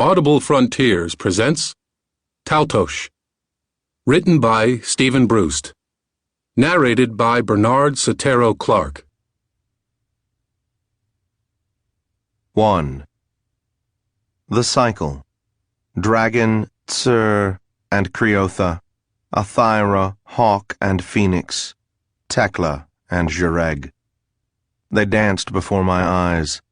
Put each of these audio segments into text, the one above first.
Audible Frontiers presents Taltos, written by Stephen Brust, narrated by Bernard Setaro Clark. 1. The Cycle. Dragon, Tsur, and Creotha, Athyra, Hawk, and Phoenix, Tekla, and Jareg. They danced before my eyes.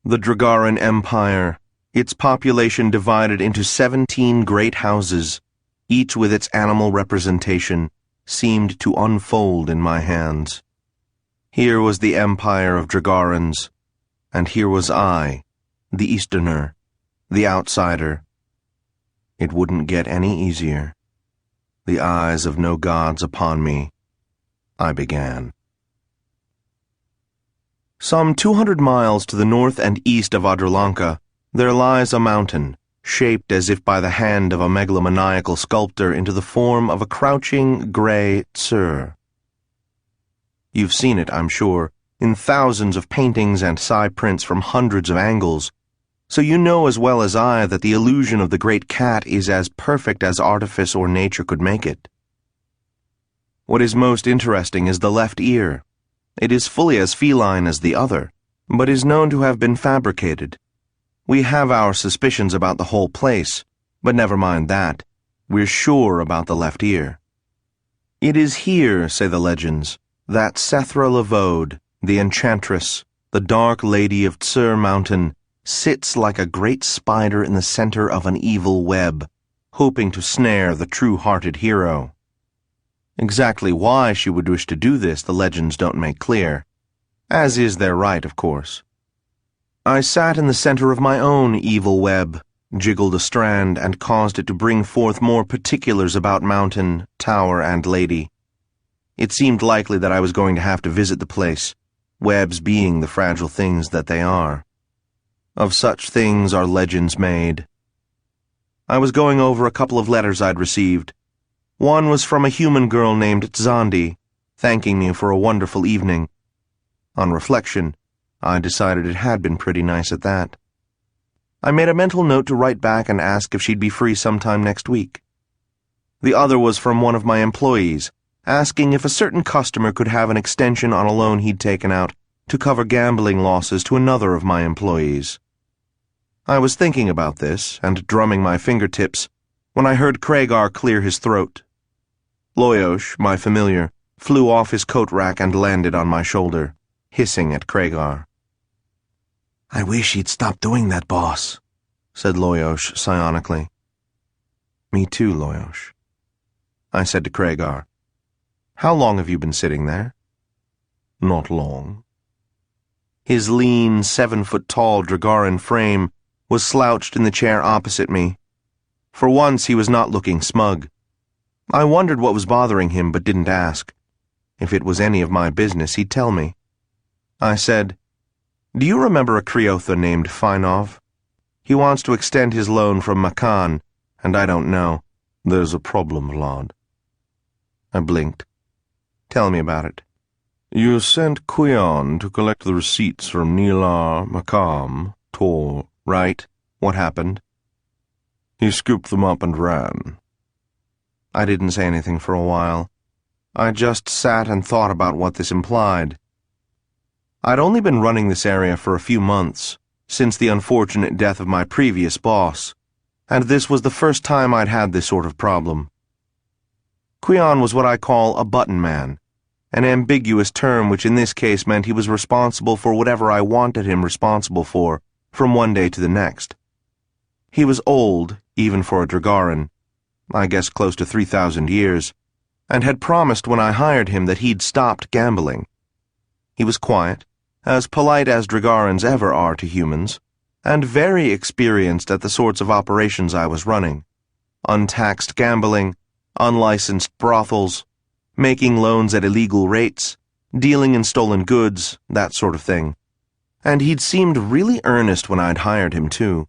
The Dragaran Empire, its population divided into 17 great houses, each with its animal representation, seemed to unfold in my hands. Here was the empire of Dragarans, and here was I, the Easterner, the outsider. It wouldn't get any easier. The eyes of no gods upon me, I began. Some 200 miles to the north and east of Adralanka, there lies a mountain, shaped as if by the hand of a megalomaniacal sculptor into the form of a crouching, gray Tsur. You've seen it, I'm sure, in thousands of paintings and psi prints from hundreds of angles, so you know as well as I that the illusion of the great cat is as perfect as artifice or nature could make it. What is most interesting is the left ear. It is fully as feline as the other, but is known to have been fabricated. We have our suspicions about the whole place, but never mind that. We're sure about the left ear. It is here, say the legends, that Sethra Lavode, the enchantress, the dark lady of Tsur Mountain, sits like a great spider in the center of an evil web, hoping to snare the true-hearted hero. Exactly why she would wish to do this the legends don't make clear, as is their right, of course. I sat in the center of my own evil web, jiggled a strand, and caused it to bring forth more particulars about mountain, tower, and lady. It seemed likely that I was going to have to visit the place, webs being the fragile things that they are. Of such things are legends made. I was going over a couple of letters I'd received. One was from a human girl named Zandi, thanking me for a wonderful evening. On reflection, I decided it had been pretty nice at that. I made a mental note to write back and ask if she'd be free sometime next week. The other was from one of my employees, asking if a certain customer could have an extension on a loan he'd taken out to cover gambling losses to another of my employees. I was thinking about this and drumming my fingertips when I heard Kragar clear his throat. Loyosh, my familiar, flew off his coat rack and landed on my shoulder, hissing at Kragar. "I wish he'd stop doing that, boss," said Loyosh psionically. "Me too, Loyosh." I said to Kragar, "How long have you been sitting there?" "Not long." His lean, 7-foot-tall Dragaran frame was slouched in the chair opposite me. For once he was not looking smug. I wondered what was bothering him but didn't ask. If it was any of my business, he'd tell me. I said, "Do you remember a Creotha named Finov? He wants to extend his loan from Makan, and I don't know." "There's a problem, Vlad." I blinked. "Tell me about it." "You sent Kuyan to collect the receipts from Nilar, Makam, Tor." "Right. What happened?" "He scooped them up and ran." I didn't say anything for a while. I just sat and thought about what this implied. I'd only been running this area for a few months, since the unfortunate death of my previous boss, and this was the first time I'd had this sort of problem. Kuyan was what I call a button man, an ambiguous term which in this case meant he was responsible for whatever I wanted him responsible for, from one day to the next. He was old, even for a Dragaran, I guess close to 3,000 years, and had promised when I hired him that he'd stopped gambling. He was quiet, as polite as Dragarans ever are to humans, and very experienced at the sorts of operations I was running. Untaxed gambling, unlicensed brothels, making loans at illegal rates, dealing in stolen goods, that sort of thing. And he'd seemed really earnest when I'd hired him, too.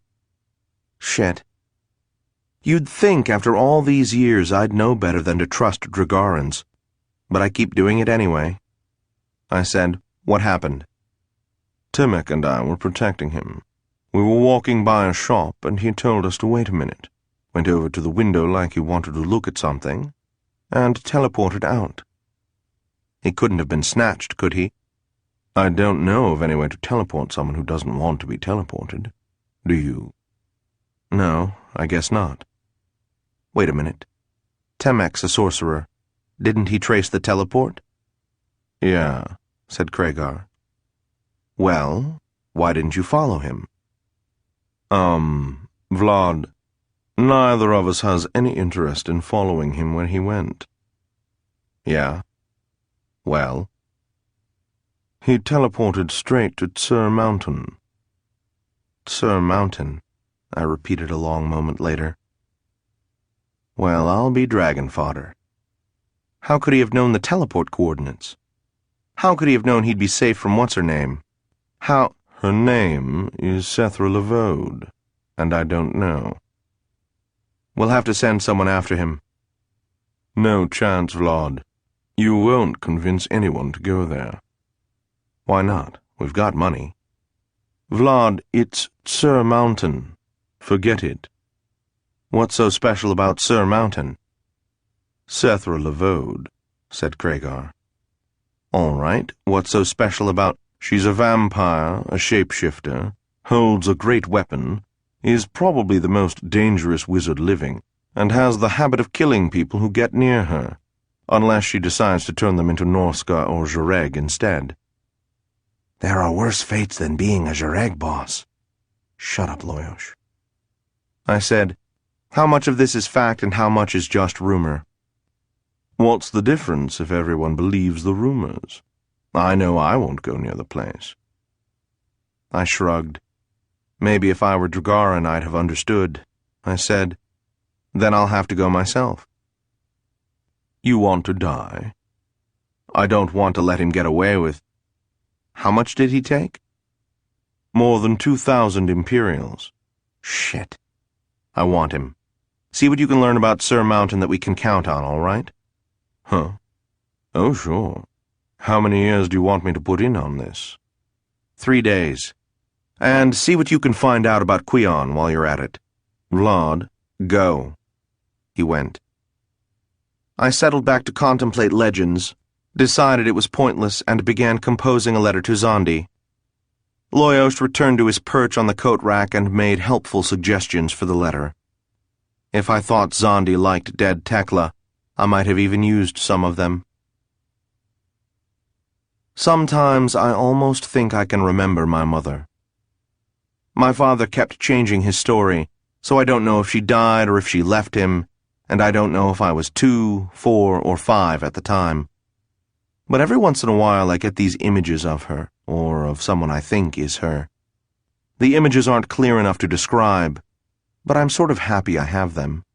Shit. You'd think after all these years I'd know better than to trust Dragarans, but I keep doing it anyway. I said, "What happened?" "Timek and I were protecting him. We were walking by a shop, and he told us to wait a minute, went over to the window like he wanted to look at something, and teleported out. He couldn't have been snatched, could he? I don't know of any way to teleport someone who doesn't want to be teleported. Do you? No, I guess not. Wait a minute. Temek's a sorcerer. Didn't he trace the teleport? Yeah, said Kragar. Well, why didn't you follow him? Vlad, neither of us has any interest in following him when he went. Yeah? Well? He teleported straight to Tsur Mountain. Tsur Mountain, I repeated a long moment later. Well, I'll be dragon fodder. How could he have known the teleport coordinates? How could he have known he'd be safe from what's-her-name? How— Her name is Setaro, and I don't know. We'll have to send someone after him. No chance, Vlad. You won't convince anyone to go there. Why not? We've got money. Vlad, it's Tsur Mountain. Forget it. What's so special about Tsur Mountain? Setaro, said Kragar. All right, what's so special about— She's a vampire, a shapeshifter, holds a great weapon, is probably the most dangerous wizard living, and has the habit of killing people who get near her, unless she decides to turn them into Norska or Jareg instead. There are worse fates than being a Jareg boss. Shut up, Loyosh. I said, how much of this is fact and how much is just rumor? What's the difference if everyone believes the rumors? I know I won't go near the place. I shrugged. Maybe if I were Dragarin I'd have understood. I said, then I'll have to go myself. You want to die? I don't want to let him get away with— How much did he take? More than 2,000 Imperials. Shit. I want him. See what you can learn about Tsur Mountain that we can count on, all right? Huh. Oh, sure. How many years do you want me to put in on this? 3 days. And see what you can find out about Quion while you're at it. Vlad, go. He went. I settled back to contemplate legends, decided it was pointless, and began composing a letter to Zondi. Loyost returned to his perch on the coat rack and made helpful suggestions for the letter. If I thought Zondi liked dead Tekla, I might have even used some of them. Sometimes I almost think I can remember my mother. My father kept changing his story, so I don't know if she died or if she left him, and I don't know if I was 2, 4, or 5 at the time. But every once in a while I get these images of her, or of someone I think is her. The images aren't clear enough to describe, but I'm sort of happy I have them.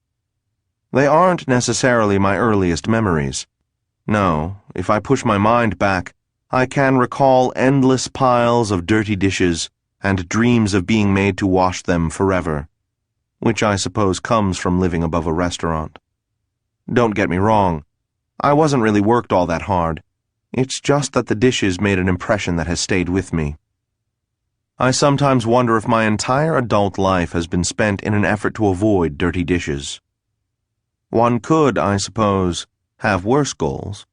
They aren't necessarily my earliest memories. No, if I push my mind back, I can recall endless piles of dirty dishes and dreams of being made to wash them forever, which I suppose comes from living above a restaurant. Don't get me wrong, I wasn't really worked all that hard. It's just that the dishes made an impression that has stayed with me. I sometimes wonder if my entire adult life has been spent in an effort to avoid dirty dishes. One could, I suppose, have worse goals.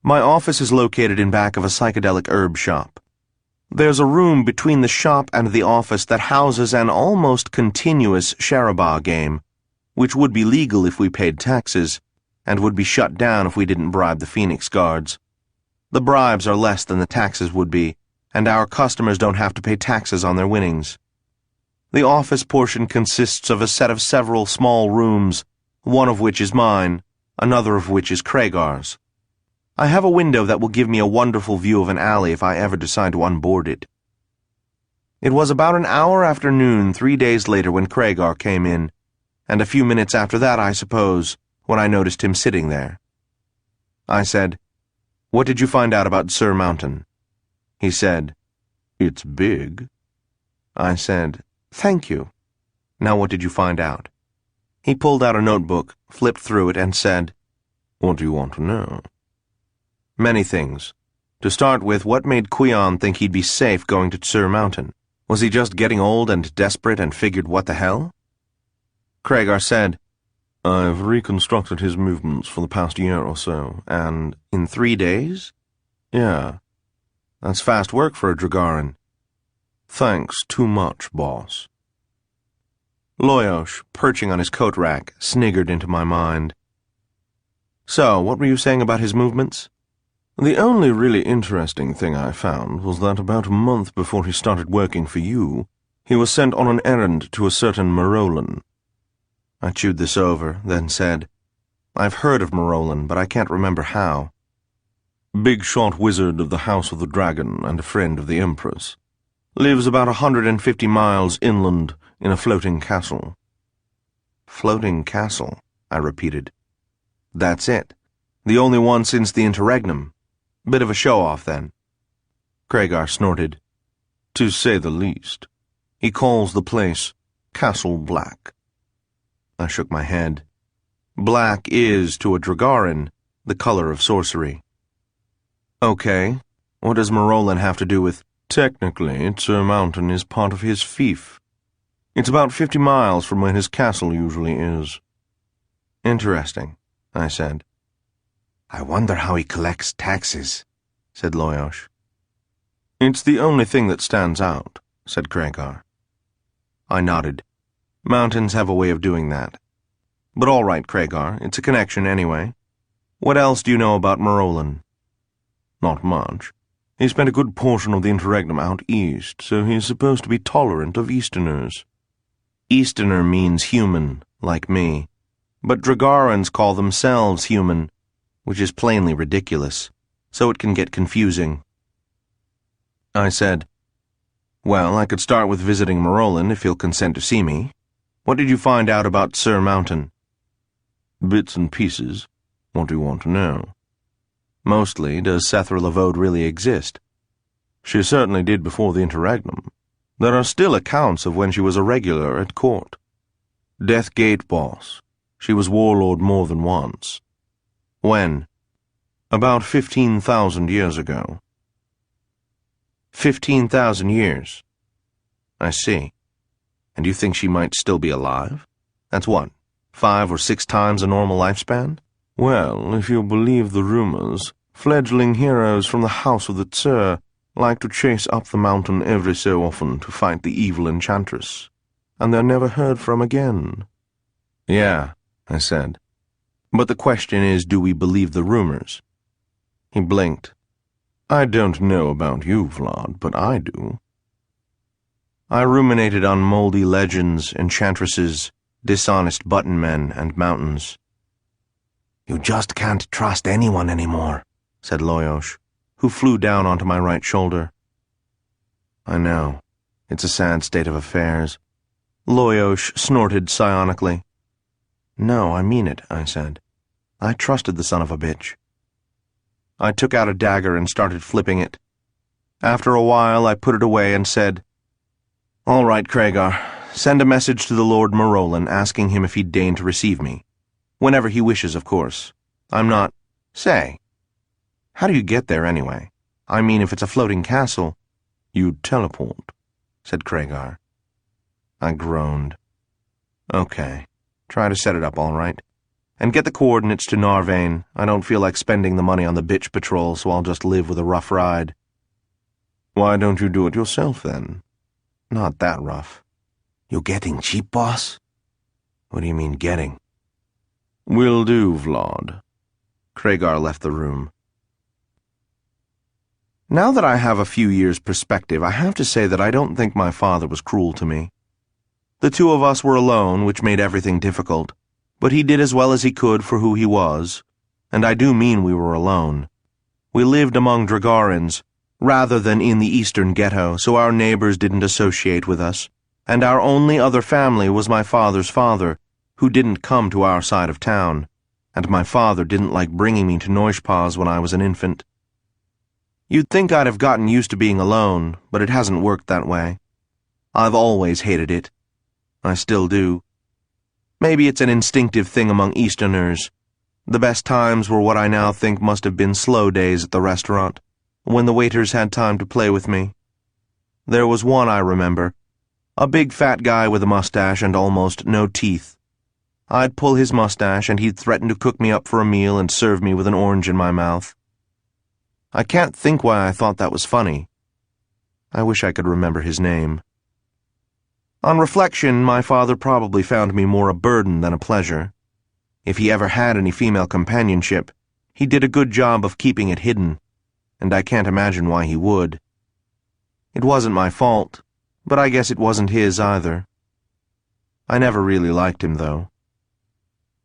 My office is located in back of a psychedelic herb shop. There's a room between the shop and the office that houses an almost continuous Sharabah game, which would be legal if we paid taxes, and would be shut down if we didn't bribe the Phoenix Guards. The bribes are less than the taxes would be, and our customers don't have to pay taxes on their winnings. The office portion consists of a set of several small rooms, one of which is mine, another of which is Kragar's. I have a window that will give me a wonderful view of an alley if I ever decide to unboard it. It was about an hour after noon 3 days later when Kragar came in, and a few minutes after that, I suppose, when I noticed him sitting there. I said, "What did you find out about Tsur Mountain?" He said, "It's big." I said, "Thank you. Now what did you find out?" He pulled out a notebook, flipped through it, and said, "What do you want to know?" "Many things. To start with, what made Quion think he'd be safe going to Tsur Mountain?" Was he just getting old and desperate and figured what the hell? Craigar said, I've reconstructed his movements for the past year or so, and in 3 days? Yeah. That's fast work for a Dragaran. Thanks too much, boss. Loyosh, perching on his coat rack, sniggered into my mind. So, what were you saying about his movements? The only really interesting thing I found was that about a month before he started working for you, he was sent on an errand to a certain Marolan. I chewed this over, then said, I've heard of Marolan, but I can't remember how. Big shot wizard of the House of the Dragon and a friend of the Empress. Lives about 150 miles inland in a floating castle. Floating castle, I repeated. That's it. The only one since the interregnum. Bit of a show-off, then. Craigar snorted. To say the least. He calls the place Castle Black. I shook my head. Black is, to a Dragaran, the color of sorcery. Okay, what does Marolan have to do with... Technically, Sir Mountain is part of his fief. It's about 50 miles from where his castle usually is. Interesting, I said. I wonder how he collects taxes, said Loyosh. It's the only thing that stands out, said Craigar. I nodded. Mountains have a way of doing that. But all right, Craigar, it's a connection anyway. What else do you know about Marolan? Not much. He spent a good portion of the interregnum out east, so he's supposed to be tolerant of Easterners. Easterner means human, like me. But Dragarans call themselves human, which is plainly ridiculous, so it can get confusing. I said, Well, I could start with visiting Marolan if he'll consent to see me. What did you find out about Sir Mountain? Bits and pieces. What do you want to know? Mostly, does Setaro Lavode really exist? She certainly did before the interregnum. There are still accounts of when she was a regular at court. Death Gate boss. She was warlord more than once. When? About 15,000 years ago. 15,000 years. I see. And you think she might still be alive? That's what, 5 or 6 times a normal lifespan? Well, if you believe the rumors, fledgling heroes from the House of the Tsur like to chase up the mountain every so often to fight the evil enchantress, and they're never heard from again. Yeah, I said. But the question is, do we believe the rumors? He blinked. I don't know about you, Vlad, but I do. I ruminated on moldy legends, enchantresses, dishonest button men, and mountains. You just can't trust anyone anymore, said Loyosh, who flew down onto my right shoulder. I know. It's a sad state of affairs. Loyosh snorted psionically. No, I mean it, I said. I trusted the son of a bitch. I took out a dagger and started flipping it. After a while, I put it away and said, All right, Craigar, send a message to the Lord Marolan asking him if he'd deign to receive me. Whenever he wishes, of course. I'm not... Say, how do you get there anyway? I mean, if it's a floating castle, you'd teleport, said Craigar. I groaned. Okay, try to set it up all right. And get the coordinates to Narvain. I don't feel like spending the money on the bitch patrol, so I'll just live with a rough ride. Why don't you do it yourself, then? Not that rough. You getting cheap, boss? What do you mean, getting? Will do, Vlad. Craigar left the room. Now that I have a few years' perspective, I have to say that I don't think my father was cruel to me. The two of us were alone, which made everything difficult, but he did as well as he could for who he was, and I do mean we were alone. We lived among Dragarans, rather than in the eastern ghetto, so our neighbors didn't associate with us, and our only other family was my father's father, who didn't come to our side of town, and my father didn't like bringing me to Neuschpaz when I was an infant. You'd think I'd have gotten used to being alone, but it hasn't worked that way. I've always hated it. I still do. Maybe it's an instinctive thing among Easterners. The best times were what I now think must have been slow days at the restaurant, when the waiters had time to play with me. There was one I remember, a big fat guy with a mustache and almost no teeth. I'd pull his mustache and he'd threaten to cook me up for a meal and serve me with an orange in my mouth. I can't think why I thought that was funny. I wish I could remember his name. On reflection, my father probably found me more a burden than a pleasure. If he ever had any female companionship, he did a good job of keeping it hidden, and I can't imagine why he would. It wasn't my fault, but I guess it wasn't his either. I never really liked him, though.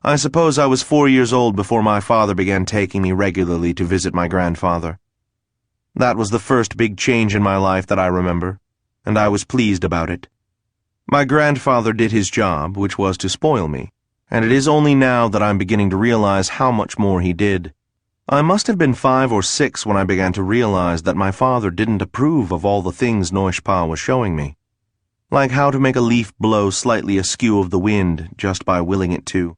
I suppose I was 4 years old before my father began taking me regularly to visit my grandfather. That was the first big change in my life that I remember, and I was pleased about it. My grandfather did his job, which was to spoil me, and it is only now that I'm beginning to realize how much more he did. I must have been 5 or 6 when I began to realize that my father didn't approve of all the things Noishpa was showing me, like how to make a leaf blow slightly askew of the wind just by willing it to,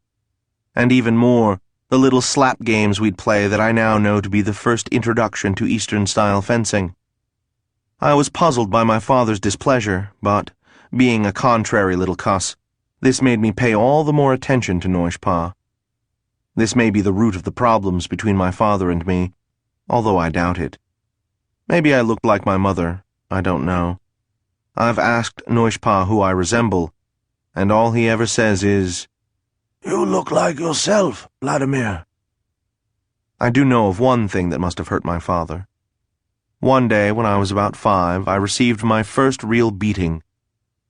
and even more, the little slap games we'd play that I now know to be the first introduction to Eastern-style fencing. I was puzzled by my father's displeasure, but, being a contrary little cuss, this made me pay all the more attention to Noishpa. This may be the root of the problems between my father and me, although I doubt it. Maybe I looked like my mother, I don't know. I've asked Noishpa who I resemble, and all he ever says is, "You look like yourself, Vladimir." I do know of one thing that must have hurt my father. One day, when I was about 5, I received my first real beating,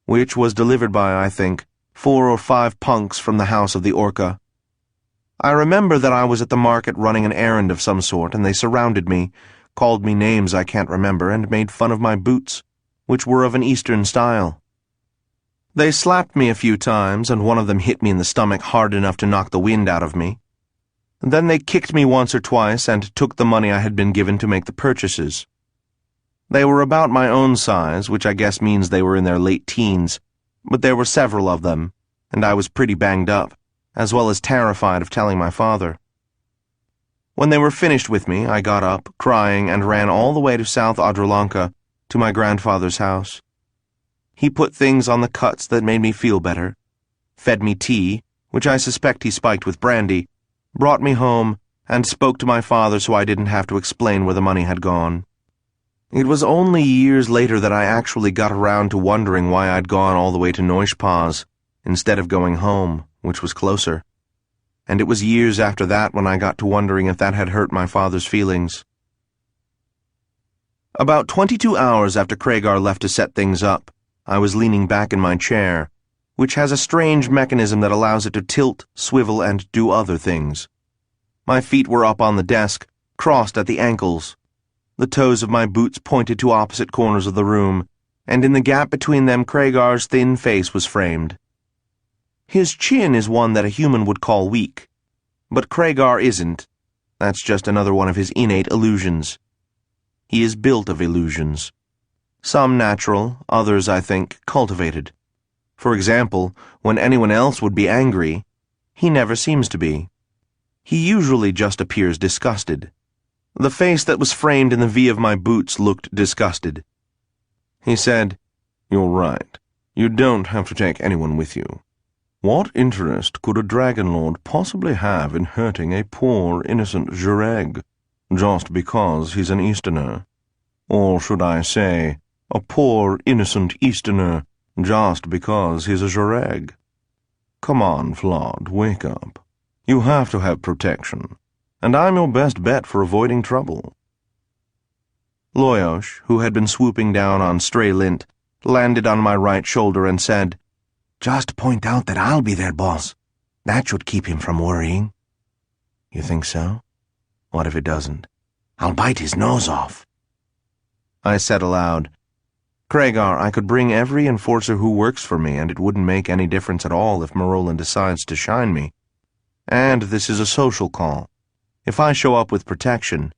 which was delivered by, I think, 4 or 5 punks from the house of the Orca. I remember that I was at the market running an errand of some sort, and they surrounded me, called me names I can't remember, and made fun of my boots, which were of an Eastern style. They slapped me a few times, and one of them hit me in the stomach hard enough to knock the wind out of me. Then they kicked me once or twice and took the money I had been given to make the purchases. They were about my own size, which I guess means they were in their late teens, but there were several of them, and I was pretty banged up, as well as terrified of telling my father. When they were finished with me, I got up, crying, and ran all the way to South Adralanka, to my grandfather's house. He put things on the cuts that made me feel better, fed me tea, which I suspect he spiked with brandy, brought me home, and spoke to my father so I didn't have to explain where the money had gone. It was only years later that I actually got around to wondering why I'd gone all the way to Noishpa's instead of going home, which was closer. And it was years after that when I got to wondering if that had hurt my father's feelings. About 22 hours after Kragar left to set things up, I was leaning back in my chair, which has a strange mechanism that allows it to tilt, swivel, and do other things. My feet were up on the desk, crossed at the ankles. The toes of my boots pointed to opposite corners of the room, and in the gap between them Kragar's thin face was framed. His chin is one that a human would call weak, but Kragar isn't. That's just another one of his innate illusions. He is built of illusions. Some natural, others, I think, cultivated. For example, when anyone else would be angry, he never seems to be. He usually just appears disgusted. The face that was framed in the V of my boots looked disgusted. He said, "You're right. You don't have to take anyone with you. What interest could a dragon lord possibly have in hurting a poor, innocent Jureg, just because he's an Easterner? Or should I say, a poor, innocent Easterner, just because he's a Jureg? Come on, Vlad, wake up. You have to have protection, and I'm your best bet for avoiding trouble." Loyosh, who had been swooping down on stray lint, landed on my right shoulder and said, "Just point out that I'll be there, boss. That should keep him from worrying." "You think so? What if it doesn't?" "I'll bite his nose off." I said aloud, "Kragar, I could bring every enforcer who works for me, and it wouldn't make any difference at all if Marolan decides to shine me. And this is a social call. If I show up with protection..."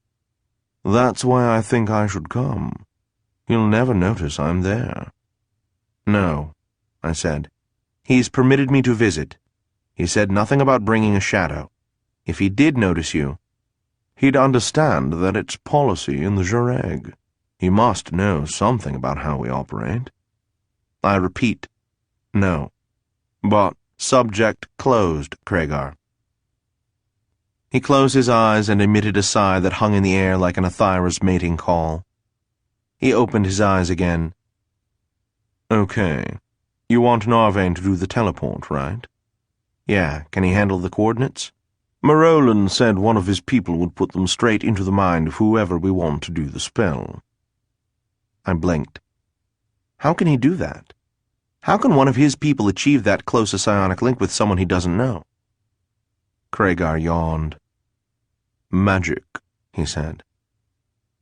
"That's why I think I should come. He'll never notice I'm there." "No," I said. "He's permitted me to visit. He said nothing about bringing a shadow. If he did notice you, he'd understand that it's policy in the Jureg." He must know something about how we operate. I repeat, no. But subject closed, Kragar. He closed his eyes and emitted a sigh that hung in the air like an Athira's mating call. He opened his eyes again. Okay. You want Narvain to do the teleport, right? Yeah, can he handle the coordinates? Marolan said one of his people would put them straight into the mind of whoever we want to do the spell. I blinked. How can he do that? How can one of his people achieve that close a psionic link with someone he doesn't know? Kragar yawned. Magic, he said.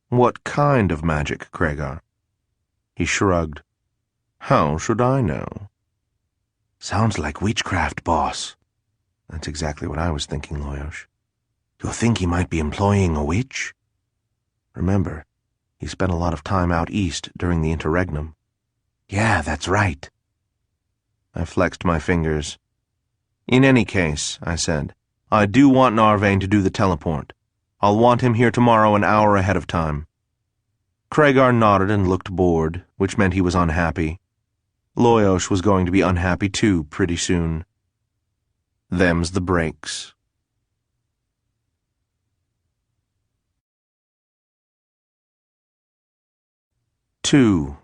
What kind of magic, Kragar? He shrugged. How should I know? Sounds like witchcraft, boss. That's exactly what I was thinking, Loyosh. You think he might be employing a witch? Remember, he spent a lot of time out east during the interregnum. Yeah, that's right. I flexed my fingers. In any case, I said, I do want Narvain to do the teleport. I'll want him here tomorrow an hour ahead of time. Kragar nodded and looked bored, which meant he was unhappy. Loyosh was going to be unhappy too pretty soon. Them's the breaks. 2.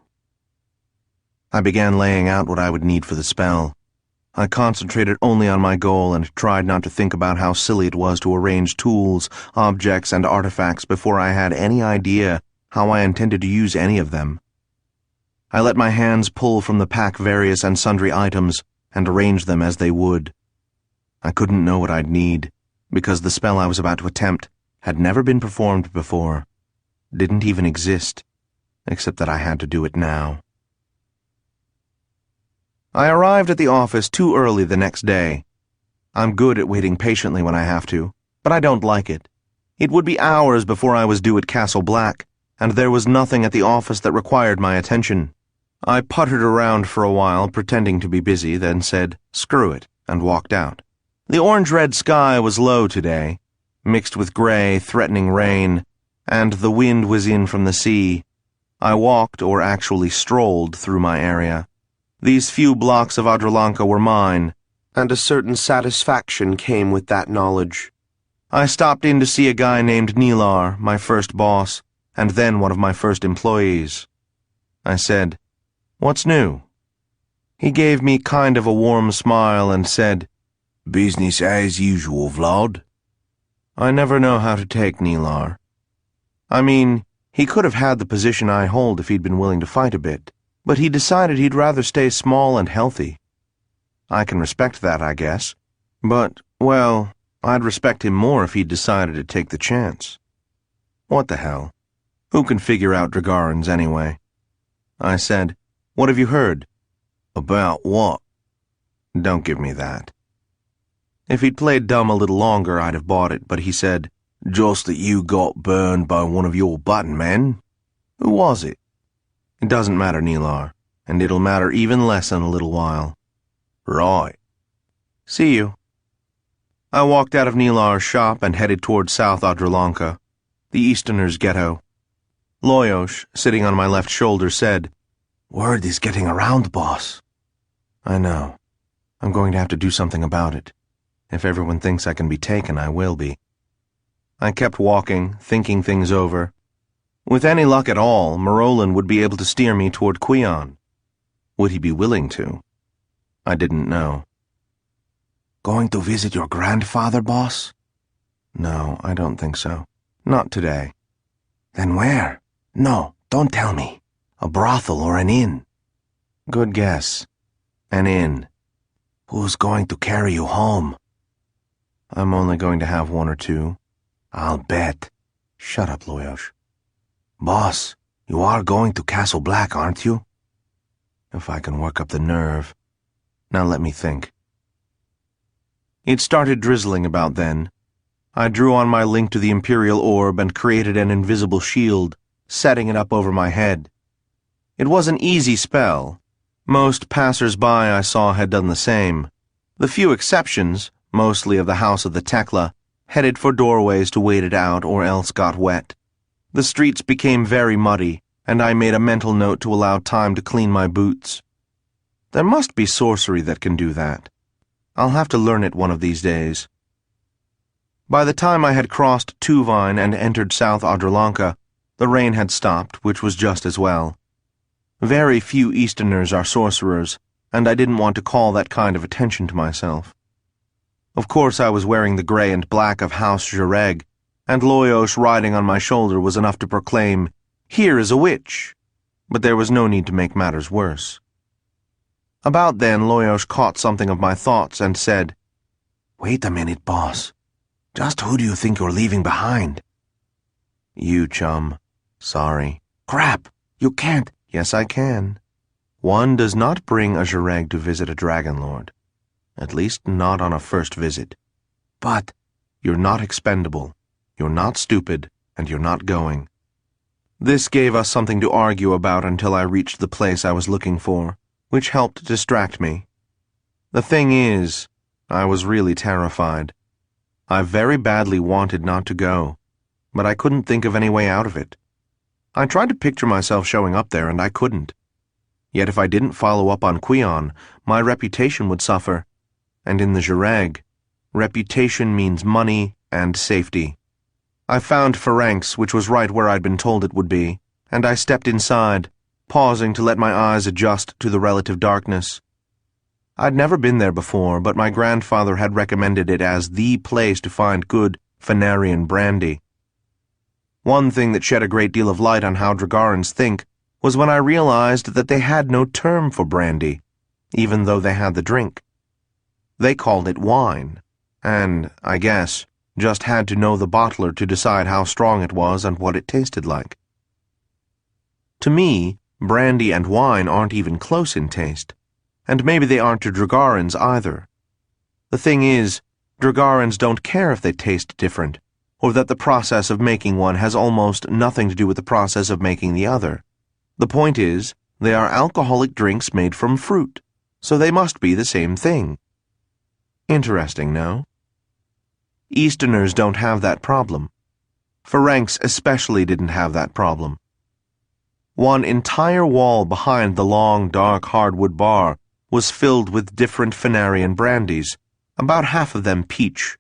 I began laying out what I would need for the spell. I concentrated only on my goal and tried not to think about how silly it was to arrange tools, objects, and artifacts before I had any idea how I intended to use any of them. I let my hands pull from the pack various and sundry items and arrange them as they would. I couldn't know what I'd need, because the spell I was about to attempt had never been performed before, didn't even exist, except that I had to do it now. I arrived at the office too early the next day. I'm good at waiting patiently when I have to, but I don't like it. It would be hours before I was due at Castle Black, and there was nothing at the office that required my attention. I puttered around for a while, pretending to be busy, then said, screw it, and walked out. The orange-red sky was low today, mixed with gray, threatening rain, and the wind was in from the sea. I walked, or actually strolled, through my area. These few blocks of Adralanka were mine, and a certain satisfaction came with that knowledge. I stopped in to see a guy named Nilar, my first boss, and then one of my first employees. I said, "What's new?" He gave me kind of a warm smile and said, "Business as usual, Vlad." I never know how to take Nilar. I mean, he could have had the position I hold if he'd been willing to fight a bit, but he decided he'd rather stay small and healthy. I can respect that, I guess, but, well, I'd respect him more if he'd decided to take the chance. What the hell? Who can figure out Dragarans anyway? I said, "What have you heard?" "About what?" Don't give me that. If he'd played dumb a little longer, I'd have bought it, but he said, "Just that you got burned by one of your button men." Who was it? It doesn't matter, Nilar, and it'll matter even less in a little while. Right. See you. I walked out of Nilar's shop and headed toward South Adralanka, the Easterners' ghetto. Loyosh, sitting on my left shoulder, said, "Word is getting around, boss." I know. I'm going to have to do something about it. If everyone thinks I can be taken, I will be. I kept walking, thinking things over. With any luck at all, Marolan would be able to steer me toward Quion. Would he be willing to? I didn't know. Going to visit your grandfather, boss? No, I don't think so. Not today. Then where? No, don't tell me. A brothel or an inn? Good guess. An inn. Who's going to carry you home? I'm only going to have one or two. I'll bet. Shut up, Loyosh. Boss, you are going to Castle Black, aren't you? If I can work up the nerve. Now let me think. It started drizzling about then. I drew on my link to the Imperial Orb and created an invisible shield, setting it up over my head. It was an easy spell. Most passers-by I saw had done the same. The few exceptions, mostly of the House of the Tekla, headed for doorways to wait it out or else got wet. The streets became very muddy, and I made a mental note to allow time to clean my boots. There must be sorcery that can do that. I'll have to learn it one of these days. By the time I had crossed Tuvine and entered South Adralanka, the rain had stopped, which was just as well. Very few Easterners are sorcerers, and I didn't want to call that kind of attention to myself. Of course I was wearing the grey and black of House Jareg, and Loyosh riding on my shoulder was enough to proclaim, "Here is a witch!" But there was no need to make matters worse. About then, Loyosh caught something of my thoughts and said, "Wait a minute, boss. Just who do you think you're leaving behind?" "You, chum. Sorry." "Crap! You can't." "Yes, I can. One does not bring a Jareg to visit a Dragon Lord. At least not on a first visit. But you're not expendable. You're not stupid, and you're not going." This gave us something to argue about until I reached the place I was looking for, which helped distract me. The thing is, I was really terrified. I very badly wanted not to go, but I couldn't think of any way out of it. I tried to picture myself showing up there, and I couldn't. Yet if I didn't follow up on Quion, my reputation would suffer, and in the Jareg, reputation means money and safety. I found Pharynx, which was right where I'd been told it would be, and I stepped inside, pausing to let my eyes adjust to the relative darkness. I'd never been there before, but my grandfather had recommended it as the place to find good Phanarian brandy. One thing that shed a great deal of light on how Dragarans think was when I realized that they had no term for brandy, even though they had the drink. They called it wine, and, I guess, just had to know the bottler to decide how strong it was and what it tasted like. To me, brandy and wine aren't even close in taste, and maybe they aren't to Dragarans either. The thing is, Dragarans don't care if they taste different, or that the process of making one has almost nothing to do with the process of making the other. The point is, they are alcoholic drinks made from fruit, so they must be the same thing. Interesting, no? Easterners don't have that problem. Pharynx especially didn't have that problem. One entire wall behind the long, dark hardwood bar was filled with different Phanarian brandies, about half of them peach.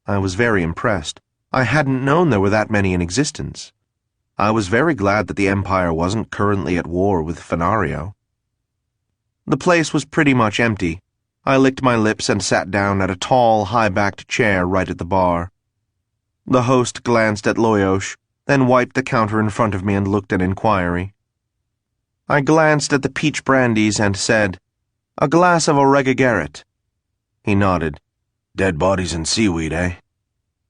I was very impressed. I hadn't known there were that many in existence. I was very glad that the Empire wasn't currently at war with Phaнаrio. The place was pretty much empty. I licked my lips and sat down at a tall, high-backed chair right at the bar. The host glanced at Loyosh, then wiped the counter in front of me and looked an inquiry. I glanced at the peach brandies and said, "A glass of Oregagaret." He nodded. "Dead bodies and seaweed, eh?"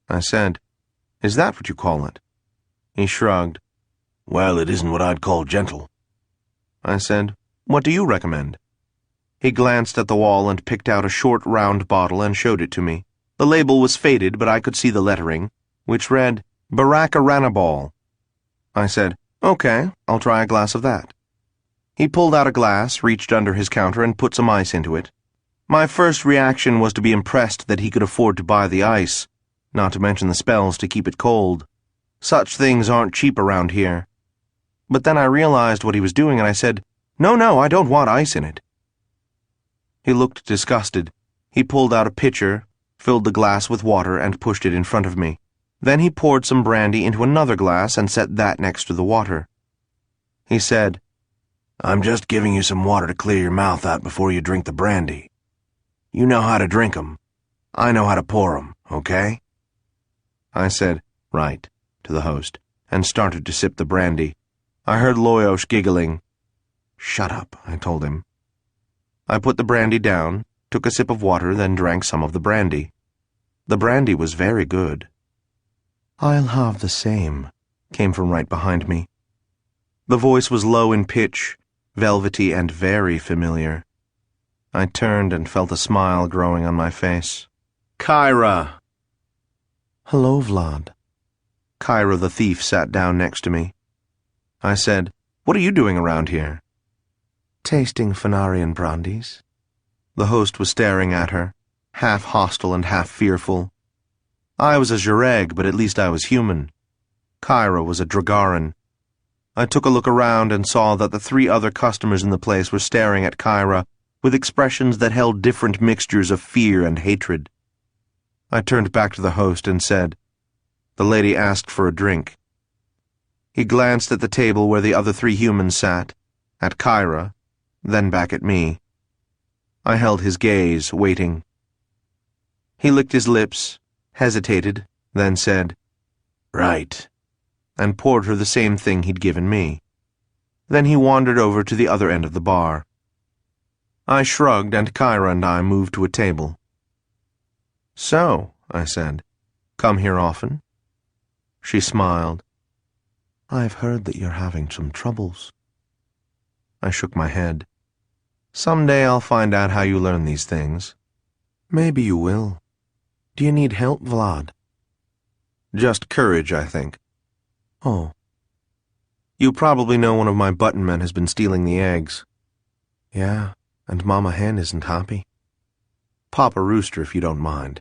I said, "Is that what you call it?" He shrugged. "Well, it isn't what I'd call gentle." I said, "What do you recommend?" He glanced at the wall and picked out a short, round bottle and showed it to me. The label was faded, but I could see the lettering, which read, Barakaranabol. I said, "Okay, I'll try a glass of that." He pulled out a glass, reached under his counter, and put some ice into it. My first reaction was to be impressed that he could afford to buy the ice, not to mention the spells to keep it cold. Such things aren't cheap around here. But then I realized what he was doing, and I said, No, I don't want ice in it." He looked disgusted. He pulled out a pitcher, filled the glass with water, and pushed it in front of me. Then he poured some brandy into another glass and set that next to the water. He said, "I'm just giving you some water to clear your mouth out before you drink the brandy. You know how to drink 'em. I know how to pour 'em, okay?" I said, "Right," to the host, and started to sip the brandy. I heard Loyosh giggling. "Shut up," I told him. I put the brandy down, took a sip of water, then drank some of the brandy. The brandy was very good. "I'll have the same," came from right behind me. The voice was low in pitch, velvety and very familiar. I turned and felt a smile growing on my face. "Kyra!" "Hello, Vlad." Kyra the thief sat down next to me. I said, "What are you doing around here?" "Tasting Phanarian brandies." The host was staring at her, half hostile and half fearful. I was a Jareg, but at least I was human. Kyra was a Dragaran. I took a look around and saw that the 3 other customers in the place were staring at Kyra with expressions that held different mixtures of fear and hatred. I turned back to the host and said, "The lady asked for a drink." He glanced at the table where the other 3 humans sat, at Kyra, then back at me. I held his gaze, waiting. He licked his lips, hesitated, then said, "Right," and poured her the same thing he'd given me. Then he wandered over to the other end of the bar. I shrugged, and Kyra and I moved to a table. "So," I said, "come here often?" She smiled. "I've heard that you're having some troubles." I shook my head. "Someday I'll find out how you learn these things." "Maybe you will. Do you need help, Vlad?" "Just courage, I think." "Oh." "You probably know one of my button men has been stealing the eggs." "Yeah, and Mama Hen isn't happy." "Papa Rooster, if you don't mind."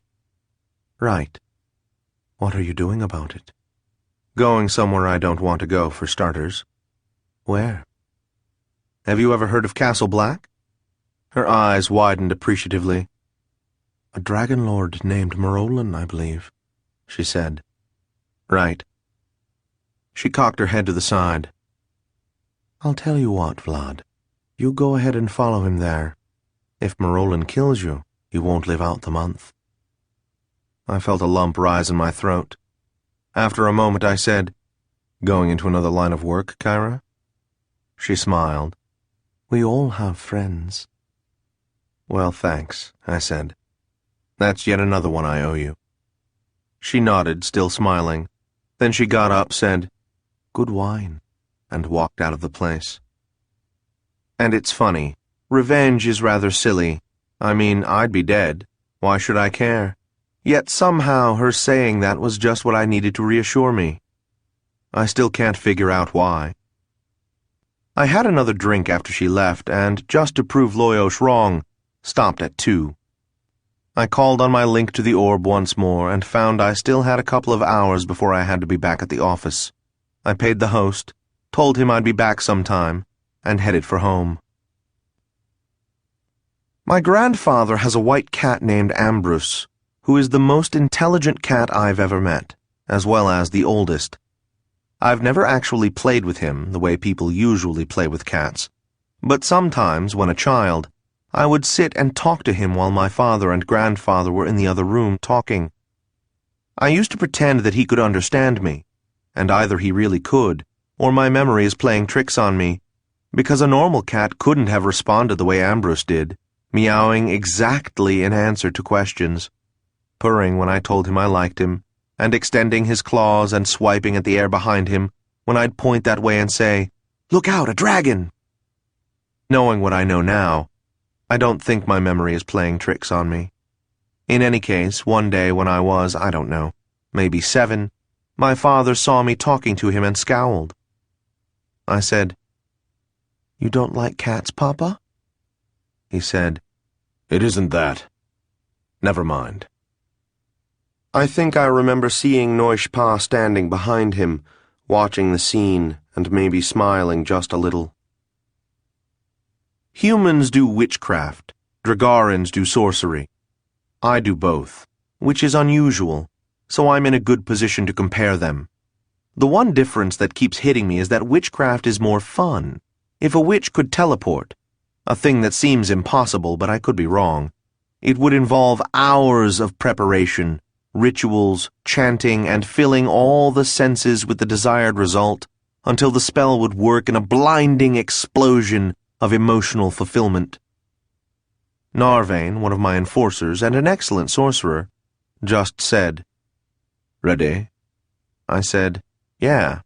"Right. What are you doing about it?" "Going somewhere I don't want to go, for starters." "Where?" "Have you ever heard of Castle Black?" Her eyes widened appreciatively. "A dragon lord named Marolin, I believe," she said. "Right." She cocked her head to the side. "I'll tell you what, Vlad. You go ahead and follow him there. If Marolin kills you, you won't live out the month." I felt a lump rise in my throat. After a moment I said, "Going into another line of work, Kyra?" She smiled. "We all have friends." "Well, thanks," I said. "That's yet another one I owe you." She nodded, still smiling. Then she got up, said, "Good wine," and walked out of the place. And it's funny. Revenge is rather silly. I mean, I'd be dead. Why should I care? Yet somehow her saying that was just what I needed to reassure me. I still can't figure out why. I had another drink after she left, and just to prove Loyosh wrong, stopped at 2. I called on my link to the orb once more and found I still had a couple of hours before I had to be back at the office. I paid the host, told him I'd be back sometime, and headed for home. My grandfather has a white cat named Ambrus, who is the most intelligent cat I've ever met, as well as the oldest. I've never actually played with him the way people usually play with cats, but sometimes, when a child, I would sit and talk to him while my father and grandfather were in the other room talking. I used to pretend that he could understand me, and either he really could, or my memory is playing tricks on me, because a normal cat couldn't have responded the way Ambrose did, meowing exactly in answer to questions, purring when I told him I liked him, and extending his claws and swiping at the air behind him when I'd point that way and say, "Look out, a dragon!" Knowing what I know now, I don't think my memory is playing tricks on me. In any case, one day when I was, I don't know, maybe 7, my father saw me talking to him and scowled. I said, "You don't like cats, Papa?" He said, "It isn't that. Never mind." I think I remember seeing Noish Pa standing behind him, watching the scene and maybe smiling just a little. Humans do witchcraft, Dragarans do sorcery. I do both, which is unusual, so I'm in a good position to compare them. The one difference that keeps hitting me is that witchcraft is more fun. If a witch could teleport, a thing that seems impossible, but I could be wrong, it would involve hours of preparation, rituals, chanting, and filling all the senses with the desired result until the spell would work in a blinding explosion of emotional fulfillment. Narvain, one of my enforcers and an excellent sorcerer, just said, "Ready?" I said, "Yeah."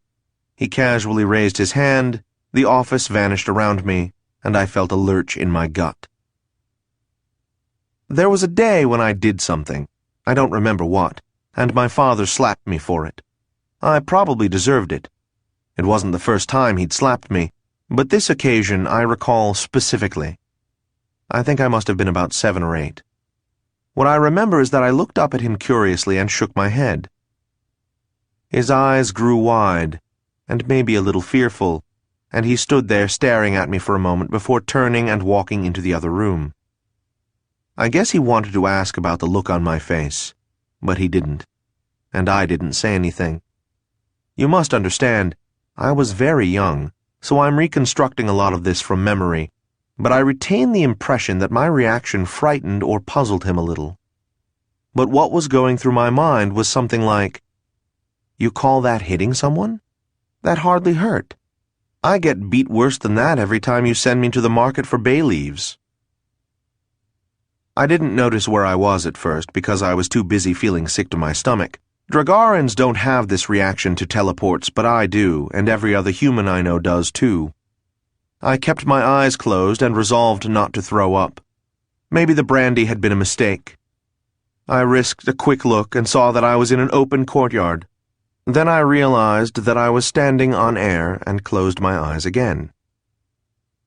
He casually raised his hand, the office vanished around me, and I felt a lurch in my gut. There was a day when I did something, I don't remember what, and my father slapped me for it. I probably deserved it. It wasn't the first time he'd slapped me, but this occasion I recall specifically. I think I must have been about 7 or 8. What I remember is that I looked up at him curiously and shook my head. His eyes grew wide, and maybe a little fearful, and he stood there staring at me for a moment before turning and walking into the other room. I guess he wanted to ask about the look on my face, but he didn't, and I didn't say anything. You must understand, I was very young, so I'm reconstructing a lot of this from memory, but I retain the impression that my reaction frightened or puzzled him a little. But what was going through my mind was something like, "You call that hitting someone? That hardly hurt. I get beat worse than that every time you send me to the market for bay leaves." I didn't notice where I was at first because I was too busy feeling sick to my stomach. Dragarans don't have this reaction to teleports, but I do, and every other human I know does too. I kept my eyes closed and resolved not to throw up. Maybe the brandy had been a mistake. I risked a quick look and saw that I was in an open courtyard. Then I realized that I was standing on air and closed my eyes again.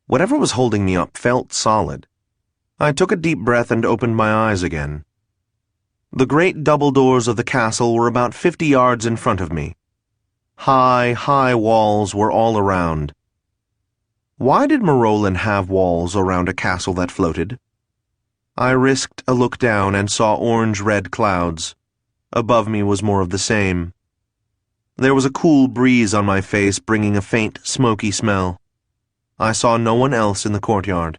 Whatever was holding me up felt solid. I took a deep breath and opened my eyes again. The great double doors of the castle were about 50 yards in front of me. High, high walls were all around. Why did Morolin have walls around a castle that floated? I risked a look down and saw orange-red clouds. Above me was more of the same. There was a cool breeze on my face, bringing a faint, smoky smell. I saw no one else in the courtyard.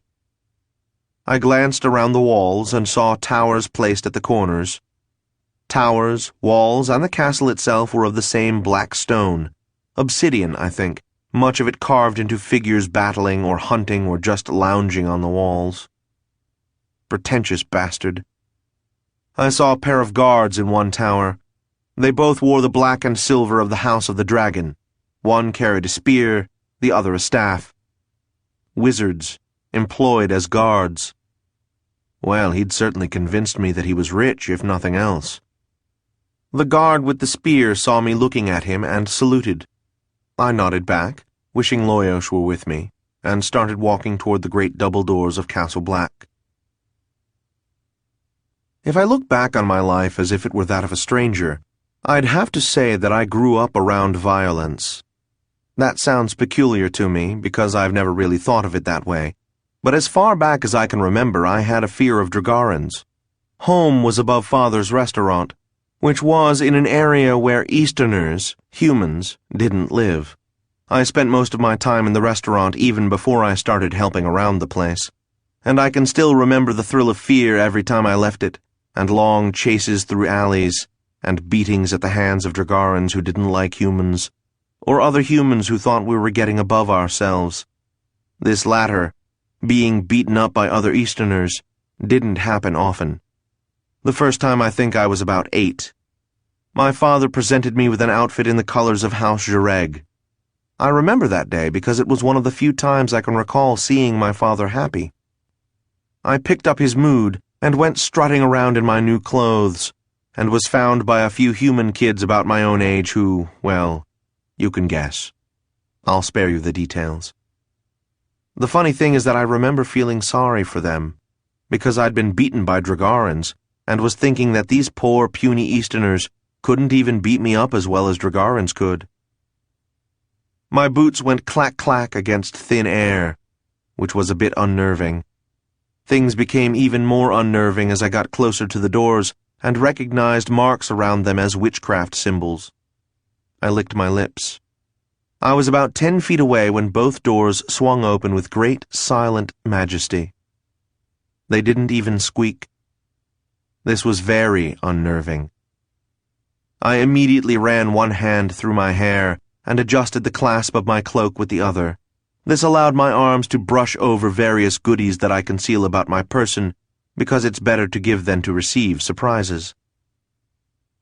I glanced around the walls and saw towers placed at the corners. Towers, walls, and the castle itself were of the same black stone. Obsidian, I think, much of it carved into figures battling or hunting or just lounging on the walls. Pretentious bastard. I saw a pair of guards in one tower. They both wore the black and silver of the House of the Dragon. One carried a spear, the other a staff. Wizards, employed as guards. Well, he'd certainly convinced me that he was rich, if nothing else. The guard with the spear saw me looking at him and saluted. I nodded back, wishing Loyosh were with me, and started walking toward the great double doors of Castle Black. If I look back on my life as if it were that of a stranger, I'd have to say that I grew up around violence. That sounds peculiar to me, because I've never really thought of it that way. But as far back as I can remember, I had a fear of Dragarans. Home was above Father's restaurant, which was in an area where Easterners, humans, didn't live. I spent most of my time in the restaurant even before I started helping around the place, and I can still remember the thrill of fear every time I left it, and long chases through alleys, and beatings at the hands of Dragarans who didn't like humans, or other humans who thought we were getting above ourselves. This latter, being beaten up by other Easterners, didn't happen often. The first time I think I was about 8. My father presented me with an outfit in the colors of House Jareg. I remember that day because it was one of the few times I can recall seeing my father happy. I picked up his mood and went strutting around in my new clothes, and was found by a few human kids about my own age who, well, you can guess. I'll spare you the details. The funny thing is that I remember feeling sorry for them, because I'd been beaten by Dragarans, and was thinking that these poor, puny Easterners couldn't even beat me up as well as Dragarans could. My boots went clack-clack against thin air, which was a bit unnerving. Things became even more unnerving as I got closer to the doors and recognized marks around them as witchcraft symbols. I licked my lips. I was about 10 feet away when both doors swung open with great, silent majesty. They didn't even squeak. This was very unnerving. I immediately ran one hand through my hair and adjusted the clasp of my cloak with the other. This allowed my arms to brush over various goodies that I conceal about my person, because it's better to give than to receive surprises.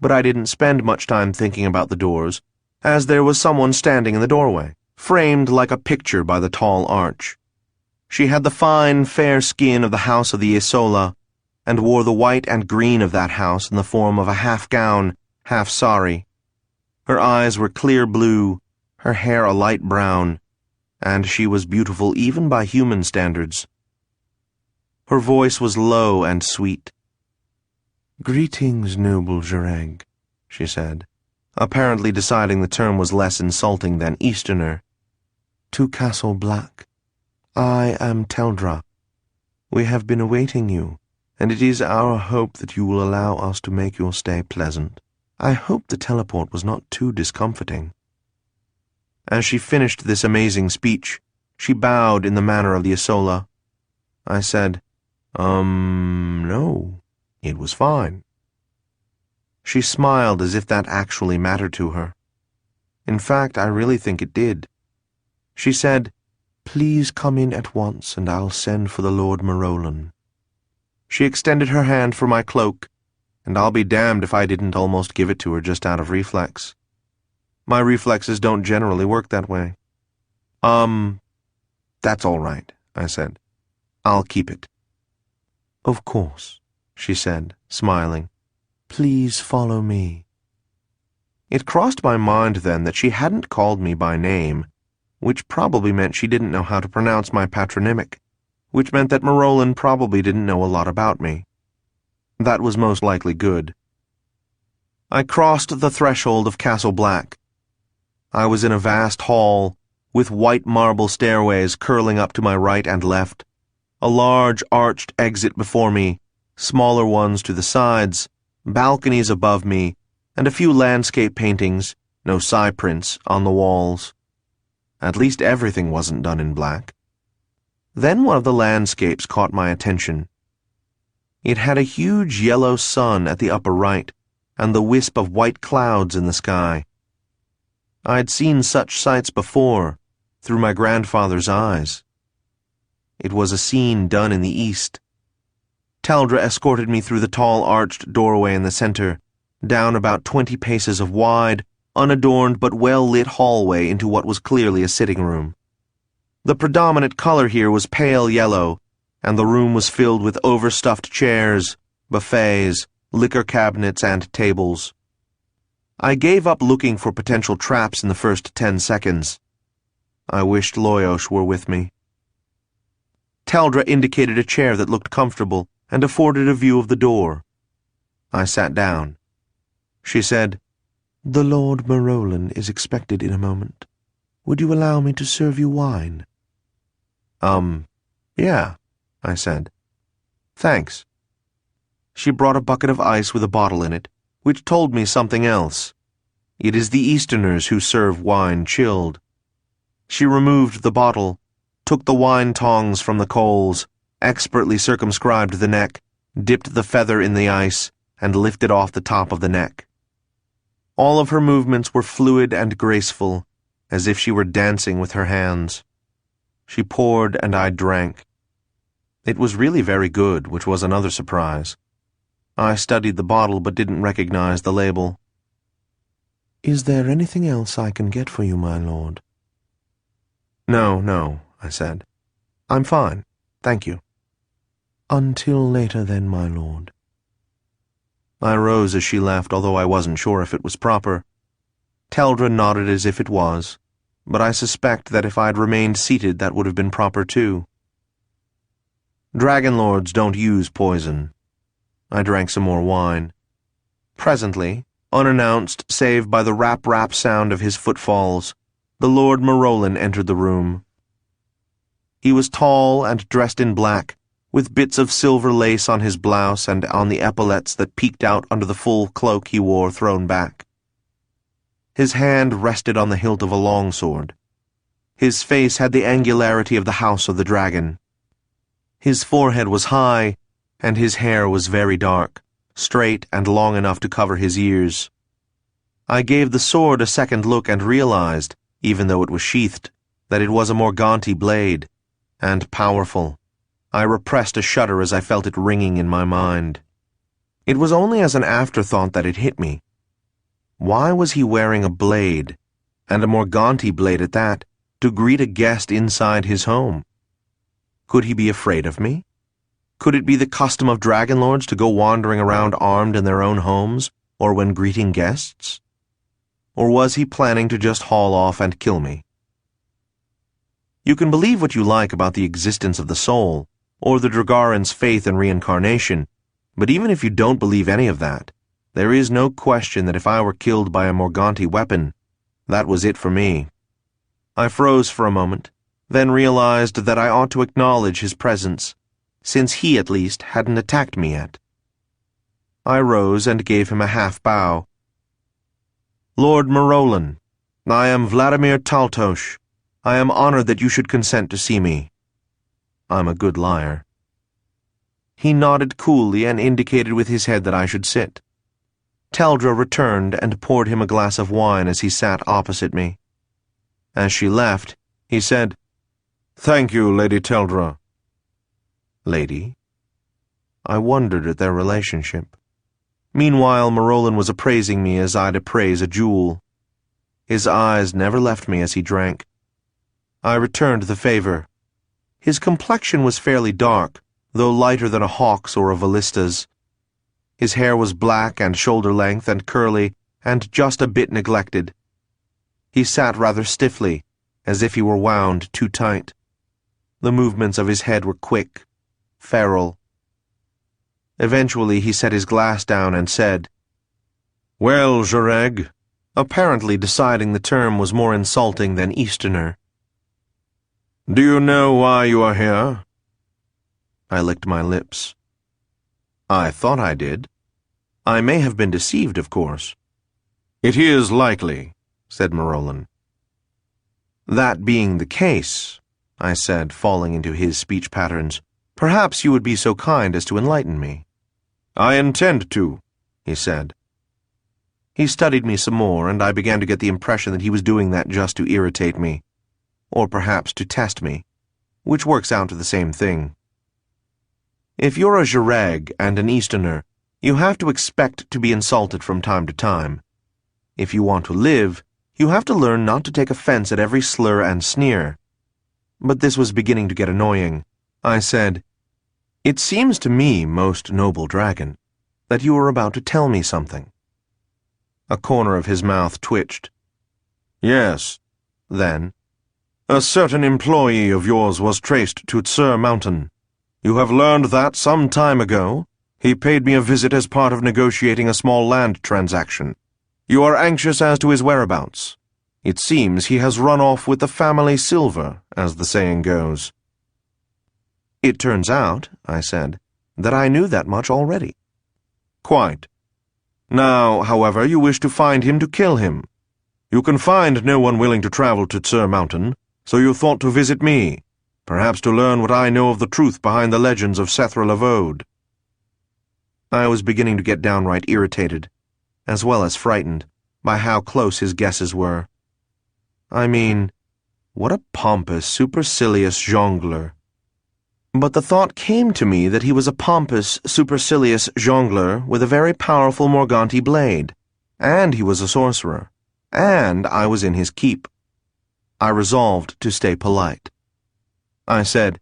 But I didn't spend much time thinking about the doors, as there was someone standing in the doorway, framed like a picture by the tall arch. She had the fine, fair skin of the house of the Isola, and wore the white and green of that house in the form of a half-gown, half-sari. Her eyes were clear blue, her hair a light brown, and she was beautiful even by human standards. Her voice was low and sweet. "Greetings, noble Jareg," she said, apparently deciding the term was less insulting than Easterner. To Castle Black. I am Teldra. We have been awaiting you, and it is our hope that you will allow us to make your stay pleasant. I hope the teleport was not too discomforting." As she finished this amazing speech, she bowed in the manner of the Isola. I said, No, it was fine." She smiled as if that actually mattered to her. In fact, I really think it did. She said, "Please come in at once, and I'll send for the Lord Marolan." She extended her hand for my cloak, and I'll be damned if I didn't almost give it to her just out of reflex. My reflexes don't generally work that way. That's all right," I said. "I'll keep it." "Of course," she said, smiling. "Please follow me." It crossed my mind then that she hadn't called me by name, which probably meant she didn't know how to pronounce my patronymic, which meant that Marolan probably didn't know a lot about me. That was most likely good. I crossed the threshold of Castle Black. I was in a vast hall, with white marble stairways curling up to my right and left, a large arched exit before me, smaller ones to the sides, balconies above me, and a few landscape paintings, no prints, on the walls. At least everything wasn't done in black. Then one of the landscapes caught my attention. It had a huge yellow sun at the upper right, and the wisp of white clouds in the sky. I'd seen such sights before, through my grandfather's eyes. It was a scene done in the east. Teldra escorted me through the tall arched doorway in the center, down about 20 paces of wide, unadorned but well-lit hallway into what was clearly a sitting room. The predominant color here was pale yellow, and the room was filled with overstuffed chairs, buffets, liquor cabinets, and tables. I gave up looking for potential traps in the first 10 seconds. I wished Loyosh were with me. Teldra indicated a chair that looked comfortable and afforded a view of the door. I sat down. She said, "The Lord Marolan is expected in a moment. Would you allow me to serve you wine?" Yeah, I said. "Thanks." She brought a bucket of ice with a bottle in it, which told me something else. It is the Easterners who serve wine chilled. She removed the bottle, took the wine tongs from the coals, expertly circumscribed the neck, dipped the feather in the ice, and lifted off the top of the neck. All of her movements were fluid and graceful, as if she were dancing with her hands. She poured and I drank. It was really very good, which was another surprise. I studied the bottle but didn't recognize the label. "Is there anything else I can get for you, my lord?" No, I said. "I'm fine, thank you." "Until later then, my lord." I rose as she left, although I wasn't sure if it was proper. Teldra nodded as if it was, but I suspect that if I'd remained seated that would have been proper too. Dragon lords don't use poison. I drank some more wine. Presently, unannounced save by the rap-rap sound of his footfalls, the Lord Marolan entered the room. He was tall and dressed in black, with bits of silver lace on his blouse and on the epaulets that peeked out under the full cloak he wore thrown back. His hand rested on the hilt of a longsword. His face had the angularity of the House of the Dragon. His forehead was high, and his hair was very dark, straight and long enough to cover his ears. I gave the sword a second look and realized, even though it was sheathed, that it was a Morganti blade, and powerful. I repressed a shudder as I felt it ringing in my mind. It was only as an afterthought that it hit me. Why was he wearing a blade, and a Morganti blade at that, to greet a guest inside his home? Could he be afraid of me? Could it be the custom of dragon lords to go wandering around armed in their own homes, or when greeting guests? Or was he planning to just haul off and kill me? You can believe what you like about the existence of the soul, or the Dragaran's faith in reincarnation, but even if you don't believe any of that, there is no question that if I were killed by a Morganti weapon, that was it for me. I froze for a moment, then realized that I ought to acknowledge his presence, since he, at least, hadn't attacked me yet. I rose and gave him a half-bow. Lord Marolan, I am Vladimir Taltos. I am honored that you should consent to see me. I'm a good liar. He nodded coolly and indicated with his head that I should sit. Teldra returned and poured him a glass of wine as he sat opposite me. As she left, he said, "Thank you, Lady Teldra." Lady? I wondered at their relationship. Meanwhile, Marolan was appraising me as I'd appraise a jewel. His eyes never left me as he drank. I returned the favor. His complexion was fairly dark, though lighter than a hawk's or a Valista's. His hair was black and shoulder-length and curly and just a bit neglected. He sat rather stiffly, as if he were wound too tight. The movements of his head were quick, feral. Eventually he set his glass down and said, "Well, Jareg," apparently deciding the term was more insulting than Easterner. "Do you know why you are here?" I licked my lips. I thought I did. I may have been deceived, of course. "It is likely," said Marolan. "That being the case," I said, falling into his speech patterns, "perhaps you would be so kind as to enlighten me." "I intend to," he said. He studied me some more, and I began to get the impression that he was doing that just to irritate me, or perhaps to test me, which works out to the same thing. If you're a Jareg and an Easterner, you have to expect to be insulted from time to time. If you want to live, you have to learn not to take offense at every slur and sneer. But this was beginning to get annoying. I said, "It seems to me, most noble dragon, that you are about to tell me something." A corner of his mouth twitched. "Yes." Then, "A certain employee of yours was traced to Tsur Mountain. You have learned that some time ago he paid me a visit as part of negotiating a small land transaction. You are anxious as to his whereabouts. It seems he has run off with the family silver, as the saying goes." "It turns out," I said, "that I knew that much already." "Quite. Now, however, you wish to find him to kill him. You can find no one willing to travel to Tsur Mountain, so you thought to visit me, perhaps to learn what I know of the truth behind the legends of Sethra-Lavode." I was beginning to get downright irritated, as well as frightened, by how close his guesses were. I mean, what a pompous, supercilious jongleur. But the thought came to me that he was a pompous, supercilious jongleur with a very powerful Morganti blade, and he was a sorcerer, and I was in his keep. I resolved to stay polite. I said,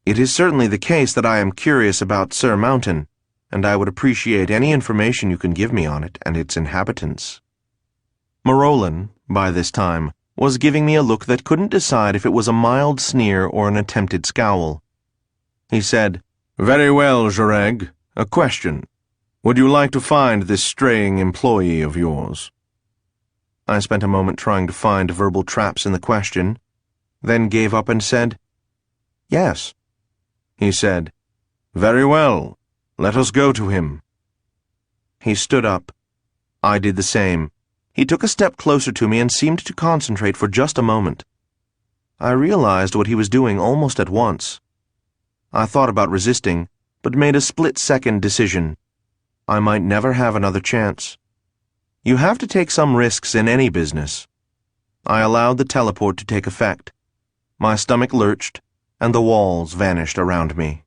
"It is certainly the case that I am curious about Tsur Mountain, and I would appreciate any information you can give me on it and its inhabitants." Marolan, by this time, was giving me a look that couldn't decide if it was a mild sneer or an attempted scowl. He said, "Very well, Jareg. A question. Would you like to find this straying employee of yours?" I spent a moment trying to find verbal traps in the question, then gave up and said, "Yes." He said, "Very well. Let us go to him." He stood up. I did the same. He took a step closer to me and seemed to concentrate for just a moment. I realized what he was doing almost at once. I thought about resisting, but made a split-second decision. I might never have another chance. You have to take some risks in any business. I allowed the teleport to take effect. My stomach lurched, and the walls vanished around me.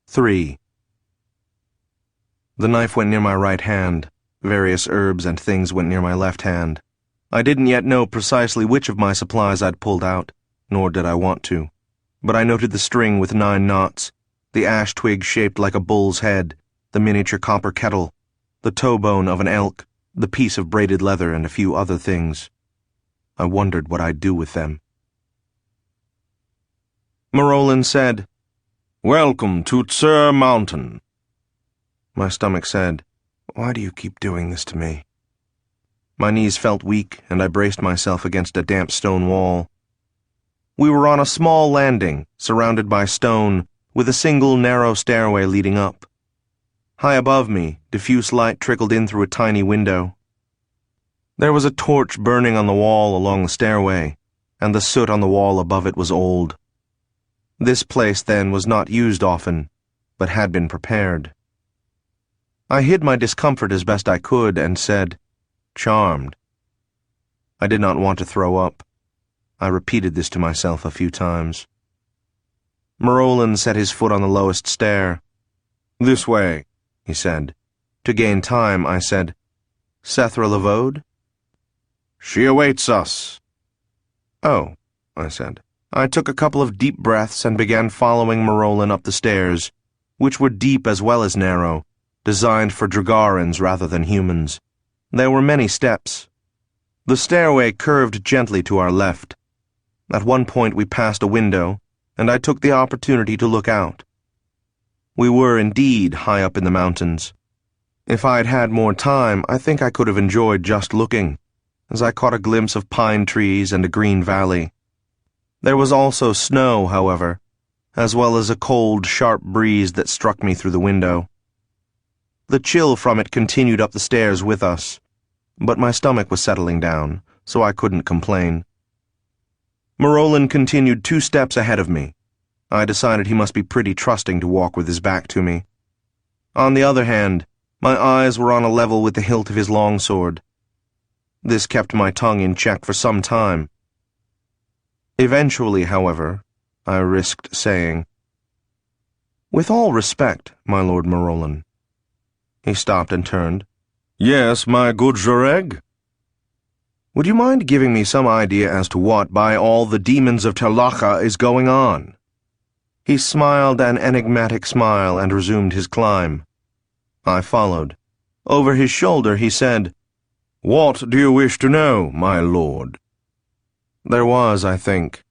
3. The knife went near my right hand. Various herbs and things went near my left hand. I didn't yet know precisely which of my supplies I'd pulled out, nor did I want to. But I noted the string with 9 knots, the ash twig shaped like a bull's head, the miniature copper kettle, the toe bone of an elk, the piece of braided leather, and a few other things. I wondered what I'd do with them. Marolan said, "Welcome to Tsur Mountain." My stomach said, Why do you keep doing this to me? My knees felt weak, and I braced myself against a damp stone wall. We were on a small landing, surrounded by stone, with a single narrow stairway leading up. High above me, diffuse light trickled in through a tiny window. There was a torch burning on the wall along the stairway, and the soot on the wall above it was old. This place, then, was not used often, but had been prepared. I hid my discomfort as best I could and said, "Charmed." I did not want to throw up. I repeated this to myself a few times. Marolan set his foot on the lowest stair. "This way," he said. To gain time, I said, "Setaro Lavode?" "She awaits us." "Oh," I said. I took a couple of deep breaths and began following Marolan up the stairs, which were deep as well as narrow, designed for Dragarans rather than humans. There were many steps. The stairway curved gently to our left. At one point we passed a window, and I took the opportunity to look out. We were indeed high up in the mountains. If I had had more time, I think I could have enjoyed just looking, as I caught a glimpse of pine trees and a green valley. There was also snow, however, as well as a cold, sharp breeze that struck me through the window. The chill from it continued up the stairs with us, but my stomach was settling down, so I couldn't complain. Marolan continued 2 steps ahead of me. I decided he must be pretty trusting to walk with his back to me. On the other hand, my eyes were on a level with the hilt of his longsword. This kept my tongue in check for some time. Eventually, however, I risked saying, "With all respect, my Lord Marolan." He stopped and turned. "Yes, my good Jareg?" "Would you mind giving me some idea as to what, by all the demons of Terlacha, is going on?" He smiled an enigmatic smile and resumed his climb. I followed. Over his shoulder he said, "What do you wish to know, my lord?" There was, I think,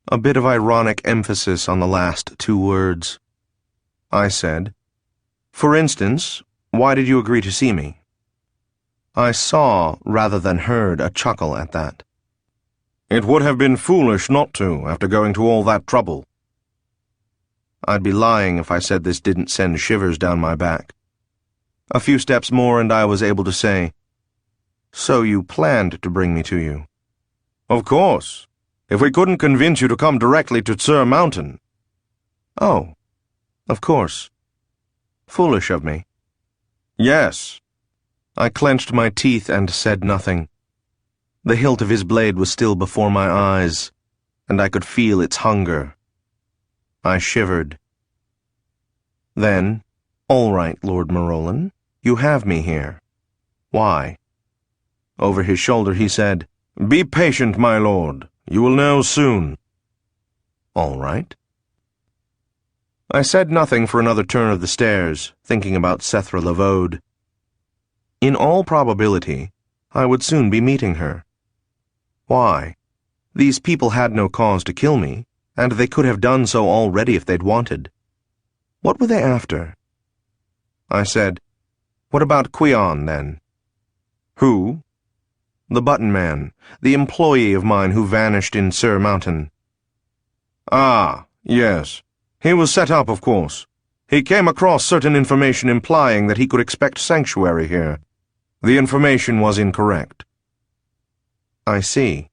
a bit of ironic emphasis on the last 2 words. I said, "For instance, why did you agree to see me?" I saw, rather than heard, a chuckle at that. "It would have been foolish not to, after going to all that trouble." I'd be lying if I said this didn't send shivers down my back. A few steps more and I was able to say, "So you planned to bring me to you?" "Of course. If we couldn't convince you to come directly to Tsur Mountain." "Oh, of course. Foolish of me." "Yes." I clenched my teeth and said nothing. The hilt of his blade was still before my eyes, and I could feel its hunger. I shivered. Then, "All right, Lord Marolan, you have me here. Why?" Over his shoulder he said, "Be patient, my lord. You will know soon." "All right." I said nothing for another turn of the stairs, thinking about Setaro Lavode. In all probability, I would soon be meeting her. Why? These people had no cause to kill me, and they could have done so already if they'd wanted. What were they after? I said, "What about Quion, then?" "Who?" "The button man, the employee of mine who vanished in Tsur Mountain." "Ah, yes. He was set up, of course. He came across certain information implying that he could expect sanctuary here. The information was incorrect." "I see."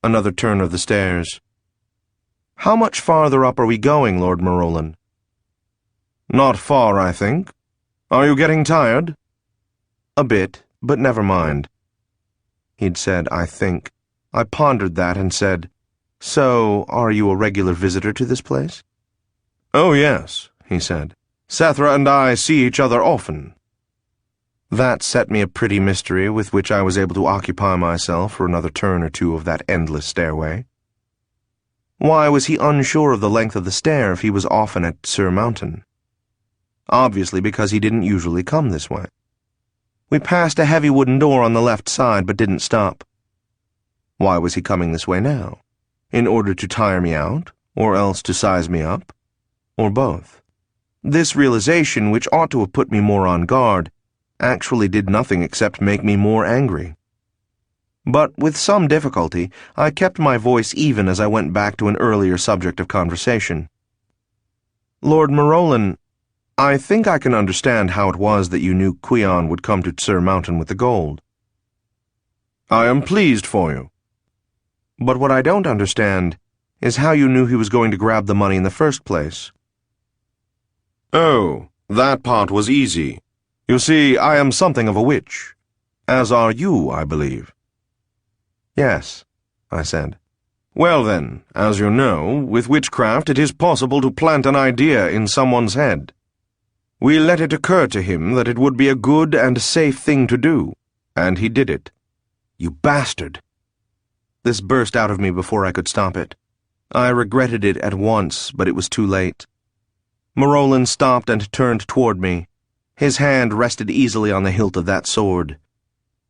Another turn of the stairs. "How much farther up are we going, Lord Marolan?" "Not far, I think. Are you getting tired?" "A bit, but never mind." He'd said, "I think." I pondered that and said, "So, are you a regular visitor to this place?" "Oh, yes," he said. "Sethra and I see each other often." That set me a pretty mystery with which I was able to occupy myself for another turn or 2 of that endless stairway. Why was he unsure of the length of the stair if he was often at Tsur Mountain? Obviously because he didn't usually come this way. We passed a heavy wooden door on the left side but didn't stop. Why was he coming this way now? In order to tire me out, or else to size me up? Or both? This realization, which ought to have put me more on guard, actually did nothing except make me more angry. But with some difficulty, I kept my voice even as I went back to an earlier subject of conversation. Lord Marolan, I think I can understand how it was that you knew Quion would come to Sir Mountain with the gold. I am pleased for you. But what I don't understand is how you knew he was going to grab the money in the first place. Oh, that part was easy. You see, I am something of a witch. As are you, I believe. Yes, I said. Well then, as you know, with witchcraft it is possible to plant an idea in someone's head. We let it occur to him that it would be a good and safe thing to do, and he did it. You bastard! This burst out of me before I could stop it. I regretted it at once, but it was too late. Marolan stopped and turned toward me. His hand rested easily on the hilt of that sword.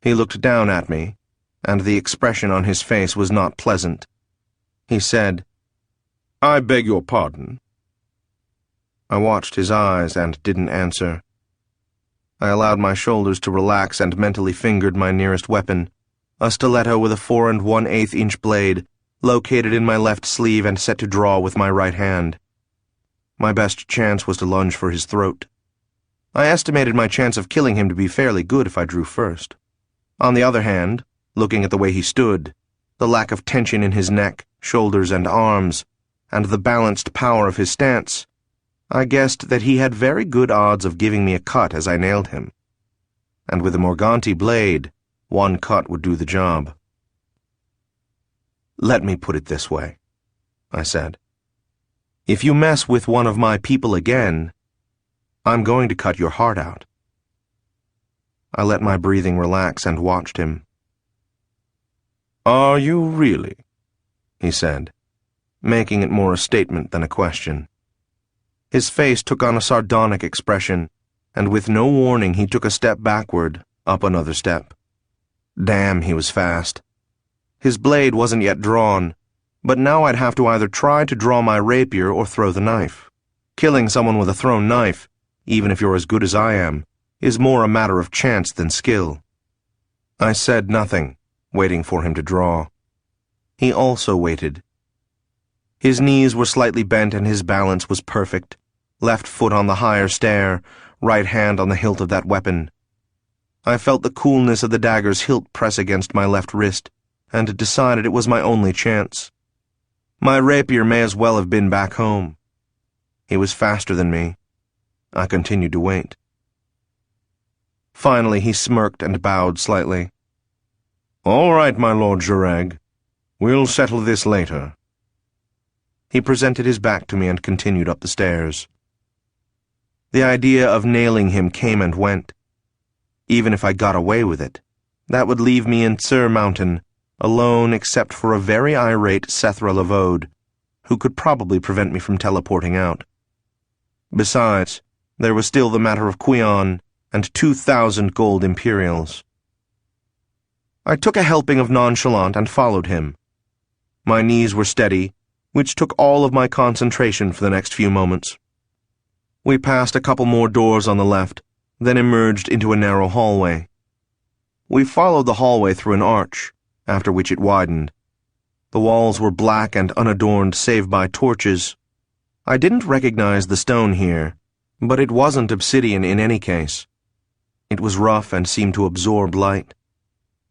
He looked down at me, and the expression on his face was not pleasant. He said, I beg your pardon. I watched his eyes and didn't answer. I allowed my shoulders to relax and mentally fingered my nearest weapon, a stiletto with a 4 1/8 inch blade, located in my left sleeve and set to draw with my right hand. My best chance was to lunge for his throat. I estimated my chance of killing him to be fairly good if I drew first. On the other hand, looking at the way he stood, the lack of tension in his neck, shoulders, and arms, and the balanced power of his stance, I guessed that he had very good odds of giving me a cut as I nailed him. And with a Morganti blade, one cut would do the job. Let me put it this way, I said. If you mess with one of my people again, I'm going to cut your heart out. I let my breathing relax and watched him. Are you really? He said, making it more a statement than a question. His face took on a sardonic expression, and with no warning he took a step backward, up another step. Damn, he was fast. His blade wasn't yet drawn, but now I'd have to either try to draw my rapier or throw the knife. Killing someone with a thrown knife, even if you're as good as I am, is more a matter of chance than skill. I said nothing, waiting for him to draw. He also waited. His knees were slightly bent and his balance was perfect, left foot on the higher stair, right hand on the hilt of that weapon. I felt the coolness of the dagger's hilt press against my left wrist, and decided it was my only chance. My rapier may as well have been back home. He was faster than me. I continued to wait. Finally, he smirked and bowed slightly. All right, my Lord Jureg. We'll settle this later. He presented his back to me and continued up the stairs. The idea of nailing him came and went. Even if I got away with it, that would leave me in Sir Mountain, alone except for a very irate Sethra Lavode, who could probably prevent me from teleporting out. Besides, there was still the matter of Quion and 2,000 gold imperials. I took a helping of nonchalant and followed him. My knees were steady, which took all of my concentration for the next few moments. We passed a couple more doors on the left, then emerged into a narrow hallway. We followed the hallway through an arch, after which it widened. The walls were black and unadorned save by torches. I didn't recognize the stone here, but it wasn't obsidian in any case. It was rough and seemed to absorb light.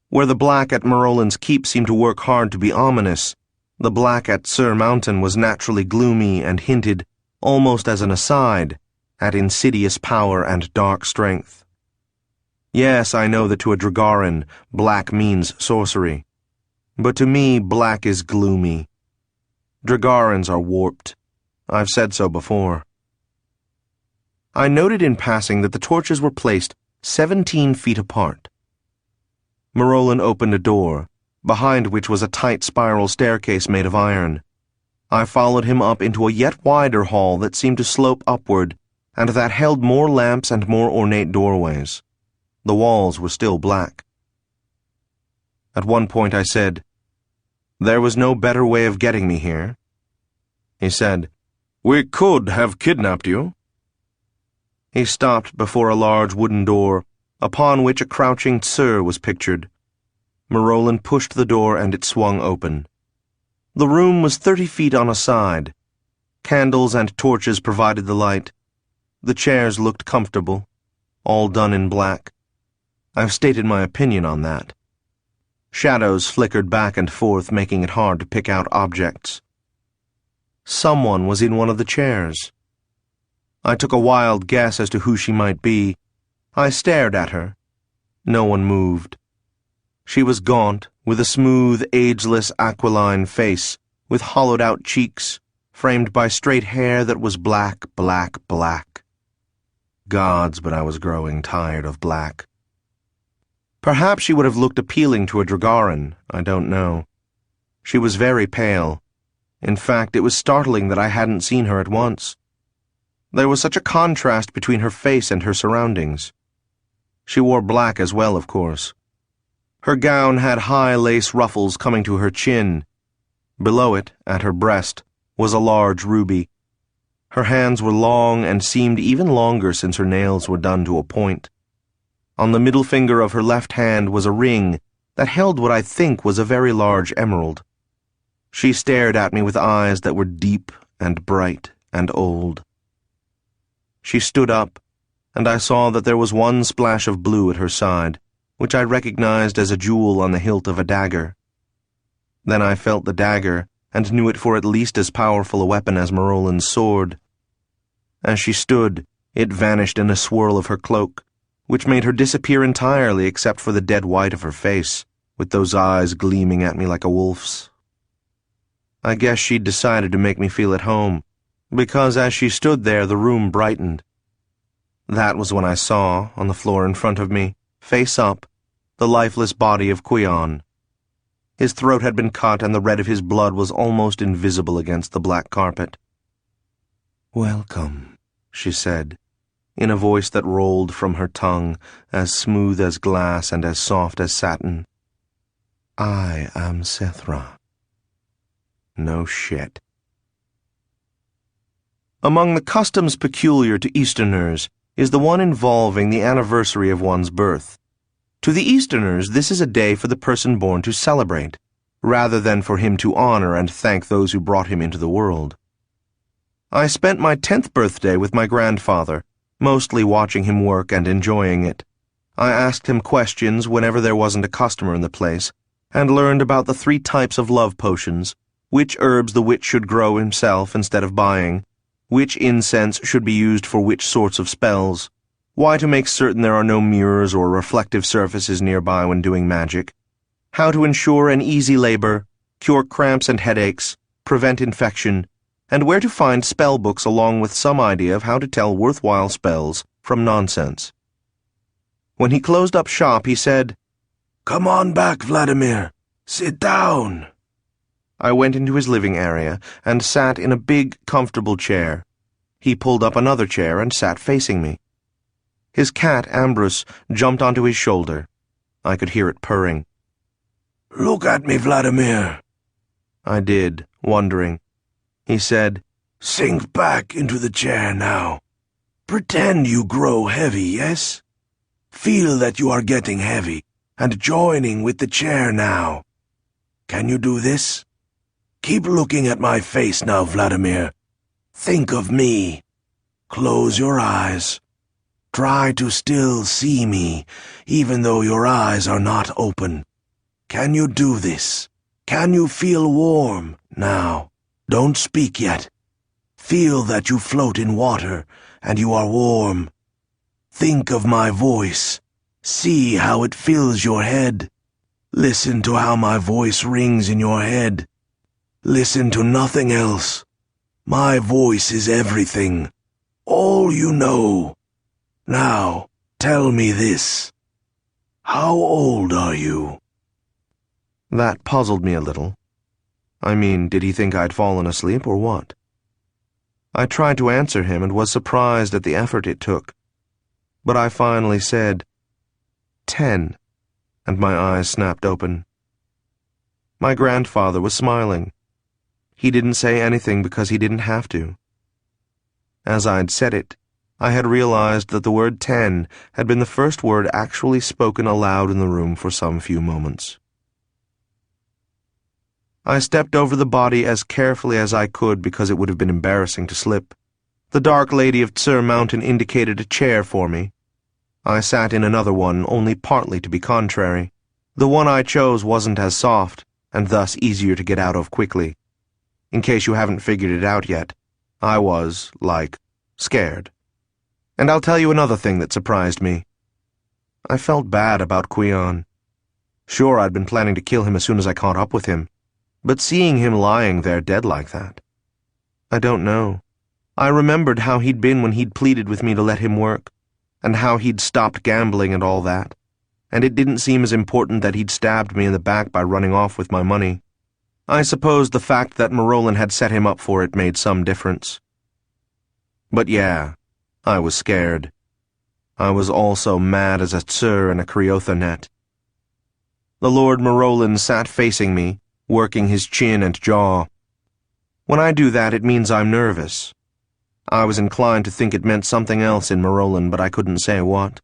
Where the black at Marolan's Keep seemed to work hard to be ominous, the black at Sir Mountain was naturally gloomy and hinted, almost as an aside, at insidious power and dark strength. Yes, I know that to a Dragarin, black means sorcery. But to me, black is gloomy. Dragarins are warped. I've said so before. I noted in passing that the torches were placed 17 feet apart. Marolan opened a door, behind which was a tight spiral staircase made of iron. I followed him up into a yet wider hall that seemed to slope upward, and that held more lamps and more ornate doorways. The walls were still black. At one point I said, "There was no better way of getting me here." He said, "We could have kidnapped you." He stopped before a large wooden door, upon which a crouching Tsur was pictured. Merolin pushed the door and it swung open. The room was 30 feet on a side. Candles and torches provided the light. The chairs looked comfortable, all done in black. I've stated my opinion on that. Shadows flickered back and forth, making it hard to pick out objects. Someone was in one of the chairs. I took a wild guess as to who she might be. I stared at her. No one moved. She was gaunt, with a smooth, ageless, aquiline face, with hollowed-out cheeks, framed by straight hair that was black, black, black. Gods, but I was growing tired of black. Perhaps she would have looked appealing to a Dragaran, I don't know. She was very pale. In fact, it was startling that I hadn't seen her at once. There was such a contrast between her face and her surroundings. She wore black as well, of course. Her gown had high lace ruffles coming to her chin. Below it, at her breast, was a large ruby. Her hands were long and seemed even longer since her nails were done to a point. On the middle finger of her left hand was a ring that held what I think was a very large emerald. She stared at me with eyes that were deep and bright and old. She stood up, and I saw that there was one splash of blue at her side, which I recognized as a jewel on the hilt of a dagger. Then I felt the dagger, and knew it for at least as powerful a weapon as Merolin's sword. As she stood, it vanished in a swirl of her cloak, which made her disappear entirely except for the dead white of her face, with those eyes gleaming at me like a wolf's. I guess she'd decided to make me feel at home, because as she stood there the room brightened. That was when I saw, on the floor in front of me, face up, the lifeless body of Quion. His throat had been cut and the red of his blood was almost invisible against the black carpet. "Welcome," she said, in a voice that rolled from her tongue, as smooth as glass and as soft as satin. "I am Sethra." No shit. Among the customs peculiar to Easterners is the one involving the anniversary of one's birth. To the Easterners, this is a day for the person born to celebrate, rather than for him to honor and thank those who brought him into the world. I spent my 10th birthday with my grandfather, mostly watching him work and enjoying it. I asked him questions whenever there wasn't a customer in the place, and learned about the 3 types of love potions, which herbs the witch should grow himself instead of buying, which incense should be used for which sorts of spells, why to make certain there are no mirrors or reflective surfaces nearby when doing magic, how to ensure an easy labor, cure cramps and headaches, prevent infection, and where to find spell books along with some idea of how to tell worthwhile spells from nonsense. When he closed up shop, he said, "Come on back, Vladimir. Sit down." I went into his living area and sat in a big, comfortable chair. He pulled up another chair and sat facing me. His cat, Ambrose, jumped onto his shoulder. I could hear it purring. "Look at me, Vladimir." I did, wondering. He said, "Sink back into the chair now. Pretend you grow heavy, yes? Feel that you are getting heavy and joining with the chair now. Can you do this? Keep looking at my face now, Vladimir. Think of me. Close your eyes. Try to still see me, even though your eyes are not open. Can you do this? Can you feel warm now? Don't speak yet. Feel that you float in water and you are warm. Think of my voice. See how it fills your head. Listen to how my voice rings in your head. Listen to nothing else. My voice is everything. All you know. Now, tell me this. How old are you?" That puzzled me a little. I mean, did he think I'd fallen asleep or what? I tried to answer him and was surprised at the effort it took. But I finally said, 10, and my eyes snapped open. My grandfather was smiling. He didn't say anything because he didn't have to. As I'd said it, I had realized that the word 10 had been the first word actually spoken aloud in the room for some few moments. I stepped over the body as carefully as I could because it would have been embarrassing to slip. The dark lady of Tsur Mountain indicated a chair for me. I sat in another one, only partly to be contrary. The one I chose wasn't as soft, and thus easier to get out of quickly. In case you haven't figured it out yet, I was, scared. And I'll tell you another thing that surprised me. I felt bad about Quion. Sure, I'd been planning to kill him as soon as I caught up with him, but seeing him lying there dead like that, I don't know. I remembered how he'd been when he'd pleaded with me to let him work, and how he'd stopped gambling and all that, and it didn't seem as important that he'd stabbed me in the back by running off with my money. I suppose the fact that Marolin had set him up for it made some difference. But yeah, I was scared. I was also mad as a tsur in a Kriotha net. The Lord Marolin sat facing me, working his chin and jaw. When I do that, it means I'm nervous. I was inclined to think it meant something else in Marolin, but I couldn't say what.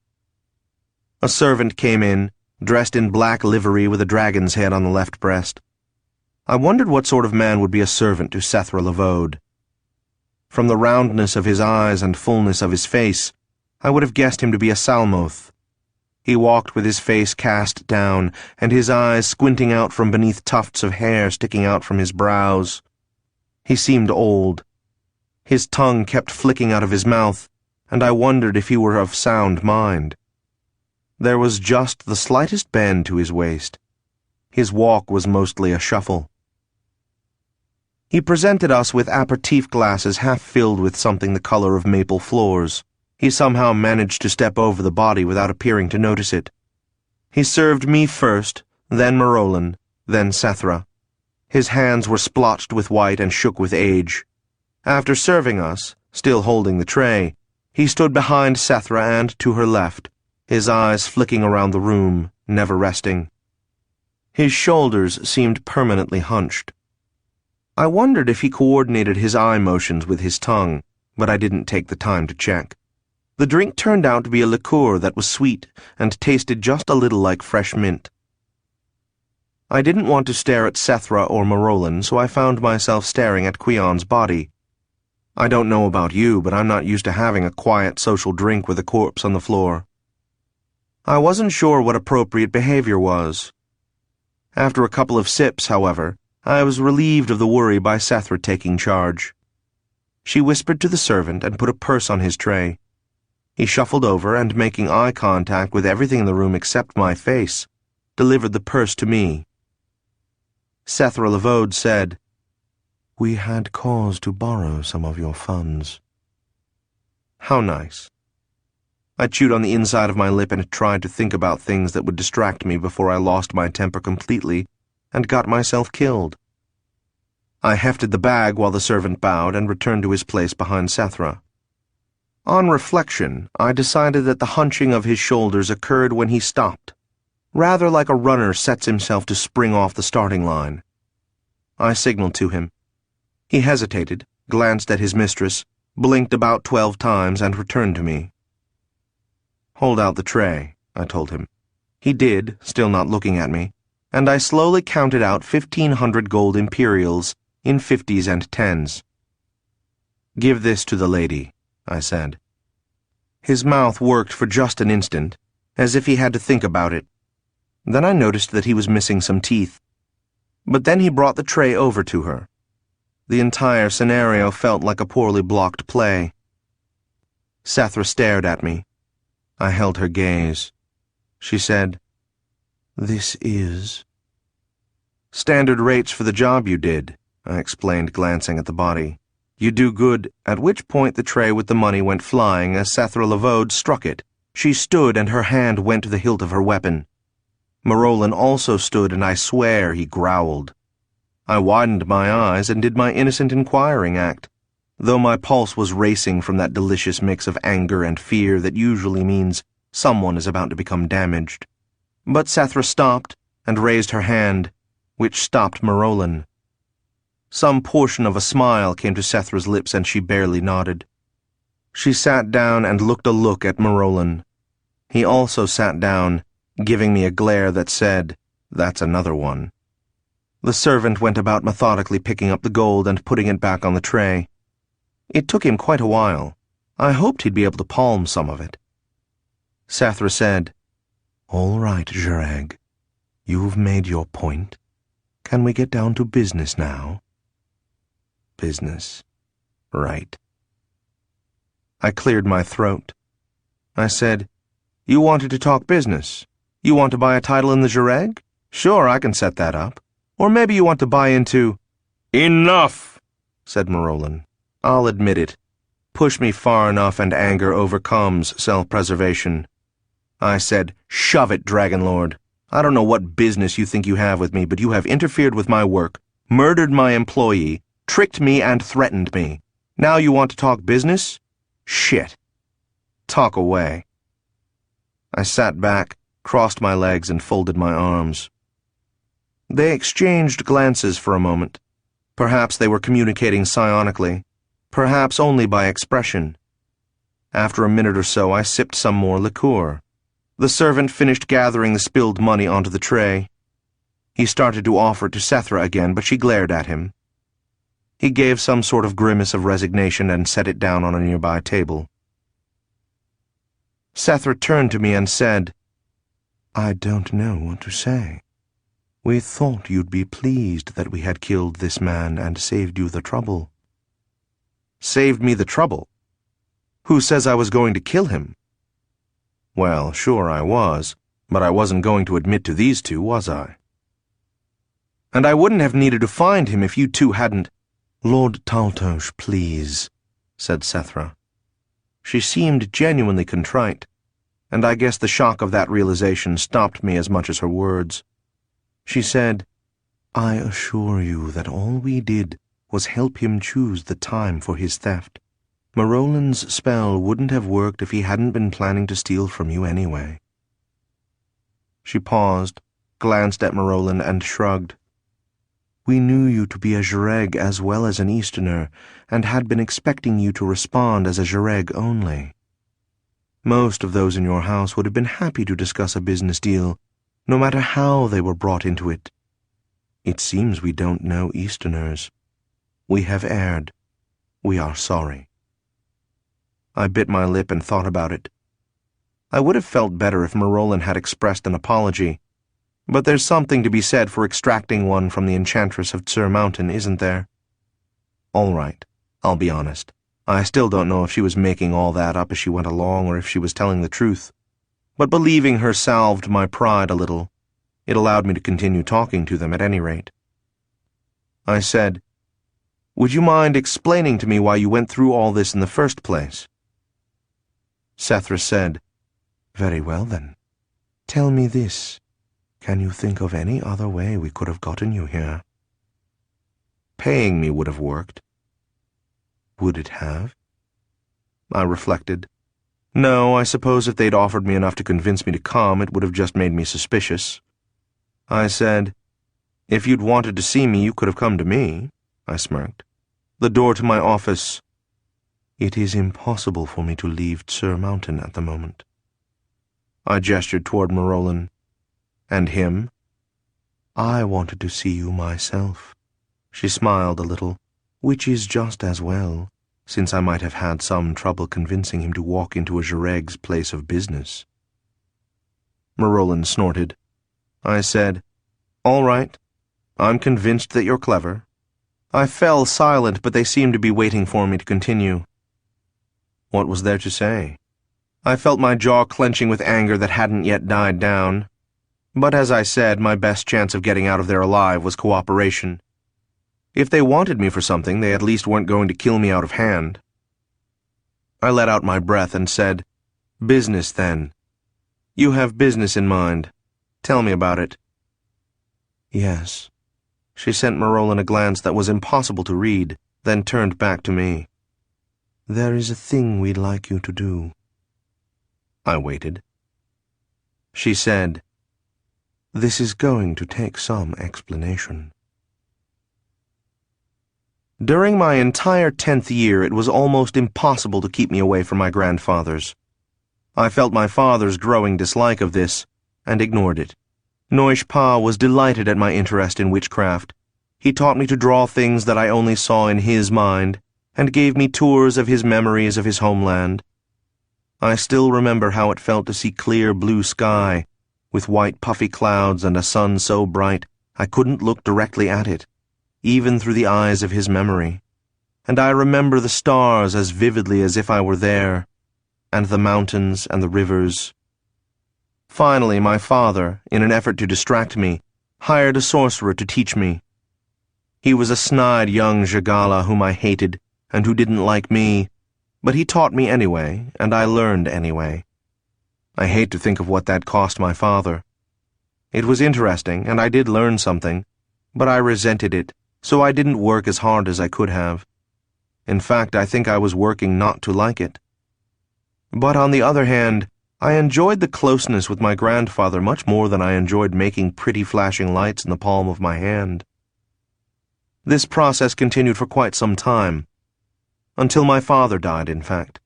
A servant came in, dressed in black livery with a dragon's head on the left breast. I wondered what sort of man would be a servant to Sethra Levode. From the roundness of his eyes and fullness of his face, I would have guessed him to be a Salmoth. He walked with his face cast down, and his eyes squinting out from beneath tufts of hair sticking out from his brows. He seemed old. His tongue kept flicking out of his mouth, and I wondered if he were of sound mind. There was just the slightest bend to his waist. His walk was mostly a shuffle. He presented us with aperitif glasses half filled with something the color of maple floors. He somehow managed to step over the body without appearing to notice it. He served me first, then Marolin, then Sethra. His hands were splotched with white and shook with age. After serving us, still holding the tray, he stood behind Sethra and to her left, his eyes flicking around the room, never resting. His shoulders seemed permanently hunched. I wondered if he coordinated his eye motions with his tongue, but I didn't take the time to check. The drink turned out to be a liqueur that was sweet and tasted just a little like fresh mint. I didn't want to stare at Sethra or Marolin, so I found myself staring at Quion's body. I don't know about you, but I'm not used to having a quiet social drink with a corpse on the floor. I wasn't sure what appropriate behavior was. After a couple of sips, however, I was relieved of the worry by Sethra taking charge. She whispered to the servant and put a purse on his tray. He shuffled over and, making eye contact with everything in the room except my face, delivered the purse to me. Sethra Levode said, "We had cause to borrow some of your funds." How nice. I chewed on the inside of my lip and tried to think about things that would distract me before I lost my temper completely and got myself killed. I hefted the bag while the servant bowed and returned to his place behind Sethra. On reflection, I decided that the hunching of his shoulders occurred when he stopped, rather like a runner sets himself to spring off the starting line. I signaled to him. He hesitated, glanced at his mistress, blinked about 12 times, and returned to me. "Hold out the tray," I told him. He did, still not looking at me, and I slowly counted out 1,500 gold imperials in 50s and 10s. "Give this to the lady," I said. His mouth worked for just an instant, as if he had to think about it. Then I noticed that he was missing some teeth. But then he brought the tray over to her. The entire scenario felt like a poorly blocked play. Sethra stared at me. I held her gaze. She said, "This is..." "Standard rates for the job you did," I explained, glancing at the body. "You do good," at which point the tray with the money went flying as Sethra Levode struck it. She stood and her hand went to the hilt of her weapon. Marolin also stood, and I swear he growled. I widened my eyes and did my innocent inquiring act, though my pulse was racing from that delicious mix of anger and fear that usually means someone is about to become damaged. But Sethra stopped and raised her hand, which stopped Marolin. Some portion of a smile came to Sethra's lips, and she barely nodded. She sat down and looked a look at Marolin. He also sat down, giving me a glare that said, "That's another one." The servant went about methodically picking up the gold and putting it back on the tray. It took him quite a while. I hoped he'd be able to palm some of it. Setaro said, "All right, Jareg. You've made your point. Can we get down to business now?" Business. Right. I cleared my throat. I said, "You wanted to talk business. You want to buy a title in the Jareg? Sure, I can set that up. Or maybe you want to buy into—" "Enough," said Marolin. "I'll admit it. Push me far enough and anger overcomes self-preservation." I said, "Shove it, Dragonlord. I don't know what business you think you have with me, but you have interfered with my work, murdered my employee, tricked me and threatened me. Now you want to talk business? Shit. Talk away." I sat back, crossed my legs, and folded my arms. They exchanged glances for a moment. Perhaps they were communicating psionically, perhaps only by expression. After a minute or so, I sipped some more liqueur. The servant finished gathering the spilled money onto the tray. He started to offer it to Setaro again, but she glared at him. He gave some sort of grimace of resignation and set it down on a nearby table. Setaro turned to me and said, "I don't know what to say. We thought you'd be pleased that we had killed this man and saved you the trouble." Saved me the trouble? Who says I was going to kill him? Well, sure I was, but I wasn't going to admit to these two, was I? And I wouldn't have needed to find him if you two hadn't— "Lord Taltos, please," said Setaro. She seemed genuinely contrite, and I guess the shock of that realization stopped me as much as her words. She said, "I assure you that all we did was help him choose the time for his theft. Marolin's spell wouldn't have worked if he hadn't been planning to steal from you anyway." She paused, glanced at Marolin, and shrugged. "We knew you to be a Jareg as well as an Easterner, and had been expecting you to respond as a Jareg only. Most of those in your house would have been happy to discuss a business deal, no matter how they were brought into it. It seems we don't know Easterners. We have erred. We are sorry." I bit my lip and thought about it. I would have felt better if Marolin had expressed an apology, but there's something to be said for extracting one from the Enchantress of Tsur Mountain, isn't there? All right, I'll be honest. I still don't know if she was making all that up as she went along or if she was telling the truth. But believing her salved my pride a little. It allowed me to continue talking to them at any rate. I said, "Would you mind explaining to me why you went through all this in the first place?" Setaro said, "Very well then. Tell me this. Can you think of any other way we could have gotten you here?" Paying me would have worked. Would it have? I reflected. No, I suppose if they'd offered me enough to convince me to come, it would have just made me suspicious. I said, "If you'd wanted to see me, you could have come to me." I smirked. "The door to my office—" "It is impossible for me to leave Tsur Mountain at the moment." I gestured toward Marolin. "And him?" "I wanted to see you myself." She smiled a little, "which is just as well, since I might have had some trouble convincing him to walk into a Jareg's place of business." Marolin snorted. I said, "All right. I'm convinced that you're clever." I fell silent, but they seemed to be waiting for me to continue. What was there to say? I felt my jaw clenching with anger that hadn't yet died down. But as I said, my best chance of getting out of there alive was cooperation. If they wanted me for something, they at least weren't going to kill me out of hand. I let out my breath and said, "Business, then. You have business in mind. Tell me about it." "Yes." She sent Marolin a glance that was impossible to read, then turned back to me. "There is a thing we'd like you to do." I waited. She said, "This is going to take some explanation." During my entire 10th year, it was almost impossible to keep me away from my grandfather's. I felt my father's growing dislike of this, and ignored it. Noish Pa was delighted at my interest in witchcraft. He taught me to draw things that I only saw in his mind, and gave me tours of his memories of his homeland. I still remember how it felt to see clear blue sky, with white puffy clouds and a sun so bright I couldn't look directly at it, even through the eyes of his memory. And I remember the stars as vividly as if I were there, and the mountains and the rivers. Finally, my father, in an effort to distract me, hired a sorcerer to teach me. He was a snide young Jagala whom I hated, and who didn't like me, but he taught me anyway, and I learned anyway. I hate to think of what that cost my father. It was interesting, and I did learn something, but I resented it, so I didn't work as hard as I could have. In fact, I think I was working not to like it. But on the other hand, I enjoyed the closeness with my grandfather much more than I enjoyed making pretty flashing lights in the palm of my hand. This process continued for quite some time, until my father died, in fact.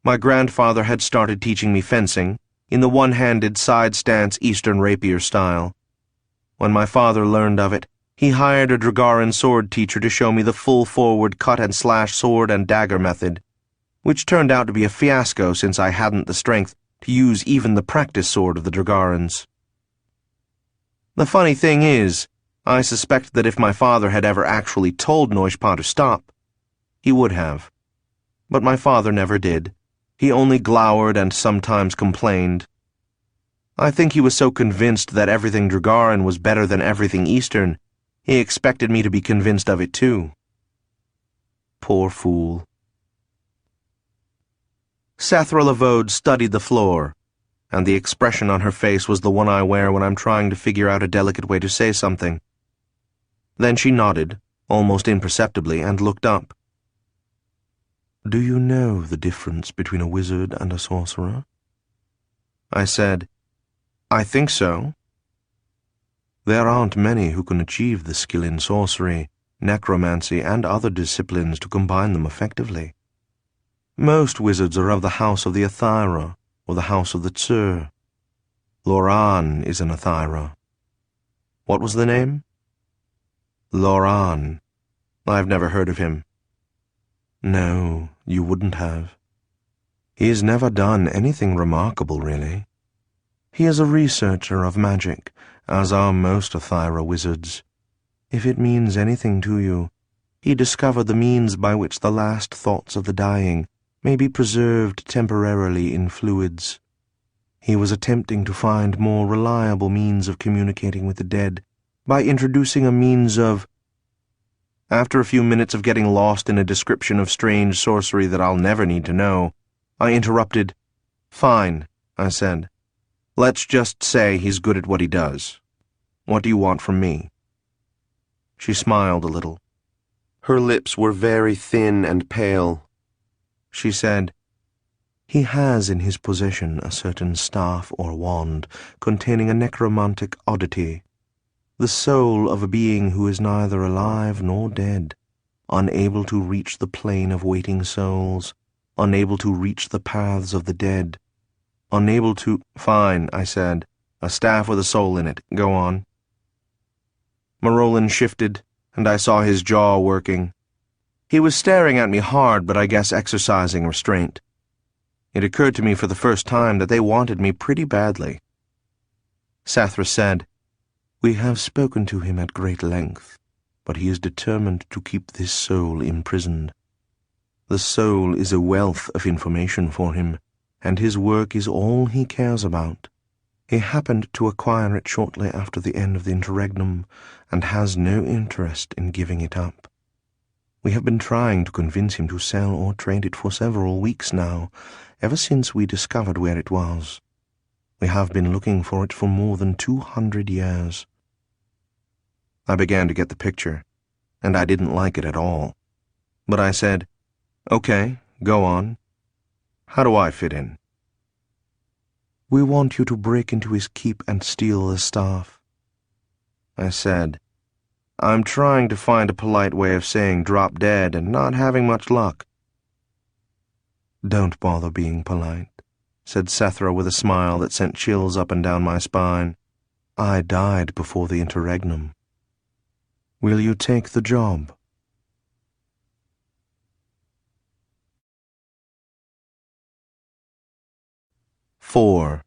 My grandfather had started teaching me fencing, in the one-handed side-stance Eastern rapier style. When my father learned of it, he hired a Dragaran sword teacher to show me the full-forward cut-and-slash sword and dagger method, which turned out to be a fiasco since I hadn't the strength to use even the practice sword of the Dragarans. The funny thing is, I suspect that if my father had ever actually told Noish Pa to stop, he would have. But my father never did. He only glowered and sometimes complained. I think he was so convinced that everything Dragaran was better than everything Eastern, he expected me to be convinced of it too. Poor fool. Sethra Lavode studied the floor, and the expression on her face was the one I wear when I'm trying to figure out a delicate way to say something. Then she nodded, almost imperceptibly, and looked up. "Do you know the difference between a wizard and a sorcerer?" I said, "I think so." "There aren't many who can achieve the skill in sorcery, necromancy, and other disciplines to combine them effectively. Most wizards are of the house of the Ethyra, or the house of the Tsur. Loran is an Ethyra." "What was the name?" "Loran. I've never heard of him." "No, you wouldn't have. He has never done anything remarkable, really. He is a researcher of magic, as are most Ethyra wizards. If it means anything to you, he discovered the means by which the last thoughts of the dying may be preserved temporarily in fluids. He was attempting to find more reliable means of communicating with the dead by introducing a means of—" After a few minutes of getting lost in a description of strange sorcery that I'll never need to know, I interrupted. "Fine," I said. "Let's just say he's good at what he does. What do you want from me?" She smiled a little. Her lips were very thin and pale. She said, "He has in his possession a certain staff or wand containing a necromantic oddity, the soul of a being who is neither alive nor dead, unable to reach the plane of waiting souls, unable to reach the paths of the dead, unable to—" "Fine," I said. "A staff with a soul in it. Go on." Marolin shifted, and I saw his jaw working. He was staring at me hard, but I guess exercising restraint. It occurred to me for the first time that they wanted me pretty badly. Sethra said, "We have spoken to him at great length, but he is determined to keep this soul imprisoned. The soul is a wealth of information for him, and his work is all he cares about. He happened to acquire it shortly after the end of the interregnum, and has no interest in giving it up. We have been trying to convince him to sell or trade it for several weeks now, ever since we discovered where it was. We have been looking for it for more than 200 years. I began to get the picture, and I didn't like it at all. But I said, "Okay, go on. How do I fit in?" "We want you to break into his keep and steal the staff." I said, I'm trying to find a polite way of saying drop dead and not having much luck." "Don't bother being polite," said Setaro with a smile that sent chills up and down my spine. "I died before the interregnum. Will you take the job?" "4.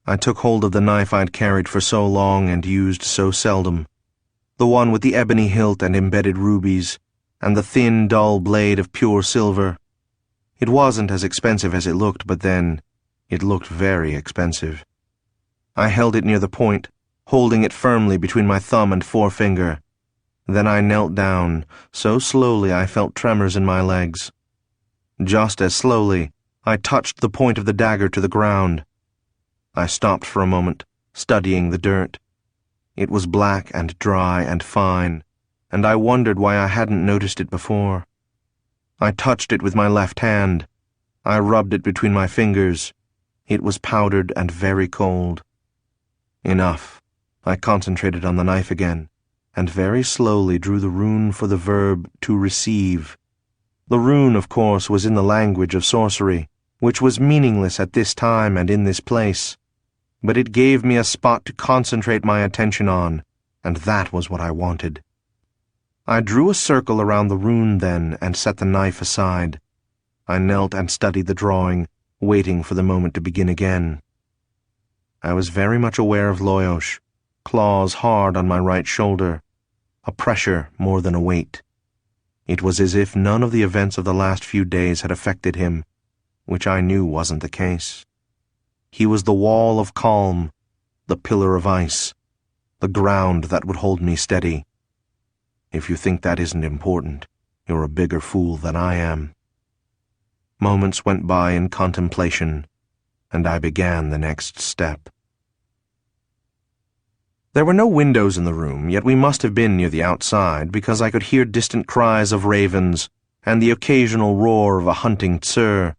I took hold of the knife I'd carried for so long and used so seldom, the one with the ebony hilt and embedded rubies, and the thin, dull blade of pure silver. It wasn't as expensive as it looked, but then, it looked very expensive. I held it near the point, holding it firmly between my thumb and forefinger. Then I knelt down, so slowly I felt tremors in my legs. Just as slowly, I touched the point of the dagger to the ground. I stopped for a moment, studying the dirt. It was black and dry and fine, and I wondered why I hadn't noticed it before. I touched it with my left hand. I rubbed it between my fingers. It was powdered and very cold. Enough. I concentrated on the knife again, and very slowly drew the rune for the verb to receive. The rune, of course, was in the language of sorcery, which was meaningless at this time and in this place. But it gave me a spot to concentrate my attention on, and that was what I wanted. I drew a circle around the rune then and set the knife aside. I knelt and studied the drawing, waiting for the moment to begin again. I was very much aware of Loyosh, claws hard on my right shoulder, a pressure more than a weight. It was as if none of the events of the last few days had affected him, which I knew wasn't the case. He was the wall of calm, the pillar of ice, the ground that would hold me steady. If you think that isn't important, you're a bigger fool than I am. Moments went by in contemplation, and I began the next step. There were no windows in the room, yet we must have been near the outside, because I could hear distant cries of ravens and the occasional roar of a hunting tsur.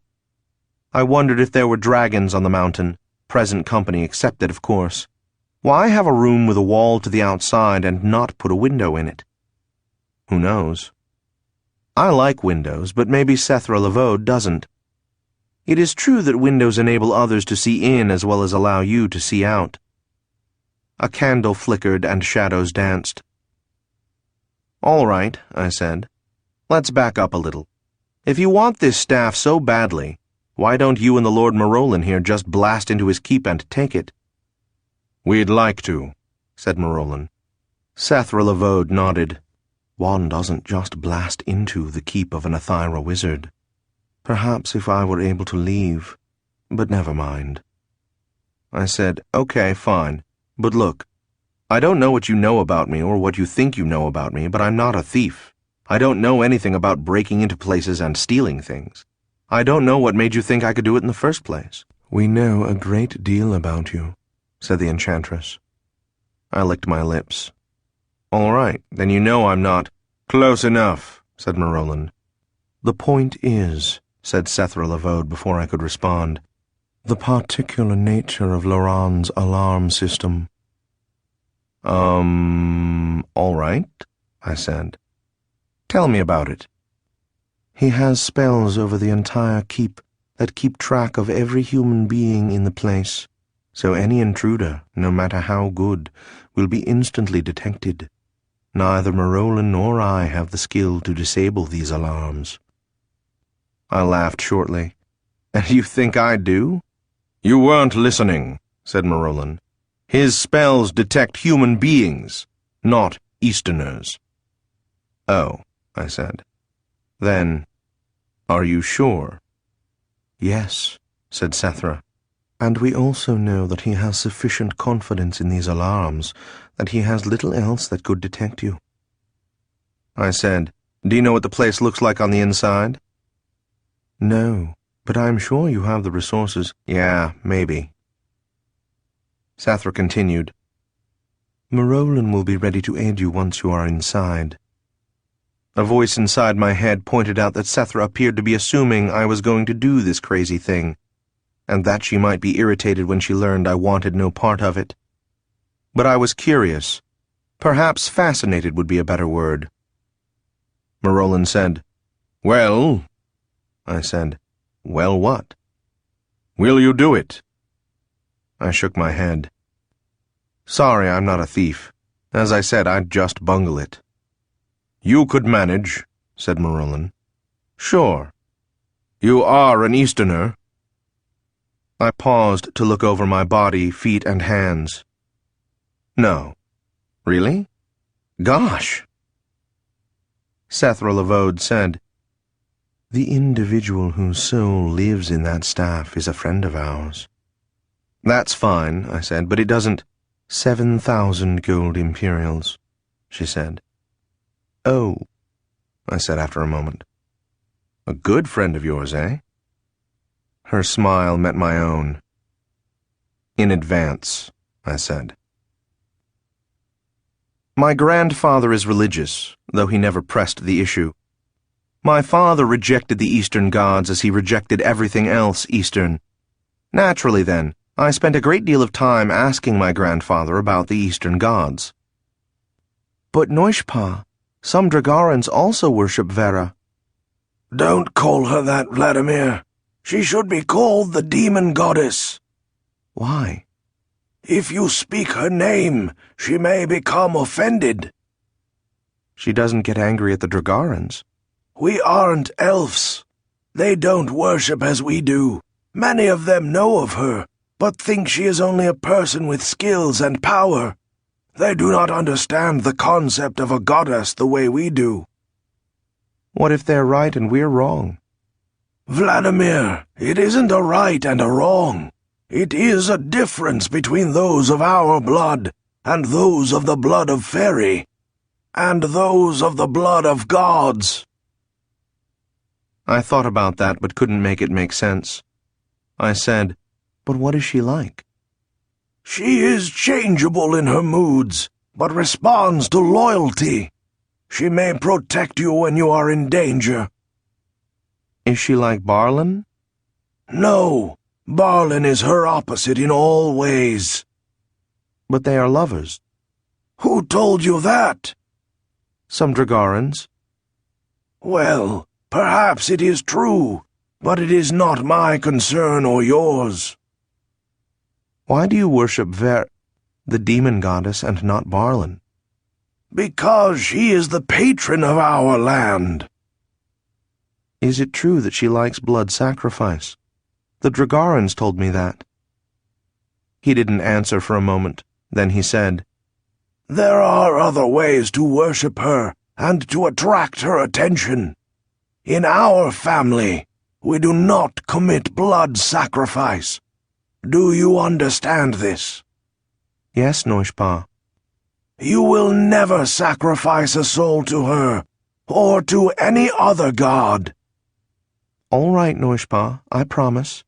I wondered if there were dragons on the mountain, present company accepted, of course. Why have a room with a wall to the outside and not put a window in it? Who knows? I like windows, but maybe Setaro doesn't. It is true that windows enable others to see in as well as allow you to see out. A candle flickered and shadows danced. "All right," I said. "Let's back up a little. If you want this staff so badly, why don't you and the Lord Marolin here just blast into his keep and take it?" "We'd like to," said Marolin. Setaro nodded. "One doesn't just blast into the keep of an Athira wizard. Perhaps if I were able to leave, but never mind." I said, "Okay, fine. But look, I don't know what you know about me or what you think you know about me, but I'm not a thief. I don't know anything about breaking into places and stealing things. I don't know what made you think I could do it in the first place." "We know a great deal about you," said the enchantress. I licked my lips. "All right, then you know I'm not—" "Close enough," said Marolin. "The point is," said Setaro before I could respond, "the particular nature of Laurent's alarm system." All right," I said. "Tell me about it." "He has spells over the entire keep that keep track of every human being in the place, so any intruder, no matter how good, will be instantly detected. Neither Marolin nor I have the skill to disable these alarms." I laughed shortly. "And you think I do?" "You weren't listening," said Marolin. "His spells detect human beings, not Easterners." "Oh," I said. "Then, are you sure?" "Yes," said Setaro. "And we also know that he has sufficient confidence in these alarms that he has little else that could detect you." I said, "Do you know what the place looks like on the inside?" "No, but I'm sure you have the resources." "Yeah, maybe." Setaro continued, "Marolin will be ready to aid you once you are inside." A voice inside my head pointed out that Setaro appeared to be assuming I was going to do this crazy thing, and that she might be irritated when she learned I wanted no part of it. But I was curious, Perhaps fascinated would be a better word. Morolin said, "Well," I said, "Well what?" "Will you do it?" I shook my head. "Sorry, I'm not a thief. As I said, I'd just bungle it." "You could manage," said Morolin. "Sure. You are an Easterner?" I paused to look over my body, feet, and hands. "No." "Really?" "Gosh!" Setaro Lavode said, "The individual whose soul lives in that staff is a friend of ours." "That's fine," I said, "but it doesn't—" 7,000 gold imperials, she said. "Oh," I said after a moment. "A good friend of yours, eh?" Her smile met my own. "In advance," I said. My grandfather is religious, though he never pressed the issue. My father rejected the Eastern gods as he rejected everything else Eastern. Naturally, then, I spent a great deal of time asking my grandfather about the Eastern gods. "But Noishpa, some Dragarans also worship Vera." "Don't call her that, Vladimir. She should be called the demon goddess." "Why?" "If you speak her name, she may become offended." "She doesn't get angry at the Dragarans." "We aren't elves. They don't worship as we do. Many of them know of her, but think she is only a person with skills and power. They do not understand the concept of a goddess the way we do." "What if they're right and we're wrong?" "Vladimir, it isn't a right and a wrong. It is a difference between those of our blood and those of the blood of fairy, and those of the blood of gods." I thought about that but couldn't make it make sense. I said, "But what is she like?" "She is changeable in her moods, but responds to loyalty. She may protect you when you are in danger." "Is she like Barlin?" "No, Barlin is her opposite in all ways." "But they are lovers." "Who told you that?" "Some Dragarans." "Well, perhaps it is true, but it is not my concern or yours." "Why do you worship the demon goddess, and not Barlin?" "Because she is the patron of our land." "Is it true that she likes blood sacrifice? The Dragarans told me that." He didn't answer for a moment. Then he said, "There are other ways to worship her and to attract her attention. In our family, we do not commit blood sacrifice. Do you understand this?" "Yes, Noishpa." "You will never sacrifice a soul to her, or to any other god." "All right, Noishpa, I promise."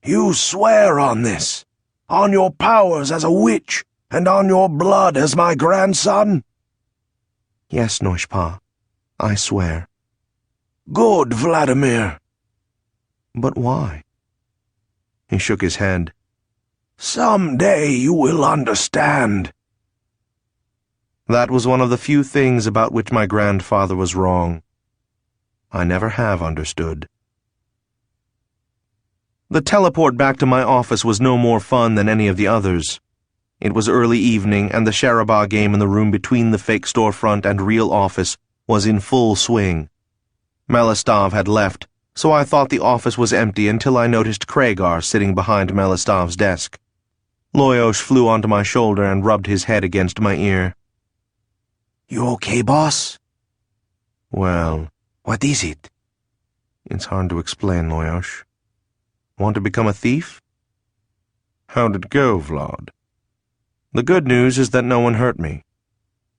"You swear on this, on your powers as a witch, and on your blood as my grandson?" "Yes, Noishpa, I swear." "Good, Vladimir." "But why?" He shook his head. "Some day you will understand." That was one of the few things about which my grandfather was wrong. I never have understood. The teleport back to my office was no more fun than any of the others. It was early evening, and the Sharabah game in the room between the fake storefront and real office was in full swing. Melistov had left, so I thought the office was empty until I noticed Kragar sitting behind Melistov's desk. Loyosh flew onto my shoulder and rubbed his head against my ear. "You okay, boss?" "Well, "What is it?" it's hard to explain, Loyosh. Want to become a thief?" "How'd it go, Vlad?" "The good news is that no one hurt me."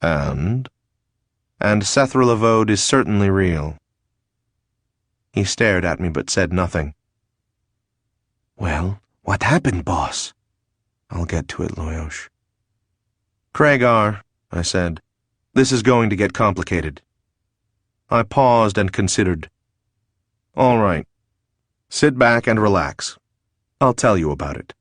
And? "And Setaro Lavode is certainly real." He stared at me but said nothing. "Well, what happened, boss?" "I'll get to it, Loyosh." "Kragar," I said, "this is going to get complicated." I paused and considered. "All right. Sit back and relax. I'll tell you about it."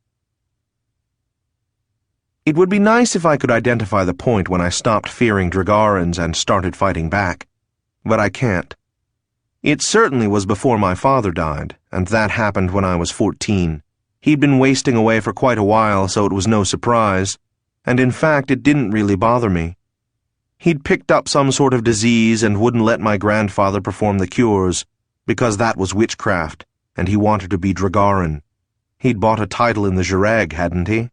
It would be nice if I could identify the point when I stopped fearing Dragarans and started fighting back, but I can't. It certainly was before my father died, and that happened when I was 14. He'd been wasting away for quite a while, so it was no surprise, and in fact it didn't really bother me. He'd picked up some sort of disease and wouldn't let my grandfather perform the cures, because that was witchcraft, and he wanted to be Dragaran. He'd bought a title in the Jireg, hadn't he?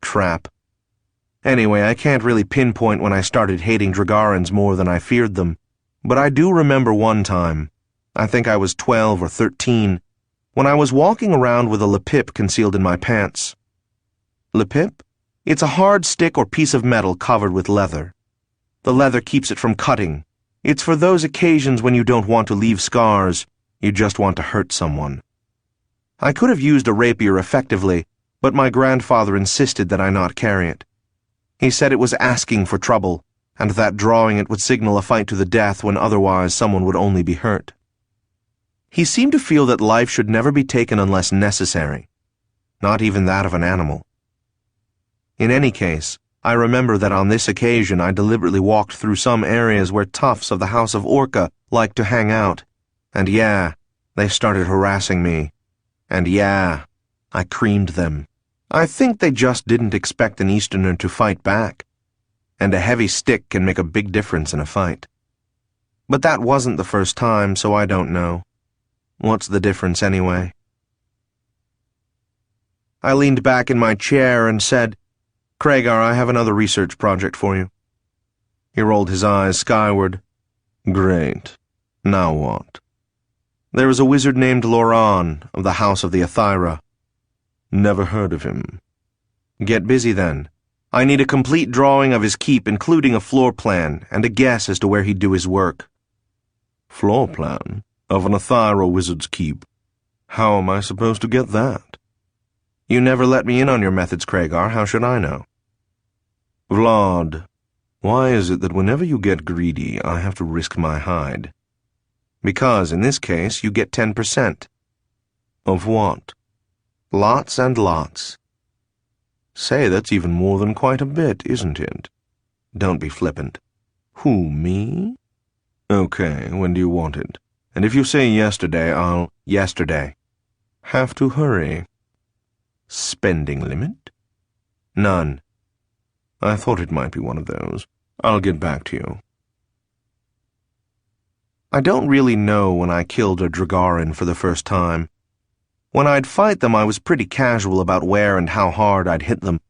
Crap. Anyway, I can't really pinpoint when I started hating Dragarans more than I feared them, but I do remember one time, I think I was 12 or 13, when I was walking around with a lepip concealed in my pants. Lepip? It's a hard stick or piece of metal covered with leather. The leather keeps it from cutting. It's for those occasions when you don't want to leave scars, you just want to hurt someone. I could have used a rapier effectively, but my grandfather insisted that I not carry it. He said it was asking for trouble, and that drawing it would signal a fight to the death when otherwise someone would only be hurt. He seemed to feel that life should never be taken unless necessary, not even that of an animal. In any case, I remember that on this occasion I deliberately walked through some areas where toughs of the House of Orca liked to hang out, and yeah, they started harassing me, and yeah, I creamed them. I think they just didn't expect an Easterner to fight back, and a heavy stick can make a big difference in a fight. But that wasn't the first time, so I don't know. What's the difference anyway? I leaned back in my chair and said, "Kragar, I have another research project for you." He rolled his eyes skyward. "Great. Now what?" "There is a wizard named Loran of the House of the Athira." "Never heard of him." "Get busy then. I need a complete drawing of his keep, including a floor plan, and a guess as to where he'd do his work." "Floor plan? Of an Athira wizard's keep? How am I supposed to get that?" "You never let me in on your methods, Kragar. How should I know?" "Vlad, why is it that whenever you get greedy, I have to risk my hide?" "Because, in this case, you get 10%. "Of what?" "Lots and lots." "Say, that's even more than quite a bit, isn't it?" "Don't be flippant." "Who, me?" "Okay, when do you want it? And if you say yesterday, I'll—" "Yesterday." "Have to hurry." "Spending limit?" "None." "I thought it might be one of those. I'll get back to you." I don't really know when I killed a Dragaran for the first time. When I'd fight them, I was pretty casual about where and how hard I'd hit them,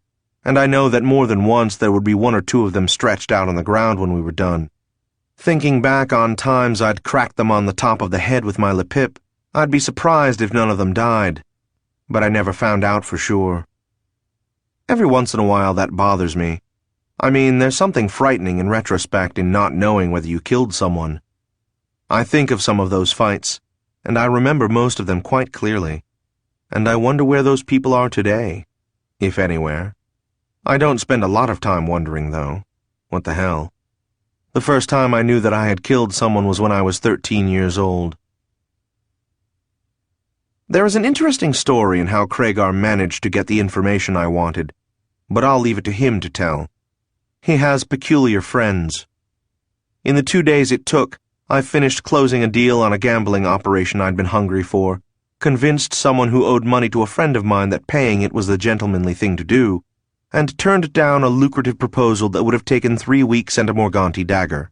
and I know that more than once there would be one or two of them stretched out on the ground when we were done. Thinking back on times I'd cracked them on the top of the head with my lepip, I'd be surprised if none of them died, but I never found out for sure. Every once in a while that bothers me. I mean, there's something frightening in retrospect in not knowing whether you killed someone. I think of some of those fights, and I remember most of them quite clearly, and I wonder where those people are today, if anywhere. I don't spend a lot of time wondering, though. What the hell? The first time I knew that I had killed someone was when I was 13 years old. There is an interesting story in how Kragar managed to get the information I wanted, but I'll leave it to him to tell. He has peculiar friends. In the 2 days it took, I finished closing a deal on a gambling operation I'd been hungry for, convinced someone who owed money to a friend of mine that paying it was the gentlemanly thing to do, and turned down a lucrative proposal that would have taken 3 weeks and a Morganti dagger.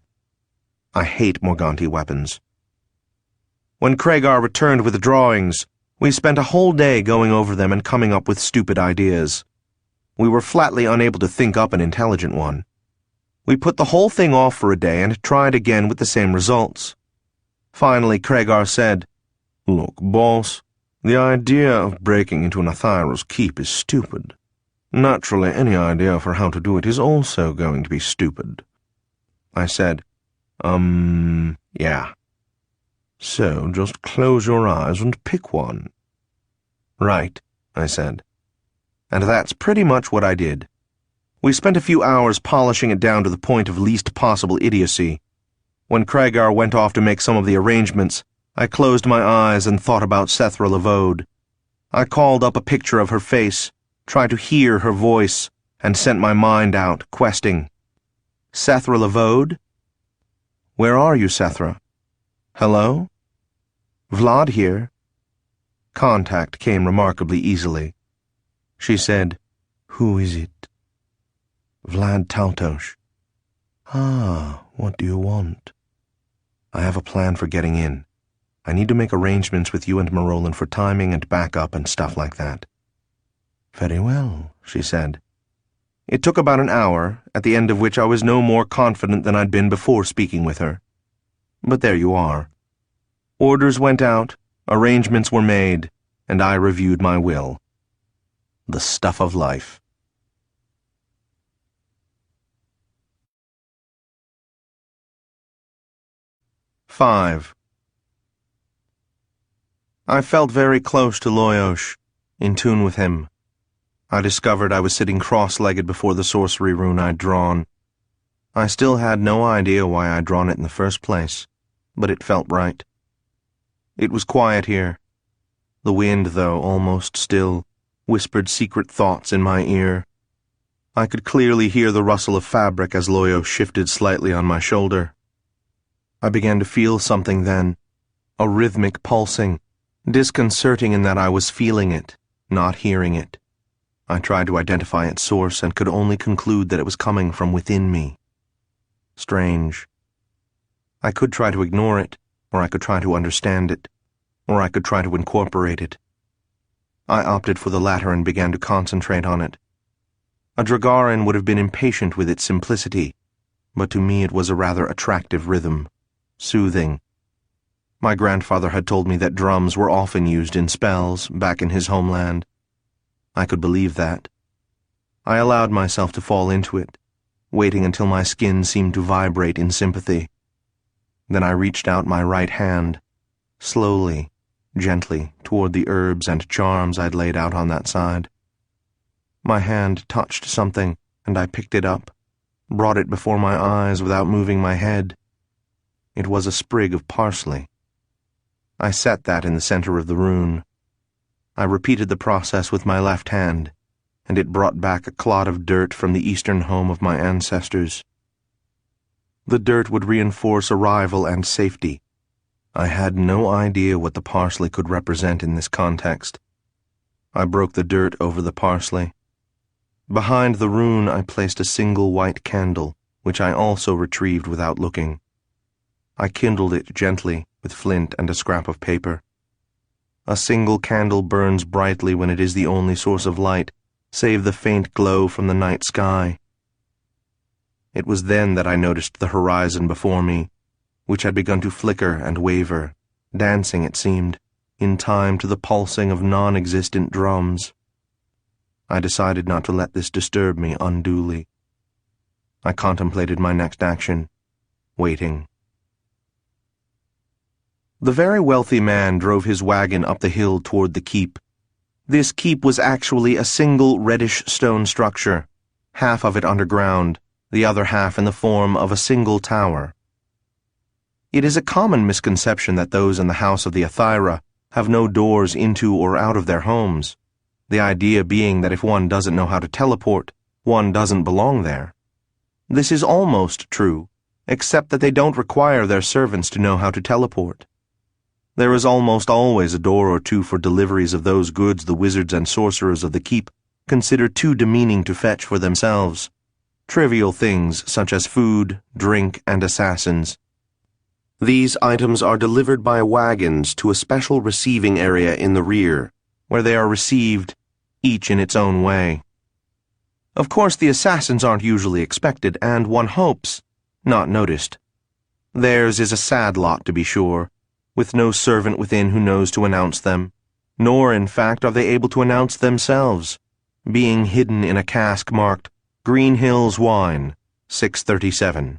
I hate Morganti weapons. When Kragar returned with the drawings, we spent a whole day going over them and coming up with stupid ideas. We were flatly unable to think up an intelligent one. We put the whole thing off for a day and tried again with the same results. Finally, Kragar said, "Look, boss, the idea of breaking into an Athira's keep is stupid. Naturally, any idea for how to do it is also going to be stupid." I said, yeah. "So just close your eyes and pick one." "Right," I said. And that's pretty much what I did. We spent a few hours polishing it down to the point of least possible idiocy. When Kragar went off to make some of the arrangements, I closed my eyes and thought about Sethra Lavode. I called up a picture of her face, tried to hear her voice, and sent my mind out, questing. Sethra Lavode? Where are you, Sethra? Hello? Vlad here. Contact came remarkably easily. She said, Who is it? Vlad Taltos. Ah, what do you want? I have a plan for getting in. I need to make arrangements with you and Marolin for timing and backup and stuff like that. Very well, she said. It took about an hour, at the end of which I was no more confident than I'd been before speaking with her. But there you are. Orders went out, arrangements were made, and I reviewed my will. The stuff of life. Five. I felt very close to Loyosh, in tune with him. I discovered I was sitting cross-legged before the sorcery rune I'd drawn. I still had no idea why I'd drawn it in the first place, but it felt right. It was quiet here. The wind, though almost still, whispered secret thoughts in my ear. I could clearly hear the rustle of fabric as Loyosh shifted slightly on my shoulder. I began to feel something then, a rhythmic pulsing, disconcerting in that I was feeling it, not hearing it. I tried to identify its source and could only conclude that it was coming from within me. Strange. I could try to ignore it, or I could try to understand it, or I could try to incorporate it. I opted for the latter and began to concentrate on it. A Dragarin would have been impatient with its simplicity, but to me it was a rather attractive rhythm, soothing. My grandfather had told me that drums were often used in spells back in his homeland. I could believe that. I allowed myself to fall into it, waiting until my skin seemed to vibrate in sympathy. Then I reached out my right hand, slowly, gently, toward the herbs and charms I'd laid out on that side. My hand touched something, and I picked it up, brought it before my eyes without moving my head. It was a sprig of parsley. I set that in the center of the rune. I repeated the process with my left hand, and it brought back a clod of dirt from the eastern home of my ancestors. The dirt would reinforce arrival and safety. I had no idea what the parsley could represent in this context. I broke the dirt over the parsley. Behind the rune I placed a single white candle, which I also retrieved without looking. I kindled it gently with flint and a scrap of paper. A single candle burns brightly when it is the only source of light, save the faint glow from the night sky. It was then that I noticed the horizon before me, which had begun to flicker and waver, dancing, it seemed, in time to the pulsing of non-existent drums. I decided not to let this disturb me unduly. I contemplated my next action, waiting. The very wealthy man drove his wagon up the hill toward the keep. This keep was actually a single reddish stone structure, half of it underground, the other half in the form of a single tower. It is a common misconception that those in the house of the Athira have no doors into or out of their homes, the idea being that if one doesn't know how to teleport, one doesn't belong there. This is almost true, except that they don't require their servants to know how to teleport. There is almost always a door or two for deliveries of those goods the wizards and sorcerers of the keep consider too demeaning to fetch for themselves. Trivial things such as food, drink, and assassins. These items are delivered by wagons to a special receiving area in the rear, where they are received, each in its own way. Of course, the assassins aren't usually expected, and one hopes, not noticed. Theirs is a sad lot, to be sure, with no servant within who knows to announce them, nor, in fact, are they able to announce themselves, being hidden in a cask marked Green Hills Wine, 637.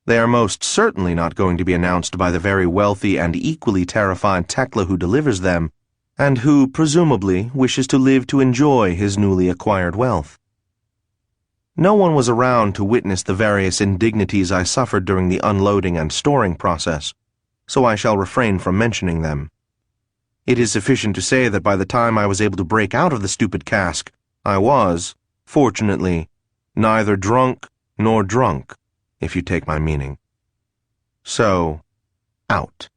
They are most certainly not going to be announced by the very wealthy and equally terrified Tekla who delivers them, and who, presumably, wishes to live to enjoy his newly acquired wealth. No one was around to witness the various indignities I suffered during the unloading and storing process, so I shall refrain from mentioning them. It is sufficient to say that by the time I was able to break out of the stupid cask, I was, Fortunately, neither drunk nor drunk, if you take my meaning. So, out.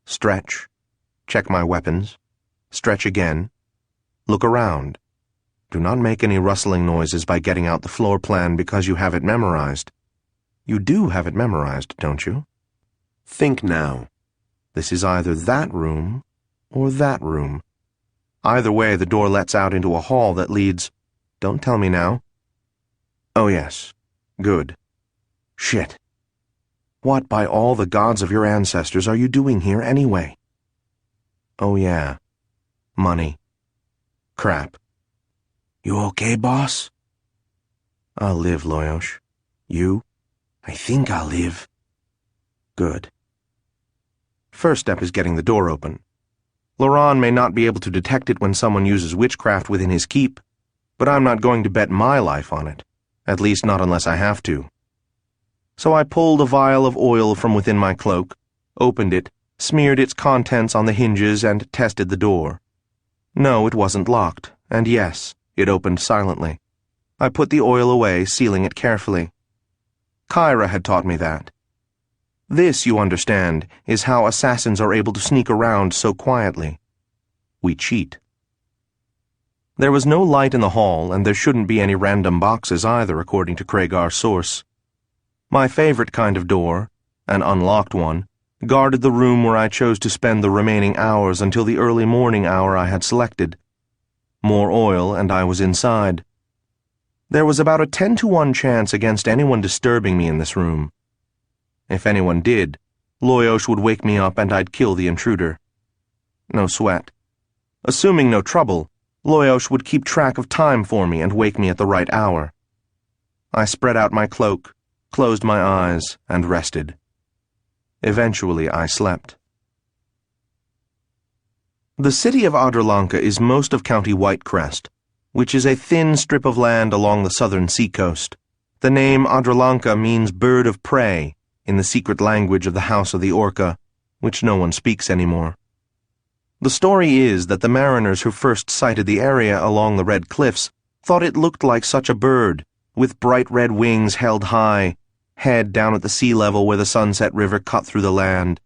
Stretch. Check my weapons. Stretch again. Look around. Do not make any rustling noises by getting out the floor plan because you have it memorized. You do have it memorized, don't you? Think now. This is either that room or that room. Either way, the door lets out into a hall that leads... Don't tell me now. Oh, yes. Good. Shit. What, by all the gods of your ancestors, are you doing here anyway? Oh, yeah. Money. Crap. You okay, boss? I'll live, Loyosh. You? I think I'll live. Good. First step is getting the door open. Laurent may not be able to detect it when someone uses witchcraft within his keep, but I'm not going to bet my life on it, at least not unless I have to. So I pulled a vial of oil from within my cloak, opened it, smeared its contents on the hinges, and tested the door. No, it wasn't locked, and yes, it opened silently. I put the oil away, sealing it carefully. Kyra had taught me that. This, you understand, is how assassins are able to sneak around so quietly. We cheat. There was no light in the hall, and there shouldn't be any random boxes either, according to Kragar's source. My favorite kind of door, an unlocked one, guarded the room where I chose to spend the remaining hours until the early morning hour I had selected. More oil, and I was inside. There was about a 10-to-1 chance against anyone disturbing me in this room. If anyone did, Loyosh would wake me up and I'd kill the intruder. No sweat. Assuming no trouble, Loyosh would keep track of time for me and wake me at the right hour. I spread out my cloak, closed my eyes, and rested. Eventually I slept. The city of Adralanka is most of County Whitecrest, which is a thin strip of land along the southern seacoast. The name Adralanka means bird of prey in the secret language of the House of the Orca, which no one speaks anymore. The story is that the mariners who first sighted the area along the red cliffs thought it looked like such a bird, with bright red wings held high, head down at the sea level where the Sunset River cut through the land.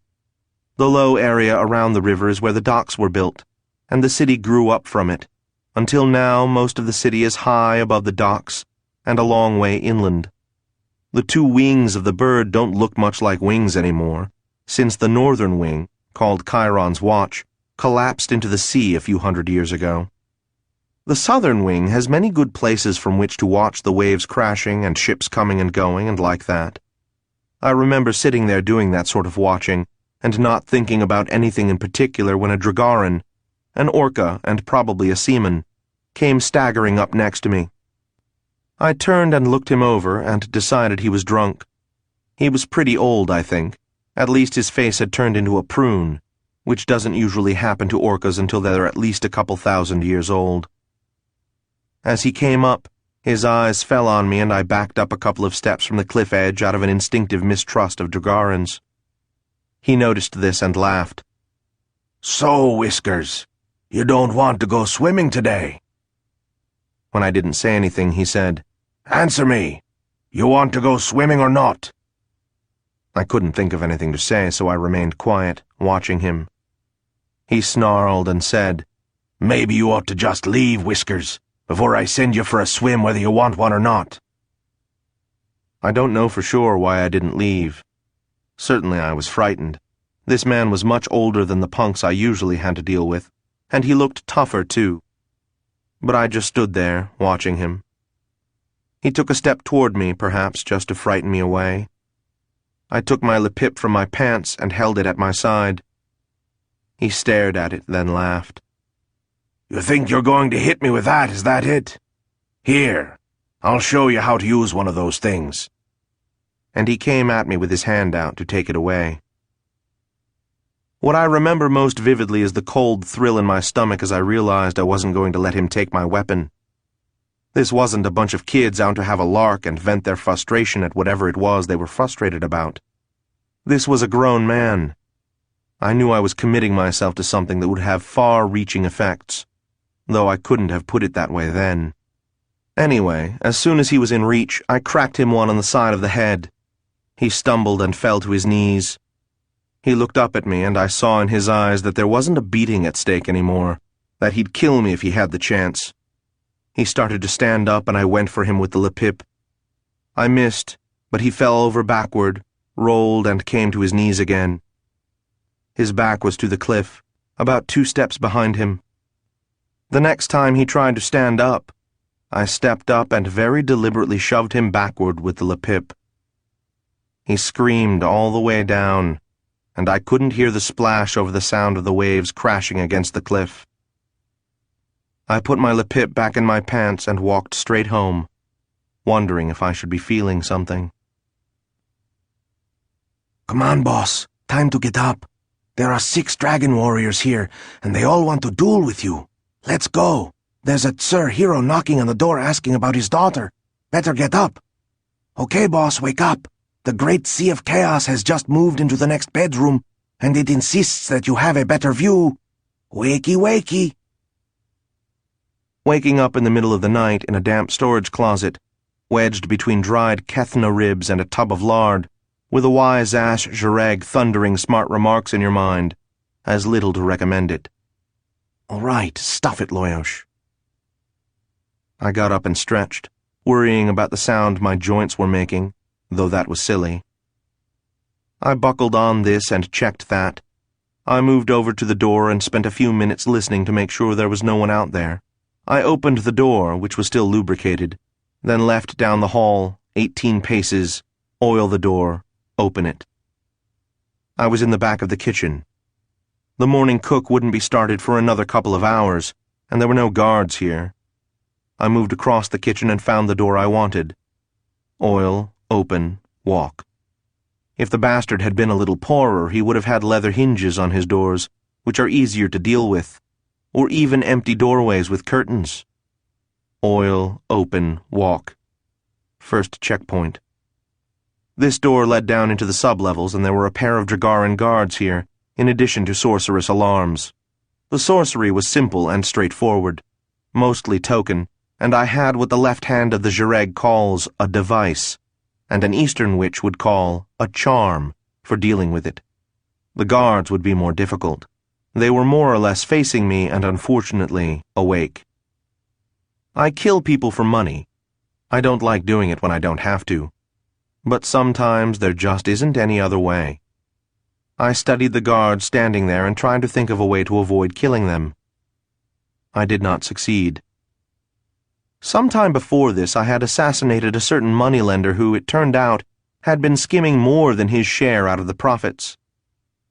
The low area around the river is where the docks were built, and the city grew up from it. Until now, most of the city is high above the docks and a long way inland. The two wings of the bird don't look much like wings anymore, since the northern wing, called Chiron's Watch, collapsed into the sea a few hundred years ago. The southern wing has many good places from which to watch the waves crashing and ships coming and going and like that. I remember sitting there doing that sort of watching and not thinking about anything in particular when a Dragaran, an orca and probably a seaman, came staggering up next to me. I turned and looked him over and decided he was drunk. He was pretty old, I think. At least his face had turned into a prune, which doesn't usually happen to orcas until they're at least a couple thousand years old. As he came up, his eyes fell on me and I backed up a couple of steps from the cliff edge out of an instinctive mistrust of Dragarans. He noticed this and laughed. "So, Whiskers, you don't want to go swimming today?" When I didn't say anything, he said, "Answer me. You want to go swimming or not?" I couldn't think of anything to say, so I remained quiet, watching him. He snarled and said, "Maybe you ought to just leave, Whiskers, before I send you for a swim whether you want one or not." I don't know for sure why I didn't leave. Certainly I was frightened. This man was much older than the punks I usually had to deal with, and he looked tougher too. But I just stood there, watching him. He took a step toward me, perhaps just to frighten me away. I took my lepip from my pants and held it at my side. He stared at it, then laughed. "You think you're going to hit me with that, is that it? Here, I'll show you how to use one of those things." And he came at me with his hand out to take it away. What I remember most vividly is the cold thrill in my stomach as I realized I wasn't going to let him take my weapon. This wasn't a bunch of kids out to have a lark and vent their frustration at whatever it was they were frustrated about. This was a grown man. I knew I was committing myself to something that would have far-reaching effects, though I couldn't have put it that way then. Anyway, as soon as he was in reach, I cracked him one on the side of the head. He stumbled and fell to his knees. He looked up at me, and I saw in his eyes that there wasn't a beating at stake anymore, that he'd kill me if he had the chance. He started to stand up, and I went for him with the lapip. I missed, but he fell over backward, rolled, and came to his knees again. His back was to the cliff, about 2 steps behind him. The next time he tried to stand up, I stepped up and very deliberately shoved him backward with the lapip. He screamed all the way down, and I couldn't hear the splash over the sound of the waves crashing against the cliff. I put my lapip back in my pants and walked straight home, wondering if I should be feeling something. Come on, boss. Time to get up. There are 6 dragon warriors here, and they all want to duel with you. Let's go. There's a Sir Hero knocking on the door asking about his daughter. Better get up. Okay, boss, wake up. The great sea of chaos has just moved into the next bedroom, and it insists that you have a better view. Wakey, wakey. Waking up in the middle of the night in a damp storage closet, wedged between dried Kethna ribs and a tub of lard, with a wise-ass Jareg thundering smart remarks in your mind, has little to recommend it. All right, stuff it, Loyosh. I got up and stretched, worrying about the sound my joints were making, though that was silly. I buckled on this and checked that. I moved over to the door and spent a few minutes listening to make sure there was no one out there. I opened the door, which was still lubricated, then left down the hall, 18 paces, oil the door, open it. I was in the back of the kitchen. The morning cook wouldn't be started for another couple of hours, and there were no guards here. I moved across the kitchen and found the door I wanted. Oil, open, walk. If the bastard had been a little poorer, he would have had leather hinges on his doors, which are easier to deal with, or even empty doorways with curtains. Oil, open, walk. First checkpoint. This door led down into the sublevels, and there were a pair of Dragaran guards here, in addition to sorceress alarms. The sorcery was simple and straightforward, mostly token, and I had what the left hand of the Jareg calls a device, and an Eastern witch would call a charm for dealing with it. The guards would be more difficult. They were more or less facing me and unfortunately awake. I kill people for money. I don't like doing it when I don't have to. But sometimes there just isn't any other way. I studied the guards standing there and tried to think of a way to avoid killing them. I did not succeed. Some time before this, I had assassinated a certain moneylender who, it turned out, had been skimming more than his share out of the profits.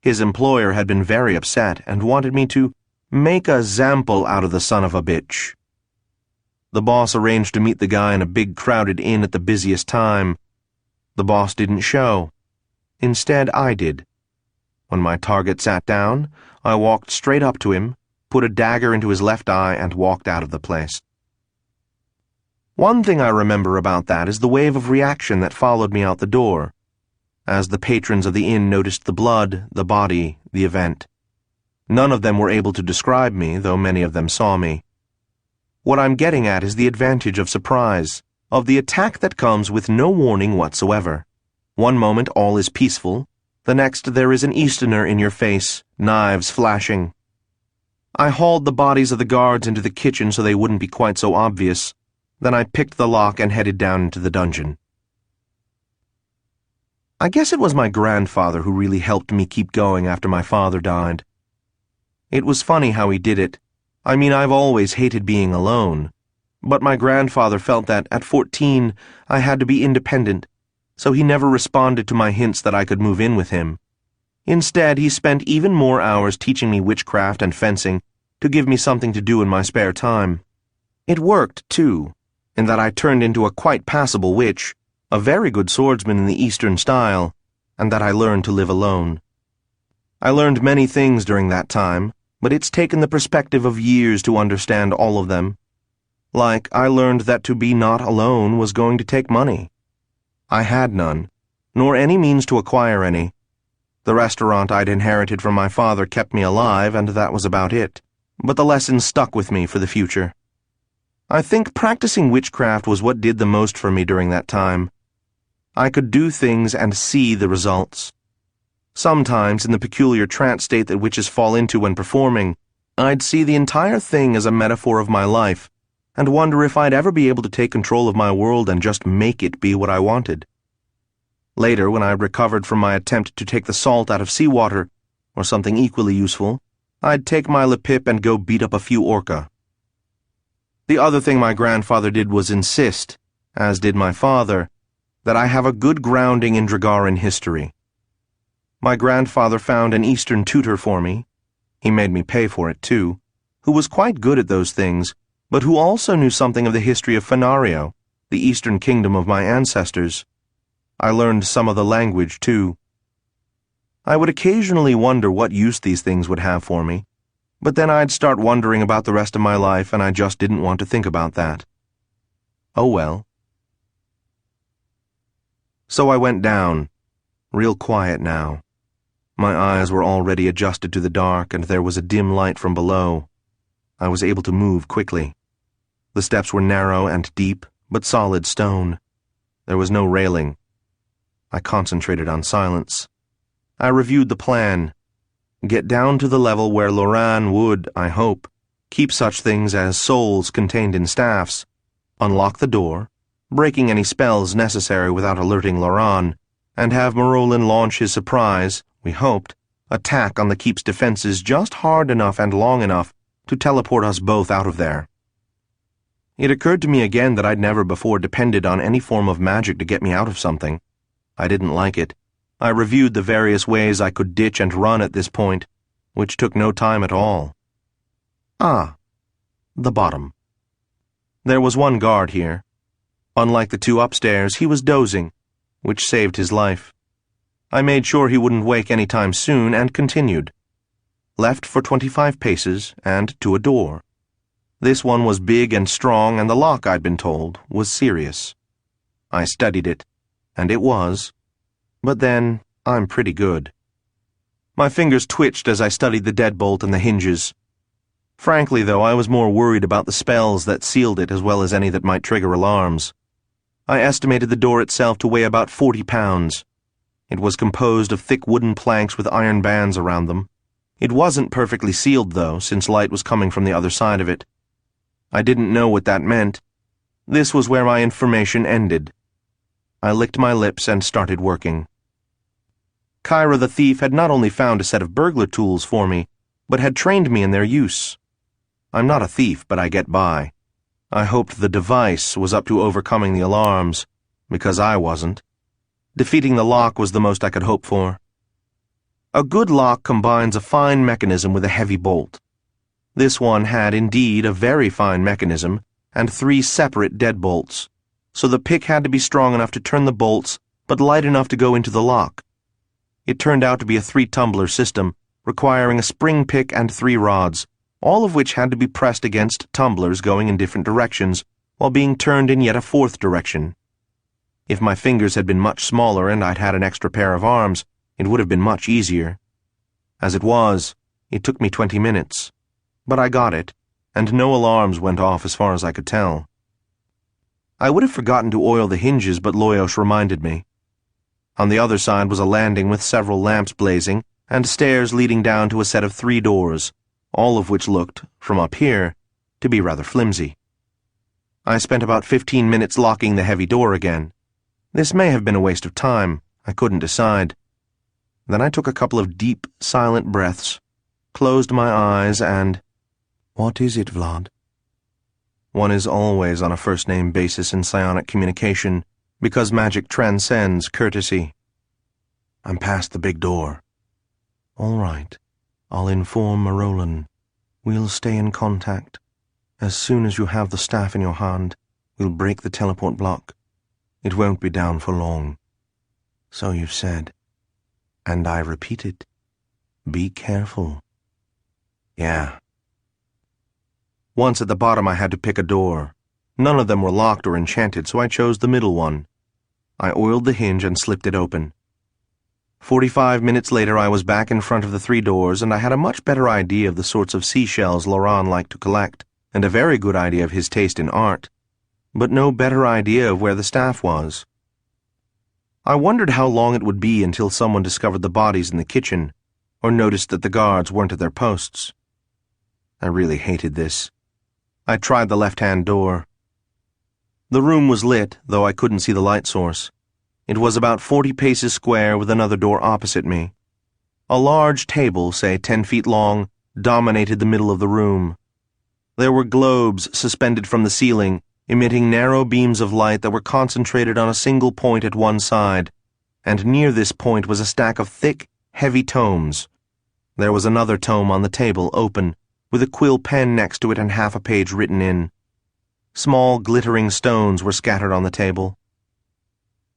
His employer had been very upset and wanted me to make a zample out of the son of a bitch. The boss arranged to meet the guy in a big crowded inn at the busiest time. The boss didn't show. Instead, I did. When my target sat down, I walked straight up to him, put a dagger into his left eye, and walked out of the place. One thing I remember about that is the wave of reaction that followed me out the door, as the patrons of the inn noticed the blood, the body, the event. None of them were able to describe me, though many of them saw me. What I'm getting at is the advantage of surprise, of the attack that comes with no warning whatsoever. One moment all is peaceful, the next there is an Easterner in your face, knives flashing. I hauled the bodies of the guards into the kitchen so they wouldn't be quite so obvious. Then I picked the lock and headed down into the dungeon. I guess it was my grandfather who really helped me keep going after my father died. It was funny how he did it. I mean, I've always hated being alone. But my grandfather felt that, at 14, I had to be independent, so he never responded to my hints that I could move in with him. Instead, he spent even more hours teaching me witchcraft and fencing to give me something to do in my spare time. It worked, too, in that I turned into a quite passable witch, a very good swordsman in the Eastern style, and that I learned to live alone. I learned many things during that time, but it's taken the perspective of years to understand all of them. Like, I learned that to be not alone was going to take money. I had none, nor any means to acquire any. The restaurant I'd inherited from my father kept me alive, and that was about it. But the lesson stuck with me for the future. I think practicing witchcraft was what did the most for me during that time. I could do things and see the results. Sometimes, in the peculiar trance state that witches fall into when performing, I'd see the entire thing as a metaphor of my life, and wonder if I'd ever be able to take control of my world and just make it be what I wanted. Later, when I recovered from my attempt to take the salt out of seawater, or something equally useful, I'd take my lepip and go beat up a few orca. The other thing my grandfather did was insist, as did my father, that I have a good grounding in Dragaran history. My grandfather found an Eastern tutor for me. He made me pay for it, too, who was quite good at those things, but who also knew something of the history of Fenario, the Eastern kingdom of my ancestors. I learned some of the language, too. I would occasionally wonder what use these things would have for me, but then I'd start wondering about the rest of my life, and I just didn't want to think about that. Oh well. So I went down, real quiet now. My eyes were already adjusted to the dark, and there was a dim light from below. I was able to move quickly. The steps were narrow and deep, but solid stone. There was no railing. I concentrated on silence. I reviewed the plan. Get down to the level where Loran would, I hope, keep such things as souls contained in staffs, unlock the door, breaking any spells necessary without alerting Loran, and have Marolin launch his surprise, we hoped, attack on the keep's defenses just hard enough and long enough to teleport us both out of there. It occurred to me again that I'd never before depended on any form of magic to get me out of something. I didn't like it. I reviewed the various ways I could ditch and run at this point, which took no time at all. The bottom. There was one guard here. Unlike the two upstairs, he was dozing, which saved his life. I made sure he wouldn't wake any time soon and continued. Left for 25 paces and to a door. This one was big and strong, and the lock, I'd been told, was serious. I studied it, and it was. But then, I'm pretty good. My fingers twitched as I studied the deadbolt and the hinges. Frankly, though, I was more worried about the spells that sealed it as well as any that might trigger alarms. I estimated the door itself to weigh about 40 pounds. It was composed of thick wooden planks with iron bands around them. It wasn't perfectly sealed, though, since light was coming from the other side of it. I didn't know what that meant. This was where my information ended. I licked my lips and started working. Kyra the thief had not only found a set of burglar tools for me, but had trained me in their use. I'm not a thief, but I get by. I hoped the device was up to overcoming the alarms, because I wasn't. Defeating the lock was the most I could hope for. A good lock combines a fine mechanism with a heavy bolt. This one had indeed a very fine mechanism and 3 separate deadbolts, so the pick had to be strong enough to turn the bolts but light enough to go into the lock. It turned out to be a 3-tumbler system, requiring a spring pick and 3 rods, all of which had to be pressed against tumblers going in different directions, while being turned in yet a 4th direction. If my fingers had been much smaller and I'd had an extra pair of arms, it would have been much easier. As it was, it took me 20 minutes. But I got it, and no alarms went off as far as I could tell. I would have forgotten to oil the hinges, but Loyos reminded me. On the other side was a landing with several lamps blazing, and stairs leading down to a set of 3 doors, all of which looked, from up here, to be rather flimsy. I spent about 15 minutes locking the heavy door again. This may have been a waste of time. I couldn't decide. Then I took a couple of deep, silent breaths, closed my eyes, and— "What is it, Vlad?" One is always on a first-name basis in psionic communication, because magic transcends courtesy. "I'm past the big door." "All right. I'll inform Marolin. We'll stay in contact. As soon as you have the staff in your hand, we'll break the teleport block. It won't be down for long." "So you've said. And I repeat it. Be careful." "Yeah." Once at the bottom, I had to pick a door. None of them were locked or enchanted, so I chose the middle one. I oiled the hinge and slipped it open. 45 minutes later, I was back in front of the 3 doors, and I had a much better idea of the sorts of seashells Loran liked to collect. and a very good idea of his taste in art, but no better idea of where the staff was. I wondered how long it would be until someone discovered the bodies in the kitchen, or noticed that the guards weren't at their posts. I really hated this. I tried the left-hand door. The room was lit, though I couldn't see the light source. It was about 40 paces square with another door opposite me. A large table, say 10 feet long, dominated the middle of the room. There were globes suspended from the ceiling, emitting narrow beams of light that were concentrated on a single point at one side, and near this point was a stack of thick, heavy tomes. There was another tome on the table, open, with a quill pen next to it and half a page written in. Small, glittering stones were scattered on the table.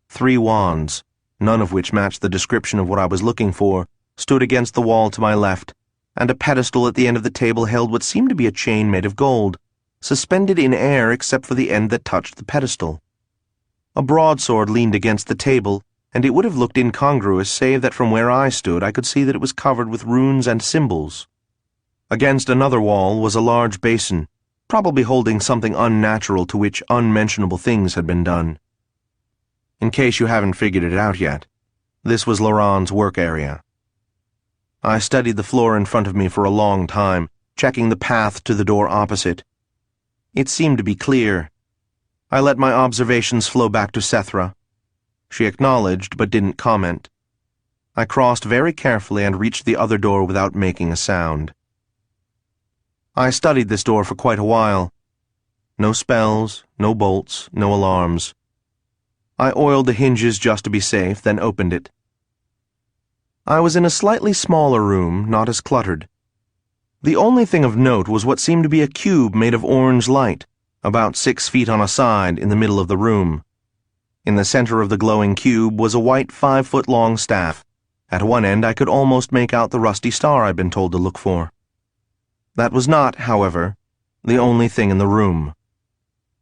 3 wands, none of which matched the description of what I was looking for, stood against the wall to my left, and a pedestal at the end of the table held what seemed to be a chain made of gold, suspended in air except for the end that touched the pedestal. A broadsword leaned against the table, and it would have looked incongruous save that from where I stood I could see that it was covered with runes and symbols. Against another wall was a large basin, probably holding something unnatural to which unmentionable things had been done. In case you haven't figured it out yet, this was Laurent's work area. I studied the floor in front of me for a long time, checking the path to the door opposite. It seemed to be clear. I let my observations flow back to Setaro. She acknowledged but didn't comment. I crossed very carefully and reached the other door without making a sound. I studied this door for quite a while. No spells, no bolts, no alarms. I oiled the hinges just to be safe, then opened it. I was in a slightly smaller room, not as cluttered. The only thing of note was what seemed to be a cube made of orange light, about 6 feet on a side in the middle of the room. In the center of the glowing cube was a white 5-foot-long staff. At one end I could almost make out the rusty star I'd been told to look for. That was not, however, the only thing in the room.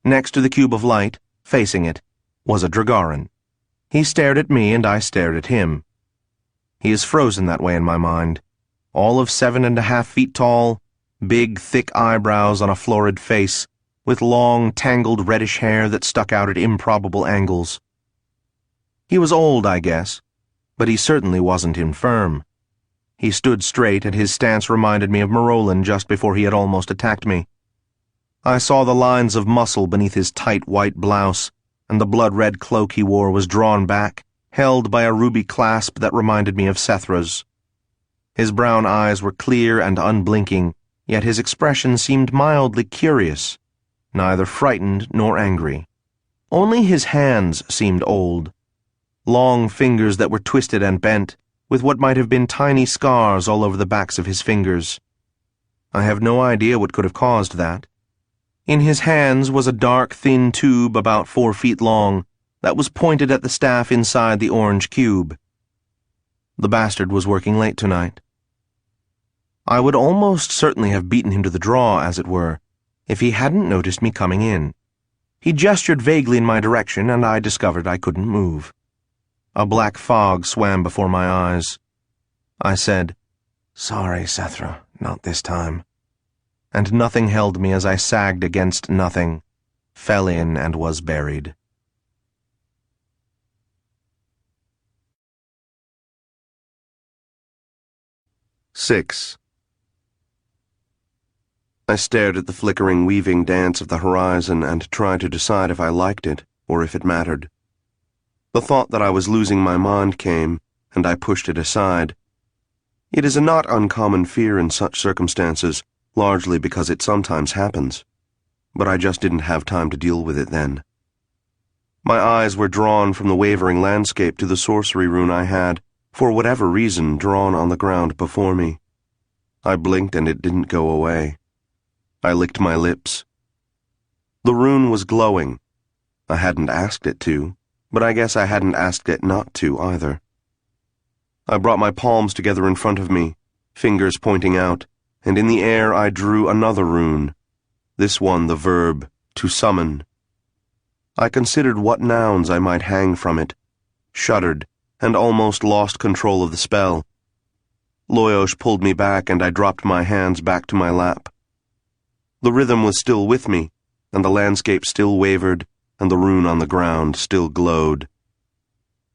Next to the cube of light, facing it, was a Dragaran. He stared at me and I stared at him. He is frozen that way in my mind. All of 7.5 feet tall, big, thick eyebrows on a florid face, with long, tangled reddish hair that stuck out at improbable angles. He was old, I guess, but he certainly wasn't infirm. He stood straight, and his stance reminded me of Marolin just before he had almost attacked me. I saw the lines of muscle beneath his tight white blouse, and the blood-red cloak he wore was drawn back, held by a ruby clasp that reminded me of Setharo's. His brown eyes were clear and unblinking, yet his expression seemed mildly curious, neither frightened nor angry. Only his hands seemed old, long fingers that were twisted and bent, with what might have been tiny scars all over the backs of his fingers. I have no idea what could have caused that. In his hands was a dark, thin tube about 4 feet long that was pointed at the staff inside the orange cube. The bastard was working late tonight. I would almost certainly have beaten him to the draw, as it were, if he hadn't noticed me coming in. He gestured vaguely in my direction, and I discovered I couldn't move. A black fog swam before my eyes. I said, "Sorry, Setaro, not this time." And nothing held me as I sagged against nothing, fell in and was buried. Six. I stared at the flickering, weaving dance of the horizon and tried to decide if I liked it or if it mattered. The thought that I was losing my mind came, and I pushed it aside. It is a not uncommon fear in such circumstances, largely because it sometimes happens. But I just didn't have time to deal with it then. My eyes were drawn from the wavering landscape to the sorcery rune I had, for whatever reason, drawn on the ground before me. I blinked and it didn't go away. I licked my lips. The rune was glowing. I hadn't asked it to, but I guess I hadn't asked it not to either. I brought my palms together in front of me, fingers pointing out, and in the air I drew another rune, this one the verb, to summon. I considered what nouns I might hang from it, shuddered, and almost lost control of the spell. Loyosh pulled me back and I dropped my hands back to my lap. The rhythm was still with me, and the landscape still wavered, and the rune on the ground still glowed.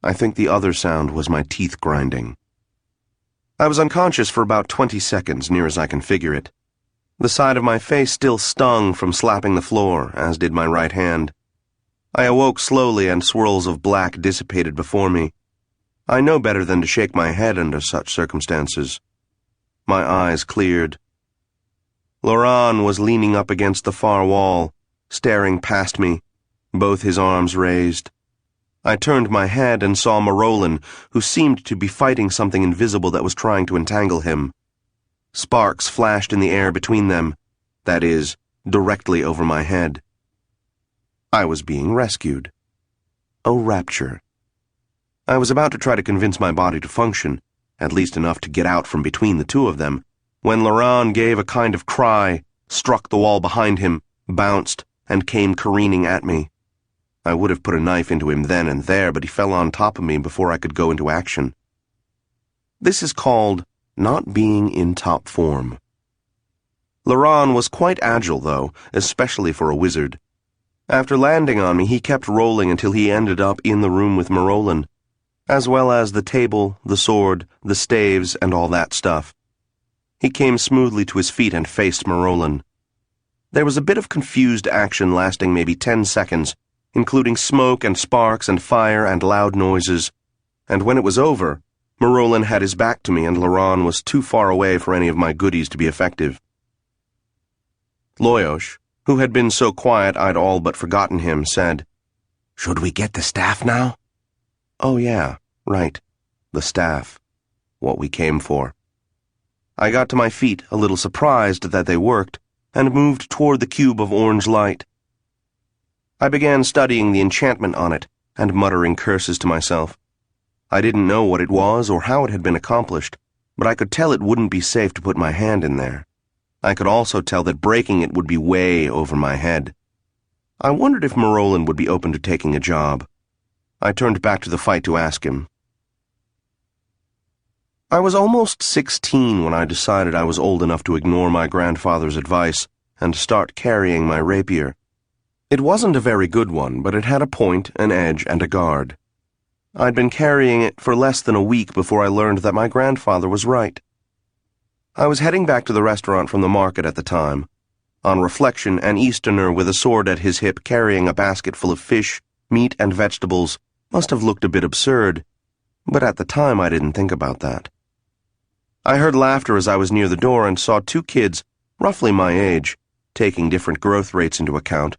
I think the other sound was my teeth grinding. I was unconscious for about 20 seconds, near as I can figure it. The side of my face still stung from slapping the floor, as did my right hand. I awoke slowly, and swirls of black dissipated before me. I know better than to shake my head under such circumstances. My eyes cleared. Laurent was leaning up against the far wall, staring past me, both his arms raised. I turned my head and saw Marolin, who seemed to be fighting something invisible that was trying to entangle him. Sparks flashed in the air between them, that is, directly over my head. I was being rescued. Oh, rapture. I was about to try to convince my body to function, at least enough to get out from between the two of them, when Laurent gave a kind of cry, struck the wall behind him, bounced, and came careening at me. I would have put a knife into him then and there, but he fell on top of me before I could go into action. This is called not being in top form. Laurent was quite agile, though, especially for a wizard. After landing on me, he kept rolling until he ended up in the room with Marolin, as well as the table, the sword, the staves, and all that stuff. He came smoothly to his feet and faced Marolin. There was a bit of confused action lasting maybe 10 seconds, including smoke and sparks and fire and loud noises, and when it was over, Marolin had his back to me and Laurent was too far away for any of my goodies to be effective. Loyosh, who had been so quiet I'd all but forgotten him, said, "Should we get the staff now?" Oh yeah, right, the staff. What we came for. I got to my feet, a little surprised that they worked, and moved toward the cube of orange light. I began studying the enchantment on it, and muttering curses to myself. I didn't know what it was or how it had been accomplished, but I could tell it wouldn't be safe to put my hand in there. I could also tell that breaking it would be way over my head. I wondered if Marolin would be open to taking a job. I turned back to the fight to ask him. I was almost 16 when I decided I was old enough to ignore my grandfather's advice and start carrying my rapier. It wasn't a very good one, but it had a point, an edge, and a guard. I'd been carrying it for less than a week before I learned that my grandfather was right. I was heading back to the restaurant from the market at the time. On reflection, an Easterner with a sword at his hip carrying a basket full of fish, meat, and vegetables must have looked a bit absurd, but at the time I didn't think about that. I heard laughter as I was near the door and saw two kids, roughly my age, taking different growth rates into account,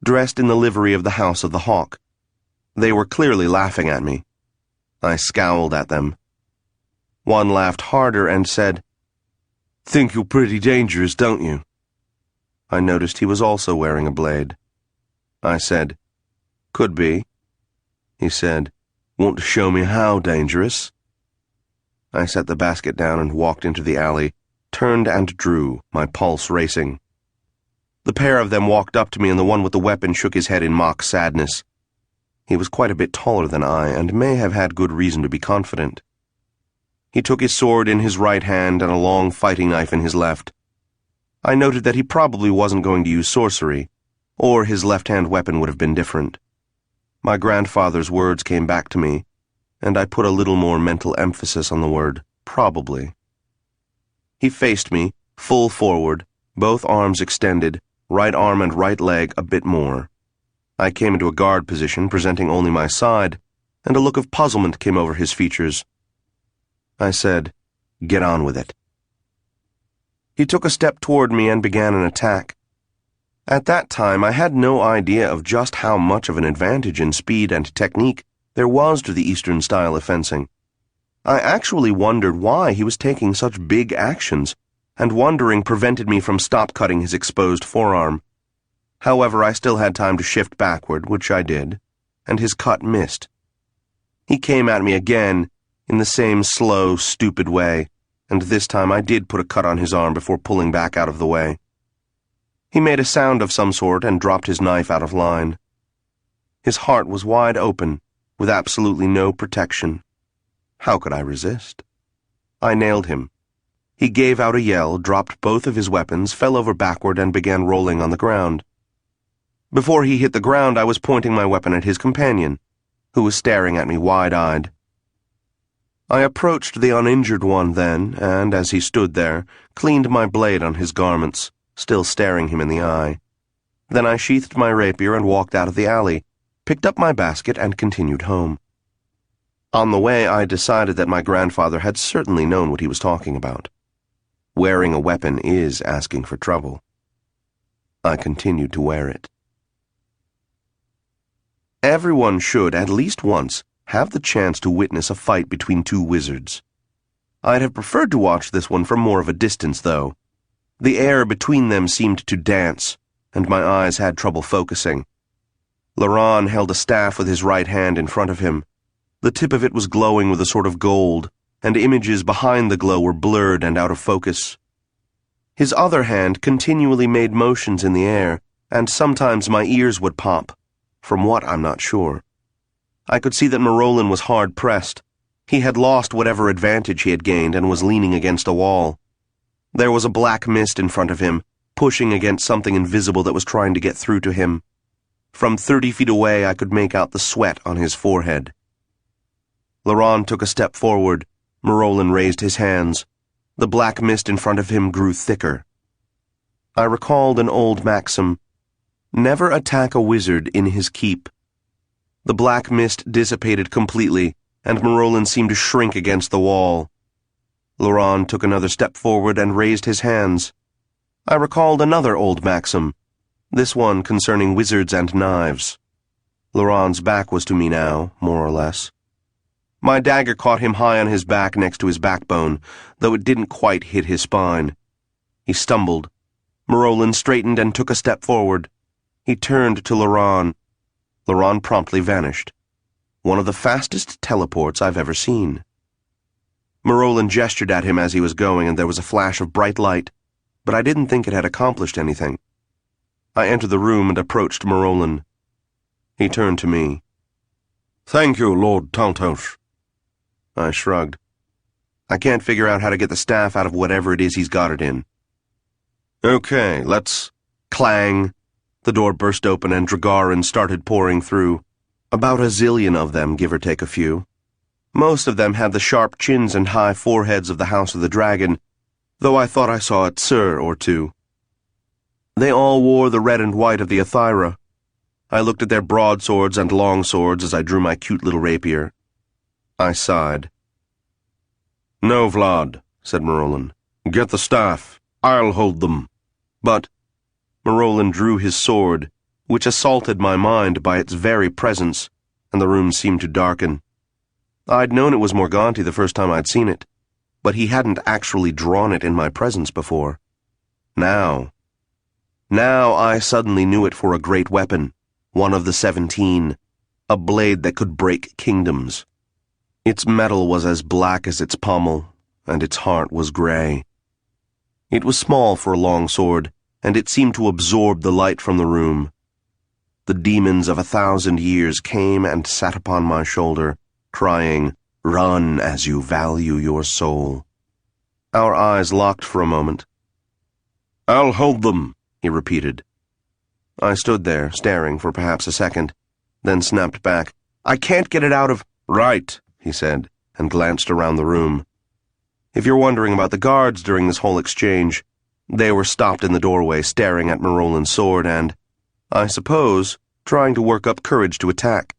dressed in the livery of the House of the Hawk. They were clearly laughing at me. I scowled at them. One laughed harder and said, "Think you're pretty dangerous, don't you?" I noticed he was also wearing a blade. I said, "Could be." He said, "Want to show me how dangerous?" I set the basket down and walked into the alley, turned and drew, my pulse racing. The pair of them walked up to me and the one with the weapon shook his head in mock sadness. He was quite a bit taller than I and may have had good reason to be confident. He took his sword in his right hand and a long fighting knife in his left. I noted that he probably wasn't going to use sorcery, or his left-hand weapon would have been different. My grandfather's words came back to me, and I put a little more mental emphasis on the word probably. He faced me, full forward, both arms extended, right arm and right leg a bit more. I came into a guard position, presenting only my side, and a look of puzzlement came over his features. I said, "Get on with it." He took a step toward me and began an attack. At that time, I had no idea of just how much of an advantage in speed and technique there was to the Eastern style of fencing. I actually wondered why he was taking such big actions, and wondering prevented me from stop-cutting his exposed forearm. However, I still had time to shift backward, which I did, and his cut missed. He came at me again, in the same slow, stupid way, and this time I did put a cut on his arm before pulling back out of the way. He made a sound of some sort and dropped his knife out of line. His heart was wide open, with absolutely no protection. How could I resist? I nailed him. He gave out a yell, dropped both of his weapons, fell over backward, and began rolling on the ground. Before he hit the ground, I was pointing my weapon at his companion, who was staring at me wide-eyed. I approached the uninjured one then, and as he stood there, cleaned my blade on his garments, still staring him in the eye. Then I sheathed my rapier and walked out of the alley, picked up my basket, and continued home. On the way, I decided that my grandfather had certainly known what he was talking about. Wearing a weapon is asking for trouble. I continued to wear it. Everyone should, at least once, have the chance to witness a fight between two wizards. I'd have preferred to watch this one from more of a distance, though. The air between them seemed to dance, and my eyes had trouble focusing. Laurent held a staff with his right hand in front of him. The tip of it was glowing with a sort of gold, and images behind the glow were blurred and out of focus. His other hand continually made motions in the air, and sometimes my ears would pop. From what, I'm not sure. I could see that Marolin was hard-pressed. He had lost whatever advantage he had gained and was leaning against a wall. There was a black mist in front of him, pushing against something invisible that was trying to get through to him. From 30 feet away, I could make out the sweat on his forehead. Laurent took a step forward. Marolin raised his hands. The black mist in front of him grew thicker. I recalled an old maxim: never attack a wizard in his keep. The black mist dissipated completely, and Marolin seemed to shrink against the wall. Laurent took another step forward and raised his hands. I recalled another old maxim, this one concerning wizards and knives. Laurent's back was to me now, more or less. My dagger caught him high on his back next to his backbone, though it didn't quite hit his spine. He stumbled. Marolin straightened and took a step forward. He turned to Laurent. Laurent promptly vanished. One of the fastest teleports I've ever seen. Marolin gestured at him as he was going, and there was a flash of bright light, but I didn't think it had accomplished anything. I entered the room and approached Marolin. He turned to me. "Thank you, Lord Taltos." I shrugged. "I can't figure out how to get the staff out of whatever it is he's got it in." "Okay, let's—" Clang! The door burst open and Dragarin started pouring through. About a zillion of them, give or take a few. Most of them had the sharp chins and high foreheads of the House of the Dragon, though I thought I saw a tsur or two. They all wore the red and white of the Athira. I looked at their broadswords and longswords as I drew my cute little rapier. I sighed. "No, Vlad," said Marolin. "Get the staff. I'll hold them." But Marolin drew his sword, which assaulted my mind by its very presence, and the room seemed to darken. I'd known it was Morganti the first time I'd seen it, but he hadn't actually drawn it in my presence before. Now I suddenly knew it for a great weapon, one of the 17, a blade that could break kingdoms. Its metal was as black as its pommel, and its heart was gray. It was small for a long sword, and it seemed to absorb the light from the room. The demons of 1,000 years came and sat upon my shoulder, crying, "Run as you value your soul." Our eyes locked for a moment. "I'll hold them," he repeated. I stood there, staring for perhaps a second, then snapped back. "I can't get it out of—" "Right," he said, and glanced around the room. If you're wondering about the guards during this whole exchange, they were stopped in the doorway staring at Marolin's sword and, I suppose, trying to work up courage to attack.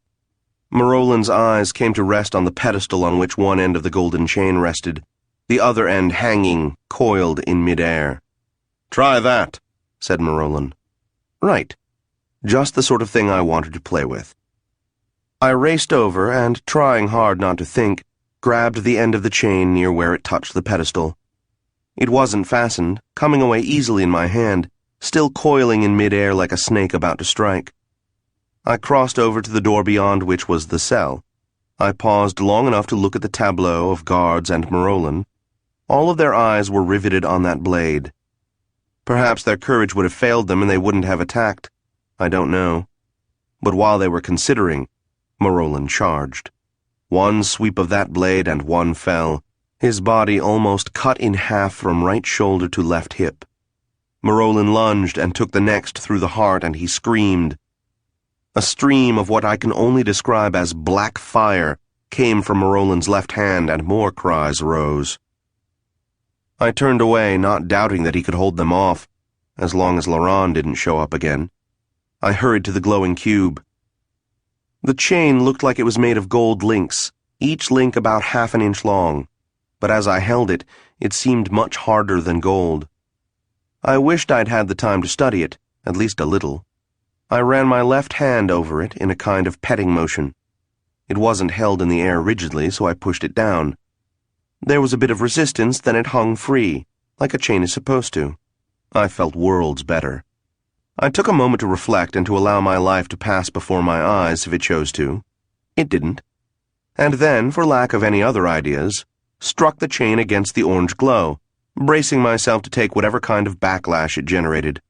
Marolin's eyes came to rest on the pedestal on which one end of the golden chain rested, the other end hanging, coiled in midair. "Try that," said Marolin. Right. Just the sort of thing I wanted to play with. I raced over and, trying hard not to think, grabbed the end of the chain near where it touched the pedestal. It wasn't fastened, coming away easily in my hand, still coiling in midair like a snake about to strike. I crossed over to the door beyond which was the cell. I paused long enough to look at the tableau of guards and Marolin. All of their eyes were riveted on that blade. Perhaps their courage would have failed them and they wouldn't have attacked. I don't know. But while they were considering, Marolin charged. One sweep of that blade and one fell. his body almost cut in half from right shoulder to left hip. Marolin lunged and took the next through the heart, and he screamed. A stream of what I can only describe as black fire came from Marolin's left hand, and more cries rose. I turned away, not doubting that he could hold them off, as long as Laurent didn't show up again. I hurried to the glowing cube. The chain looked like it was made of gold links, each link about half an inch long, but as I held it, it seemed much harder than gold. I wished I'd had the time to study it, at least a little. I ran my left hand over it in a kind of petting motion. It wasn't held in the air rigidly, so I pushed it down. There was a bit of resistance, then it hung free, like a chain is supposed to. I felt worlds better. I took a moment to reflect and to allow my life to pass before my eyes if it chose to. It didn't. And then, for lack of any other ideas, struck the chain against the orange glow, bracing myself to take whatever kind of backlash it generated.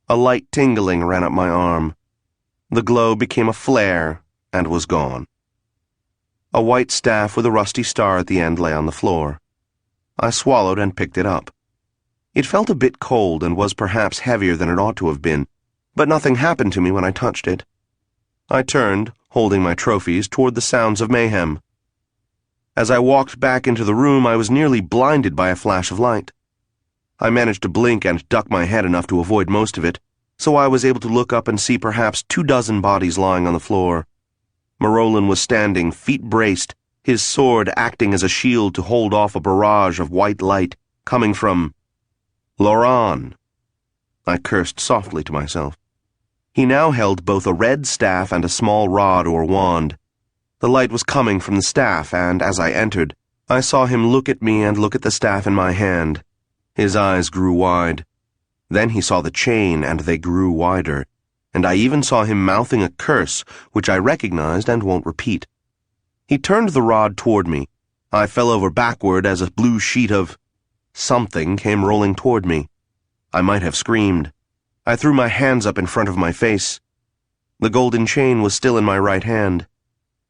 A light tingling ran up my arm. The glow became a flare and was gone. A white staff with a rusty star at the end lay on the floor. I swallowed and picked it up. It felt a bit cold and was perhaps heavier than it ought to have been, but nothing happened to me when I touched it. I turned, holding my trophies, toward the sounds of mayhem. As I walked back into the room, I was nearly blinded by a flash of light. I managed to blink and duck my head enough to avoid most of it, so I was able to look up and see perhaps 24 bodies lying on the floor. Marolin was standing, feet braced, his sword acting as a shield to hold off a barrage of white light coming from Laurent. I cursed softly to myself. He now held both a red staff and a small rod or wand. The light was coming from the staff, and as I entered, I saw him look at me and look at the staff in my hand. His eyes grew wide. Then he saw the chain, and they grew wider, and I even saw him mouthing a curse, which I recognized and won't repeat. He turned the rod toward me. I fell over backward as a blue sheet of something came rolling toward me. I might have screamed. I threw my hands up in front of my face. The golden chain was still in my right hand.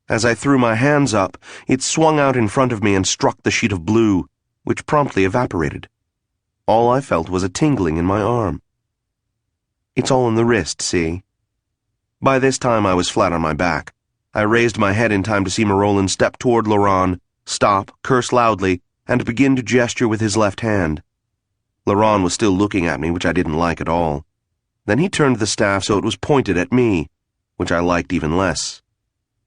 As I threw my hands up, it swung out in front of me and struck the sheet of blue, which promptly evaporated. All I felt was a tingling in my arm. It's all in the wrist, see? By this time I was flat on my back. I raised my head in time to see Marolin step toward Laurent, stop, curse loudly, and begin to gesture with his left hand. Laurent was still looking at me, which I didn't like at all. Then he turned the staff so it was pointed at me, which I liked even less.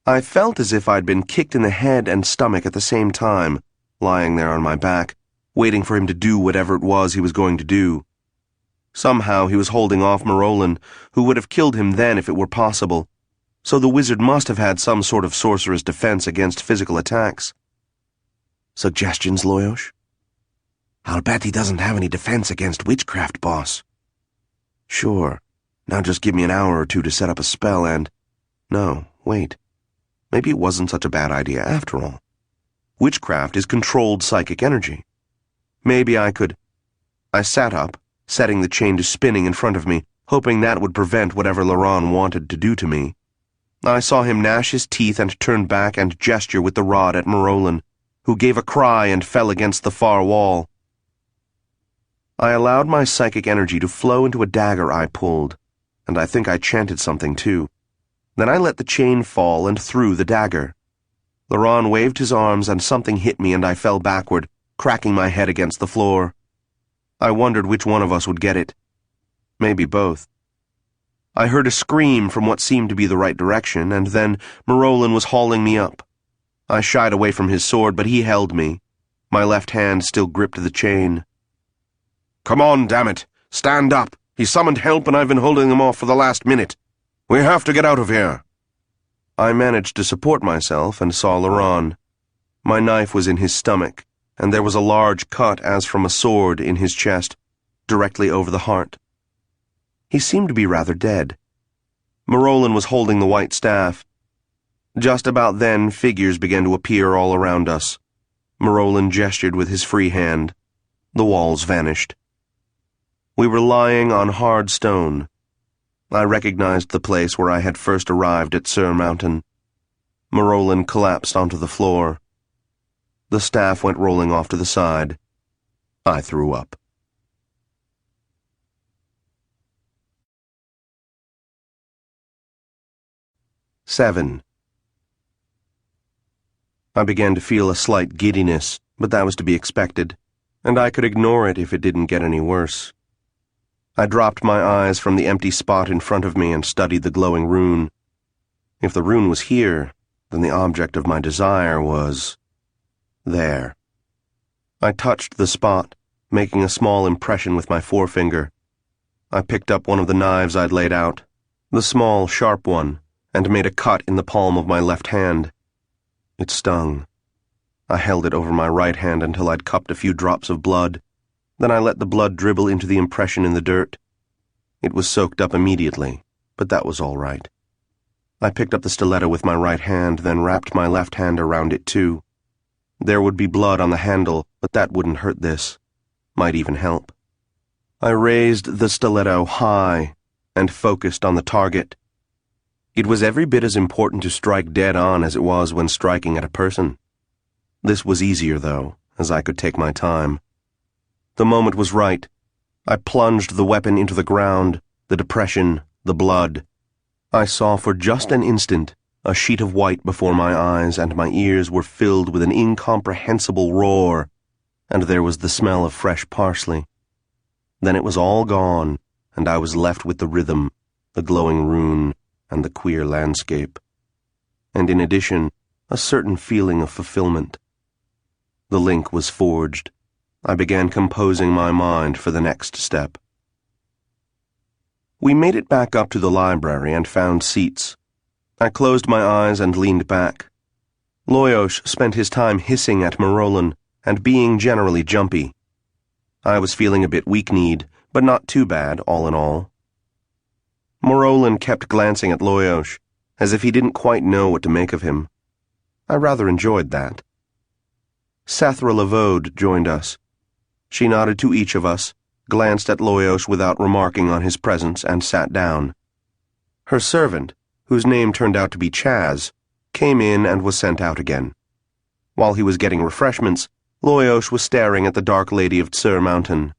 I felt as if I'd been kicked in the head and stomach at the same time, lying there on my back, waiting for him to do whatever it was he was going to do. Somehow he was holding off Marolin, who would have killed him then if it were possible, so the wizard must have had some sort of sorcerer's defense against physical attacks. Suggestions, Loyosh? I'll bet he doesn't have any defense against witchcraft, boss. Sure. Now just give me an hour or two to set up a spell and... No, wait. Maybe it wasn't such a bad idea after all. Witchcraft is controlled psychic energy. Maybe I could... I sat up, setting the chain to spinning in front of me, hoping that would prevent whatever Laurent wanted to do to me. I saw him gnash his teeth and turn back and gesture with the rod at Marolin, who gave a cry and fell against the far wall. I allowed my psychic energy to flow into a dagger I pulled, and I think I chanted something too. Then I let the chain fall and threw the dagger. Laurent waved his arms and something hit me and I fell backward, cracking my head against the floor. I wondered which one of us would get it. Maybe both. I heard a scream from what seemed to be the right direction, and then Marolin was hauling me up. I shied away from his sword, but he held me. My left hand still gripped the chain. Come on, damn it! Stand up! He summoned help and I've been holding him off for the last minute. We have to get out of here. I managed to support myself and saw Laurent. My knife was in his stomach, and there was a large cut as from a sword in his chest, directly over the heart. He seemed to be rather dead. Marolin was holding the white staff. Just about then, figures began to appear all around us. Marolin gestured with his free hand. The walls vanished. We were lying on hard stone. I recognized the place where I had first arrived at Sur Mountain. Marolin collapsed onto the floor. The staff went rolling off to the side. I threw up. Seven. I began to feel a slight giddiness, but that was to be expected, and I could ignore it if it didn't get any worse. I dropped my eyes from the empty spot in front of me and studied the glowing rune. If the rune was here, then the object of my desire was there. I touched the spot, making a small impression with my forefinger. I picked up one of the knives I'd laid out, the small, sharp one, and made a cut in the palm of my left hand. It stung. I held it over my right hand until I'd cupped a few drops of blood. Then I let the blood dribble into the impression in the dirt. It was soaked up immediately, but that was all right. I picked up the stiletto with my right hand, then wrapped my left hand around it too. There would be blood on the handle, but that wouldn't hurt this. Might even help. I raised the stiletto high and focused on the target. It was every bit as important to strike dead on as it was when striking at a person. This was easier, though, as I could take my time. The moment was right. I plunged the weapon into the ground, the depression, the blood. I saw for just an instant a sheet of white before my eyes, and my ears were filled with an incomprehensible roar, and there was the smell of fresh parsley. Then it was all gone, and I was left with the rhythm, the glowing rune, and the queer landscape. And in addition, a certain feeling of fulfillment. The link was forged. I began composing my mind for the next step. We made it back up to the library and found seats. I closed my eyes and leaned back. Loyosh spent his time hissing at Marolin and being generally jumpy. I was feeling a bit weak-kneed, but not too bad, all in all. Marolin kept glancing at Loyosh, as if he didn't quite know what to make of him. I rather enjoyed that. Sethra Lavode joined us. She nodded to each of us, glanced at Loyosh without remarking on his presence, and sat down. Her servant, whose name turned out to be Chaz, came in and was sent out again. While he was getting refreshments, Loyosh was staring at the Dark Lady of Tsur Mountain.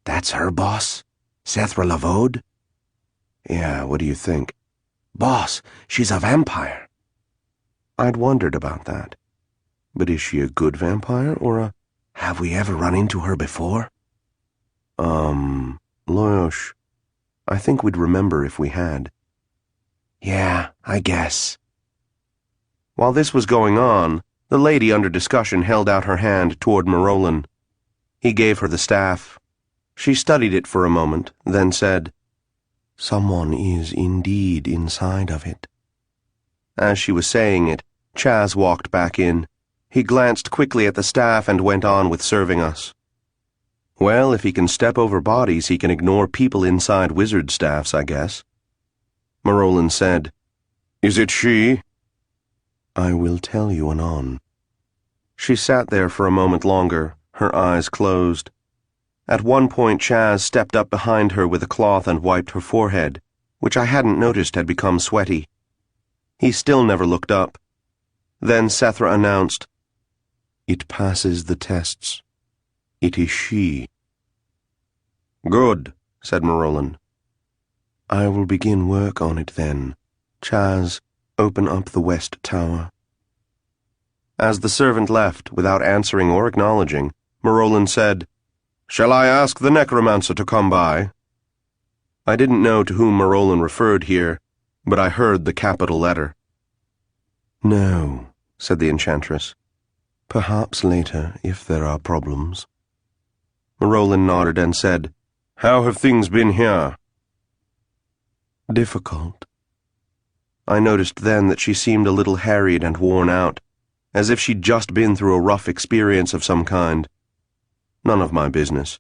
That's her boss? Sethra Lavode? Yeah, what do you think? Boss, she's a vampire. I'd wondered about that. But is she a good vampire or a... Have we ever run into her before? Loyosh, I think we'd remember if we had. Yeah, I guess. While this was going on, the lady under discussion held out her hand toward Marolin. He gave her the staff. She studied it for a moment, then said, Someone is indeed inside of it. As she was saying it, Chaz walked back in. He glanced quickly at the staff and went on with serving us. Well, if he can step over bodies, he can ignore people inside wizard staffs, I guess. Marolin said, Is it she? I will tell you anon. She sat there for a moment longer, her eyes closed. At one point, Chaz stepped up behind her with a cloth and wiped her forehead, which I hadn't noticed had become sweaty. He still never looked up. Then Sethra announced, It passes the tests. It is she. Good, said Marolin. I will begin work on it then. Chaz, open up the west tower. As the servant left, without answering or acknowledging, Marolin said, Shall I ask the necromancer to come by? I didn't know to whom Marolin referred here, but I heard the capital letter. No, said the enchantress. Perhaps later, if there are problems. Marolin nodded and said, How have things been here? Difficult. I noticed then that she seemed a little harried and worn out, as if she'd just been through a rough experience of some kind. None of my business.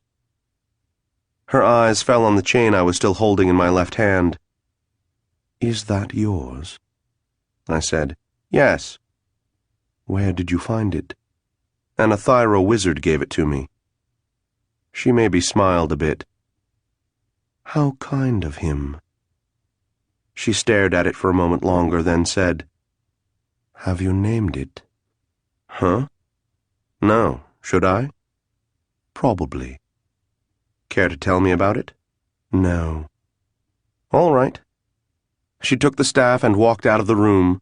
Her eyes fell on the chain I was still holding in my left hand. Is that yours? I said, Yes. Where did you find it? An Ethyro wizard gave it to me. She maybe smiled a bit. How kind of him. She stared at it for a moment longer, then said, Have you named it? Huh? No. Should I? Probably. Care to tell me about it? No. All right. She took the staff and walked out of the room.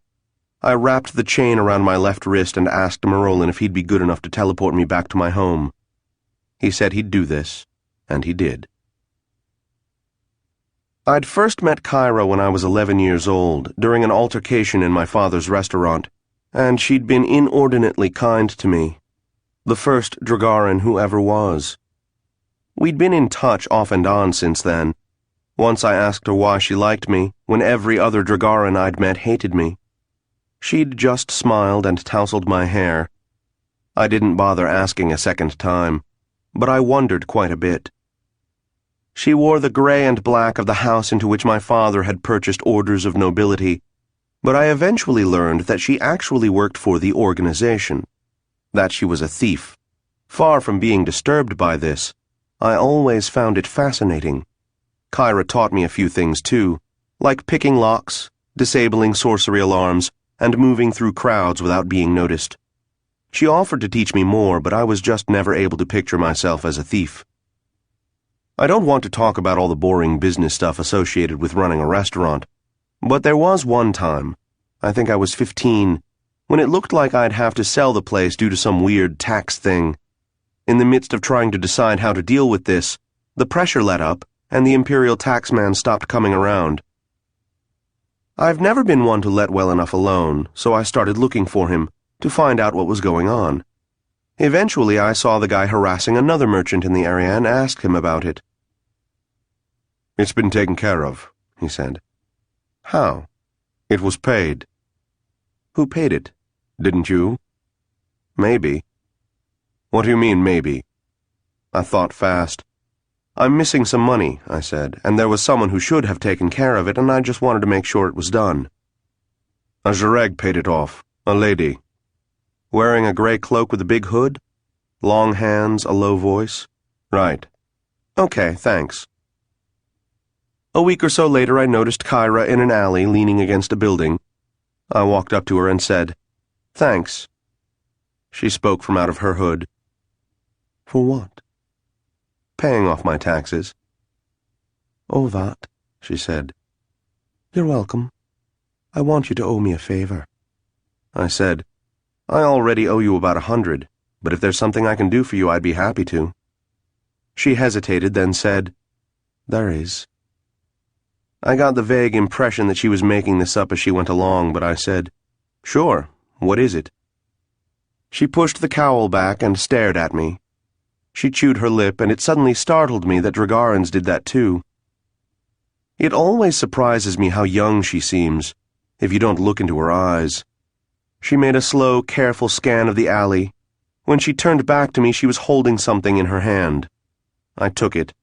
I wrapped the chain around my left wrist and asked Marolin if he'd be good enough to teleport me back to my home. He said he'd do this, and he did. I'd first met Kyra when I was 11 years old, during an altercation in my father's restaurant, and she'd been inordinately kind to me. The first Dragaran who ever was. We'd been in touch off and on since then. Once I asked her why she liked me, when every other Dragaran I'd met hated me. She'd just smiled and tousled my hair. I didn't bother asking a second time, but I wondered quite a bit. She wore the gray and black of the house into which my father had purchased orders of nobility, but I eventually learned that she actually worked for the organization, that she was a thief. Far from being disturbed by this, I always found it fascinating. Kyra taught me a few things too, like picking locks, disabling sorcery alarms, and moving through crowds without being noticed. She offered to teach me more, but I was just never able to picture myself as a thief. I don't want to talk about all the boring business stuff associated with running a restaurant, but there was one time, I think I was 15, when it looked like I'd have to sell the place due to some weird tax thing. In the midst of trying to decide how to deal with this, the pressure let up, and the imperial taxman stopped coming around. I've never been one to let well enough alone, so I started looking for him, to find out what was going on. Eventually, I saw the guy harassing another merchant in the area and asked him about it. "It's been taken care of," he said. "How?" "It was paid." "Who paid it?" "Didn't you?" "Maybe." "What do you mean, maybe?" I thought fast. "I'm missing some money," I said, "and there was someone who should have taken care of it, and I just wanted to make sure it was done." "A Jareg paid it off, a lady." "Wearing a gray cloak with a big hood? Long hands, a low voice?" "Right." "Okay, thanks." A week or so later I noticed Kyra in an alley leaning against a building. I walked up to her and said, "Thanks." She spoke from out of her hood. "For what?" "Paying off my taxes." "Oh, that," she said. "You're welcome. I want you to owe me a favor." I said, "I already owe you about 100, but if there's something I can do for you, I'd be happy to." She hesitated, then said, "There is." I got the vague impression that she was making this up as she went along, but I said, "Sure, what is it?" She pushed the cowl back and stared at me. She chewed her lip, and it suddenly startled me that Dragarans did that too. It always surprises me how young she seems, if you don't look into her eyes. She made a slow, careful scan of the alley. When she turned back to me, she was holding something in her hand. I took it.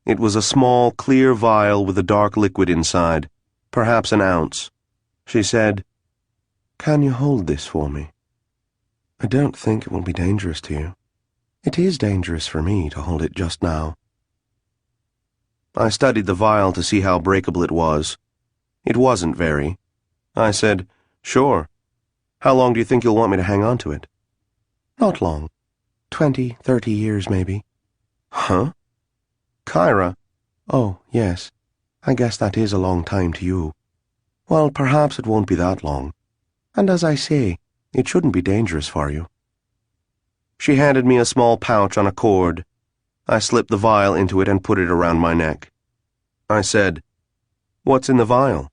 It was a small, clear vial with a dark liquid inside, perhaps an ounce. She said, "Can you hold this for me? I don't think it will be dangerous to you. It is dangerous for me to hold it just now." I studied the vial to see how breakable it was. It wasn't very. I said, "Sure. How long do you think you'll want me to hang on to it?" "Not long. 20, 30 years, maybe." "Huh?" "Kyra." "Oh, yes. I guess that is a long time to you. Well, perhaps it won't be that long. And as I say, it shouldn't be dangerous for you." She handed me a small pouch on a cord. I slipped the vial into it and put it around my neck. I said, "What's in the vial?"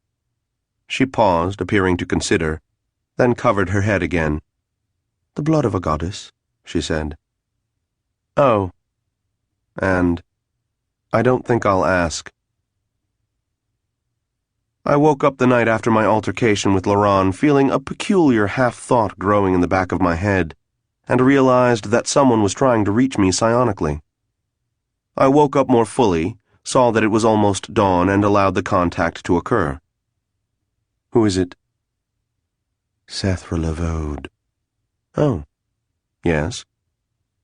She paused, appearing to consider, then covered her head again. "The blood of a goddess," she said. "Oh." And, "I don't think I'll ask." I woke up the night after my altercation with Laurent feeling a peculiar half-thought growing in the back of my head, and realized that someone was trying to reach me psionically. I woke up more fully, saw that it was almost dawn, and allowed the contact to occur. "Who is it?" "Setaro Lavode." "Oh. Yes?"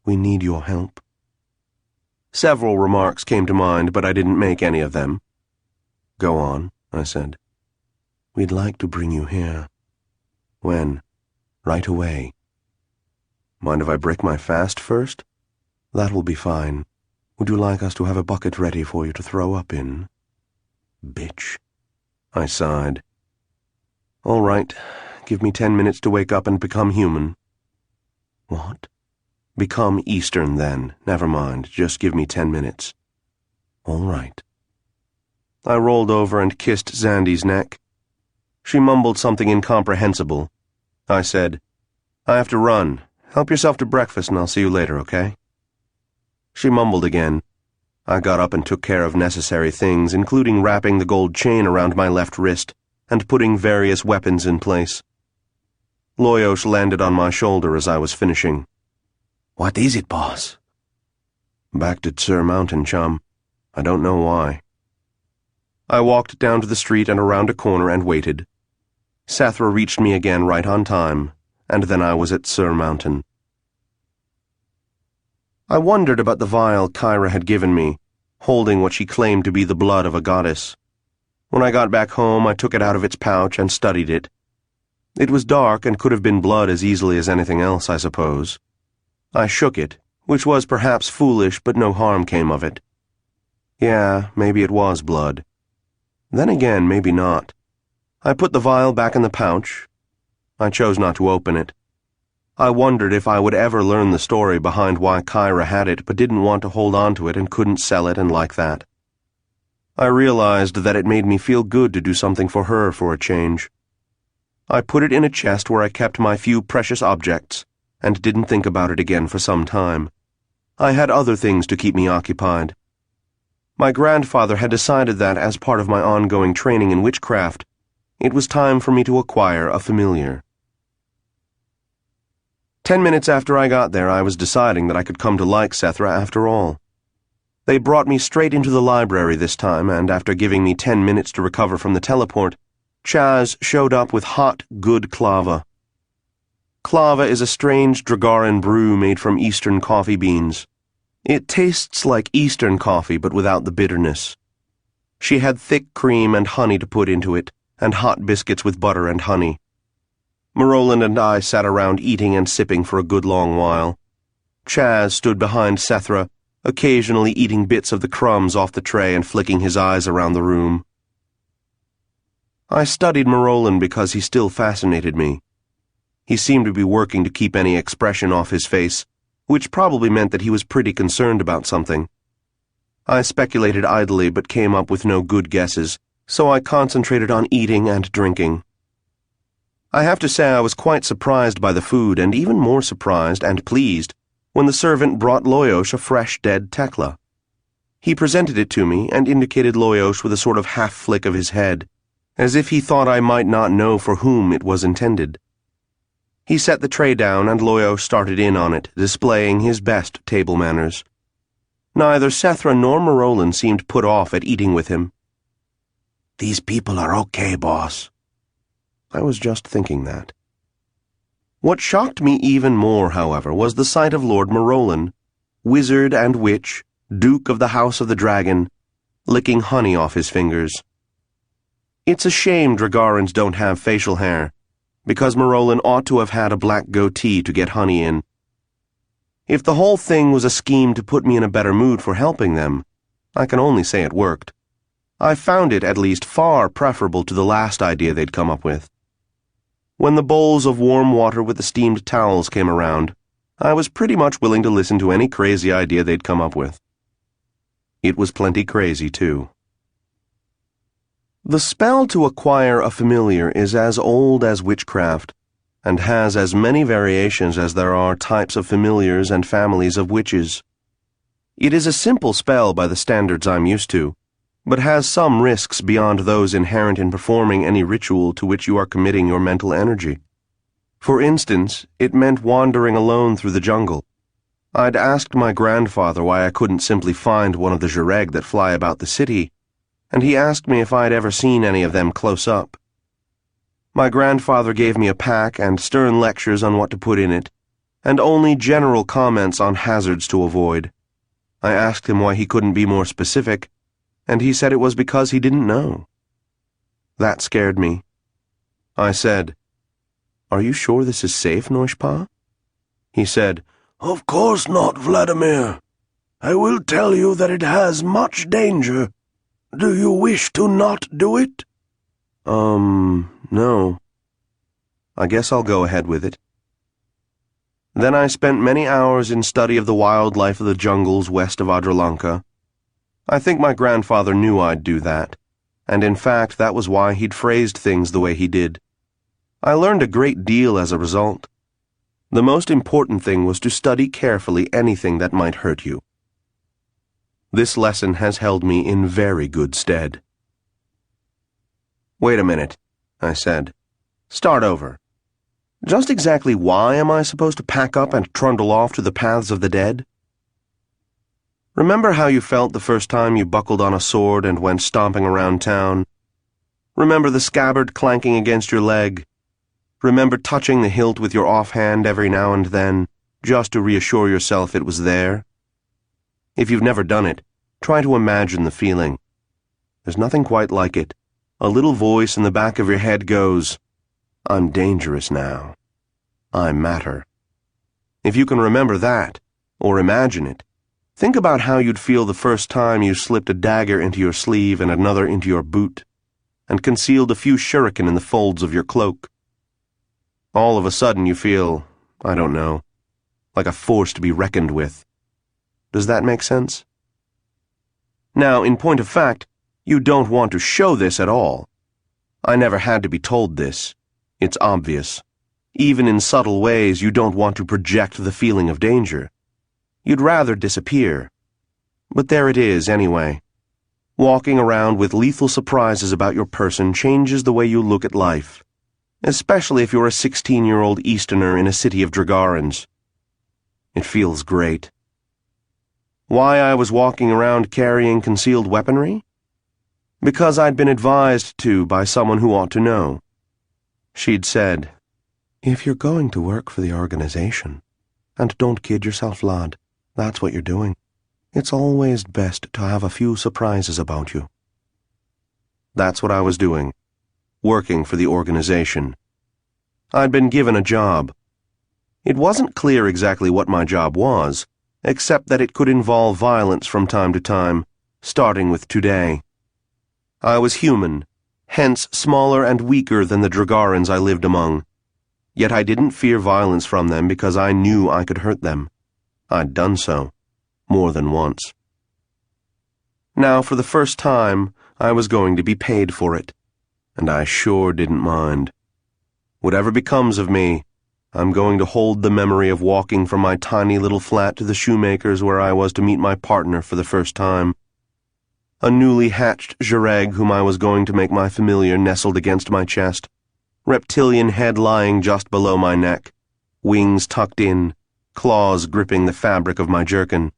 "We need your help." Several remarks came to mind, but I didn't make any of them. "Go on," I said. "We'd like to bring you here." "When?" "Right away." Mind if I break my fast first? That will be fine. Would you like us to have a bucket ready for you to throw up in? Bitch. I sighed. All right. Give me 10 minutes to wake up and become human. What? Become Eastern, then. Never mind. Just give me 10 minutes. All right. I rolled over and kissed Zandy's neck. She mumbled something incomprehensible. I said, I have to run. Help yourself to breakfast and I'll see you later, okay? She mumbled again. I got up and took care of necessary things, including wrapping the gold chain around my left wrist and putting various weapons in place. Loyos landed on my shoulder as I was finishing. What is it, boss? Back at Sur Mountain, chum. I don't know why. I walked down to the street and around a corner and waited. Sathra reached me again right on time, and then I was at Sur Mountain. I wondered about the vial Kyra had given me, holding what she claimed to be the blood of a goddess. When I got back home, I took it out of its pouch and studied it. It was dark and could have been blood as easily as anything else, I suppose. I shook it, which was perhaps foolish, but no harm came of it. Yeah, maybe it was blood. Then again, maybe not. I put the vial back in the pouch. I chose not to open it. I wondered if I would ever learn the story behind why Kyra had it but didn't want to hold on to it and couldn't sell it and like that. I realized that it made me feel good to do something for her for a change. I put it in a chest where I kept my few precious objects and didn't think about it again for some time. I had other things to keep me occupied. My grandfather had decided that, as part of my ongoing training in witchcraft, it was time for me to acquire a familiar. 10 minutes after I got there, I was deciding that I could come to like Sethra after all. They brought me straight into the library this time, and after giving me 10 minutes to recover from the teleport, Chaz showed up with hot, good clava. Clava is a strange Dragaran brew made from Eastern coffee beans. It tastes like Eastern coffee, but without the bitterness. She had thick cream and honey to put into it, and hot biscuits with butter and honey. Maroland and I sat around eating and sipping for a good long while. Chaz stood behind Sethra, occasionally eating bits of the crumbs off the tray and flicking his eyes around the room. I studied Maroland because he still fascinated me. He seemed to be working to keep any expression off his face, which probably meant that he was pretty concerned about something. I speculated idly but came up with no good guesses, so I concentrated on eating and drinking. I have to say I was quite surprised by the food, and even more surprised and pleased when the servant brought Loyos a fresh dead Tekla. He presented it to me and indicated Loyos with a sort of half-flick of his head, as if he thought I might not know for whom it was intended. He set the tray down and Loyos started in on it, displaying his best table manners. Neither Sethra nor Maroland seemed put off at eating with him. These people are okay, boss. I was just thinking that. What shocked me even more, however, was the sight of Lord Maroland, wizard and witch, Duke of the House of the Dragon, licking honey off his fingers. It's a shame Dragarans don't have facial hair, because Maroland ought to have had a black goatee to get honey in. If the whole thing was a scheme to put me in a better mood for helping them, I can only say it worked. I found it, at least, far preferable to the last idea they'd come up with. When the bowls of warm water with the steamed towels came around, I was pretty much willing to listen to any crazy idea they'd come up with. It was plenty crazy, too. The spell to acquire a familiar is as old as witchcraft, and has as many variations as there are types of familiars and families of witches. It is a simple spell by the standards I'm used to, but has some risks beyond those inherent in performing any ritual to which you are committing your mental energy. For instance, it meant wandering alone through the jungle. I'd asked my grandfather why I couldn't simply find one of the Jireg that fly about the city, and he asked me if I'd ever seen any of them close up. My grandfather gave me a pack and stern lectures on what to put in it, and only general comments on hazards to avoid. I asked him why he couldn't be more specific, and he said it was because he didn't know. That scared me. I said, "Are you sure this is safe, Noishpa?" He said, "Of course not, Vladimir. I will tell you that it has much danger. Do you wish to not do it?" No. I guess I'll go ahead with it. Then I spent many hours in study of the wildlife of the jungles west of Adralanka. I think my grandfather knew I'd do that, and in fact that was why he'd phrased things the way he did. I learned a great deal as a result. The most important thing was to study carefully anything that might hurt you. This lesson has held me in very good stead. "Wait a minute," I said. "Start over. Just exactly why am I supposed to pack up and trundle off to the paths of the dead? Remember how you felt the first time you buckled on a sword and went stomping around town? Remember the scabbard clanking against your leg? Remember touching the hilt with your offhand every now and then, just to reassure yourself it was there? If you've never done it, try to imagine the feeling. There's nothing quite like it. A little voice in the back of your head goes, 'I'm dangerous now. I matter.' If you can remember that, or imagine it, think about how you'd feel the first time you slipped a dagger into your sleeve and another into your boot, and concealed a few shuriken in the folds of your cloak. All of a sudden you feel, I don't know, like a force to be reckoned with. Does that make sense? Now, in point of fact, you don't want to show this at all. I never had to be told this. It's obvious. Even in subtle ways, you don't want to project the feeling of danger. You'd rather disappear. But there it is, anyway. Walking around with lethal surprises about your person changes the way you look at life, especially if you're a 16-year-old Easterner in a city of Dragarans. It feels great. Why I was walking around carrying concealed weaponry? Because I'd been advised to by someone who ought to know. She'd said, "If you're going to work for the organization, and don't kid yourself, Vlad, that's what you're doing, it's always best to have a few surprises about you." That's what I was doing, working for the organization. I'd been given a job. It wasn't clear exactly what my job was, except that it could involve violence from time to time, starting with today. I was human, hence smaller and weaker than the Dragarans I lived among. Yet I didn't fear violence from them because I knew I could hurt them. I'd done so, more than once. Now, for the first time, I was going to be paid for it, and I sure didn't mind. Whatever becomes of me, I'm going to hold the memory of walking from my tiny little flat to the shoemaker's where I was to meet my partner for the first time. A newly hatched Jareg whom I was going to make my familiar nestled against my chest, reptilian head lying just below my neck, wings tucked in, claws gripping the fabric of my jerkin.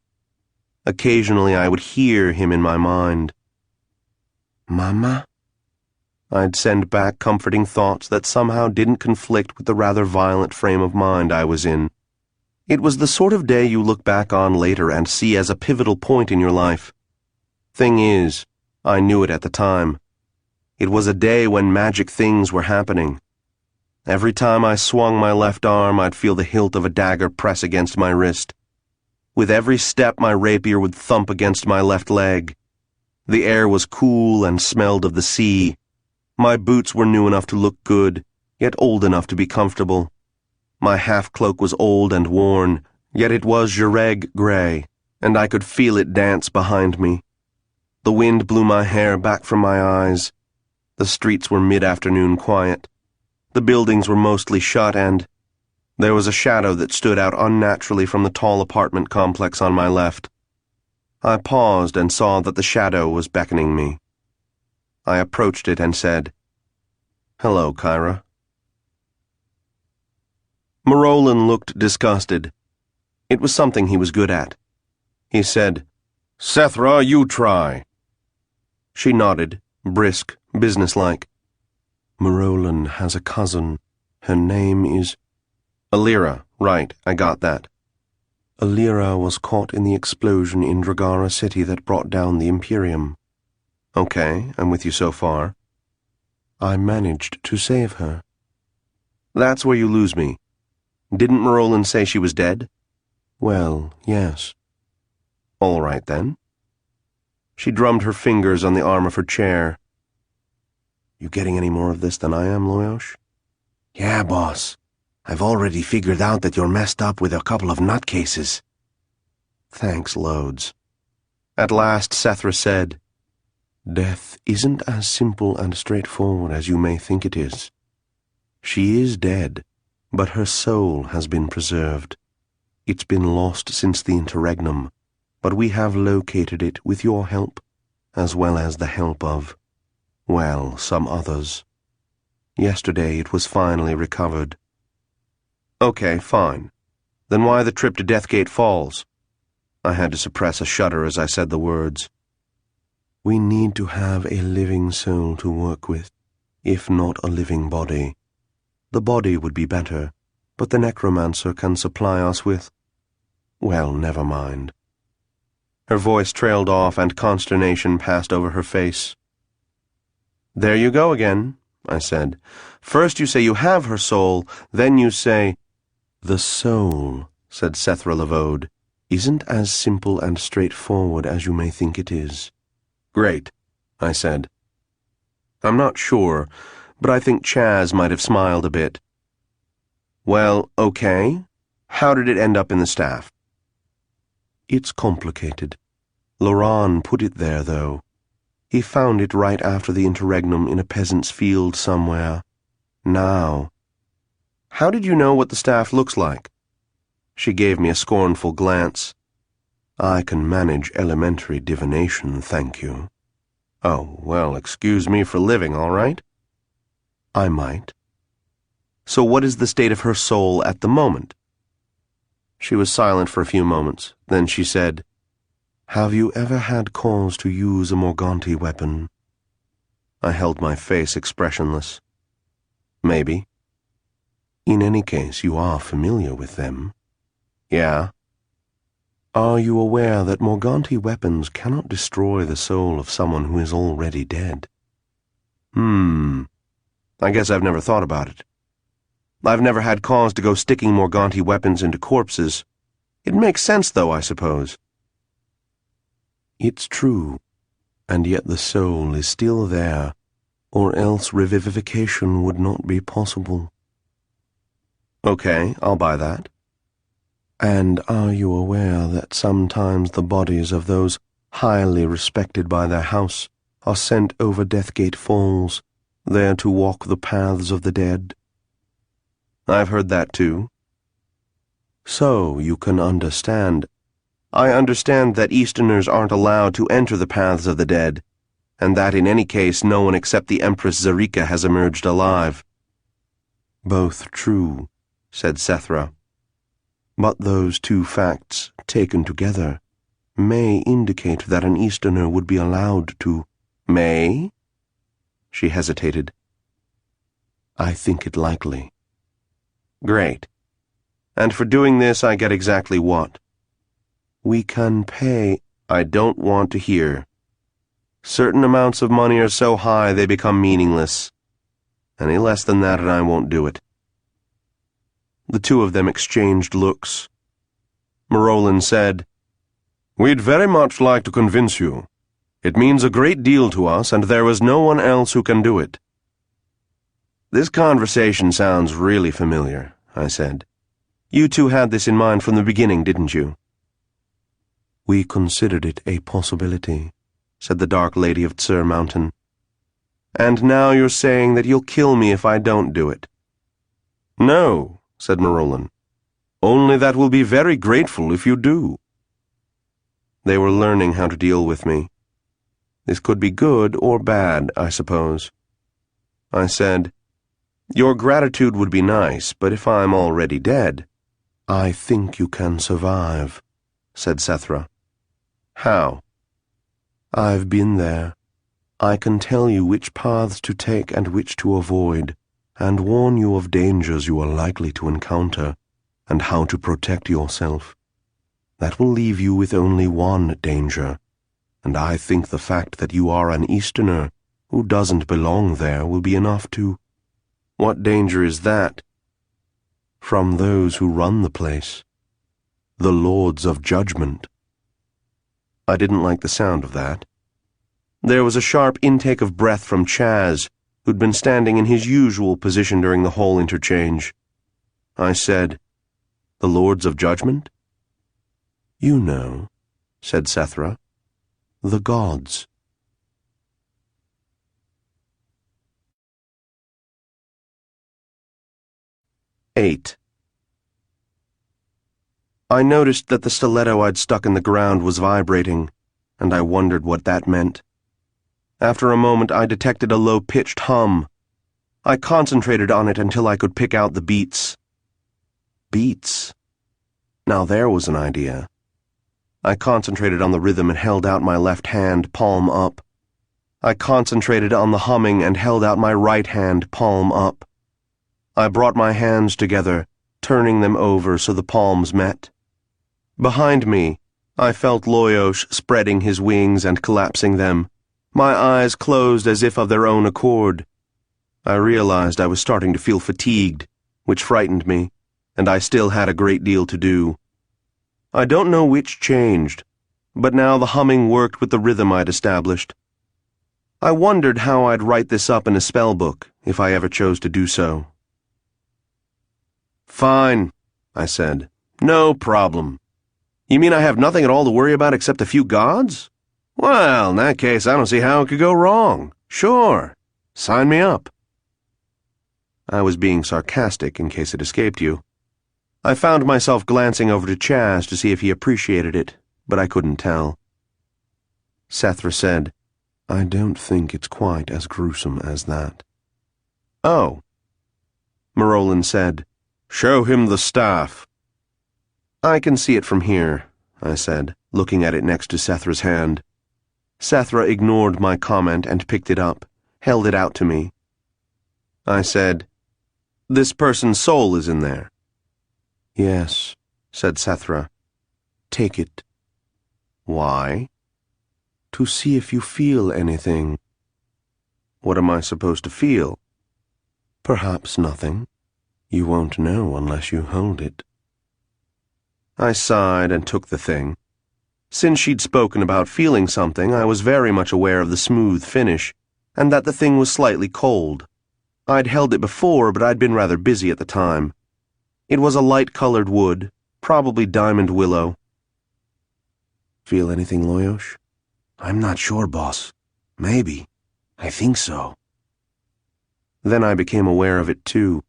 Occasionally I would hear him in my mind. "Mama?" I'd send back comforting thoughts that somehow didn't conflict with the rather violent frame of mind I was in. It was the sort of day you look back on later and see as a pivotal point in your life. Thing is, I knew it at the time. It was a day when magic things were happening. Every time I swung my left arm, I'd feel the hilt of a dagger press against my wrist. With every step, my rapier would thump against my left leg. The air was cool and smelled of the sea. My boots were new enough to look good, yet old enough to be comfortable. My half-cloak was old and worn, yet it was Jareg gray, and I could feel it dance behind me. The wind blew my hair back from my eyes. The streets were mid-afternoon quiet. The buildings were mostly shut, and there was a shadow that stood out unnaturally from the tall apartment complex on my left. I paused and saw that the shadow was beckoning me. I approached it and said, "Hello, Kyra." Morolin looked disgusted. It was something he was good at. He said, "Sethra, you try." She nodded, brisk, businesslike. "Morolin has a cousin. Her name is—" "Alira, right, I got that." "Alira was caught in the explosion in Dragara City that brought down the Imperium." "Okay, I'm with you so far." "I managed to save her." "That's where you lose me. Didn't Marolin say she was dead? Well, yes. All right, then. She drummed her fingers on the arm of her chair. You getting any more of this than I am, Loyosh? Yeah, boss. I've already figured out that you're messed up with a couple of nutcases. Thanks loads. At last, Sethra said, Death isn't as simple and straightforward as you may think it is. She is dead, but her soul has been preserved. It's been lost since the interregnum, but we have located it with your help, as well as the help of, well, some others. Yesterday it was finally recovered. Okay, fine. Then why the trip to Deathgate Falls? I had to suppress a shudder as I said the words. We need to have a living soul to work with, if not a living body. The body would be better, but the necromancer can supply us with... Well, never mind. Her voice trailed off and consternation passed over her face. There you go again, I said. First you say you have her soul, then you say... The soul, said Sethra Lavode, isn't as simple and straightforward as you may think it is. Great, I said. I'm not sure, but I think Chaz might have smiled a bit. Well, okay. How did it end up in the staff? It's complicated. Loran put it there, though. He found it right after the interregnum in a peasant's field somewhere. Now. How did you know what the staff looks like? She gave me a scornful glance. I can manage elementary divination, thank you. Oh, well, excuse me for living, all right? I might. So what is the state of her soul at the moment? She was silent for a few moments. Then she said, Have you ever had cause to use a Morganti weapon? I held my face expressionless. Maybe. In any case, you are familiar with them. Yeah. Are you aware that Morganti weapons cannot destroy the soul of someone who is already dead? I guess I've never thought about it. I've never had cause to go sticking Morganti weapons into corpses. It makes sense, though, I suppose. It's true, and yet the soul is still there, or else revivification would not be possible. Okay, I'll buy that. And are you aware that sometimes the bodies of those highly respected by their house are sent over Deathgate Falls, there to walk the paths of the dead? I've heard that too. So you can understand. I understand that Easterners aren't allowed to enter the paths of the dead, and that in any case no one except the Empress Zarika has emerged alive. Both true, said Sethra. But those two facts, taken together, may indicate that an Easterner would be allowed to... May? She hesitated. I think it likely. Great. And for doing this I get exactly what? We can pay... I don't want to hear. Certain amounts of money are so high they become meaningless. Any less than that and I won't do it. The two of them exchanged looks. Marolin said, We'd very much like to convince you. It means a great deal to us, and there is no one else who can do it. This conversation sounds really familiar, I said. You two had this in mind from the beginning, didn't you? We considered it a possibility, said the Dark Lady of Tsur Mountain. And now you're saying that you'll kill me if I don't do it. No, said Marolin. Only that we'll be very grateful if you do. They were learning how to deal with me. This could be good or bad, I suppose. I said, Your gratitude would be nice, but if I'm already dead... I think you can survive, said Sethra. How? I've been there. I can tell you which paths to take and which to avoid, and warn you of dangers you are likely to encounter, and how to protect yourself. That will leave you with only one danger, and I think the fact that you are an Easterner who doesn't belong there will be enough to... What danger is that? From those who run the place. The Lords of Judgment. I didn't like the sound of that. There was a sharp intake of breath from Chaz, who'd been standing in his usual position during the whole interchange. I said, "The Lords of Judgment?" "You know," said Sethra, "the gods." Eight. I noticed that the stiletto I'd stuck in the ground was vibrating, and I wondered what that meant. After a moment, I detected a low-pitched hum. I concentrated on it until I could pick out the beats. Beats. Now there was an idea. I concentrated on the rhythm and held out my left hand, palm up. I concentrated on the humming and held out my right hand, palm up. I brought my hands together, turning them over so the palms met. Behind me, I felt Loyosh spreading his wings and collapsing them, my eyes closed as if of their own accord. I realized I was starting to feel fatigued, which frightened me, and I still had a great deal to do. I don't know which changed, but now the humming worked with the rhythm I'd established. I wondered how I'd write this up in a spell book, if I ever chose to do so. "Fine," I said. "No problem. You mean I have nothing at all to worry about except a few gods? Well, in that case, I don't see how it could go wrong. Sure. Sign me up." I was being sarcastic, in case it escaped you. I found myself glancing over to Chaz to see if he appreciated it, but I couldn't tell. Sethra said, "I don't think it's quite as gruesome as that." "Oh." Marolin said, "Show him the staff." "I can see it from here," I said, looking at it next to Sethra's hand. Sethra ignored my comment and picked it up, held it out to me. I said, "This person's soul is in there." "Yes," said Sethra. "Take it." "Why?" "To see if you feel anything." "What am I supposed to feel?" "Perhaps nothing. You won't know unless you hold it." I sighed and took the thing. Since she'd spoken about feeling something, I was very much aware of the smooth finish, and that the thing was slightly cold. I'd held it before, but I'd been rather busy at the time. It was a light-colored wood, probably diamond willow. "Feel anything, Loyosh?" "I'm not sure, boss. Maybe. I think so." Then I became aware of it too.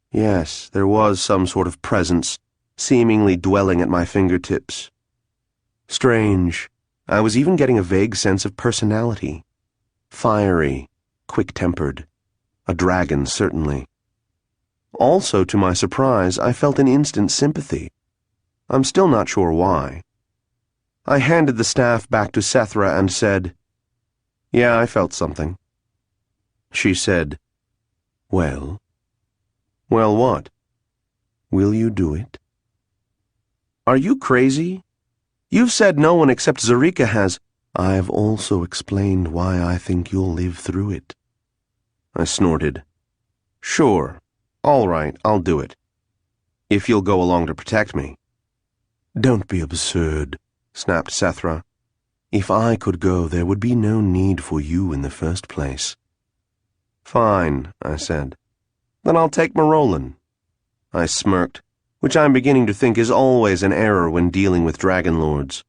Yes, there was some sort of presence, seemingly dwelling at my fingertips. Strange. I was even getting a vague sense of personality. Fiery, quick-tempered. A dragon, certainly. Also, to my surprise, I felt an instant sympathy. I'm still not sure why. I handed the staff back to Sethra and said, "Yeah, I felt something." She said, "Well?" "Well, what?" "Will you do it?" "Are you crazy? You've said no one except Zarika has—" "I've also explained why I think you'll live through it." I snorted. "Sure. All right, I'll do it. If you'll go along to protect me." "Don't be absurd," snapped Sethra. "If I could go, there would be no need for you in the first place." "Fine," I said. "Then I'll take Marolin." I smirked, which I'm beginning to think is always an error when dealing with dragon lords.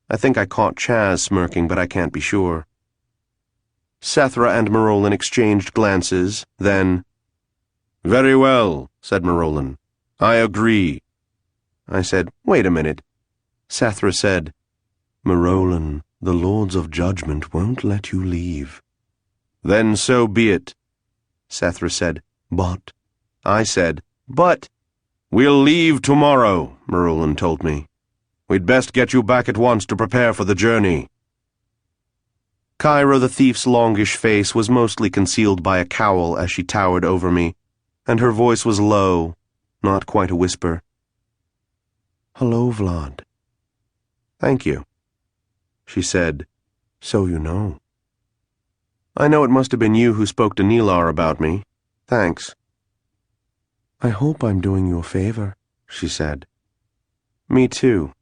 I think I caught Chaz smirking, but I can't be sure. Sethra and Marolin exchanged glances, then, "Very well," said Marolin. "I agree." I said, "Wait a minute." Sethra said, "Marolin, the Lords of Judgment won't let you leave." "Then so be it." Sethra said, "But..." I said, "But..." "We'll leave tomorrow," Marolin told me. "We'd best get you back at once to prepare for the journey." Cairo the thief's longish face was mostly concealed by a cowl as she towered over me, and her voice was low, not quite a whisper. "Hello, Vlad." "Thank you." She said, "So you know." "I know it must have been you who spoke to Nilar about me. Thanks." I hope I'm doing you a favor, she said. Me too.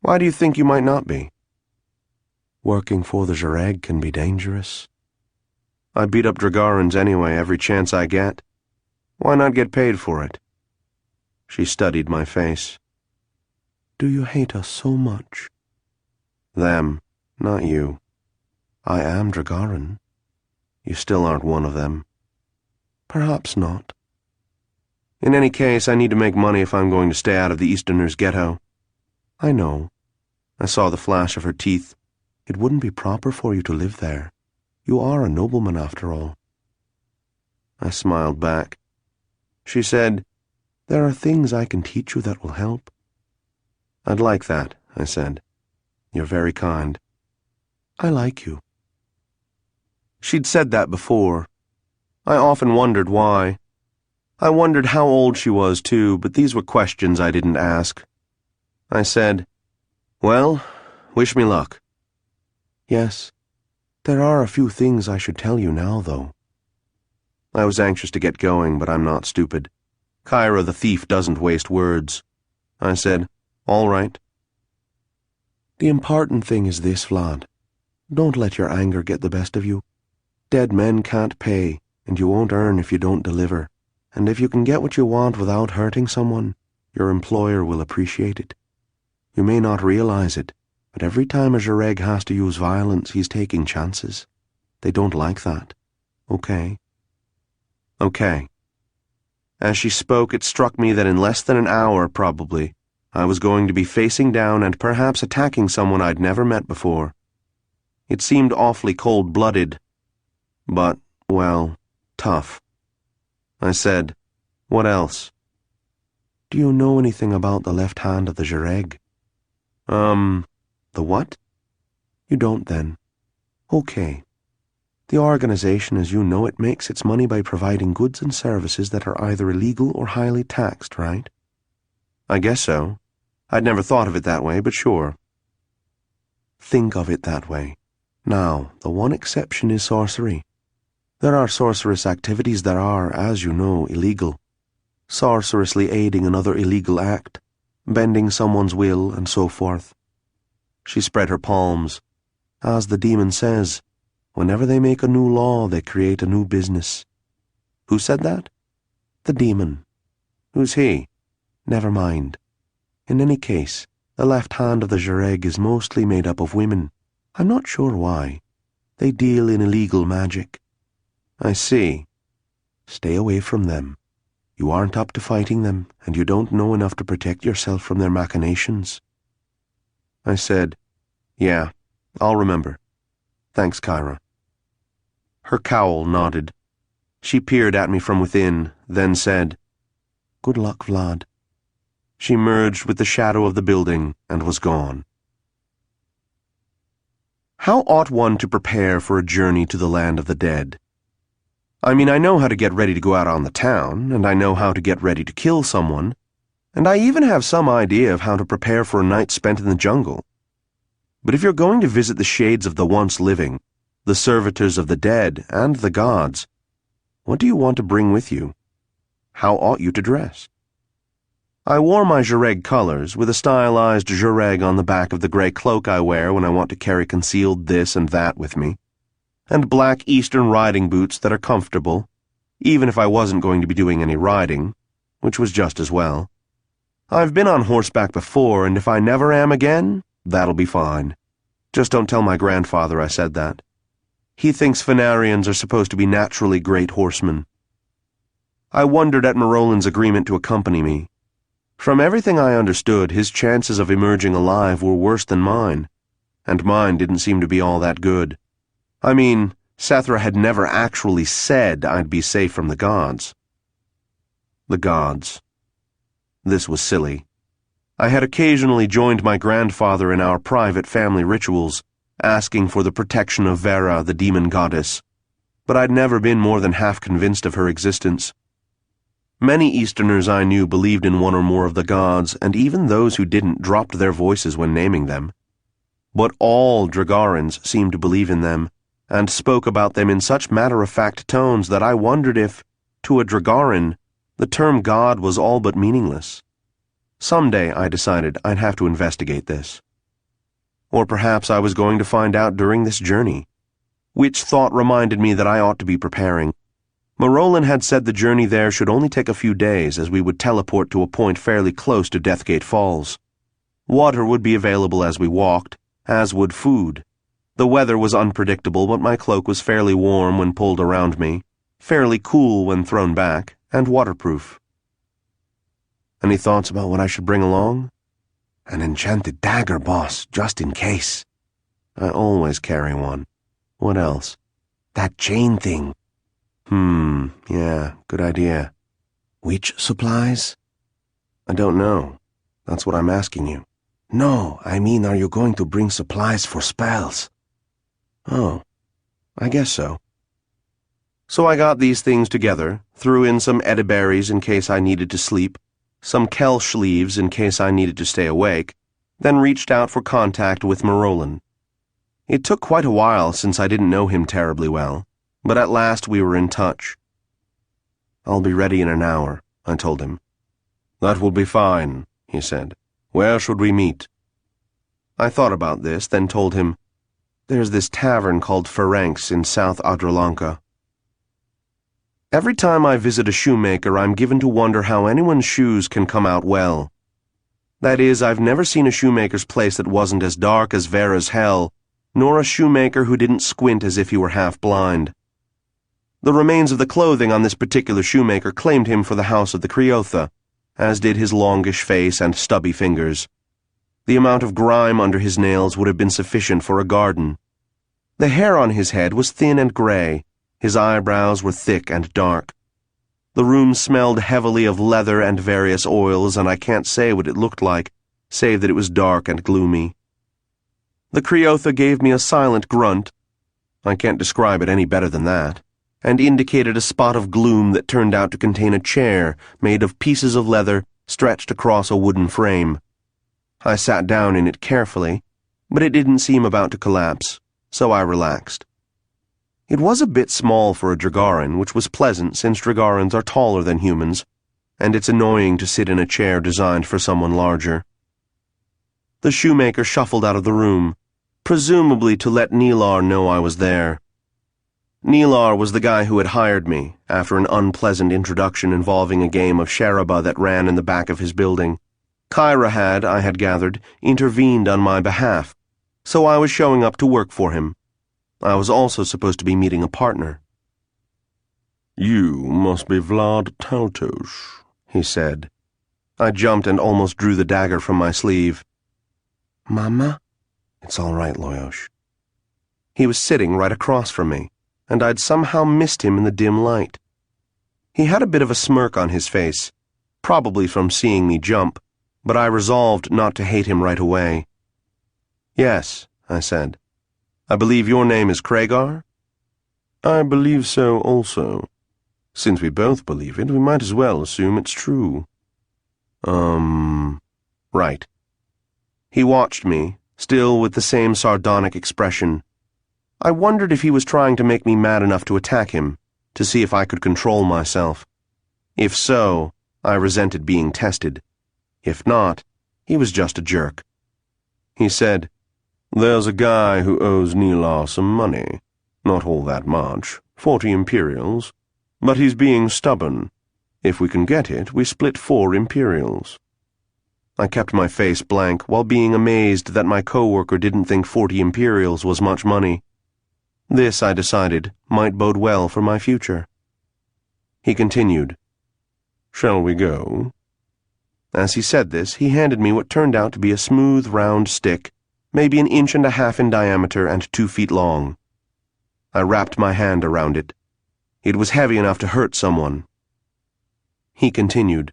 Why do you think you might not be? Working for the Zhireg can be dangerous. I beat up Dragarans anyway every chance I get. Why not get paid for it? She studied my face. Do you hate us so much? Them, not you. I am Dragaran. You still aren't one of them. Perhaps not. In any case, I need to make money if I'm going to stay out of the Easterners' ghetto. I know. I saw the flash of her teeth. It wouldn't be proper for you to live there. You are a nobleman after all. I smiled back. She said, There are things I can teach you that will help. I'd like that, I said. You're very kind. I like you. She'd said that before. I often wondered why. I wondered how old she was, too, but these were questions I didn't ask. I said, Well, wish me luck. Yes. There are a few things I should tell you now, though. I was anxious to get going, but I'm not stupid. Kyra the thief doesn't waste words. I said, All right. The important thing is this, Vlad. Don't let your anger get the best of you. Dead men can't pay, and you won't earn if you don't deliver. And if you can get what you want without hurting someone, your employer will appreciate it. You may not realize it, but every time a Zhireg has to use violence, he's taking chances. They don't like that. Okay? Okay. As she spoke, it struck me that in less than an hour, probably, I was going to be facing down and perhaps attacking someone I'd never met before. It seemed awfully cold-blooded, but, well, tough. I said, What else? Do you know anything about the left hand of the Zhireg? The what? You don't, then. Okay. The organization, as you know it, makes its money by providing goods and services that are either illegal or highly taxed, right? I guess so. I'd never thought of it that way, but sure. Think of it that way. Now, the one exception is sorcery. There are sorcerous activities that are, as you know, illegal. Sorcerously aiding another illegal act, bending someone's will, and so forth. She spread her palms. As the demon says, whenever they make a new law, they create a new business. Who said that? The demon. Who's he? Never mind. In any case, the left hand of the Zhireg is mostly made up of women. I'm not sure why. They deal in illegal magic. I see. Stay away from them. You aren't up to fighting them, and you don't know enough to protect yourself from their machinations. I said, Yeah, I'll remember. Thanks, Kyra. Her cowl nodded. She peered at me from within, then said, Good luck, Vlad. She merged with the shadow of the building and was gone. How ought one to prepare for a journey to the land of the dead? I mean, I know how to get ready to go out on the town, and I know how to get ready to kill someone, and I even have some idea of how to prepare for a night spent in the jungle. But if you're going to visit the shades of the once living, the servitors of the dead, and the gods, what do you want to bring with you? How ought you to dress? I wore my Zhireg colors, with a stylized Zhireg on the back of the gray cloak I wear when I want to carry concealed this and that with me, and black Eastern riding boots that are comfortable, even if I wasn't going to be doing any riding, which was just as well. I've been on horseback before, and if I never am again, that'll be fine. Just don't tell my grandfather I said that. He thinks Fenarians are supposed to be naturally great horsemen. I wondered at Marolin's agreement to accompany me. From everything I understood, his chances of emerging alive were worse than mine, and mine didn't seem to be all that good. I mean, Sethra had never actually said I'd be safe from the gods. The gods. This was silly. I had occasionally joined my grandfather in our private family rituals, asking for the protection of Vera, the demon goddess, but I'd never been more than half convinced of her existence. Many Easterners I knew believed in one or more of the gods, and even those who didn't dropped their voices when naming them. But all Dragarans seemed to believe in them, and spoke about them in such matter-of-fact tones that I wondered if, to a Dragaran, The term God was all but meaningless. Someday, I decided, I'd have to investigate this. Or perhaps I was going to find out during this journey. Which thought reminded me that I ought to be preparing. Marolin had said the journey there should only take a few days, as we would teleport to a point fairly close to Deathgate Falls. Water would be available as we walked, as would food. The weather was unpredictable, but my cloak was fairly warm when pulled around me, fairly cool when thrown back, and waterproof. Any thoughts about what I should bring along? An enchanted dagger, boss, just in case. I always carry one. What else? That chain thing. Yeah, good idea. Which supplies? I don't know. That's what I'm asking you. No, I mean, are you going to bring supplies for spells? Oh, I guess so. So I got these things together, threw in some ediberries in case I needed to sleep, some kelsh leaves in case I needed to stay awake, then reached out for contact with Marolin. It took quite a while since I didn't know him terribly well, but at last we were in touch. "I'll be ready in an hour," I told him. "That will be fine," he said. "Where should we meet?" I thought about this, then told him, "There's this tavern called Ferencz in South Adrolanca." Every time I visit a shoemaker, I'm given to wonder how anyone's shoes can come out well. That is, I've never seen a shoemaker's place that wasn't as dark as Vera's hell, nor a shoemaker who didn't squint as if he were half blind. The remains of the clothing on this particular shoemaker claimed him for the house of the Criotha, as did his longish face and stubby fingers. The amount of grime under his nails would have been sufficient for a garden. The hair on his head was thin and gray. His eyebrows were thick and dark. The room smelled heavily of leather and various oils, and I can't say what it looked like, save that it was dark and gloomy. The Criotha gave me a silent grunt, I can't describe it any better than that, and indicated a spot of gloom that turned out to contain a chair made of pieces of leather stretched across a wooden frame. I sat down in it carefully, but it didn't seem about to collapse, so I relaxed. It was a bit small for a Dragarin, which was pleasant since Dragarins are taller than humans, and it's annoying to sit in a chair designed for someone larger. The shoemaker shuffled out of the room, presumably to let Nilar know I was there. Nilar was the guy who had hired me, after an unpleasant introduction involving a game of Sharaba that ran in the back of his building. Kyra had, I had gathered, intervened on my behalf, so I was showing up to work for him. I was also supposed to be meeting a partner. "You must be Vlad Taltos," he said. I jumped and almost drew the dagger from my sleeve. "Mama?" "It's all right, Loyosh." He was sitting right across from me, and I'd somehow missed him in the dim light. He had a bit of a smirk on his face, probably from seeing me jump, but I resolved not to hate him right away. "Yes," I said. "I believe your name is Kragar?" "I believe so also. Since we both believe it, we might as well assume it's true." Right." He watched me, still with the same sardonic expression. I wondered if he was trying to make me mad enough to attack him, to see if I could control myself. If so, I resented being tested. If not, he was just a jerk. He said, "There's a guy who owes Nilar some money. Not all that much, 40 imperials. But he's being stubborn. If we can get it, we split 4 imperials." I kept my face blank while being amazed that my coworker didn't think 40 imperials was much money. This, I decided, might bode well for my future. He continued, "Shall we go?" As he said this, he handed me what turned out to be a smooth, round stick, maybe 1.5 inches in diameter and 2 feet long. I wrapped my hand around it. It was heavy enough to hurt someone. He continued,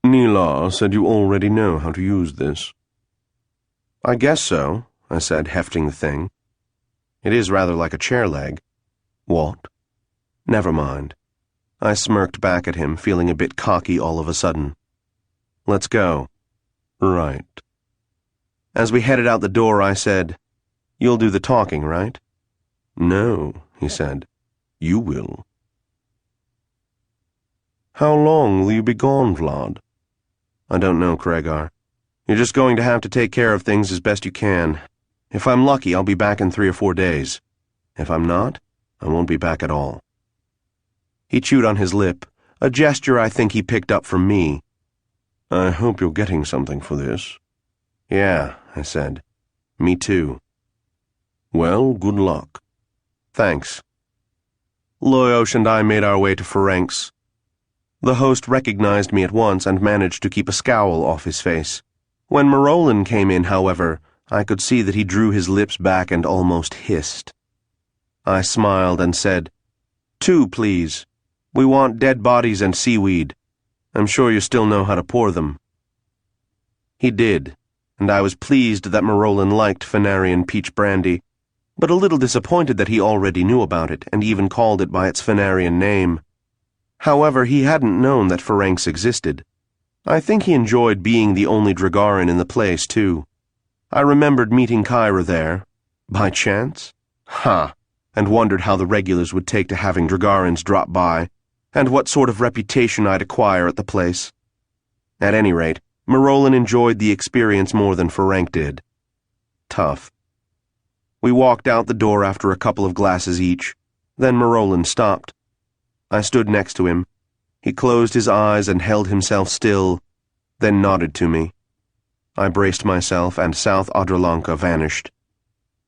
"Nilar said you already know how to use this." "I guess so," I said, hefting the thing. "It is rather like a chair leg." "What?" "Never mind." I smirked back at him, feeling a bit cocky all of a sudden. "Let's go." "Right." As we headed out the door, I said, "You'll do the talking, right?" "No," he said. "You will." How long will you be gone, Vlad? I don't know, Kregar. You're just going to have to take care of things as best you can. If I'm lucky, I'll be back in 3 or 4 days. If I'm not, I won't be back at all. He chewed on his lip, a gesture I think he picked up from me. I hope you're getting something for this. Yeah, I said. Me too. Well, good luck. Thanks. Loyosh and I made our way to Ferencz. The host recognized me at once and managed to keep a scowl off his face. When Marolin came in, however, I could see that he drew his lips back and almost hissed. I smiled and said, 2, please. We want dead bodies and seaweed. I'm sure you still know how to pour them. He did, and I was pleased that Marolin liked Fenarian peach brandy, but a little disappointed that he already knew about it and even called it by its Fenarian name. However, he hadn't known that Ferencz existed. I think he enjoyed being the only Dragarin in the place, too. I remembered meeting Kyra there. By chance? Ha! And wondered how the regulars would take to having Dragarins drop by, and what sort of reputation I'd acquire at the place. At any rate, Marolin enjoyed the experience more than Ferenc did. Tough. We walked out the door after a couple of glasses each. Then Marolin stopped. I stood next to him. He closed his eyes and held himself still, then nodded to me. I braced myself, and South Adralanka vanished.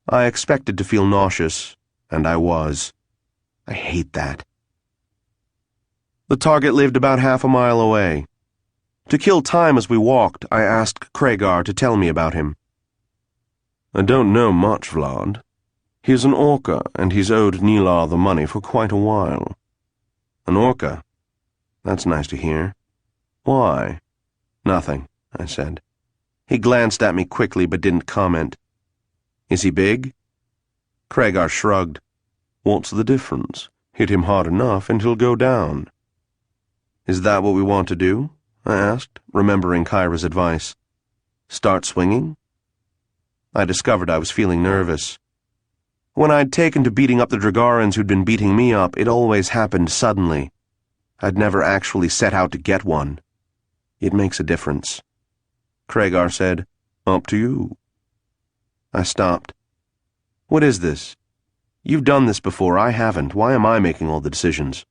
I expected to feel nauseous, and I was. I hate that. The target lived about half a mile away. To kill time as we walked, I asked Kregar to tell me about him. I don't know much, Vlad. He's an Orca, and he's owed Nilar the money for quite a while. An Orca? That's nice to hear. Why? Nothing, I said. He glanced at me quickly but didn't comment. Is he big? Kregar shrugged. What's the difference? Hit him hard enough and he'll go down. Is that what we want to do? I asked, remembering Kyra's advice. Start swinging? I discovered I was feeling nervous. When I'd taken to beating up the Dragarins who'd been beating me up, it always happened suddenly. I'd never actually set out to get one. It makes a difference. Kregar said, Up to you. I stopped. What is this? You've done this before, I haven't. Why am I making all the decisions?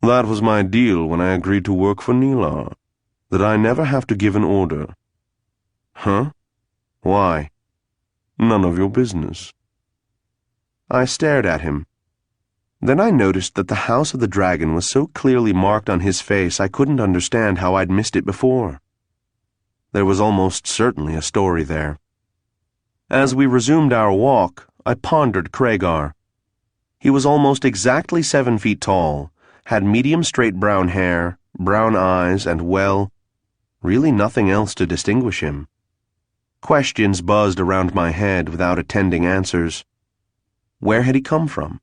That was my deal when I agreed to work for Nilar, that I never have to give an order. Huh? Why? None of your business. I stared at him. Then I noticed that the House of the Dragon was so clearly marked on his face I couldn't understand how I'd missed it before. There was almost certainly a story there. As we resumed our walk, I pondered Kregar. He was almost exactly 7 feet tall, had medium straight brown hair, brown eyes, and, well, really nothing else to distinguish him. Questions buzzed around my head without attending answers. Where had he come from?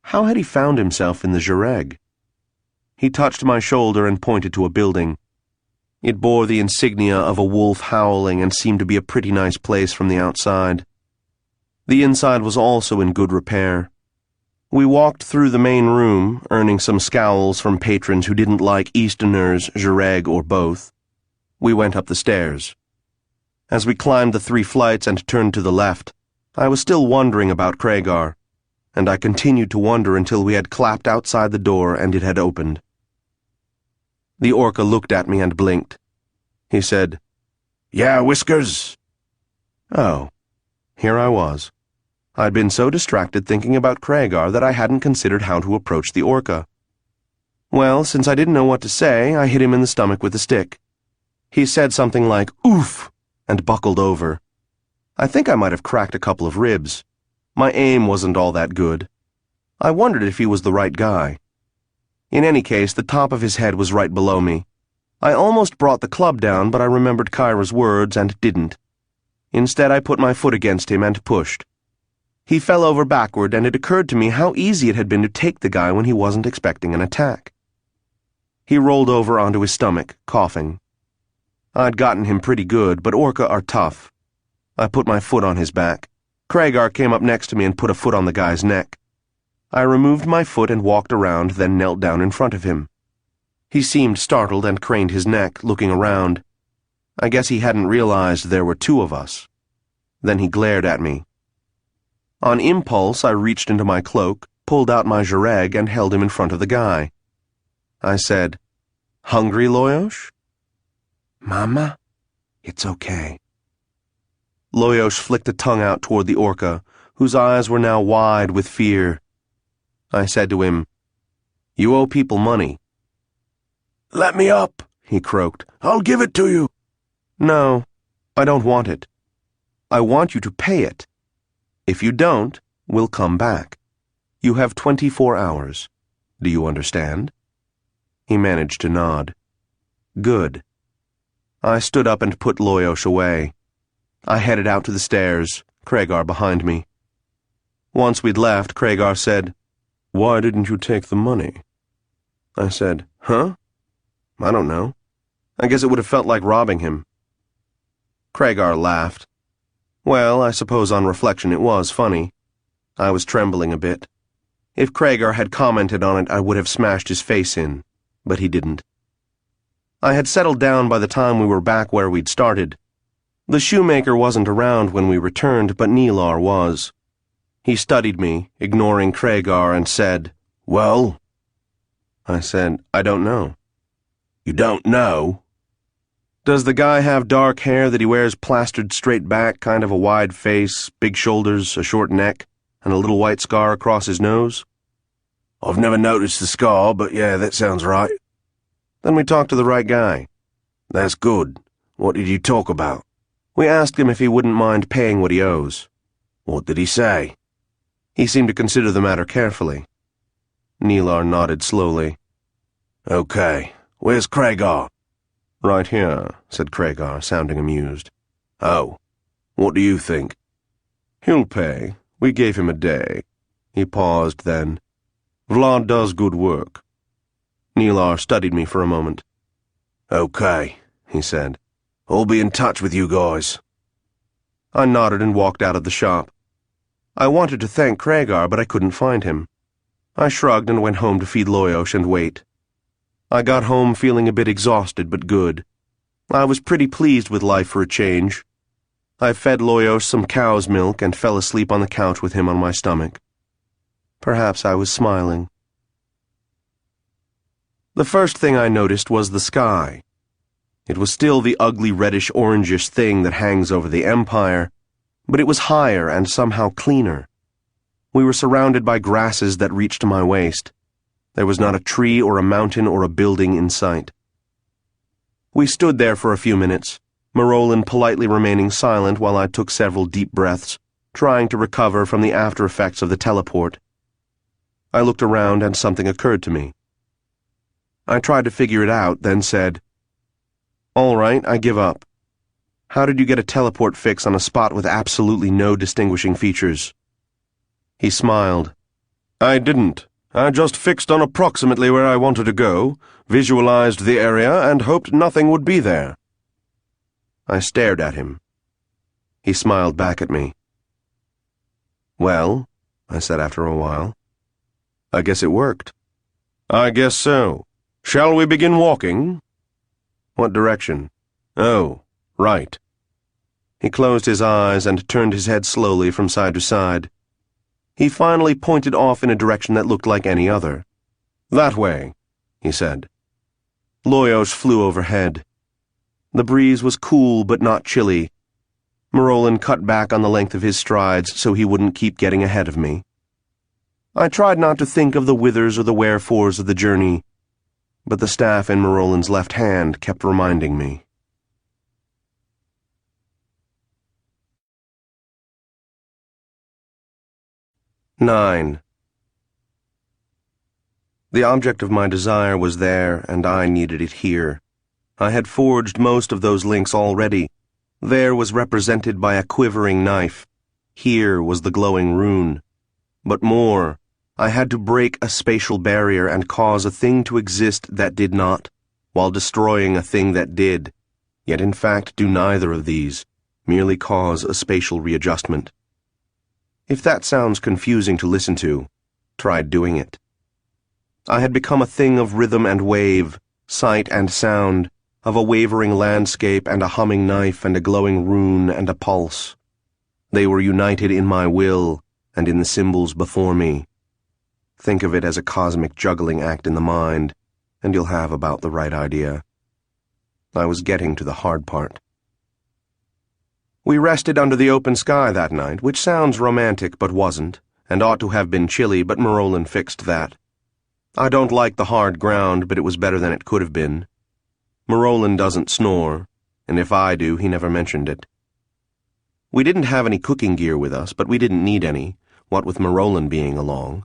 How had he found himself in the Jareg? He touched my shoulder and pointed to a building. It bore the insignia of a wolf howling and seemed to be a pretty nice place from the outside. The inside was also in good repair. We walked through the main room, earning some scowls from patrons who didn't like Easterners, Jareg, or both. We went up the stairs. As we climbed the 3 flights and turned to the left, I was still wondering about Kregar, and I continued to wonder until we had clapped outside the door and it had opened. The Orca looked at me and blinked. He said, Yeah, Whiskers. Oh, here I was. I'd been so distracted thinking about Kregar that I hadn't considered how to approach the Orca. Well, since I didn't know what to say, I hit him in the stomach with a stick. He said something like, Oof, and buckled over. I think I might have cracked a couple of ribs. My aim wasn't all that good. I wondered if he was the right guy. In any case, the top of his head was right below me. I almost brought the club down, but I remembered Kyra's words and didn't. Instead, I put my foot against him and pushed. He fell over backward, and it occurred to me how easy it had been to take the guy when he wasn't expecting an attack. He rolled over onto his stomach, coughing. I'd gotten him pretty good, but Orca are tough. I put my foot on his back. Kregar came up next to me and put a foot on the guy's neck. I removed my foot and walked around, then knelt down in front of him. He seemed startled and craned his neck, looking around. I guess he hadn't realized there were two of us. Then he glared at me. On impulse, I reached into my cloak, pulled out my zhireg, and held him in front of the guy. I said, "Hungry, Loyosh?" "Mama, it's okay." Loyosh flicked a tongue out toward the orca, whose eyes were now wide with fear. I said to him, "You owe people money." "Let me up," he croaked. "I'll give it to you." "No, I don't want it. I want you to pay it. If you don't, we'll come back. You have 24 hours. Do you understand?" He managed to nod. "Good." I stood up and put Loyosh away. I headed out to the stairs, Kragar behind me. Once we'd left, Kragar said, "Why didn't you take the money?" I said, "Huh? I don't know. I guess it would have felt like robbing him." Kragar laughed. Well, I suppose on reflection it was funny. I was trembling a bit. If Kragar had commented on it, I would have smashed his face in, but he didn't. I had settled down by the time we were back where we'd started. The shoemaker wasn't around when we returned, but Nilar was. He studied me, ignoring Kragar, and said, "Well?" I said, "I don't know." "You don't know?" "Does the guy have dark hair that he wears plastered straight back, kind of a wide face, big shoulders, a short neck, and a little white scar across his nose?" "I've never noticed the scar, but yeah, that sounds right." "Then we talked to the right guy." "That's good. What did you talk about?" "We asked him if he wouldn't mind paying what he owes." "What did he say?" "He seemed to consider the matter carefully." Nilar nodded slowly. "Okay. Where's Kragar?" "Right here," said Kragar, sounding amused. "Oh. What do you think?" "He'll pay. We gave him a day." He paused then. "Vlad does good work." Nilar studied me for a moment. "Okay," he said. "I'll be in touch with you guys." I nodded and walked out of the shop. I wanted to thank Kragar, but I couldn't find him. I shrugged and went home to feed Loyosh and wait. I got home feeling a bit exhausted but good. I was pretty pleased with life for a change. I fed Loyosh some cow's milk and fell asleep on the couch with him on my stomach. Perhaps I was smiling. The first thing I noticed was the sky. It was still the ugly reddish-orangish thing that hangs over the Empire, but it was higher and somehow cleaner. We were surrounded by grasses that reached to my waist. There was not a tree or a mountain or a building in sight. We stood there for a few minutes, Marolin politely remaining silent while I took several deep breaths, trying to recover from the after-effects of the teleport. I looked around and something occurred to me. I tried to figure it out, then said, "All right, I give up. How did you get a teleport fix on a spot with absolutely no distinguishing features?" He smiled. "I didn't. I just fixed on approximately where I wanted to go, visualized the area, and hoped nothing would be there." I stared at him. He smiled back at me. "Well," I said after a while, "I guess it worked." "I guess so. Shall we begin walking?" "What direction?" "Oh, right." He closed his eyes and turned his head slowly from side to side. He finally pointed off in a direction that looked like any other. "That way," he said. Loyosh flew overhead. The breeze was cool but not chilly. Marolin cut back on the length of his strides so he wouldn't keep getting ahead of me. I tried not to think of the whithers or the wherefores of the journey, but the staff in Marolin's left hand kept reminding me. 9. The object of my desire was there, and I needed it here. I had forged most of those links already. There was represented by a quivering knife. Here was the glowing rune. But more, I had to break a spatial barrier and cause a thing to exist that did not, while destroying a thing that did, yet in fact do neither of these, merely cause a spatial readjustment. If that sounds confusing to listen to, try doing it. I had become a thing of rhythm and wave, sight and sound, of a wavering landscape and a humming knife and a glowing rune and a pulse. They were united in my will and in the symbols before me. Think of it as a cosmic juggling act in the mind, and you'll have about the right idea. I was getting to the hard part. We rested under the open sky that night, which sounds romantic but wasn't, and ought to have been chilly, but Morolin fixed that. I don't like the hard ground, but it was better than it could have been. Morolin doesn't snore, and if I do, he never mentioned it. We didn't have any cooking gear with us, but we didn't need any, what with Morolin being along.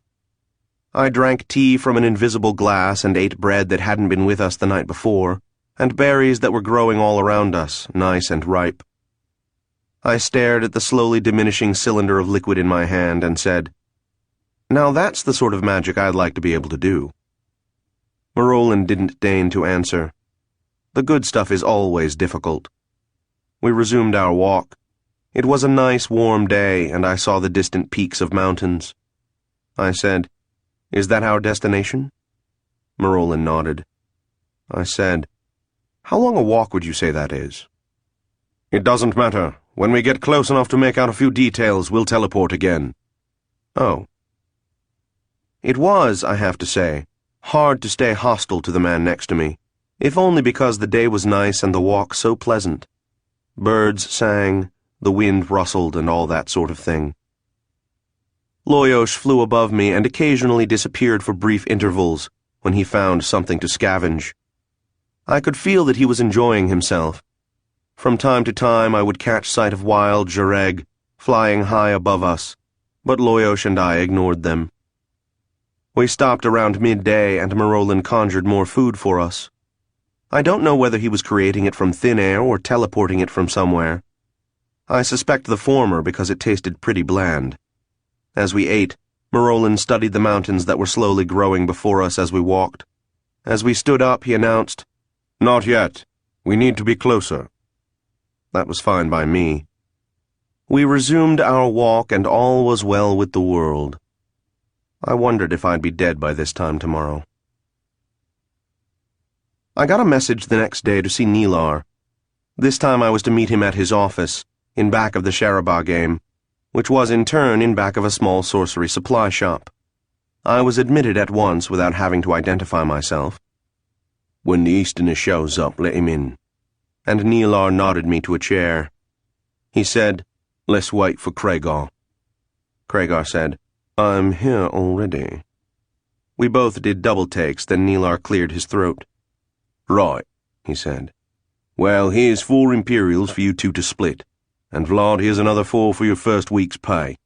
I drank tea from an invisible glass and ate bread that hadn't been with us the night before, and berries that were growing all around us, nice and ripe. I stared at the slowly diminishing cylinder of liquid in my hand and said, "Now that's the sort of magic I'd like to be able to do." Morolin didn't deign to answer. The good stuff is always difficult. We resumed our walk. It was a nice warm day, and I saw the distant peaks of mountains. I said, "Is that our destination?" Morolin nodded. I said, "How long a walk would you say that is?" "It doesn't matter. When we get close enough to make out a few details, we'll teleport again." Oh. It was, I have to say, hard to stay hostile to the man next to me, if only because the day was nice and the walk so pleasant. Birds sang, the wind rustled, and all that sort of thing. Loyosh flew above me and occasionally disappeared for brief intervals when he found something to scavenge. I could feel that he was enjoying himself. From time to time I would catch sight of wild jareg flying high above us, but Loyosh and I ignored them. We stopped around midday and Morolin conjured more food for us. I don't know whether he was creating it from thin air or teleporting it from somewhere. I suspect the former because it tasted pretty bland. As we ate, Morolin studied the mountains that were slowly growing before us as we walked. As we stood up, he announced, "Not yet. We need to be closer." That was fine by me. We resumed our walk and all was well with the world. I wondered if I'd be dead by this time tomorrow. I got a message the next day to see Nilar. This time I was to meet him at his office, in back of the Sharaba game, which was in turn in back of a small sorcery supply shop. I was admitted at once without having to identify myself. "When the Easterner shows up, let him in." And Nilar nodded me to a chair. He said, "Let's wait for Kragar." Kragar said, "I'm here already." We both did double takes, then Nilar cleared his throat. "Right," he said. "Well, here's 4 Imperials for you two to split. And Vlad, here's another 4 for your first week's pay.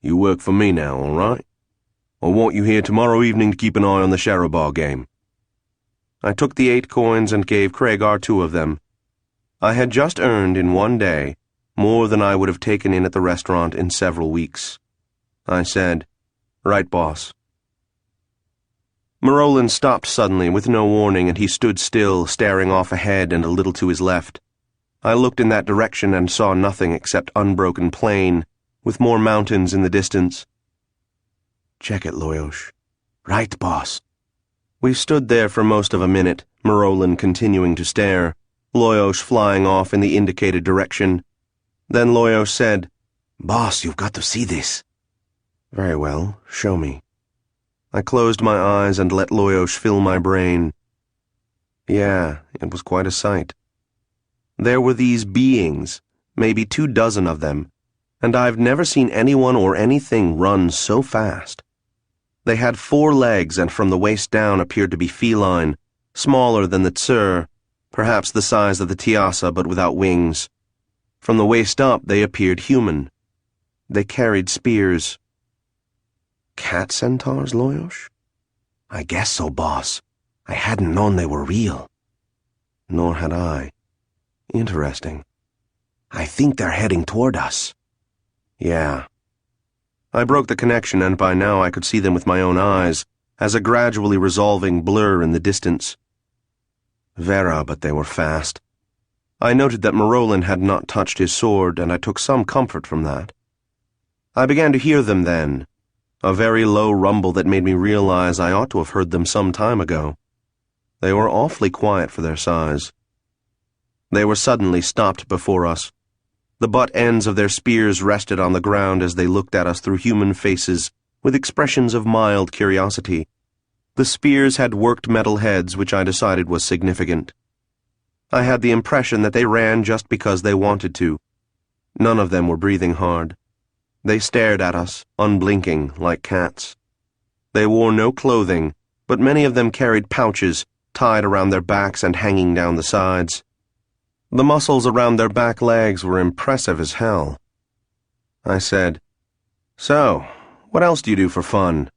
You work for me now, all right? I want you here tomorrow evening to keep an eye on the Sharabar game." I took the 8 coins and gave Kragar 2 of them. I had just earned in one day more than I would have taken in at the restaurant in several weeks. I said, "Right, boss." Morolin stopped suddenly with no warning, and he stood still, staring off ahead and a little to his left. I looked in that direction and saw nothing except unbroken plain, with more mountains in the distance. "Check it, Loyosh." "Right, boss." We stood there for most of a minute, Morolin continuing to stare, Loyosh flying off in the indicated direction. Then Loyosh said, "Boss, you've got to see this." "Very well, show me." I closed my eyes and let Loyosh fill my brain. Yeah, it was quite a sight. There were these beings, maybe 24 of them, and I've never seen anyone or anything run so fast. They had 4 legs and from the waist down appeared to be feline, smaller than the tsur, perhaps the size of the tiasa but without wings. From the waist up they appeared human. They carried spears. Cat centaurs, Loyosh? "I guess so, boss. I hadn't known they were real." Nor had I. Interesting. "I think they're heading toward us." Yeah. I broke the connection, and by now I could see them with my own eyes, as a gradually resolving blur in the distance. Vera, but they were fast. I noted that Morolin had not touched his sword, and I took some comfort from that. I began to hear them then, a very low rumble that made me realize I ought to have heard them some time ago. They were awfully quiet for their size. They were suddenly stopped before us. The butt ends of their spears rested on the ground as they looked at us through human faces with expressions of mild curiosity. The spears had worked metal heads, which I decided was significant. I had the impression that they ran just because they wanted to. None of them were breathing hard. They stared at us, unblinking, like cats. They wore no clothing, but many of them carried pouches tied around their backs and hanging down the sides. The muscles around their back legs were impressive as hell. I said, "So, what else do you do for fun?"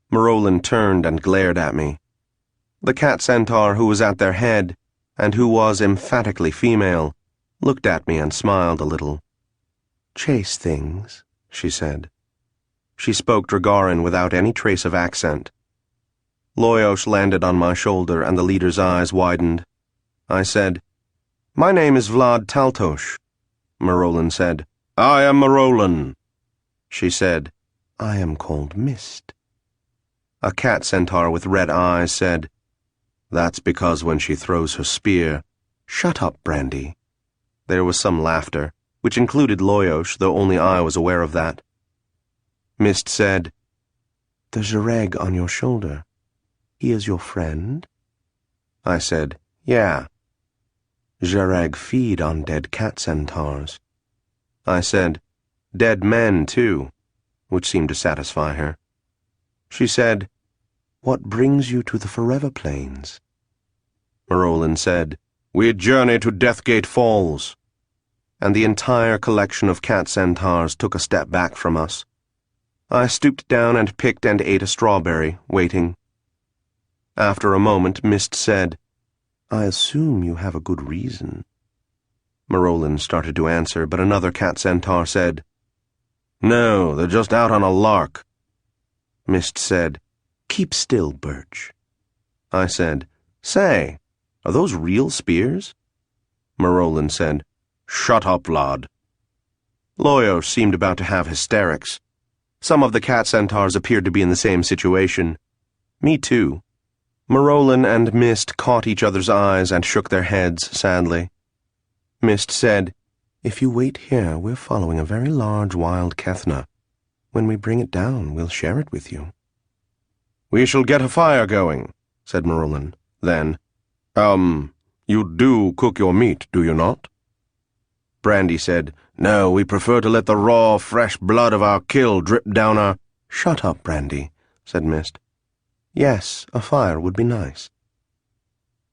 Marolin turned and glared at me. The cat centaur who was at their head, and who was emphatically female, looked at me and smiled a little. "Chase things," she said. She spoke Dragaran without any trace of accent. Loyos landed on my shoulder and the leader's eyes widened. I said, "My name is Vlad Taltos." Marolin said, "I am Marolin." She said, "I am called Mist." A cat centaur with red eyes said, "That's because when she throws her spear—" "Shut up, Brandy." There was some laughter, which included Loyos, though only I was aware of that. Mist said, "The Zhireg on your shoulder, he is your friend?" I said, "Yeah." "Zhireg feed on dead cat centaurs." I said, "Dead men, too," which seemed to satisfy her. She said, "What brings you to the Forever Plains?" Marolin said, "We journey to Deathgate Falls." And the entire collection of cat centaurs took a step back from us. I stooped down and picked and ate a strawberry, waiting. After a moment, Mist said, "I assume you have a good reason." Marolin started to answer, but another cat centaur said, "No, they're just out on a lark." Mist said, "Keep still, Birch." I said, "Say, are those real spears?" Marolin said, "Shut up, Vlad." Loyos seemed about to have hysterics. Some of the cat centaurs appeared to be in the same situation. Me too. Marolin and Mist caught each other's eyes and shook their heads sadly. Mist said, "If you wait here, we're following a very large wild Kethna. When we bring it down, we'll share it with you." "We shall get a fire going," said Marolin. Then, you do cook your meat, do you not?" Brandy said, "No, we prefer to let the raw, fresh blood of our kill drip down our—" "Shut up, Brandy," said Mist. "Yes, a fire would be nice."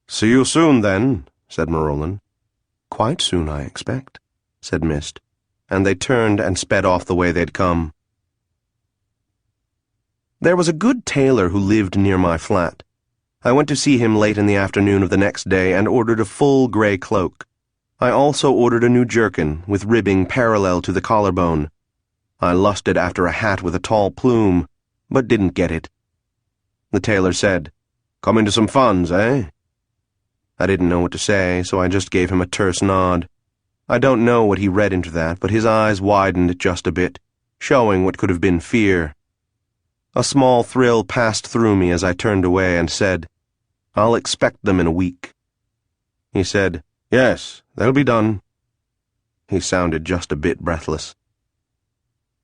"See you soon, then," said Marolin. "Quite soon, I expect," said Mist, and they turned and sped off the way they'd come. There was a good tailor who lived near my flat. I went to see him late in the afternoon of the next day and ordered a full gray cloak. I also ordered a new jerkin, with ribbing parallel to the collarbone. I lusted after a hat with a tall plume, but didn't get it. The tailor said, "Coming to some funds, eh?" I didn't know what to say, so I just gave him a terse nod. I don't know what he read into that, but his eyes widened just a bit, showing what could have been fear. A small thrill passed through me as I turned away and said, "I'll expect them in a week." He said, "Yes, they'll be done." He sounded just a bit breathless.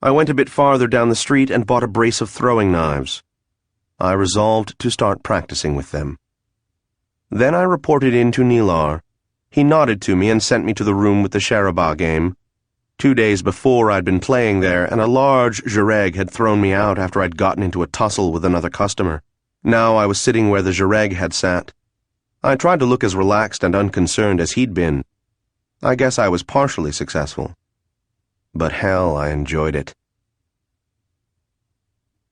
I went a bit farther down the street and bought a brace of throwing knives. I resolved to start practicing with them. Then I reported in to Nilar. He nodded to me and sent me to the room with the Sharabah game. 2 days before I'd been playing there, and a large Zhireg had thrown me out after I'd gotten into a tussle with another customer. Now I was sitting where the Zhireg had sat. I tried to look as relaxed and unconcerned as he'd been. I guess I was partially successful. But hell, I enjoyed it.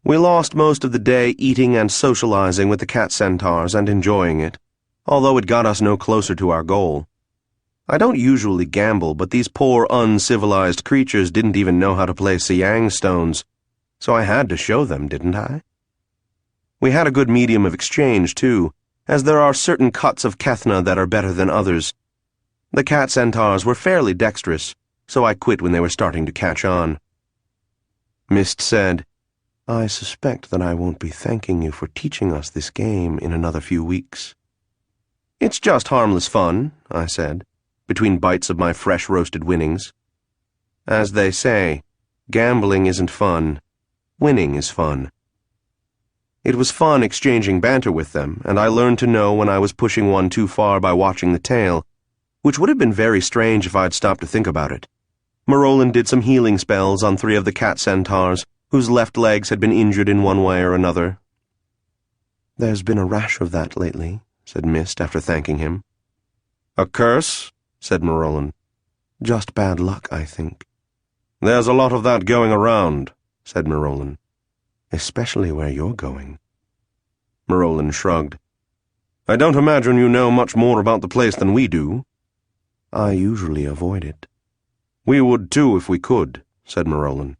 We lost most of the day eating and socializing with the cat centaurs and enjoying it, although it got us no closer to our goal. I don't usually gamble, but these poor uncivilized creatures didn't even know how to play Siang stones, so I had to show them, didn't I? We had a good medium of exchange, too, as there are certain cuts of Kethna that are better than others. The cat centaurs were fairly dexterous, so I quit when they were starting to catch on. Mist said, I suspect that I won't be thanking you for teaching us this game in another few weeks. It's just harmless fun, I said, between bites of my fresh roasted winnings. As they say, gambling isn't fun, winning is fun. It was fun exchanging banter with them, and I learned to know when I was pushing one too far by watching the tail, which would have been very strange if I'd stopped to think about it. Marolin did some healing spells on 3 of the cat centaurs, whose left legs had been injured in one way or another. "There's been a rash of that lately," said Mist after thanking him. "A curse?" said Marolin. "Just bad luck, I think." "There's a lot of that going around," said Marolin. "Especially where you're going." Marolin shrugged. "I don't imagine you know much more about the place than we do." "I usually avoid it." "We would too if we could," said Marolin.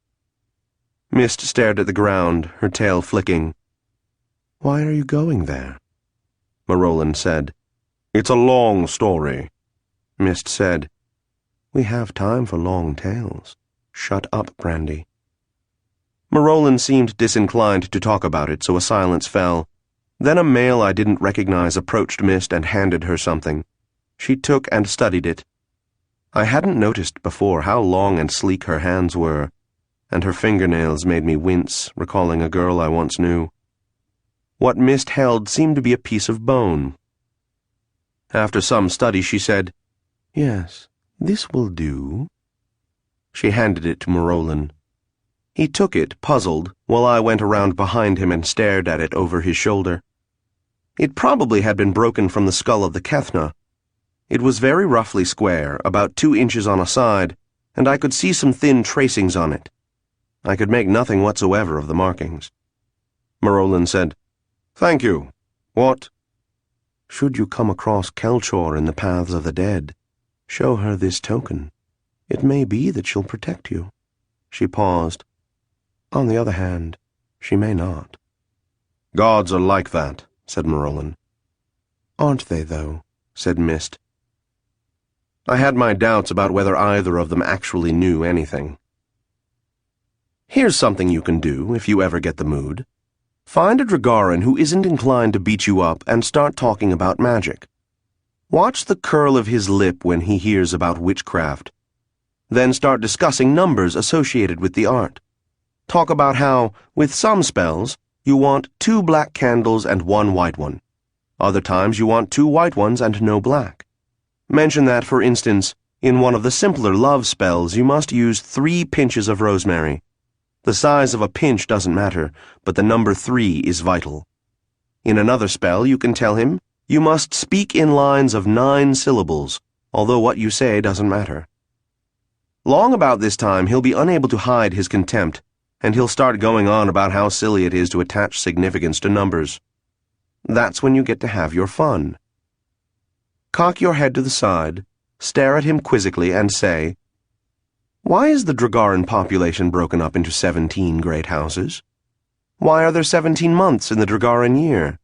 Mist stared at the ground, her tail flicking. "Why are you going there?" Marolin said. "It's a long story." Mist said, "We have time for long tales. Shut up, Brandy." Marolin seemed disinclined to talk about it, so a silence fell. Then a male I didn't recognize approached Mist and handed her something. She took and studied it. I hadn't noticed before how long and sleek her hands were, and her fingernails made me wince, recalling a girl I once knew. What Mist held seemed to be a piece of bone. After some study, she said, "Yes, this will do." She handed it to Marolin. He took it, puzzled, while I went around behind him and stared at it over his shoulder. It probably had been broken from the skull of the Kethna. It was very roughly square, about 2 inches on a side, and I could see some thin tracings on it. I could make nothing whatsoever of the markings. Marolin said, "Thank you. What?" "Should you come across Kelchor in the paths of the dead, show her this token. It may be that she'll protect you." She paused. "On the other hand, she may not." "Gods are like that," said Marolin. "Aren't they, though?" said Mist. I had my doubts about whether either of them actually knew anything. "Here's something you can do if you ever get the mood. Find a Dragaran who isn't inclined to beat you up and start talking about magic. Watch the curl of his lip when he hears about witchcraft. Then start discussing numbers associated with the art. Talk about how, with some spells, you want 2 black candles and 1 white one. Other times you want 2 white ones and no black. Mention that, for instance, in one of the simpler love spells you must use 3 pinches of rosemary. The size of a pinch doesn't matter, but the number 3 is vital. In another spell you can tell him you must speak in lines of 9 syllables, although what you say doesn't matter. Long about this time he'll be unable to hide his contempt, and he'll start going on about how silly it is to attach significance to numbers. That's when you get to have your fun. Cock your head to the side, stare at him quizzically, and say, "Why is the Dragaran population broken up into 17 great houses? Why are there 17 months in the Dragaran year?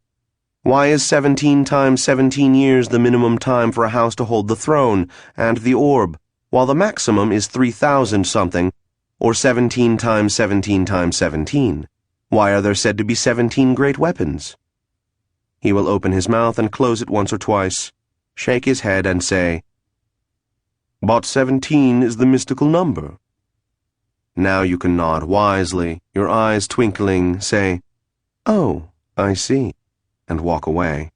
Why is 17 times 17 years the minimum time for a house to hold the throne and the orb, while the maximum is 3,000 something, or 17 times 17 times 17? Why are there said to be 17 great weapons?" He will open his mouth and close it once or twice, shake his head and say, "But 17 is the mystical number." Now you can nod wisely, your eyes twinkling, say, "Oh, I see," and walk away.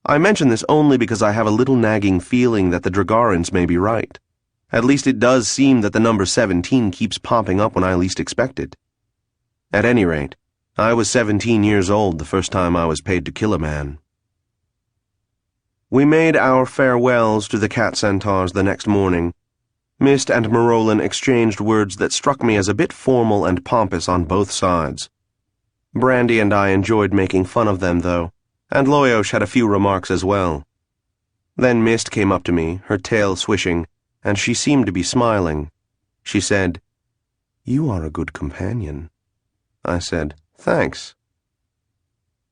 I mention this only because I have a little nagging feeling that the Dragarans may be right. At least it does seem that the number 17 keeps popping up when I least expect it. At any rate, I was 17 years old the first time I was paid to kill a man. We made our farewells to the cat centaurs the next morning. Mist and Marolin exchanged words that struck me as a bit formal and pompous on both sides. Brandy and I enjoyed making fun of them, though, and Loyosh had a few remarks as well. Then Mist came up to me, her tail swishing, and she seemed to be smiling. She said, "You are a good companion." I said, "Thanks."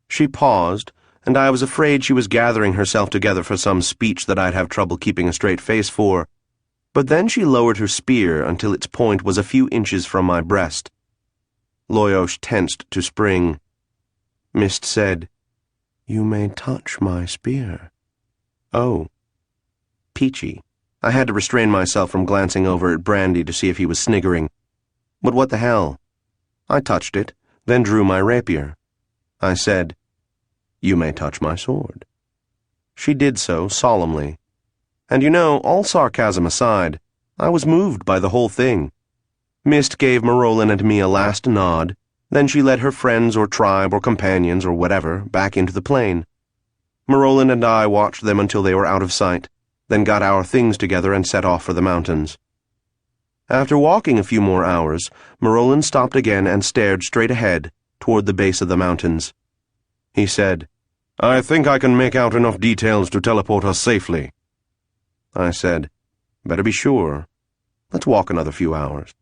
She paused, and I was afraid she was gathering herself together for some speech that I'd have trouble keeping a straight face for, but then she lowered her spear until its point was a few inches from my breast. Loyosh tensed to spring. Mist said, "You may touch my spear." Oh. Peachy. I had to restrain myself from glancing over at Brandy to see if he was sniggering. But what the hell? I touched it, then drew my rapier. I said, "You may touch my sword." She did so, solemnly. And you know, all sarcasm aside, I was moved by the whole thing. Mist gave Marolin and me a last nod, then she led her friends or tribe or companions or whatever back into the plain. Marolin and I watched them until they were out of sight, then got our things together and set off for the mountains. After walking a few more hours, Marolin stopped again and stared straight ahead, toward the base of the mountains. He said, "I think I can make out enough details to teleport us safely." I said, "Better be sure. Let's walk another few hours."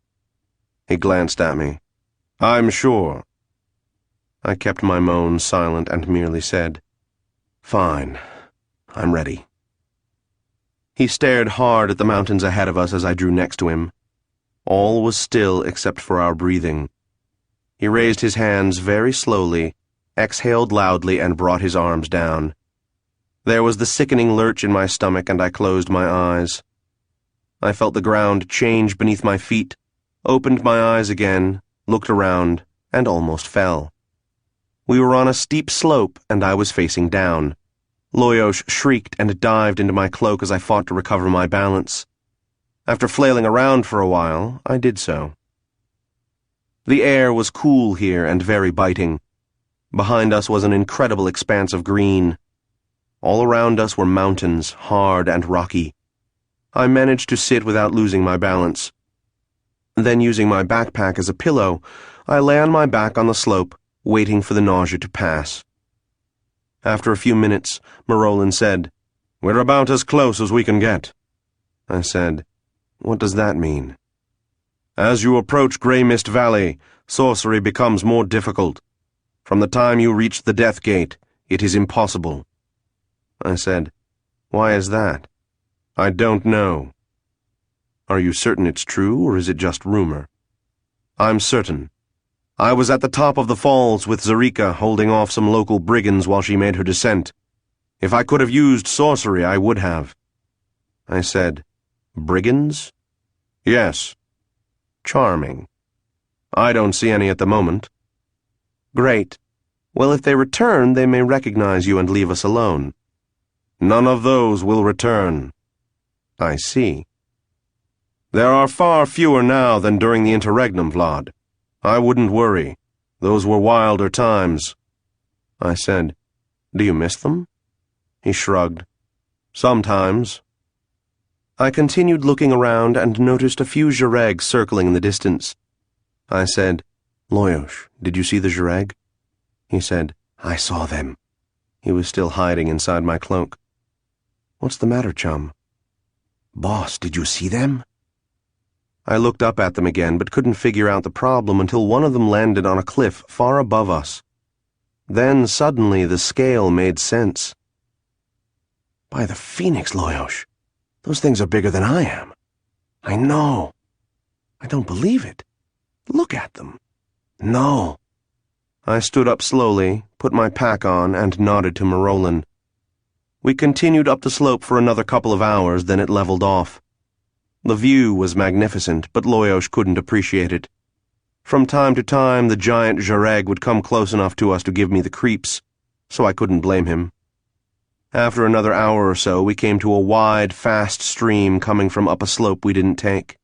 He glanced at me. "I'm sure." I kept my moans silent and merely said, "Fine. I'm ready." He stared hard at the mountains ahead of us as I drew next to him. All was still except for our breathing. He raised his hands very slowly, exhaled loudly, and brought his arms down. There was the sickening lurch in my stomach, and I closed my eyes. I felt the ground change beneath my feet, opened my eyes again, looked around, and almost fell. We were on a steep slope, and I was facing down. Loyosh shrieked and dived into my cloak as I fought to recover my balance. After flailing around for a while, I did so. The air was cool here and very biting. Behind us was an incredible expanse of green. All around us were mountains, hard and rocky. I managed to sit without losing my balance. Then, using my backpack as a pillow, I lay on my back on the slope, waiting for the nausea to pass. After a few minutes, Marolin said, "We're about as close as we can get." I said, "What does that mean?" "As you approach Grey Mist Valley, sorcery becomes more difficult. From the time you reach the Death Gate, it is impossible." I said, "Why is that?" "I don't know." "Are you certain it's true, or is it just rumor?" "I'm certain. I was at the top of the falls with Zarika holding off some local brigands while she made her descent. If I could have used sorcery, I would have." I said, "Brigands?" "Yes." "Charming. I don't see any at the moment." "Great. Well, if they return, they may recognize you and leave us alone." "None of those will return." "I see." "There are far fewer now than during the interregnum, Vlad. I wouldn't worry. Those were wilder times." I said, "Do you miss them?" He shrugged. "Sometimes." I continued looking around and noticed a few Zhireg circling in the distance. I said, "Loyosh, did you see the Zhireg?" He said, "I saw them." He was still hiding inside my cloak. "What's the matter, chum?" "Boss, did you see them?" I looked up at them again, but couldn't figure out the problem until one of them landed on a cliff far above us. Then, suddenly, the scale made sense. "By the Phoenix, Loyosh, those things are bigger than I am." "I know. I don't believe it. Look at them." "No." I stood up slowly, put my pack on, and nodded to Marolin. We continued up the slope for another couple of hours, then it leveled off. The view was magnificent, but Loyosh couldn't appreciate it. From time to time, the giant Zhireg would come close enough to us to give me the creeps, so I couldn't blame him. After another hour or so, we came to a wide, fast stream coming from up a slope we didn't take.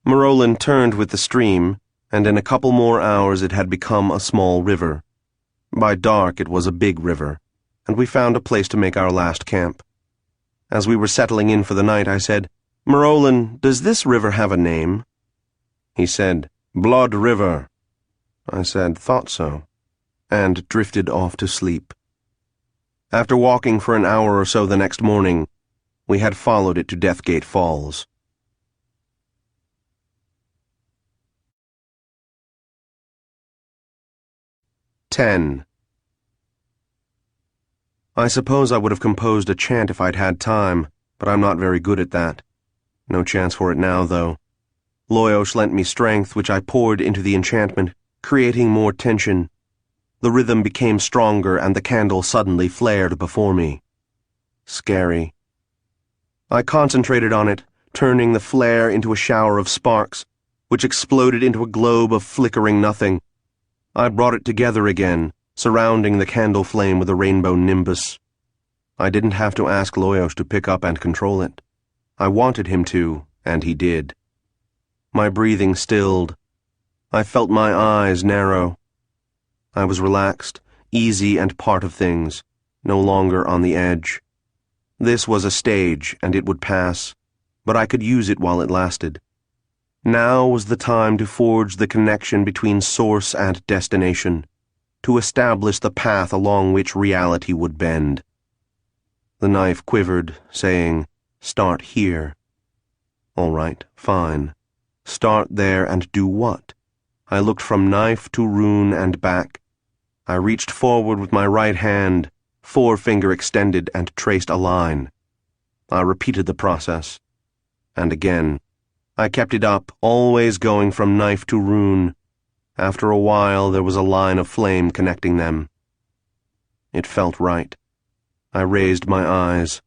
Marolin turned with the stream, and in a couple more hours it had become a small river. By dark it was a big river, and we found a place to make our last camp. As we were settling in for the night, I said, "Marolin, does this river have a name?" He said, "Blood River." I said, "Thought so," and drifted off to sleep. After walking for an hour or so the next morning, we had followed it to Deathgate Falls. 10. I suppose I would have composed a chant if I'd had time, but I'm not very good at that. No chance for it now, though. Loyosh lent me strength, which I poured into the enchantment, creating more tension. The rhythm became stronger and the candle suddenly flared before me. Scary. I concentrated on it, turning the flare into a shower of sparks, which exploded into a globe of flickering nothing. I brought it together again, surrounding the candle flame with a rainbow nimbus. I didn't have to ask Loyos to pick up and control it. I wanted him to, and he did. My breathing stilled. I felt my eyes narrow. I was relaxed, easy and part of things, no longer on the edge. This was a stage, and it would pass, but I could use it while it lasted. Now was the time to forge the connection between source and destination, to establish the path along which reality would bend. The knife quivered, saying, "Start here." All right, fine. Start there and do what? I looked from knife to rune and back. I reached forward with my right hand, forefinger extended, and traced a line. I repeated the process. And again. I kept it up, always going from knife to rune. After a while, there was a line of flame connecting them. It felt right. I raised my eyes.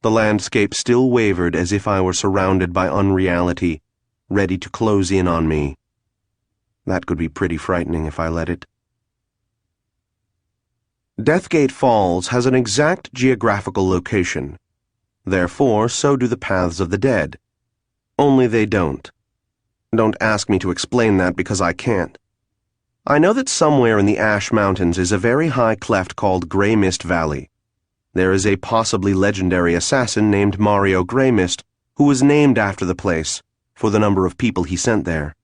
The landscape still wavered as if I were surrounded by unreality, ready to close in on me. That could be pretty frightening if I let it. Deathgate Falls has an exact geographical location. Therefore, so do the paths of the dead. Only they don't. Don't ask me to explain that because I can't. I know that somewhere in the Ash Mountains is a very high cleft called Grey Mist Valley. There is a possibly legendary assassin named Mario Greymist who was named after the place for the number of people he sent there.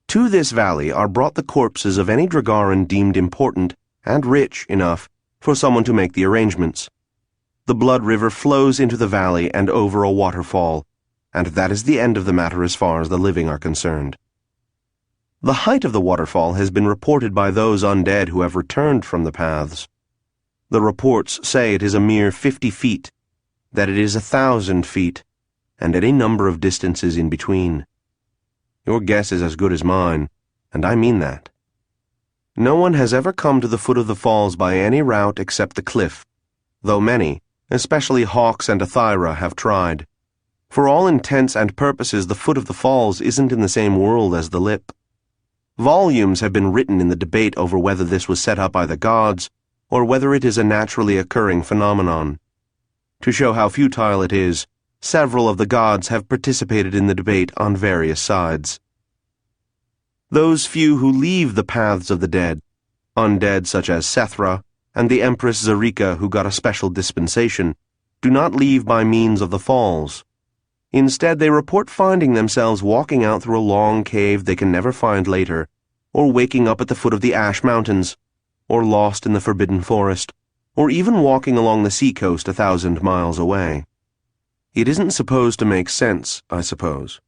To this valley are brought the corpses of any Dragaran deemed important and rich enough for someone to make the arrangements. The Blood River flows into the valley and over a waterfall, and that is the end of the matter as far as the living are concerned. The height of the waterfall has been reported by those undead who have returned from the paths. The reports say it is a mere 50 feet, that it is 1,000 feet, and any number of distances in between. Your guess is as good as mine, and I mean that. No one has ever come to the foot of the falls by any route except the cliff, though many, especially Hawks and Athyra, have tried. For all intents and purposes, the foot of the falls isn't in the same world as the lip. Volumes have been written in the debate over whether this was set up by the gods, or whether it is a naturally occurring phenomenon. To show how futile it is, several of the gods have participated in the debate on various sides. Those few who leave the paths of the dead, undead such as Sethra, and the Empress Zarika who got a special dispensation, do not leave by means of the falls. Instead, they report finding themselves walking out through a long cave they can never find later, or waking up at the foot of the Ash Mountains, or lost in the Forbidden Forest, or even walking along the seacoast 1,000 miles away. It isn't supposed to make sense, I suppose.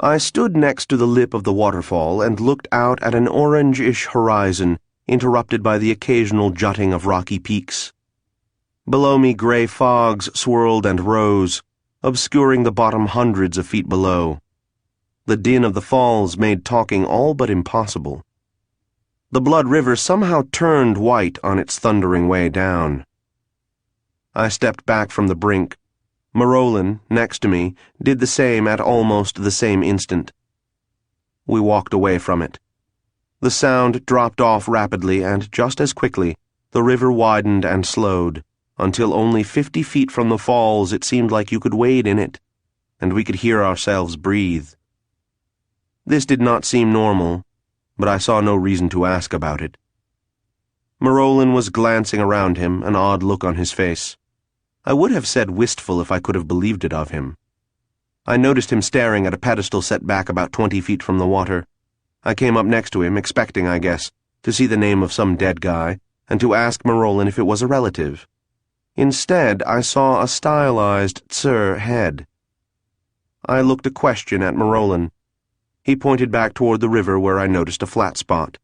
I stood next to the lip of the waterfall and looked out at an orange-ish horizon interrupted by the occasional jutting of rocky peaks. Below me, gray fogs swirled and rose, obscuring the bottom hundreds of feet below. The din of the falls made talking all but impossible. The Blood River somehow turned white on its thundering way down. I stepped back from the brink. Marolin, next to me, did the same at almost the same instant. We walked away from it. The sound dropped off rapidly, and just as quickly, the river widened and slowed, until only 50 feet from the falls it seemed like you could wade in it, and we could hear ourselves breathe. This did not seem normal, but I saw no reason to ask about it. Marolin was glancing around him, an odd look on his face. I would have said wistful if I could have believed it of him. I noticed him staring at a pedestal set back about 20 feet from the water. I came up next to him, expecting, I guess, to see the name of some dead guy, and to ask Marolin if it was a relative. Instead, I saw a stylized Tsur head. I looked a question at Marolin. He pointed back toward the river where I noticed a flat spot.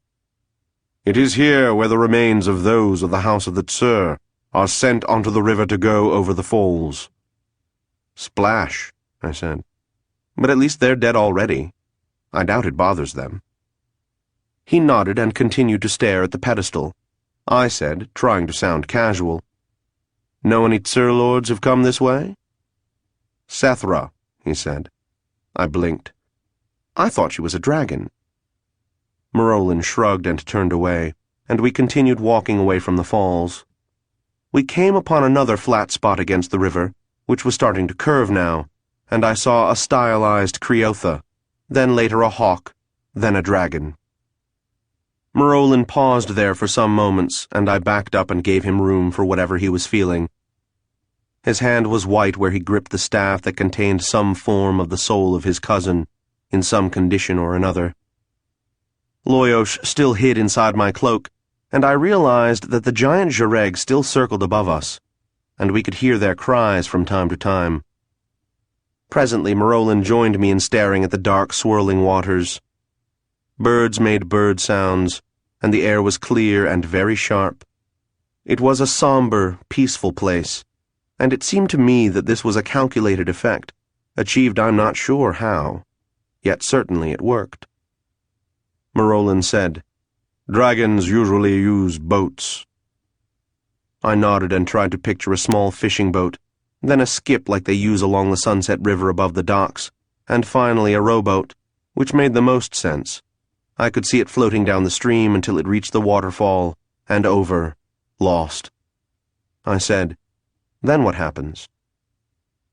"It is here where the remains of those of the House of the Tsur are sent onto the river to go over the falls." "Splash," I said. "But at least they're dead already. I doubt it bothers them." He nodded and continued to stare at the pedestal. I said, trying to sound casual, "Know any Lords have come this way?" "Setaro," he said. I blinked. I thought she was a dragon. Morolin shrugged and turned away, and we continued walking away from the falls. We came upon another flat spot against the river, which was starting to curve now, and I saw a stylized Creotha, then later a hawk, then a dragon. Morolin paused there for some moments, and I backed up and gave him room for whatever he was feeling. His hand was white where he gripped the staff that contained some form of the soul of his cousin, in some condition or another. Loyosh still hid inside my cloak, and I realized that the giant Jareg still circled above us, and we could hear their cries from time to time. Presently Morolin joined me in staring at the dark, swirling waters. Birds made bird sounds, and the air was clear and very sharp. It was a somber, peaceful place, and it seemed to me that this was a calculated effect, achieved I'm not sure how, yet certainly it worked. Morolin said, "Dragons usually use boats." I nodded and tried to picture a small fishing boat, then a skip like they use along the Sunset River above the docks, and finally a rowboat, which made the most sense. I could see it floating down the stream until it reached the waterfall, and over, lost. I said, "Then what happens?"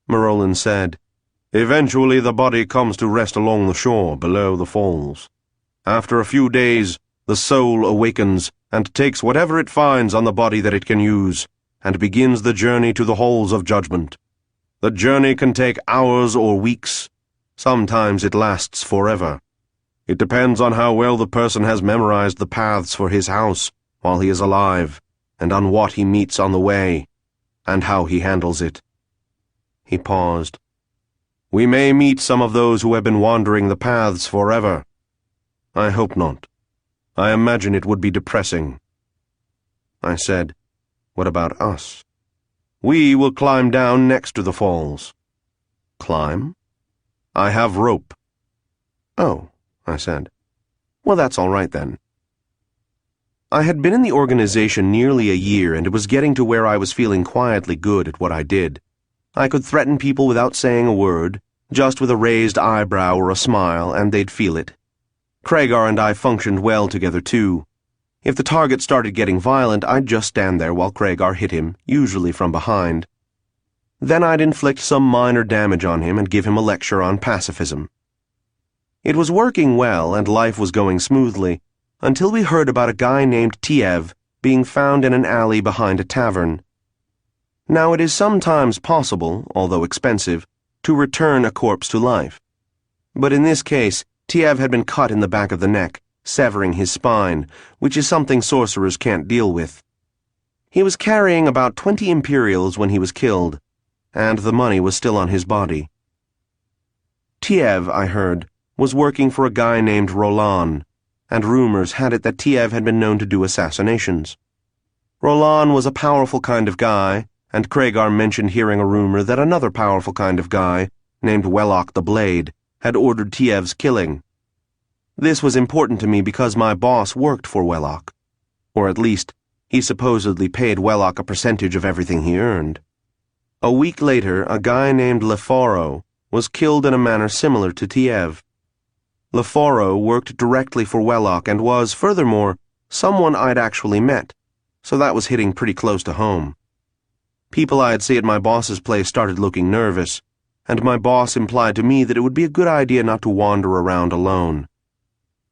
Morolin said, "Eventually the body comes to rest along the shore below the falls. After a few days, the soul awakens and takes whatever it finds on the body that it can use, and begins the journey to the halls of judgment. The journey can take hours or weeks. Sometimes it lasts forever. It depends on how well the person has memorized the paths for his house while he is alive, and on what he meets on the way, and how he handles it." He paused. "We may meet some of those who have been wandering the paths forever. I hope not. I imagine it would be depressing." I said, "What about us?" "We will climb down next to the falls." "Climb?" "I have rope." "Oh," I said. "Well, that's all right then." I had been in the organization nearly a year, and it was getting to where I was feeling quietly good at what I did. I could threaten people without saying a word, just with a raised eyebrow or a smile, and they'd feel it. Kragar and I functioned well together, too. If the target started getting violent, I'd just stand there while Kragar hit him, usually from behind. Then I'd inflict some minor damage on him and give him a lecture on pacifism. It was working well, and life was going smoothly, until we heard about a guy named Tiev being found in an alley behind a tavern. Now, it is sometimes possible, although expensive, to return a corpse to life. But in this case, Tiev had been cut in the back of the neck, severing his spine, which is something sorcerers can't deal with. He was carrying about 20 imperials when he was killed, and the money was still on his body. Tiev, I heard, was working for a guy named Roland, and rumors had it that Tiev had been known to do assassinations. Roland was a powerful kind of guy, and Kragar mentioned hearing a rumor that another powerful kind of guy, named Wellock the Blade, had ordered Tiev's killing. This was important to me because my boss worked for Wellock, or at least, he supposedly paid Wellock a percentage of everything he earned. A week later, a guy named Lefaro was killed in a manner similar to Tiev. Lefaro worked directly for Wellock and was, furthermore, someone I'd actually met, so that was hitting pretty close to home. People I'd see at my boss's place started looking nervous, and my boss implied to me that it would be a good idea not to wander around alone.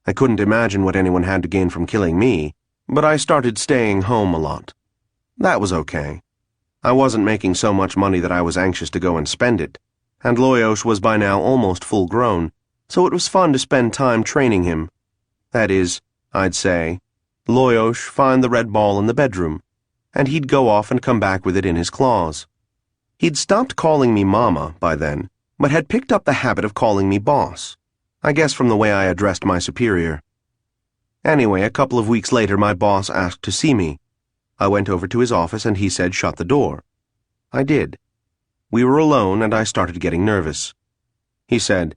I couldn't imagine what anyone had to gain from killing me, but I started staying home a lot. That was okay. I wasn't making so much money that I was anxious to go and spend it, and Loyosh was by now almost full grown, so it was fun to spend time training him. That is, I'd say, Loyosh, find the red ball in the bedroom, and he'd go off and come back with it in his claws. He'd stopped calling me Mama by then, but had picked up the habit of calling me Boss, I guess from the way I addressed my superior. Anyway, a couple of weeks later my boss asked to see me. I went over to his office and he said shut the door. I did. We were alone and I started getting nervous. He said,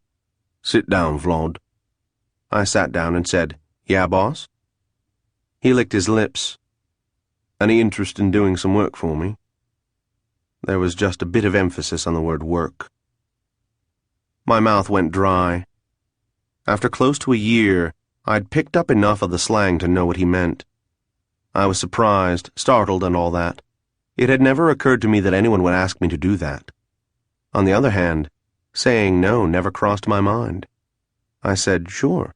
"Sit down, Vlad." I sat down and said, Yeah, boss? He licked his lips. Any interest in doing some work for me? There was just a bit of emphasis on the word work. My mouth went dry. After close to a year, I'd picked up enough of the slang to know what he meant. I was surprised, startled, and all that. It had never occurred to me that anyone would ask me to do that. On the other hand, saying no never crossed my mind. I said, sure.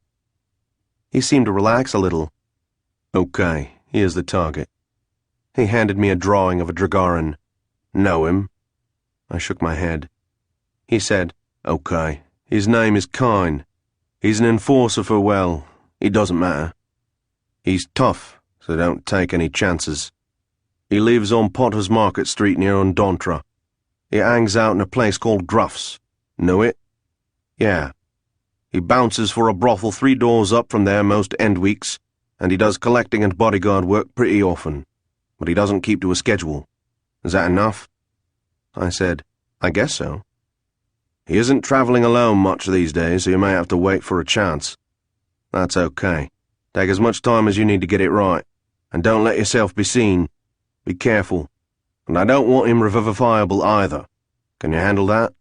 He seemed to relax a little. Okay, here's the target. He handed me a drawing of a Dragaran. Know him? I shook my head. He said, okay, his name is Kine. He's an enforcer for, well, it doesn't matter. He's tough, so don't take any chances. He lives on Potter's Market Street near Undontra. He hangs out in a place called Gruff's. Know it? Yeah. He bounces for a brothel 3 doors up from there most end weeks, and he does collecting and bodyguard work pretty often. But he doesn't keep to a schedule. Is that enough? I said, I guess so. He isn't traveling alone much these days, so you may have to wait for a chance. That's okay. Take as much time as you need to get it right, and don't let yourself be seen. Be careful. And I don't want him revivifiable either. Can you handle that?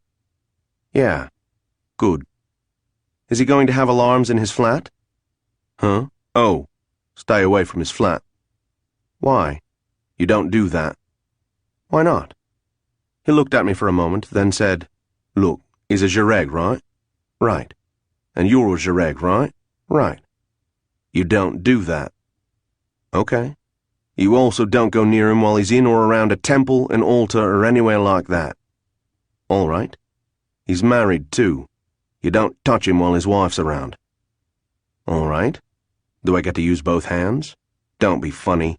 Yeah. Good. Is he going to have alarms in his flat? Huh? Oh, stay away from his flat. Why? You don't do that. Why not? He looked at me for a moment, then said, Look, he's a Jareg, right? Right. And you're a Jareg, right? Right. You don't do that. Okay. You also don't go near him while he's in or around a temple, an altar, or anywhere like that. All right. He's married, too. You don't touch him while his wife's around. All right. Do I get to use both hands? Don't be funny.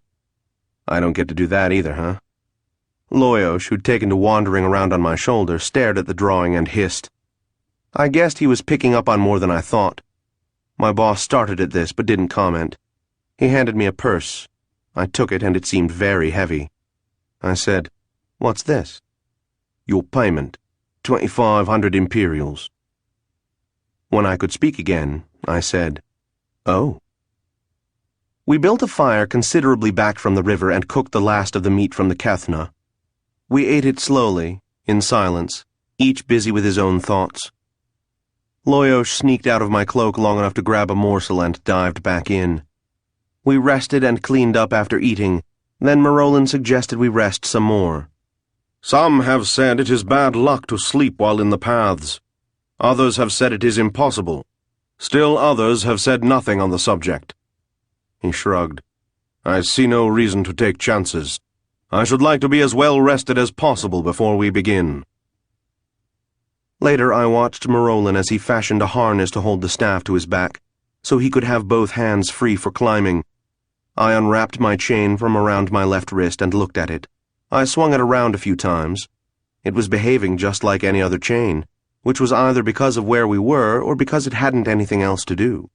I don't get to do that either, huh? Loyosh, who'd taken to wandering around on my shoulder, stared at the drawing and hissed. I guessed he was picking up on more than I thought. My boss started at this, but didn't comment. He handed me a purse. I took it, and it seemed very heavy. I said, What's this? Your payment, 2,500 Imperials. When I could speak again, I said, Oh. We built a fire considerably back from the river and cooked the last of the meat from the Kethna. We ate it slowly, in silence, each busy with his own thoughts. Loyosh sneaked out of my cloak long enough to grab a morsel and dived back in. We rested and cleaned up after eating, then Marolin suggested we rest some more. Some have said it is bad luck to sleep while in the paths. Others have said it is impossible. Still others have said nothing on the subject. He shrugged. I see no reason to take chances. I should like to be as well rested as possible before we begin. Later I watched Marolin as he fashioned a harness to hold the staff to his back, so he could have both hands free for climbing. I unwrapped my chain from around my left wrist and looked at it. I swung it around a few times. It was behaving just like any other chain, which was either because of where we were or because it hadn't anything else to do.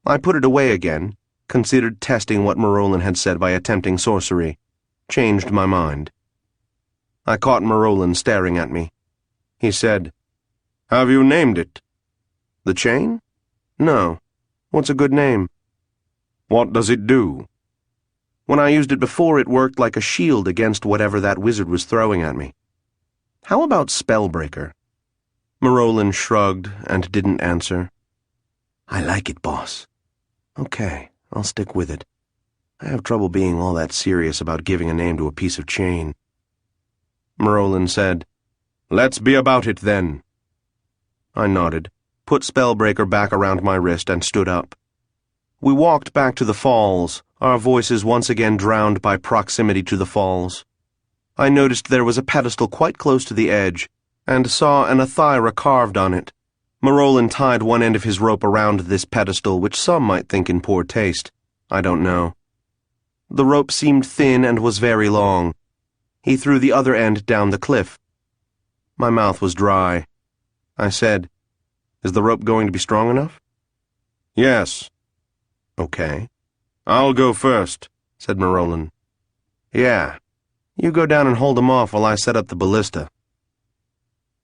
I put it away again, considered testing what Marolin had said by attempting sorcery, changed my mind. I caught Marolin staring at me. He said, Have you named it? The chain? No. What's a good name? What does it do? When I used it before, it worked like a shield against whatever that wizard was throwing at me. How about Spellbreaker? Marolin shrugged and didn't answer. I like it, boss. Okay, I'll stick with it. I have trouble being all that serious about giving a name to a piece of chain. Marolin said, Let's be about it, then. I nodded, put Spellbreaker back around my wrist, and stood up. We walked back to the falls, our voices once again drowned by proximity to the falls. I noticed there was a pedestal quite close to the edge, and saw an Athyra carved on it. Marolin tied one end of his rope around this pedestal, which some might think in poor taste. I don't know. The rope seemed thin and was very long. He threw the other end down the cliff. My mouth was dry. I said, Is the rope going to be strong enough? Yes. Okay. I'll go first, said Marolin. Yeah. You go down and hold him off while I set up the ballista.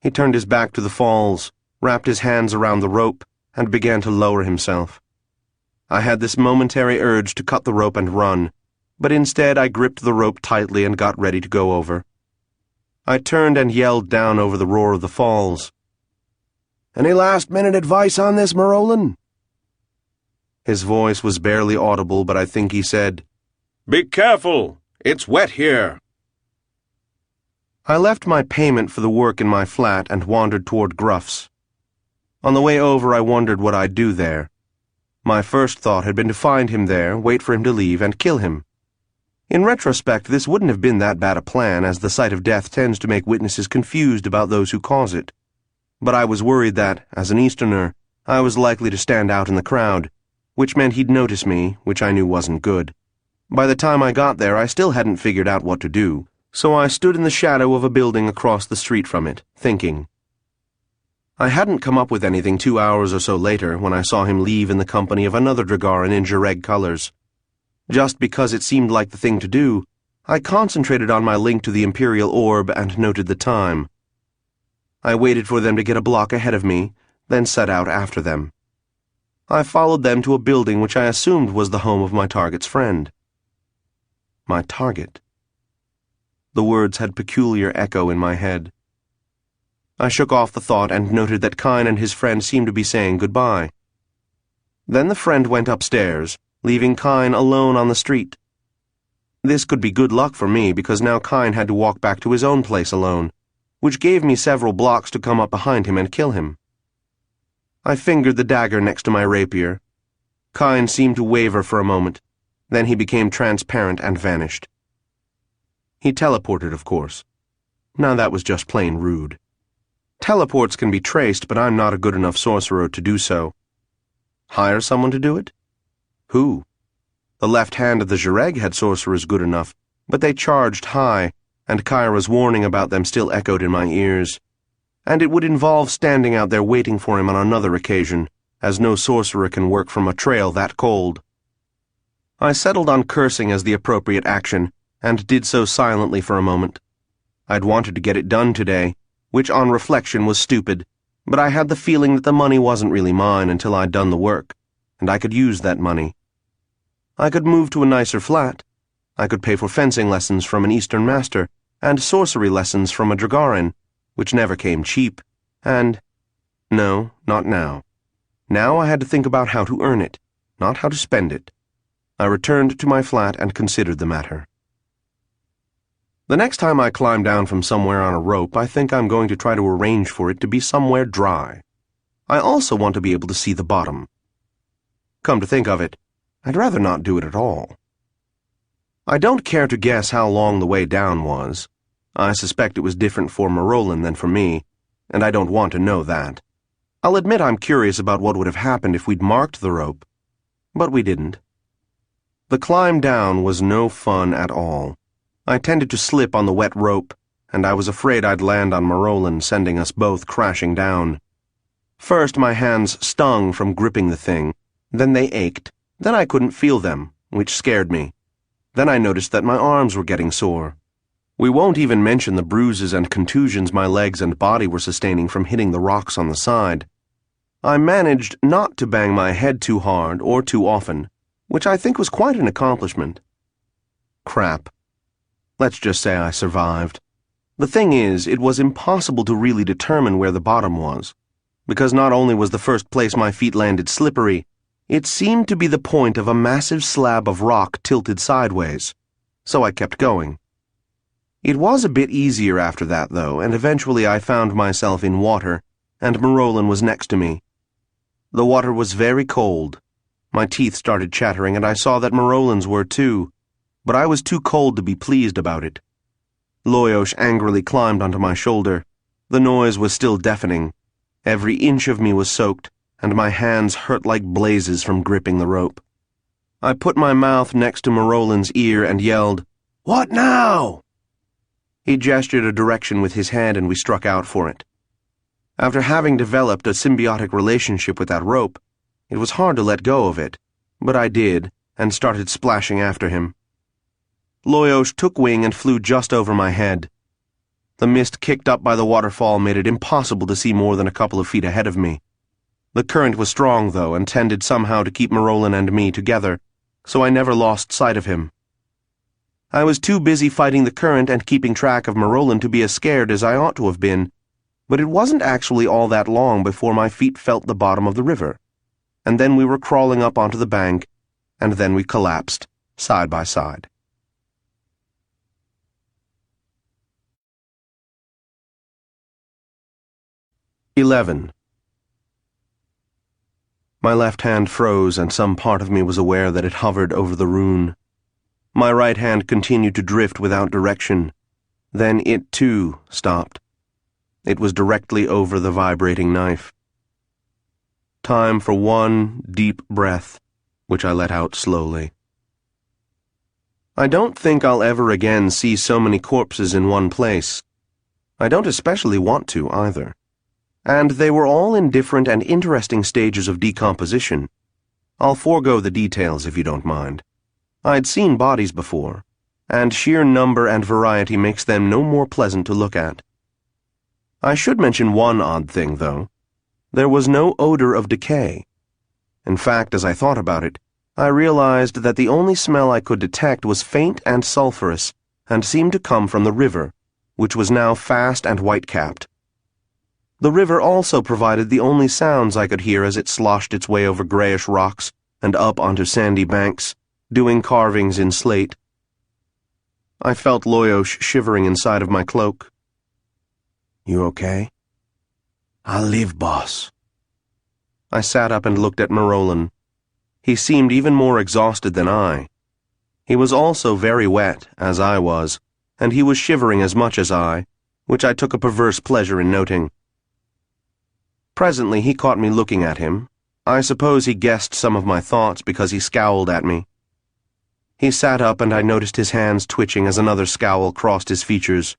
He turned his back to the falls, wrapped his hands around the rope, and began to lower himself. I had this momentary urge to cut the rope and run, but instead I gripped the rope tightly and got ready to go over. I turned and yelled down over the roar of the falls. "Any last-minute advice on this, Marolin?" His voice was barely audible, but I think he said, "Be careful! It's wet here." I left my payment for the work in my flat and wandered toward Gruff's. On the way over, I wondered what I'd do there. My first thought had been to find him there, wait for him to leave, and kill him. In retrospect, this wouldn't have been that bad a plan, as the sight of death tends to make witnesses confused about those who cause it. But I was worried that, as an Easterner, I was likely to stand out in the crowd, which meant he'd notice me, which I knew wasn't good. By the time I got there, I still hadn't figured out what to do, so I stood in the shadow of a building across the street from it, thinking. I hadn't come up with anything 2 hours or so later when I saw him leave in the company of another Dragarin in Jireg colors. Just because it seemed like the thing to do, I concentrated on my link to the Imperial Orb and noted the time. I waited for them to get a block ahead of me, then set out after them. I followed them to a building which I assumed was the home of my target's friend. My target. The words had peculiar echo in my head. I shook off the thought and noted that Kyne and his friend seemed to be saying goodbye. Then the friend went upstairs, leaving Kyne alone on the street. This could be good luck for me because now Kyne had to walk back to his own place alone, which gave me several blocks to come up behind him and kill him. I fingered the dagger next to my rapier. Kyne seemed to waver for a moment, then he became transparent and vanished. He teleported, of course. Now that was just plain rude. Teleports can be traced, but I'm not a good enough sorcerer to do so. Hire someone to do it? Who? The left hand of the Jireg had sorcerers good enough, but they charged high, and Kyra's warning about them still echoed in my ears. And it would involve standing out there waiting for him on another occasion, as no sorcerer can work from a trail that cold. I settled on cursing as the appropriate action, and did so silently for a moment. I'd wanted to get it done today, which on reflection was stupid, but I had the feeling that the money wasn't really mine until I'd done the work, and I could use that money. I could move to a nicer flat. I could pay for fencing lessons from an Eastern master, and sorcery lessons from a Dragarin, which never came cheap, and... No, not now. Now I had to think about how to earn it, not how to spend it. I returned to my flat and considered the matter. The next time I climb down from somewhere on a rope, I think I'm going to try to arrange for it to be somewhere dry. I also want to be able to see the bottom. Come to think of it, I'd rather not do it at all. I don't care to guess how long the way down was. I suspect it was different for Marolin than for me, and I don't want to know that. I'll admit I'm curious about what would have happened if we'd marked the rope, but we didn't. The climb down was no fun at all. I tended to slip on the wet rope, and I was afraid I'd land on Marolin, sending us both crashing down. First, my hands stung from gripping the thing, then they ached, then I couldn't feel them, which scared me. Then I noticed that my arms were getting sore. We won't even mention the bruises and contusions my legs and body were sustaining from hitting the rocks on the side. I managed not to bang my head too hard or too often, which I think was quite an accomplishment. Crap. Let's just say I survived. The thing is, it was impossible to really determine where the bottom was, because not only was the first place my feet landed slippery, it seemed to be the point of a massive slab of rock tilted sideways, so I kept going. It was a bit easier after that, though, and eventually I found myself in water, and Marolin was next to me. The water was very cold. My teeth started chattering, and I saw that Marolin's were too, but I was too cold to be pleased about it. Loyosh angrily climbed onto my shoulder. The noise was still deafening. Every inch of me was soaked, and my hands hurt like blazes from gripping the rope. I put my mouth next to Marolin's ear and yelled, "What now?" He gestured a direction with his hand, and we struck out for it. After having developed a symbiotic relationship with that rope, it was hard to let go of it, but I did, and started splashing after him. Loyosh took wing and flew just over my head. The mist kicked up by the waterfall made it impossible to see more than a couple of feet ahead of me. The current was strong, though, and tended somehow to keep Marolin and me together, so I never lost sight of him. I was too busy fighting the current and keeping track of Marolin to be as scared as I ought to have been, but it wasn't actually all that long before my feet felt the bottom of the river, and then we were crawling up onto the bank, and then we collapsed, side by side. "11. My left hand froze, and some part of me was aware that it hovered over the rune. My right hand continued to drift without direction. Then it, too, stopped. It was directly over the vibrating knife. Time for one deep breath, which I let out slowly. I don't think I'll ever again see so many corpses in one place. I don't especially want to, either. And they were all in different and interesting stages of decomposition. I'll forego the details if you don't mind. I'd seen bodies before, and sheer number and variety makes them no more pleasant to look at. I should mention one odd thing, though. There was no odor of decay. In fact, as I thought about it, I realized that the only smell I could detect was faint and sulphurous, and seemed to come from the river, which was now fast and white-capped. The river also provided the only sounds I could hear as it sloshed its way over grayish rocks and up onto sandy banks, doing carvings in slate. I felt Loyosh shivering inside of my cloak. "You okay?" "I'll live, boss." I sat up and looked at Marolin. He seemed even more exhausted than I. He was also very wet, as I was, and he was shivering as much as I, which I took a perverse pleasure in noting. Presently he caught me looking at him. I suppose he guessed some of my thoughts because he scowled at me. He sat up and I noticed his hands twitching as another scowl crossed his features.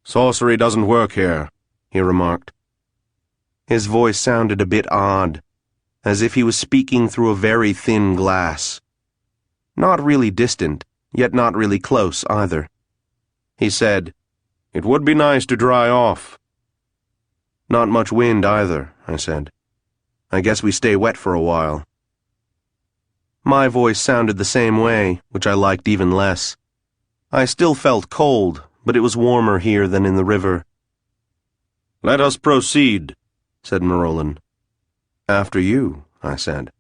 "Sorcery doesn't work here," he remarked. His voice sounded a bit odd, as if he was speaking through a very thin glass. Not really distant, yet not really close either. He said, "It would be nice to dry off." "Not much wind either," I said. "I guess we stay wet for a while." My voice sounded the same way, which I liked even less. I still felt cold, but it was warmer here than in the river. "Let us proceed," said Marolin. "After you," I said.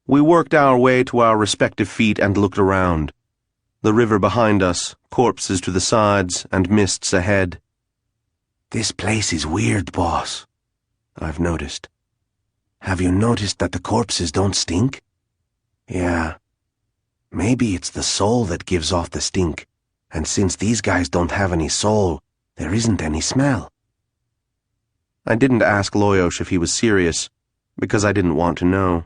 We worked our way to our respective feet and looked around. The river behind us, corpses to the sides, and mists ahead. "This place is weird, boss," I've noticed. "Have you noticed that the corpses don't stink?" "Yeah. Maybe it's the soul that gives off the stink, and since these guys don't have any soul, there isn't any smell." I didn't ask Loyosh if he was serious, because I didn't want to know.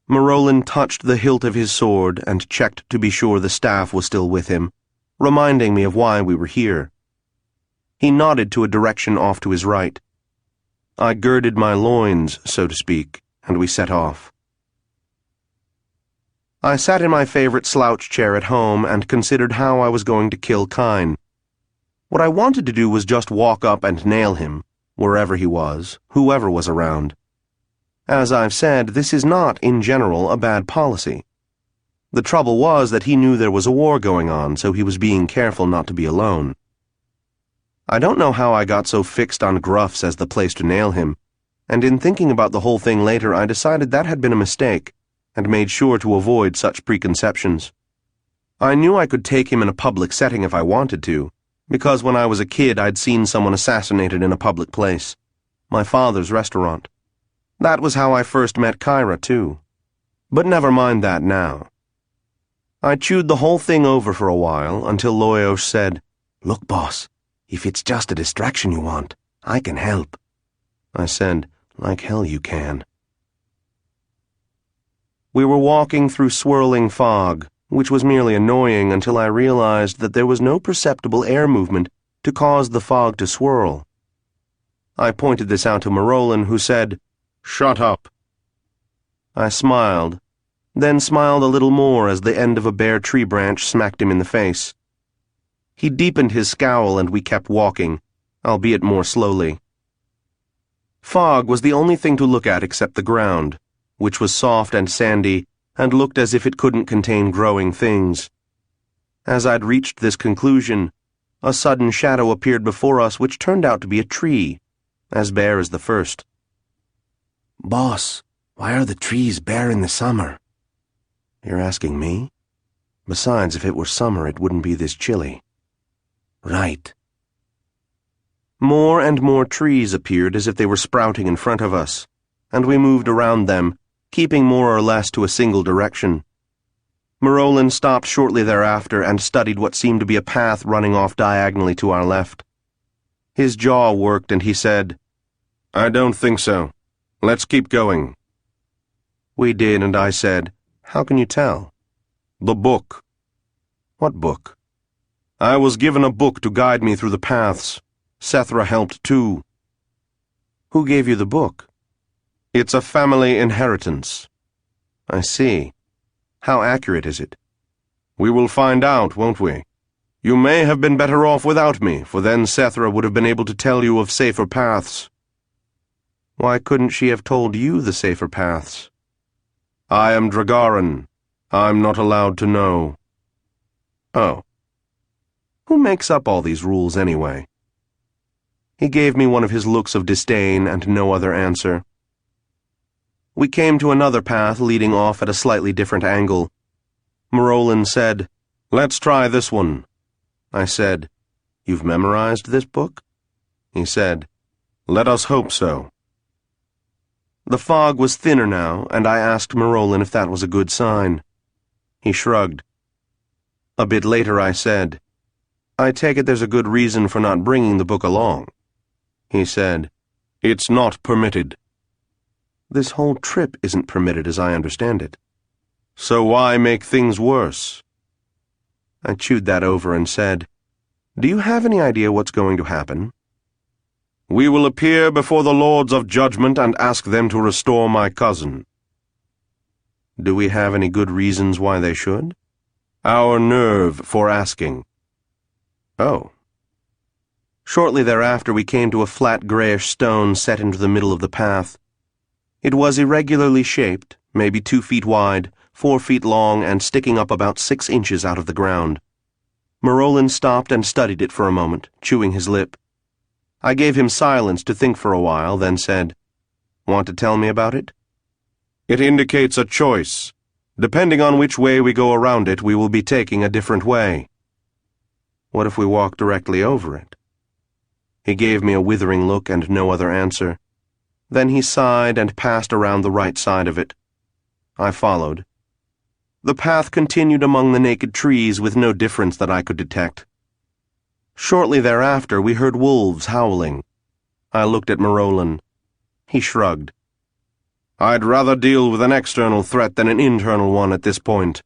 Marolin touched the hilt of his sword and checked to be sure the staff was still with him, reminding me of why we were here. He nodded to a direction off to his right. I girded my loins, so to speak, and we set off. I sat in my favorite slouch chair at home and considered how I was going to kill Kyne. What I wanted to do was just walk up and nail him, wherever he was, whoever was around. As I've said, this is not, in general, a bad policy. The trouble was that he knew there was a war going on, so he was being careful not to be alone. I don't know how I got so fixed on Gruff's as the place to nail him, and in thinking about the whole thing later I decided that had been a mistake, and made sure to avoid such preconceptions. I knew I could take him in a public setting if I wanted to, because when I was a kid I'd seen someone assassinated in a public place, my father's restaurant. That was how I first met Kyra, too. But never mind that now. I chewed the whole thing over for a while until Loyosh said, "Look, boss, if it's just a distraction you want, I can help." I said, "Like hell you can." We were walking through swirling fog, which was merely annoying until I realized that there was no perceptible air movement to cause the fog to swirl. I pointed this out to Marolin, who said, "Shut up." I smiled, then smiled a little more as the end of a bare tree branch smacked him in the face. He deepened his scowl and we kept walking, albeit more slowly. Fog was the only thing to look at except the ground, which was soft and sandy and looked as if it couldn't contain growing things. As I'd reached this conclusion, a sudden shadow appeared before us which turned out to be a tree, as bare as the first. Boss, why are the trees bare in the summer? You're asking me? Besides, if it were summer, it wouldn't be this chilly. Right. More and more trees appeared as if they were sprouting in front of us, and we moved around them, keeping more or less to a single direction. Morolin stopped shortly thereafter and studied what seemed to be a path running off diagonally to our left. His jaw worked and he said, "I don't think so. Let's keep going." We did, and I said, "How can you tell?" "The book." "What book?" "I was given a book to guide me through the paths. Setaro helped too." "Who gave you the book?" "It's a family inheritance." "I see. How accurate is it?" "We will find out, won't we? You may have been better off without me, for then Setaro would have been able to tell you of safer paths." "Why couldn't she have told you the safer paths?" "I am Dragaran. I'm not allowed to know." "Oh. Who makes up all these rules anyway?" He gave me one of his looks of disdain and no other answer. We came to another path leading off at a slightly different angle. Morolin said, "Let's try this one." I said, "You've memorized this book?" He said, "Let us hope so." The fog was thinner now, and I asked Morolin if that was a good sign. He shrugged. A bit later I said, "I take it there's a good reason for not bringing the book along." He said, "It's not permitted." "This whole trip isn't permitted as I understand it." "So why make things worse?" I chewed that over and said, "Do you have any idea what's going to happen?" "We will appear before the Lords of Judgment and ask them to restore my cousin." "Do we have any good reasons why they should?" "Our nerve for asking." "Oh." Shortly thereafter we came to a flat grayish stone set into the middle of the path. It was irregularly shaped, maybe 2 feet wide, 4 feet long, and sticking up about 6 inches out of the ground. Morolin stopped and studied it for a moment, chewing his lip. I gave him silence to think for a while, then said, "Want to tell me about it?" "It indicates a choice. Depending on which way we go around it, we will be taking a different way." "What if we walk directly over it?" He gave me a withering look and no other answer. Then he sighed and passed around the right side of it. I followed. The path continued among the naked trees with no difference that I could detect. Shortly thereafter we heard wolves howling. I looked at Morolin. He shrugged. "I'd rather deal with an external threat than an internal one at this point."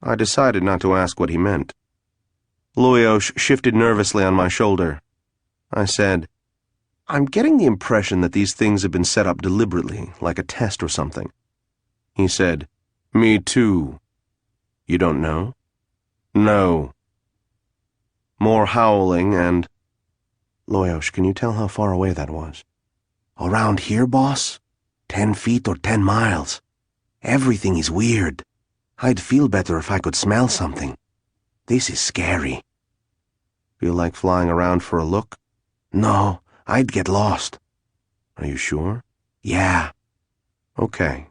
I decided not to ask what he meant. Loyosh shifted nervously on my shoulder. I said, "I'm getting the impression that these things have been set up deliberately, like a test or something." He said, "Me too." "You don't know?" "No." More howling and... Loyosh, can you tell how far away that was? Around here, boss? 10 feet or 10 miles. Everything is weird. I'd feel better if I could smell something. This is scary. Feel like flying around for a look? No, I'd get lost. Are you sure? Yeah. Okay.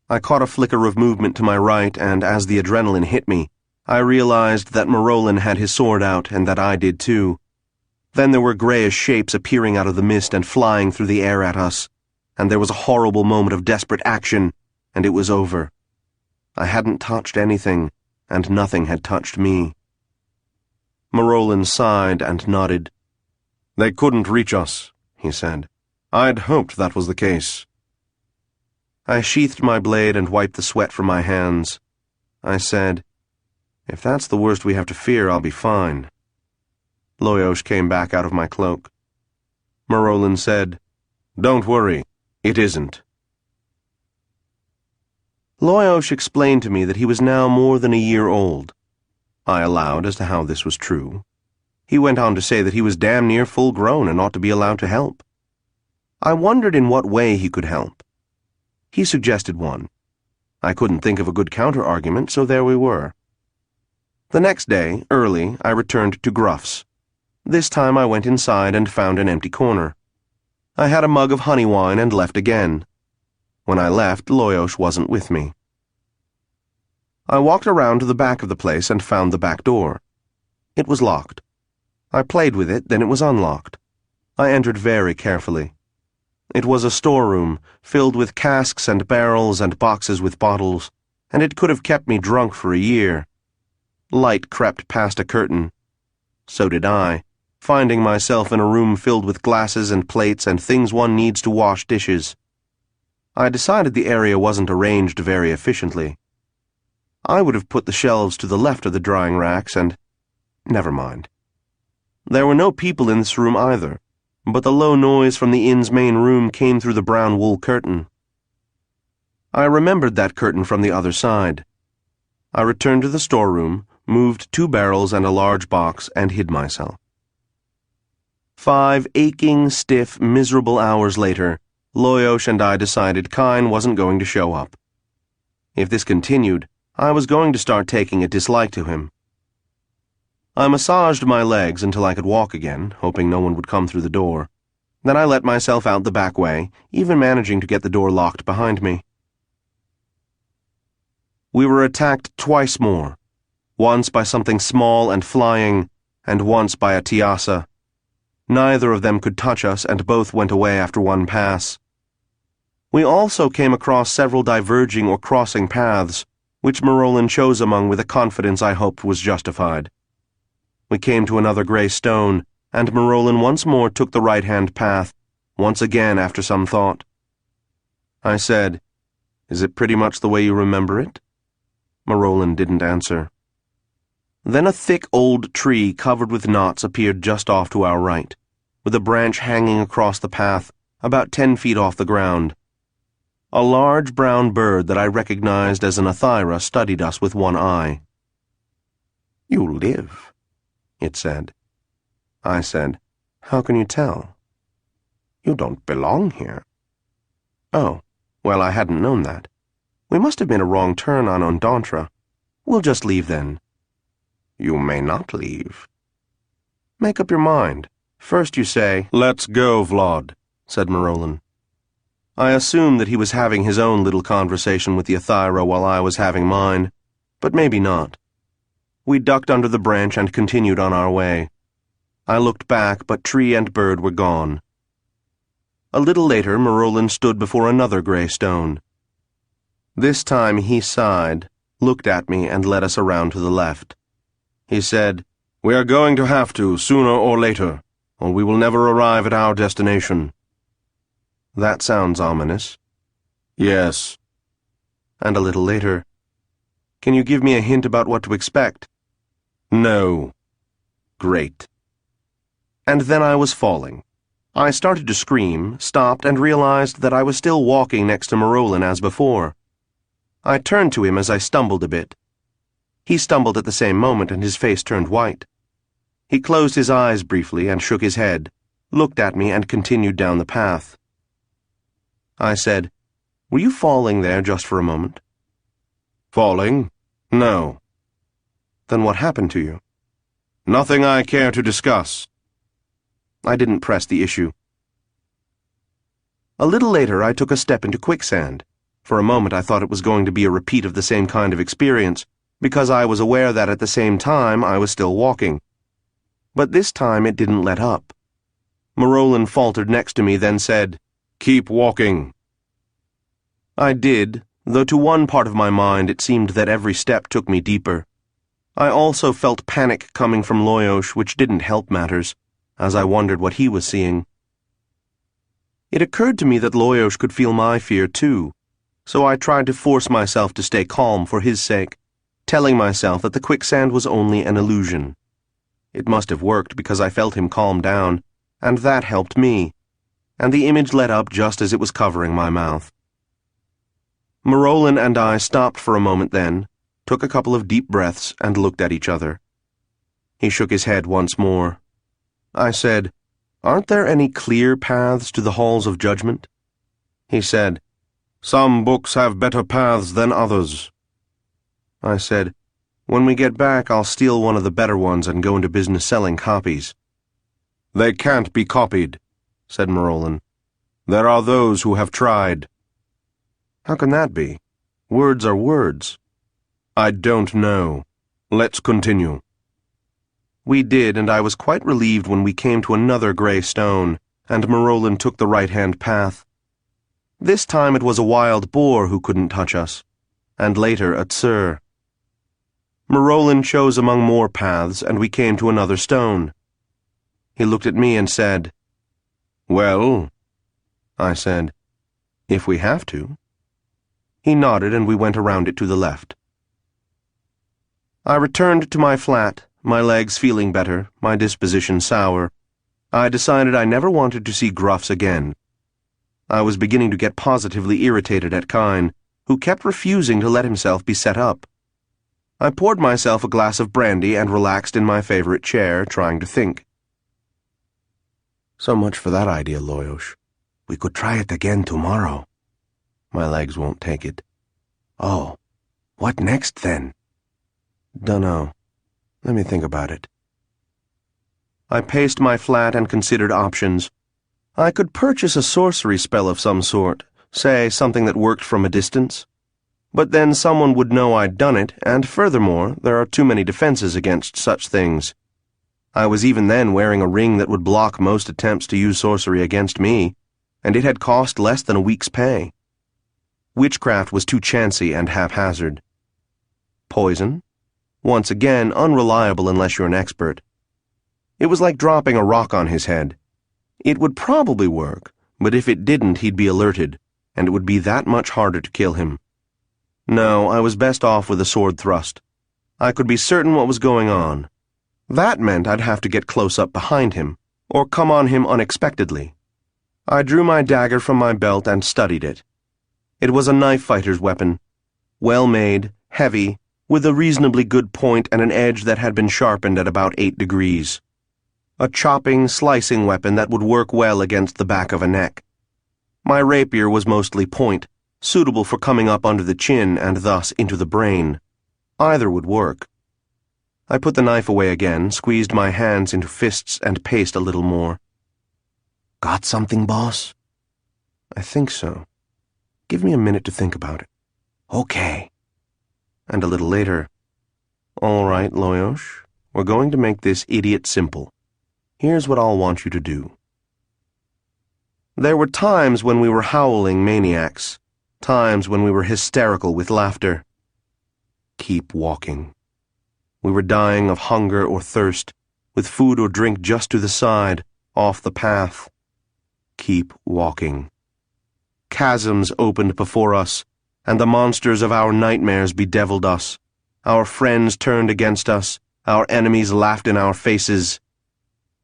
I caught a flicker of movement to my right, and as the adrenaline hit me, I realized that Morolin had his sword out and that I did too. Then there were grayish shapes appearing out of the mist and flying through the air at us, and there was a horrible moment of desperate action, and it was over. I hadn't touched anything, and nothing had touched me. Morolin sighed and nodded. "They couldn't reach us," he said. "I'd hoped that was the case." I sheathed my blade and wiped the sweat from my hands. I said, "If that's the worst we have to fear, I'll be fine." Loyosh came back out of my cloak. Morolin said, "Don't worry, it isn't." Loyosh explained to me that he was now more than a year old. I allowed as to how this was true. He went on to say that he was damn near full grown and ought to be allowed to help. I wondered in what way he could help. He suggested one. I couldn't think of a good counter-argument, so there we were. The next day, early, I returned to Gruff's. This time I went inside and found an empty corner. I had a mug of honey wine and left again. When I left, Loyos wasn't with me. I walked around to the back of the place and found the back door. It was locked. I played with it, then it was unlocked. I entered very carefully. It was a storeroom, filled with casks and barrels and boxes with bottles, and it could have kept me drunk for a year. Light crept past a curtain. So did I, finding myself in a room filled with glasses and plates and things one needs to wash dishes. I decided the area wasn't arranged very efficiently. I would have put the shelves to the left of the drying racks and... never mind. There were no people in this room either, but the low noise from the inn's main room came through the brown wool curtain. I remembered that curtain from the other side. I returned to the storeroom, moved 2 barrels and a large box, and hid myself. 5 aching, stiff, miserable hours later, Loyos and I decided Kine wasn't going to show up. If this continued, I was going to start taking a dislike to him. I massaged my legs until I could walk again, hoping no one would come through the door. Then I let myself out the back way, even managing to get the door locked behind me. We were attacked twice more, once by something small and flying, and once by a tiasa. Neither of them could touch us, and both went away after one pass. We also came across several diverging or crossing paths, which Marolin chose among with a confidence I hoped was justified. We came to another gray stone, and Marolin once more took the right-hand path, once again after some thought. I said, "Is it pretty much the way you remember it?" Marolin didn't answer. Then a thick old tree covered with knots appeared just off to our right, with a branch hanging across the path, about 10 feet off the ground. A large brown bird that I recognized as an Athyra studied us with one eye. "You live," it said. I said, "How can you tell?" "You don't belong here." "Oh, well, I hadn't known that. We must have made a wrong turn on Ondantra. We'll just leave then." "You may not leave." "Make up your mind. First you say—" "Let's go, Vlad," said Marolin. I assumed that he was having his own little conversation with the Athyra while I was having mine, but maybe not. We ducked under the branch and continued on our way. I looked back, but tree and bird were gone. A little later, Marolin stood before another gray stone. This time he sighed, looked at me, and led us around to the left. He said, "We are going to have to, sooner or later, or we will never arrive at our destination." That sounds ominous. "Yes." And a little later, "Can you give me a hint about what to expect?" "No." Great. And then I was falling. I started to scream, stopped, and realized that I was still walking next to Marolin as before. I turned to him as I stumbled a bit. He stumbled at the same moment, and his face turned white. He closed his eyes briefly and shook his head, looked at me, and continued down the path. I said, "Were you falling there just for a moment?" "Falling? No." "Then what happened to you?" "Nothing I care to discuss." I didn't press the issue. A little later I took a step into quicksand. For a moment I thought it was going to be a repeat of the same kind of experience, because I was aware that at the same time I was still walking. But this time it didn't let up. Marolin faltered next to me, then said, "Keep walking." I did, though to one part of my mind it seemed that every step took me deeper. I also felt panic coming from Loyos, which didn't help matters, as I wondered what he was seeing. It occurred to me that Loyos could feel my fear too, so I tried to force myself to stay calm for his sake, telling myself that the quicksand was only an illusion. It must have worked because I felt him calm down, and that helped me, and the image let up just as it was covering my mouth. Marolin and I stopped for a moment then, took a couple of deep breaths, and looked at each other. He shook his head once more. I said, "Aren't there any clear paths to the halls of judgment?" He said, "Some books have better paths than others." I said, "When we get back, I'll steal one of the better ones and go into business selling copies." "They can't be copied," said Marolin. "There are those who have tried." "How can that be? Words are words." "I don't know. Let's continue." We did, and I was quite relieved when we came to another grey stone, and Marolin took the right-hand path. This time it was a wild boar who couldn't touch us, and later a tsur. Marolin chose among more paths, and we came to another stone. He looked at me and said, "Well," I said, "if we have to." He nodded, and we went around it to the left. I returned to my flat, my legs feeling better, my disposition sour. I decided I never wanted to see Gruffs again. I was beginning to get positively irritated at Kyne, who kept refusing to let himself be set up. I poured myself a glass of brandy and relaxed in my favorite chair, trying to think. "So much for that idea, Loyosh. We could try it again tomorrow." "My legs won't take it." "Oh, what next then?" "Dunno. Let me think about it." I paced my flat and considered options. I could purchase a sorcery spell of some sort, say something that worked from a distance. But then someone would know I'd done it, and furthermore, there are too many defenses against such things. I was even then wearing a ring that would block most attempts to use sorcery against me, and it had cost less than a week's pay. Witchcraft was too chancy and haphazard. Poison? Once again, unreliable unless you're an expert. It was like dropping a rock on his head. It would probably work, but if it didn't, he'd be alerted, and it would be that much harder to kill him. No, I was best off with a sword thrust. I could be certain what was going on. That meant I'd have to get close up behind him, or come on him unexpectedly. I drew my dagger from my belt and studied it. It was a knife fighter's weapon, well made, heavy, with a reasonably good point and an edge that had been sharpened at about 8 degrees. A chopping, slicing weapon that would work well against the back of a neck. My rapier was mostly point, suitable for coming up under the chin and thus into the brain. Either would work. I put the knife away again, squeezed my hands into fists and paced a little more. "Got something, boss?" "I think so. Give me a minute to think about it." "Okay." And a little later, "All right, Loyosh, we're going to make this idiot simple. Here's what I'll want you to do." There were times when we were howling maniacs, times when we were hysterical with laughter. Keep walking. We were dying of hunger or thirst, with food or drink just to the side, off the path. Keep walking. Chasms opened before us, and the monsters of our nightmares bedeviled us. Our friends turned against us, our enemies laughed in our faces.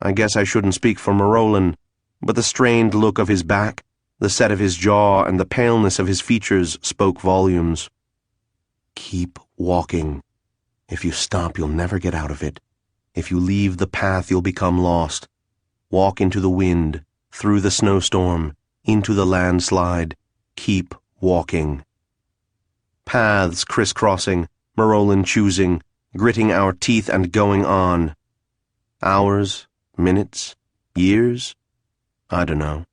I guess I shouldn't speak for Marolin, but the strained look of his back, the set of his jaw, and the paleness of his features spoke volumes. Keep walking. If you stop, you'll never get out of it. If you leave the path, you'll become lost. Walk into the wind, through the snowstorm, into the landslide. Keep walking. Paths crisscrossing, Marolin choosing, gritting our teeth and going on. Hours, minutes, years? I don't know.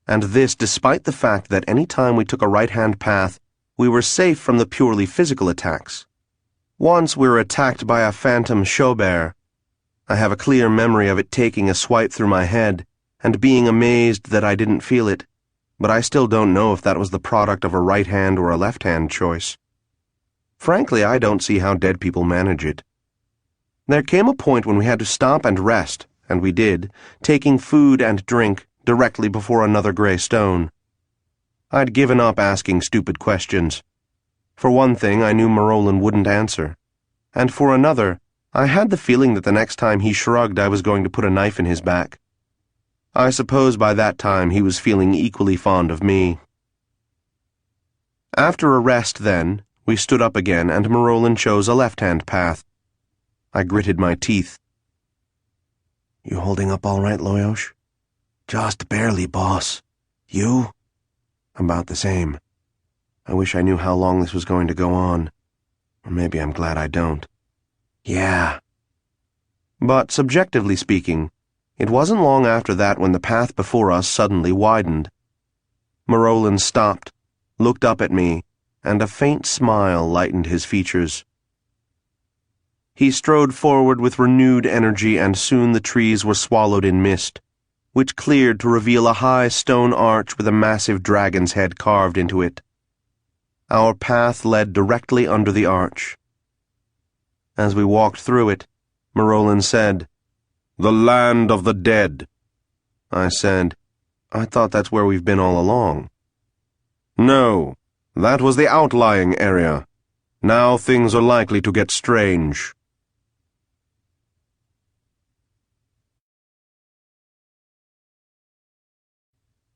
And this despite the fact that any time we took a right-hand path, we were safe from the purely physical attacks. Once we were attacked by a phantom showbear. I have a clear memory of it taking a swipe through my head, and being amazed that I didn't feel it, but I still don't know if that was the product of a right-hand or a left-hand choice. Frankly, I don't see how dead people manage it. There came a point when we had to stop and rest, and we did, taking food and drink directly before another grey stone. I'd given up asking stupid questions. For one thing, I knew Marolin wouldn't answer, and for another, I had the feeling that the next time he shrugged I was going to put a knife in his back. I suppose by that time he was feeling equally fond of me. After a rest, then, we stood up again, and Marolin chose a left-hand path. I gritted my teeth. "You holding up all right, Loyosh?" Just barely, boss. You? About the same. I wish I knew how long this was going to go on. Or maybe I'm glad I don't. Yeah. But subjectively speaking, it wasn't long after that when the path before us suddenly widened. Marolan stopped, looked up at me, and a faint smile lightened his features. He strode forward with renewed energy, and soon the trees were swallowed in mist, which cleared to reveal a high stone arch with a massive dragon's head carved into it. Our path led directly under the arch. As we walked through it, Marolan said, "The land of the dead." I said, "I thought that's where we've been all along." "No, that was the outlying area. Now things are likely to get strange."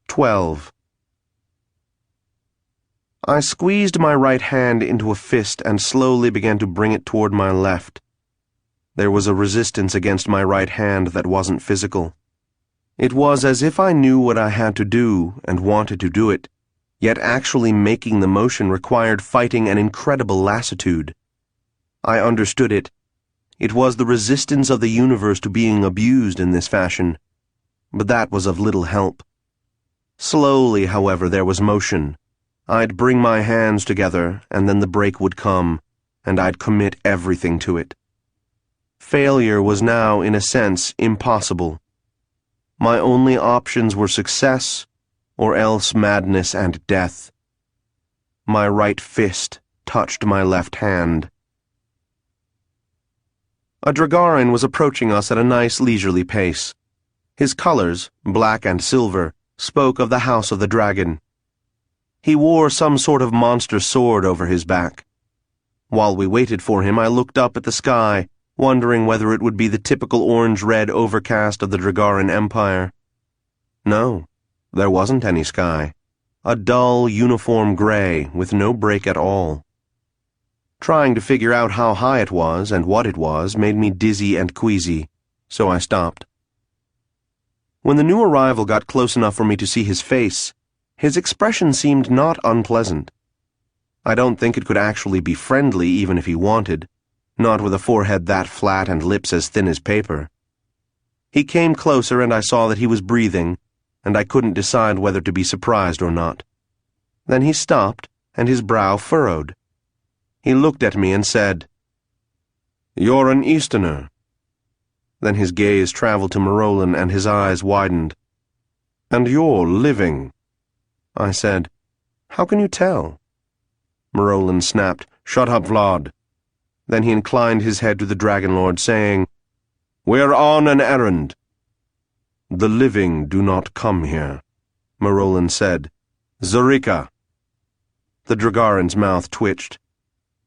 "12. I squeezed my right hand into a fist and slowly began to bring it toward my left. There was a resistance against my right hand that wasn't physical. It was as if I knew what I had to do and wanted to do it, yet actually making the motion required fighting an incredible lassitude. I understood it. It was the resistance of the universe to being abused in this fashion. But that was of little help. Slowly, however, there was motion. I'd bring my hands together, and then the break would come, and I'd commit everything to it. Failure was now, in a sense, impossible. My only options were success, or else madness and death. My right fist touched my left hand. A Dragarin was approaching us at a nice leisurely pace. His colors, black and silver, spoke of the House of the Dragon. He wore some sort of monster sword over his back. While we waited for him, I looked up at the sky, wondering whether it would be the typical orange-red overcast of the Dragarin Empire. No, there wasn't any sky. A dull, uniform gray, with no break at all. Trying to figure out how high it was and what it was made me dizzy and queasy, so I stopped. When the new arrival got close enough for me to see his face, his expression seemed not unpleasant. I don't think it could actually be friendly even if he wanted, not with a forehead that flat and lips as thin as paper. He came closer and I saw that he was breathing, and I couldn't decide whether to be surprised or not. Then he stopped, and his brow furrowed. He looked at me and said, "You're an Easterner." Then his gaze traveled to Marolan and his eyes widened. "And you're living." I said, "How can you tell?" Marolan snapped, "Shut up, Vlad." Then he inclined his head to the Dragon Lord, saying, "We're on an errand." "The living do not come here," Marolan said. "Zerika." The Dragarin's mouth twitched.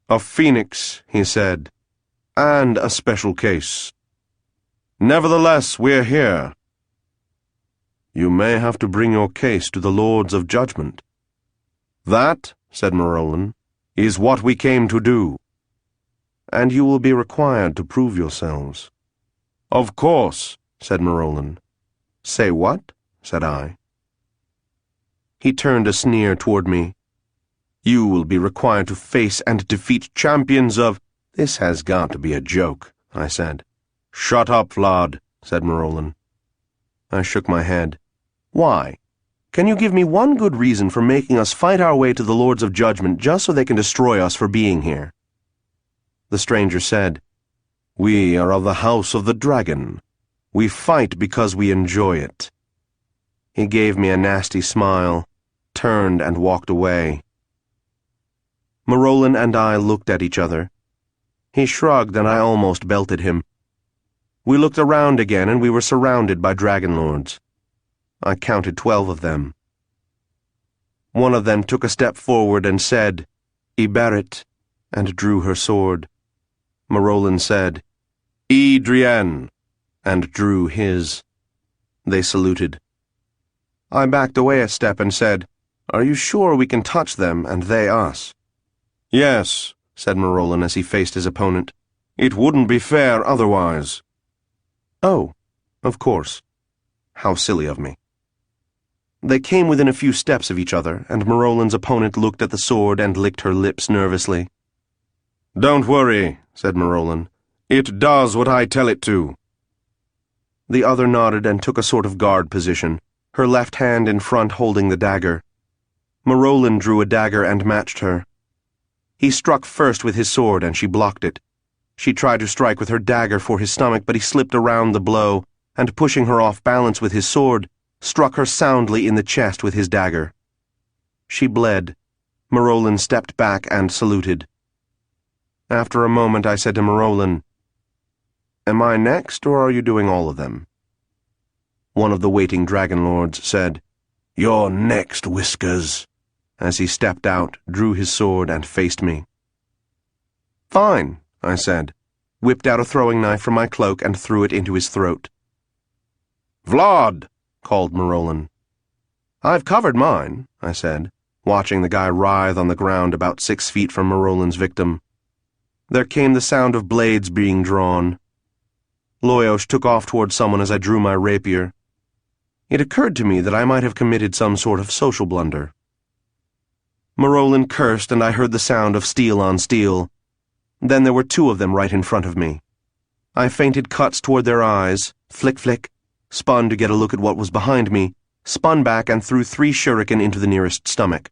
"A phoenix," he said, "and a special case. Nevertheless, we're here." "You may have to bring your case to the Lords of Judgment." "That," said Marolan, "is what we came to do." "And you will be required to prove yourselves." "Of course," said Marolan. "Say what?" said I. He turned a sneer toward me. "You will be required to face and defeat champions of—" "This has got to be a joke," I said. "Shut up, Vlad," said Marolan. I shook my head. "Why? Can you give me one good reason for making us fight our way to the Lords of Judgment just so they can destroy us for being here?" The stranger said, "We are of the House of the Dragon. We fight because we enjoy it." He gave me a nasty smile, turned and walked away. Marolan and I looked at each other. He shrugged and I almost belted him. We looked around again and we were surrounded by Dragon Lords. I counted 12 of them. One of them took a step forward and said, "Iberit," and drew her sword. Marolan said, "Adrienne," and drew his. They saluted. I backed away a step and said, "Are you sure we can touch them and they us?" "Yes," said Marolan as he faced his opponent. "It wouldn't be fair otherwise." "Oh, of course. How silly of me." They came within a few steps of each other, and Marolin's opponent looked at the sword and licked her lips nervously. "Don't worry," said Marolin. "It does what I tell it to." The other nodded and took a sort of guard position, her left hand in front holding the dagger. Marolin drew a dagger and matched her. He struck first with his sword, and she blocked it. She tried to strike with her dagger for his stomach, but he slipped around the blow, and pushing her off balance with his sword, struck her soundly in the chest with his dagger. She bled. Marolin stepped back and saluted. After a moment I said to Marolin, "Am I next, or are you doing all of them?" One of the waiting dragon lords said, "You're next, Whiskers," as he stepped out, drew his sword, and faced me. "Fine," I said, whipped out a throwing knife from my cloak and threw it into his throat. "Vlad!" called Marolin. "I've covered mine," I said, watching the guy writhe on the ground about 6 feet from Marolin's victim. There came the sound of blades being drawn. Loyosh took off toward someone as I drew my rapier. It occurred to me that I might have committed some sort of social blunder. Marolin cursed, and I heard the sound of steel on steel. Then there were 2 of them right in front of me. I feinted cuts toward their eyes, flick, spun to get a look at what was behind me, spun back and threw 3 shuriken into the nearest stomach.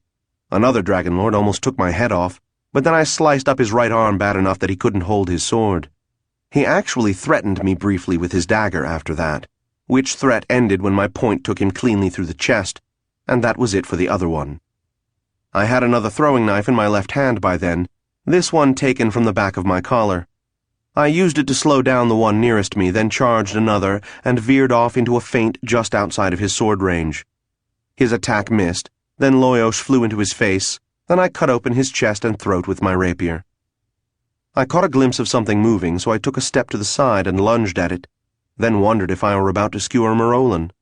Another dragon lord almost took my head off, but then I sliced up his right arm bad enough that he couldn't hold his sword. He actually threatened me briefly with his dagger after that, which threat ended when my point took him cleanly through the chest, and that was it for the other one. I had another throwing knife in my left hand by then, this one taken from the back of my collar. I used it to slow down the one nearest me, then charged another, and veered off into a feint just outside of his sword range. His attack missed, then Loyosh flew into his face, then I cut open his chest and throat with my rapier. I caught a glimpse of something moving, so I took a step to the side and lunged at it, then wondered if I were about to skewer Marolin.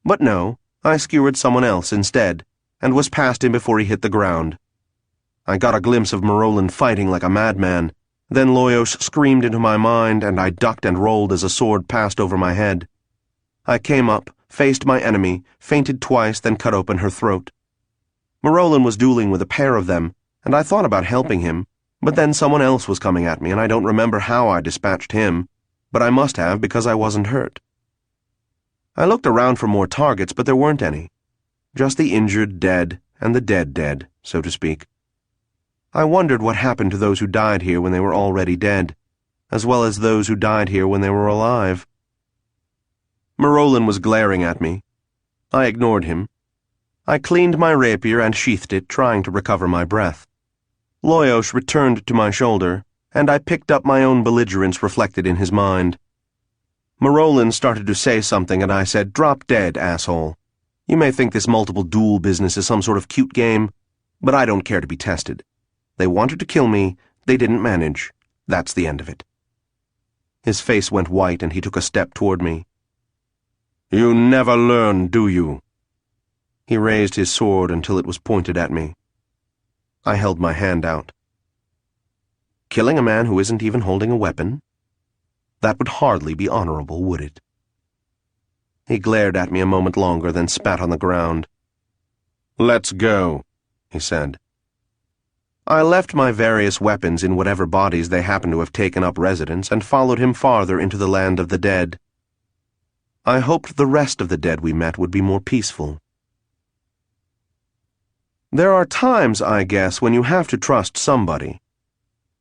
But no, I skewered someone else instead, and was past him before he hit the ground. I got a glimpse of Marolin fighting like a madman, then Loyosh screamed into my mind, and I ducked and rolled as a sword passed over my head. I came up, faced my enemy, feinted twice, then cut open her throat. Marolin was dueling with a pair of them, and I thought about helping him, but then someone else was coming at me, and I don't remember how I dispatched him, but I must have because I wasn't hurt. I looked around for more targets, but there weren't any. Just the injured dead, and the dead, so to speak. I wondered what happened to those who died here when they were already dead, as well as those who died here when they were alive. Marolin was glaring at me. I ignored him. I cleaned my rapier and sheathed it, trying to recover my breath. Loyosh returned to my shoulder, and I picked up my own belligerence reflected in his mind. Marolin started to say something, and I said, "Drop dead, asshole. You may think this multiple duel business is some sort of cute game, but I don't care to be tested. They wanted to kill me, they didn't manage. That's the end of it." His face went white, and he took a step toward me. "You never learn, do you?" He raised his sword until it was pointed at me. I held my hand out. Killing a man who isn't even holding a weapon? That would hardly be honorable, would it? He glared at me a moment longer, then spat on the ground. "Let's go," he said. I left my various weapons in whatever bodies they happened to have taken up residence and followed him farther into the land of the dead. I hoped the rest of the dead we met would be more peaceful. There are times, I guess, when you have to trust somebody.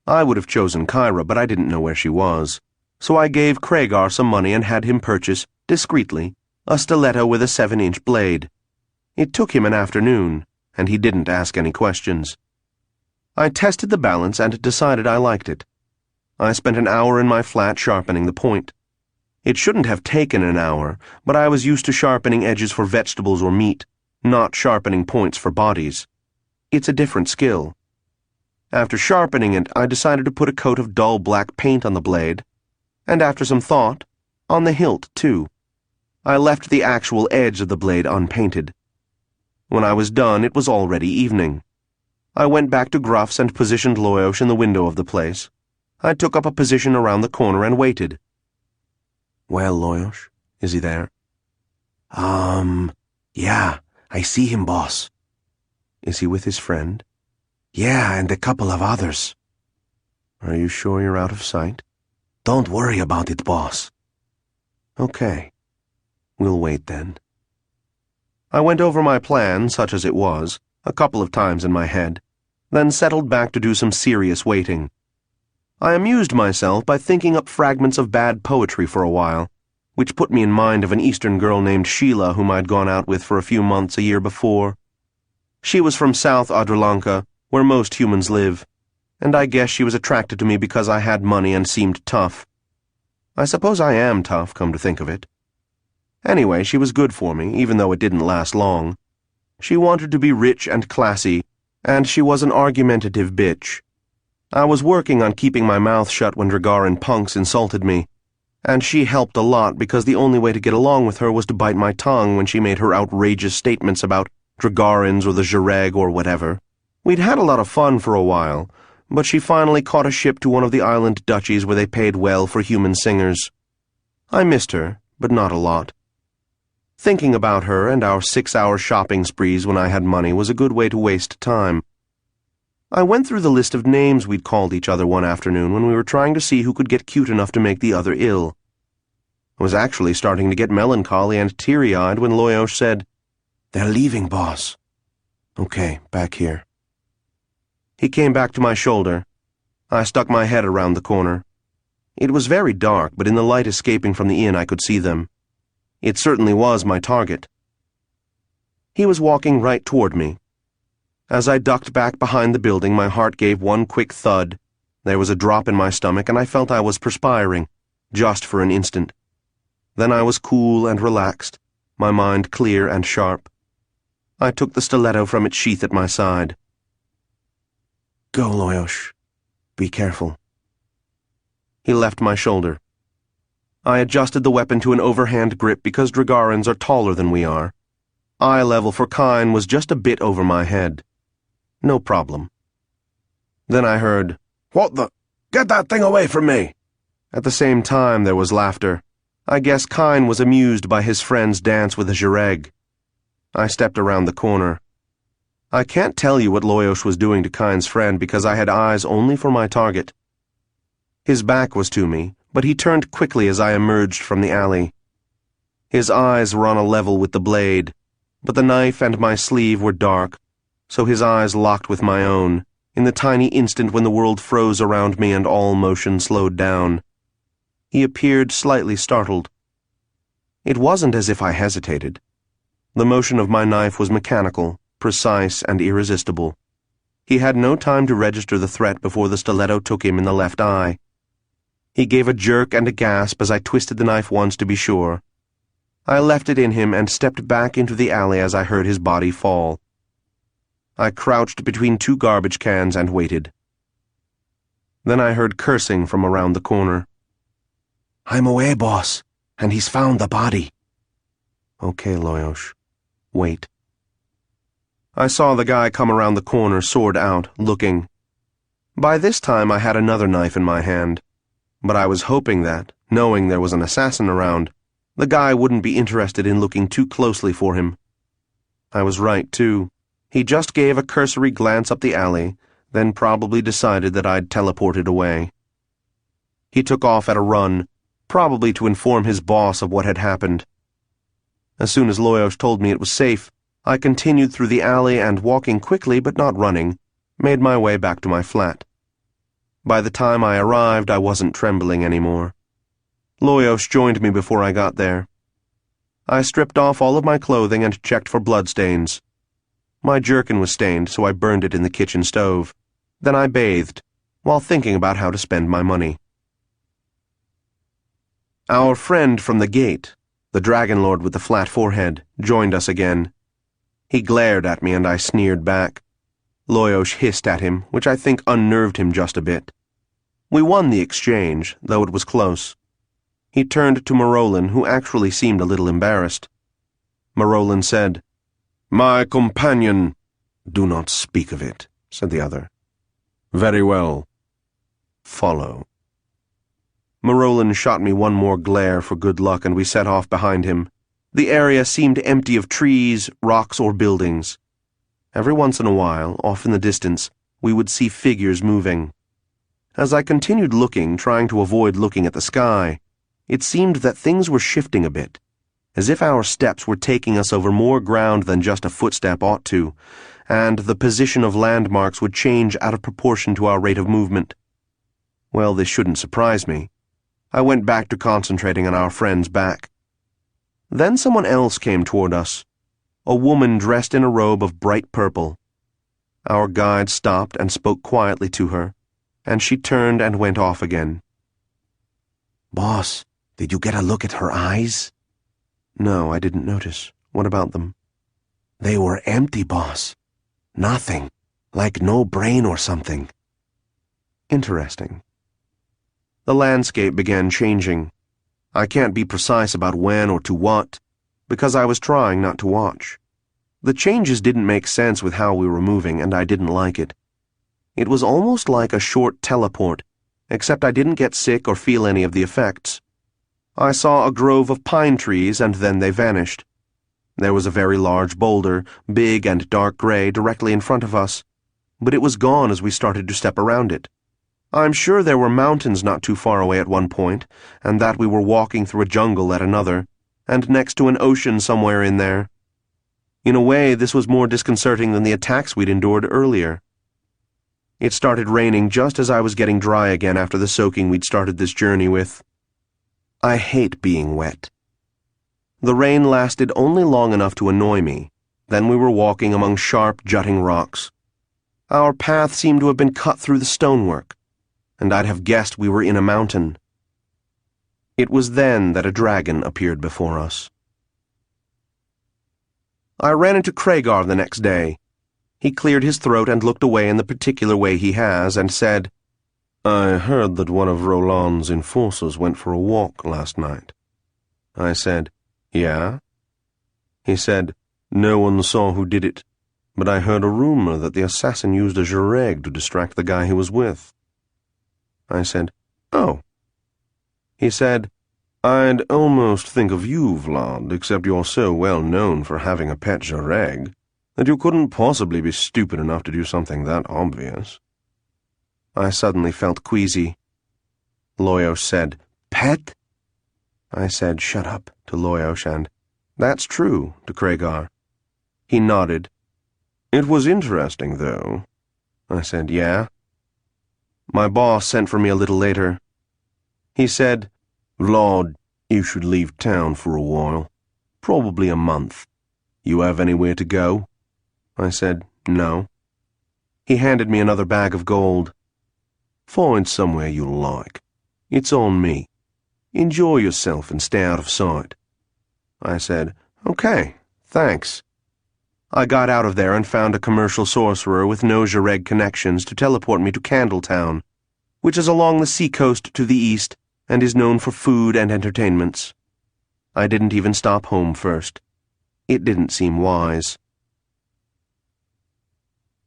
I would have chosen Kyra, but I didn't know where she was, so I gave Kragar some money and had him purchase, discreetly, a stiletto with a 7-inch blade. It took him an afternoon, and he didn't ask any questions. I tested the balance and decided I liked it. I spent an hour in my flat sharpening the point. It shouldn't have taken an hour, but I was used to sharpening edges for vegetables or meat, not sharpening points for bodies. It's a different skill. After sharpening it, I decided to put a coat of dull black paint on the blade, and after some thought, on the hilt, too. I left the actual edge of the blade unpainted. When I was done, it was already evening. I went back to Gruff's and positioned Loyosh in the window of the place. I took up a position around the corner and waited. "Well, Loyosh, is he there?" Yeah, I see him, boss. Is he with his friend? Yeah, and a couple of others. Are you sure you're out of sight? Don't worry about it, boss. Okay. We'll wait then. I went over my plan, such as it was, a couple of times in my head, then settled back to do some serious waiting. I amused myself by thinking up fragments of bad poetry for a while, which put me in mind of an Eastern girl named Sheila whom I'd gone out with for a few months a year before. She was from South Adrolanca, where most humans live, and I guess she was attracted to me because I had money and seemed tough. I suppose I am tough, come to think of it. Anyway, she was good for me, even though it didn't last long. She wanted to be rich and classy, and she was an argumentative bitch. I was working on keeping my mouth shut when Dragaran punks insulted me, and she helped a lot because the only way to get along with her was to bite my tongue when she made her outrageous statements about Dragarans or the Jareg or whatever. We'd had a lot of fun for a while, but she finally caught a ship to one of the island duchies where they paid well for human singers. I missed her, but not a lot. Thinking about her and our 6-hour shopping sprees when I had money was a good way to waste time. I went through the list of names we'd called each other one afternoon when we were trying to see who could get cute enough to make the other ill. I was actually starting to get melancholy and teary-eyed when Loyosh said, They're leaving, boss. Okay, back here. He came back to my shoulder. I stuck my head around the corner. It was very dark, but in the light escaping from the inn I could see them. It certainly was my target. He was walking right toward me. As I ducked back behind the building, my heart gave one quick thud. There was a drop in my stomach, and I felt I was perspiring, just for an instant. Then I was cool and relaxed, my mind clear and sharp. I took the stiletto from its sheath at my side. Go, Loyosh. Be careful. He left my shoulder. I adjusted the weapon to an overhand grip because Dragarans are taller than we are. Eye level for Kine was just a bit over my head. No problem. Then I heard, What the? Get that thing away from me! At the same time there was laughter. I guess Kine was amused by his friend's dance with a Jareg. I stepped around the corner. I can't tell you what Loyosh was doing to Kine's friend because I had eyes only for my target. His back was to me, but he turned quickly as I emerged from the alley. His eyes were on a level with the blade, but the knife and my sleeve were dark, so his eyes locked with my own, in the tiny instant when the world froze around me and all motion slowed down. He appeared slightly startled. It wasn't as if I hesitated. The motion of my knife was mechanical, precise, and irresistible. He had no time to register the threat before the stiletto took him in the left eye. He gave a jerk and a gasp as I twisted the knife once to be sure. I left it in him and stepped back into the alley as I heard his body fall. I crouched between two garbage cans and waited. Then I heard cursing from around the corner. I'm away, boss, and he's found the body. Okay, Loyosh. Wait. I saw the guy come around the corner, sword out, looking. By this time I had another knife in my hand, but I was hoping that, knowing there was an assassin around, the guy wouldn't be interested in looking too closely for him. I was right, too. He just gave a cursory glance up the alley, then probably decided that I'd teleported away. He took off at a run, probably to inform his boss of what had happened. As soon as Loyosh told me it was safe, I continued through the alley and, walking quickly but not running, made my way back to my flat. By the time I arrived, I wasn't trembling anymore. Loyosh joined me before I got there. I stripped off all of my clothing and checked for bloodstains. My jerkin was stained, so I burned it in the kitchen stove. Then I bathed, while thinking about how to spend my money. Our friend from the gate, the dragon lord with the flat forehead, joined us again. He glared at me and I sneered back. Loyosh hissed at him, which I think unnerved him just a bit. We won the exchange, though it was close. He turned to Marolin, who actually seemed a little embarrassed. Marolin said, My companion. Do not speak of it, said the other. Very well. Follow. Marolin shot me one more glare for good luck, and we set off behind him. The area seemed empty of trees, rocks, or buildings. Every once in a while, off in the distance, we would see figures moving. As I continued looking, trying to avoid looking at the sky, it seemed that things were shifting a bit, as if our steps were taking us over more ground than just a footstep ought to, and the position of landmarks would change out of proportion to our rate of movement. Well, this shouldn't surprise me. I went back to concentrating on our friend's back. Then someone else came toward us, a woman dressed in a robe of bright purple. Our guide stopped and spoke quietly to her, and she turned and went off again. "Boss, did you get a look at her eyes?" No, I didn't notice. What about them? "They were empty, boss. Nothing. Like no brain or something." Interesting. The landscape began changing. I can't be precise about when or to what, because I was trying not to watch. The changes didn't make sense with how we were moving, and I didn't like it. It was almost like a short teleport, except I didn't get sick or feel any of the effects. I saw a grove of pine trees, and then they vanished. There was a very large boulder, big and dark gray, directly in front of us, but it was gone as we started to step around it. I'm sure there were mountains not too far away at one point, and that we were walking through a jungle at another, and next to an ocean somewhere in there. In a way, this was more disconcerting than the attacks we'd endured earlier. It started raining just as I was getting dry again after the soaking we'd started this journey with. I hate being wet. The rain lasted only long enough to annoy me. Then we were walking among sharp, jutting rocks. Our path seemed to have been cut through the stonework, and I'd have guessed we were in a mountain. It was then that a dragon appeared before us. I ran into Kragar the next day. He cleared his throat and looked away in the particular way he has, and said, "I heard that one of Roland's enforcers went for a walk last night." I said, "Yeah?" He said, "No one saw who did it, but I heard a rumor that the assassin used a jareg to distract the guy he was with." I said, "Oh." He said, "I'd almost think of you, Vlad, except you're so well known for having a pet jareg, that you couldn't possibly be stupid enough to do something that obvious." I suddenly felt queasy. Loyos said, "Pet?" I said, "Shut up," to Loyos, and, "That's true," to Kragar. He nodded. "It was interesting, though." I said, "Yeah?" My boss sent for me a little later. He said, "Vlad, you should leave town for a while. Probably a month. You have anywhere to go?" I said, "No." He handed me another bag of gold. "Find somewhere you like. It's on me. Enjoy yourself and stay out of sight." I said, "Okay, thanks." I got out of there and found a commercial sorcerer with no jareg connections to teleport me to Candletown, which is along the seacoast to the east and is known for food and entertainments. I didn't even stop home first. It didn't seem wise.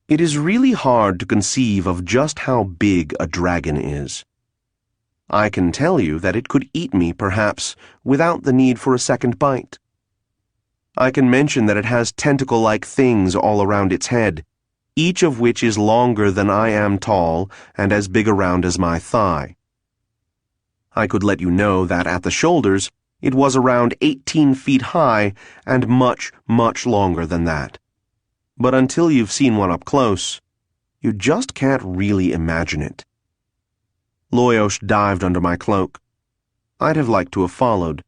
It is really hard to conceive of just how big a dragon is. I can tell you that it could eat me, perhaps, without the need for a second bite. I can mention that it has tentacle-like things all around its head, each of which is longer than I am tall and as big around as my thigh. I could let you know that at the shoulders, it was around 18 feet high and much, much longer than that. But until you've seen one up close, you just can't really imagine it. Loyos dived under my cloak. I'd have liked to have followed.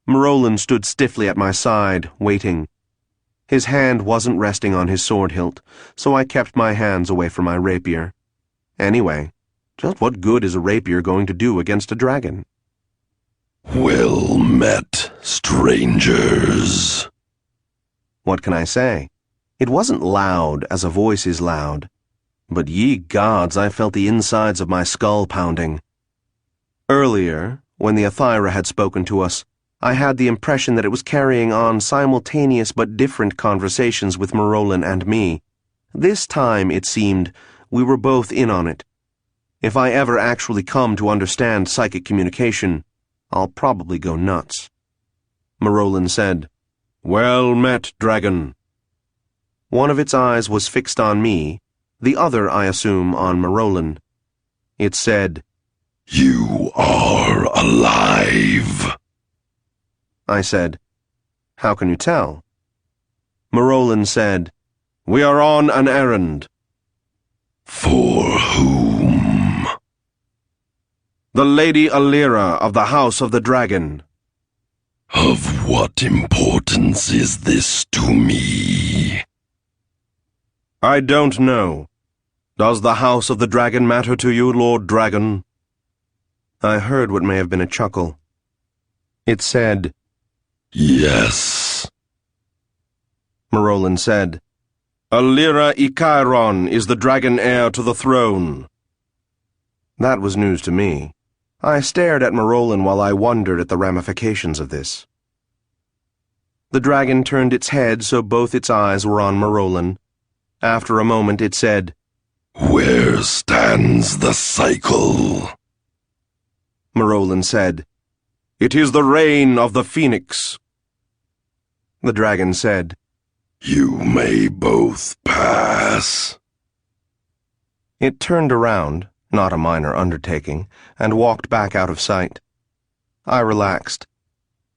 Marolin stood stiffly at my side, waiting. His hand wasn't resting on his sword hilt, so I kept my hands away from my rapier. Anyway, just what good is a rapier going to do against a dragon? "Well met, strangers." What can I say? It wasn't loud, as a voice is loud. But ye gods, I felt the insides of my skull pounding. Earlier, when the Athyra had spoken to us, I had the impression that it was carrying on simultaneous but different conversations with Marolin and me. This time, it seemed, we were both in on it. If I ever actually come to understand psychic communication, I'll probably go nuts. Marolin said. Well met, dragon. One of its eyes was fixed on me, the other, I assume, on Marolin. It said, You are alive. I said, How can you tell? Marolin said, We are on an errand. For whom? The Lady Alira of the House of the Dragon. Of what importance is this to me? I don't know. Does the House of the Dragon matter to you, Lord Dragon? I heard what may have been a chuckle. It said, Yes. Marolin said, Alira Ikairon is the dragon heir to the throne. That was news to me. I stared at Marolin while I wondered at the ramifications of this. The dragon turned its head so both its eyes were on Marolin. After a moment it said, Where stands the cycle? Marolin said, It is the reign of the phoenix. The dragon said, You may both pass. It turned around, not a minor undertaking, and walked back out of sight. I relaxed.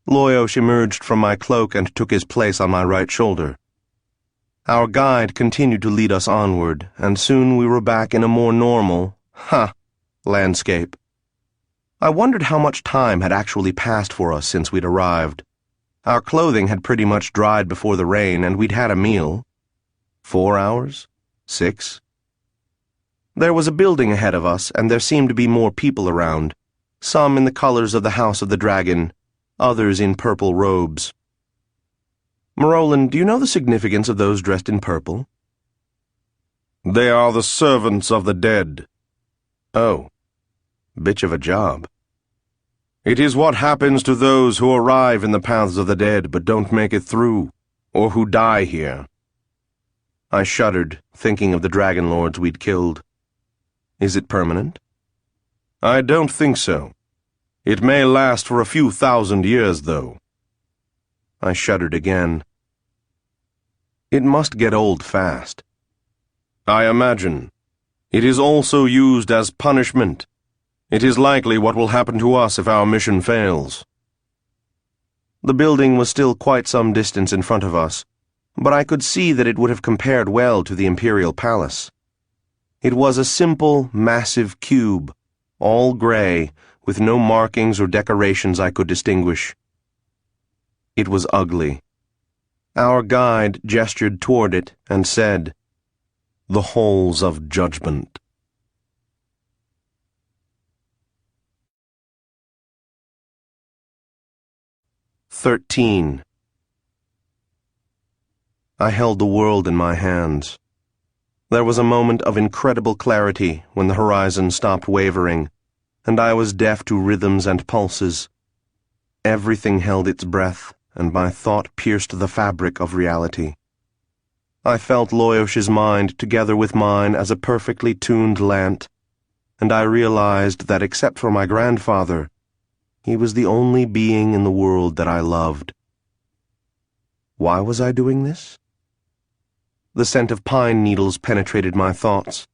Loyosh emerged from my cloak and took his place on my right shoulder. Our guide continued to lead us onward, and soon we were back in a more normal, landscape. I wondered how much time had actually passed for us since we'd arrived. Our clothing had pretty much dried before the rain, and we'd had a meal. 4 hours? 6? There was a building ahead of us, and there seemed to be more people around, some in the colors of the House of the Dragon, others in purple robes. Marolin, do you know the significance of those dressed in purple? They are the servants of the dead. Oh, bitch of a job. It is what happens to those who arrive in the paths of the dead but don't make it through, or who die here. I shuddered, thinking of the dragon lords we'd killed. Is it permanent? I don't think so. It may last for a few thousand years, though. I shuddered again. It must get old fast. I imagine. It is also used as punishment. It is likely what will happen to us if our mission fails. The building was still quite some distance in front of us, but I could see that it would have compared well to the Imperial Palace. It was a simple, massive cube, all gray, with no markings or decorations I could distinguish. It was ugly. Our guide gestured toward it and said, The Halls of Judgment. 13. I held the world in my hands. There was a moment of incredible clarity when the horizon stopped wavering, and I was deaf to rhythms and pulses. Everything held its breath, and my thought pierced the fabric of reality. I felt Loyosh's mind together with mine as a perfectly tuned lance, and I realized that except for my grandfather, he was the only being in the world that I loved. Why was I doing this? The scent of pine needles penetrated my thoughts,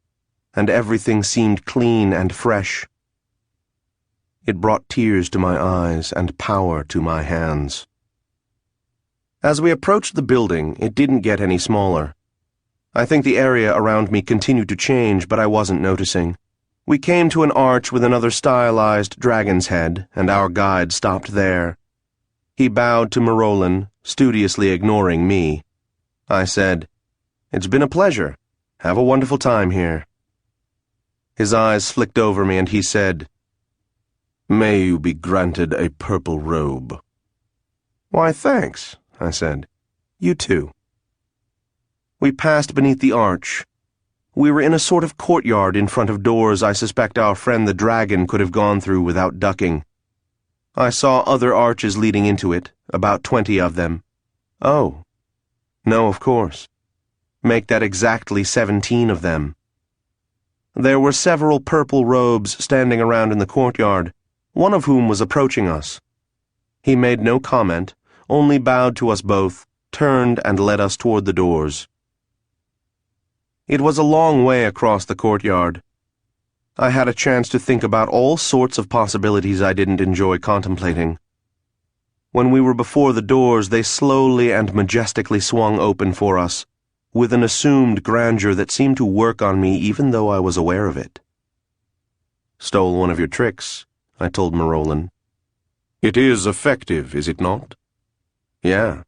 and everything seemed clean and fresh. It brought tears to my eyes and power to my hands. As we approached the building, it didn't get any smaller. I think the area around me continued to change, but I wasn't noticing. We came to an arch with another stylized dragon's head, and our guide stopped there. He bowed to Marolin, studiously ignoring me. I said, "It's been a pleasure. Have a wonderful time here." His eyes flicked over me, and he said, "May you be granted a purple robe." "Why, thanks," I said. "You too." We passed beneath the arch. We were in a sort of courtyard in front of doors I suspect our friend the dragon could have gone through without ducking. I saw other arches leading into it, about 20 of them. Oh. No, of course. Make that exactly 17 of them. There were several purple robes standing around in the courtyard, one of whom was approaching us. He made no comment, only bowed to us both, turned and led us toward the doors. It was a long way across the courtyard. I had a chance to think about all sorts of possibilities I didn't enjoy contemplating. When we were before the doors, they slowly and majestically swung open for us, with an assumed grandeur that seemed to work on me even though I was aware of it. "Stole one of your tricks," I told Marolin. It is effective, is it not? "Yeah."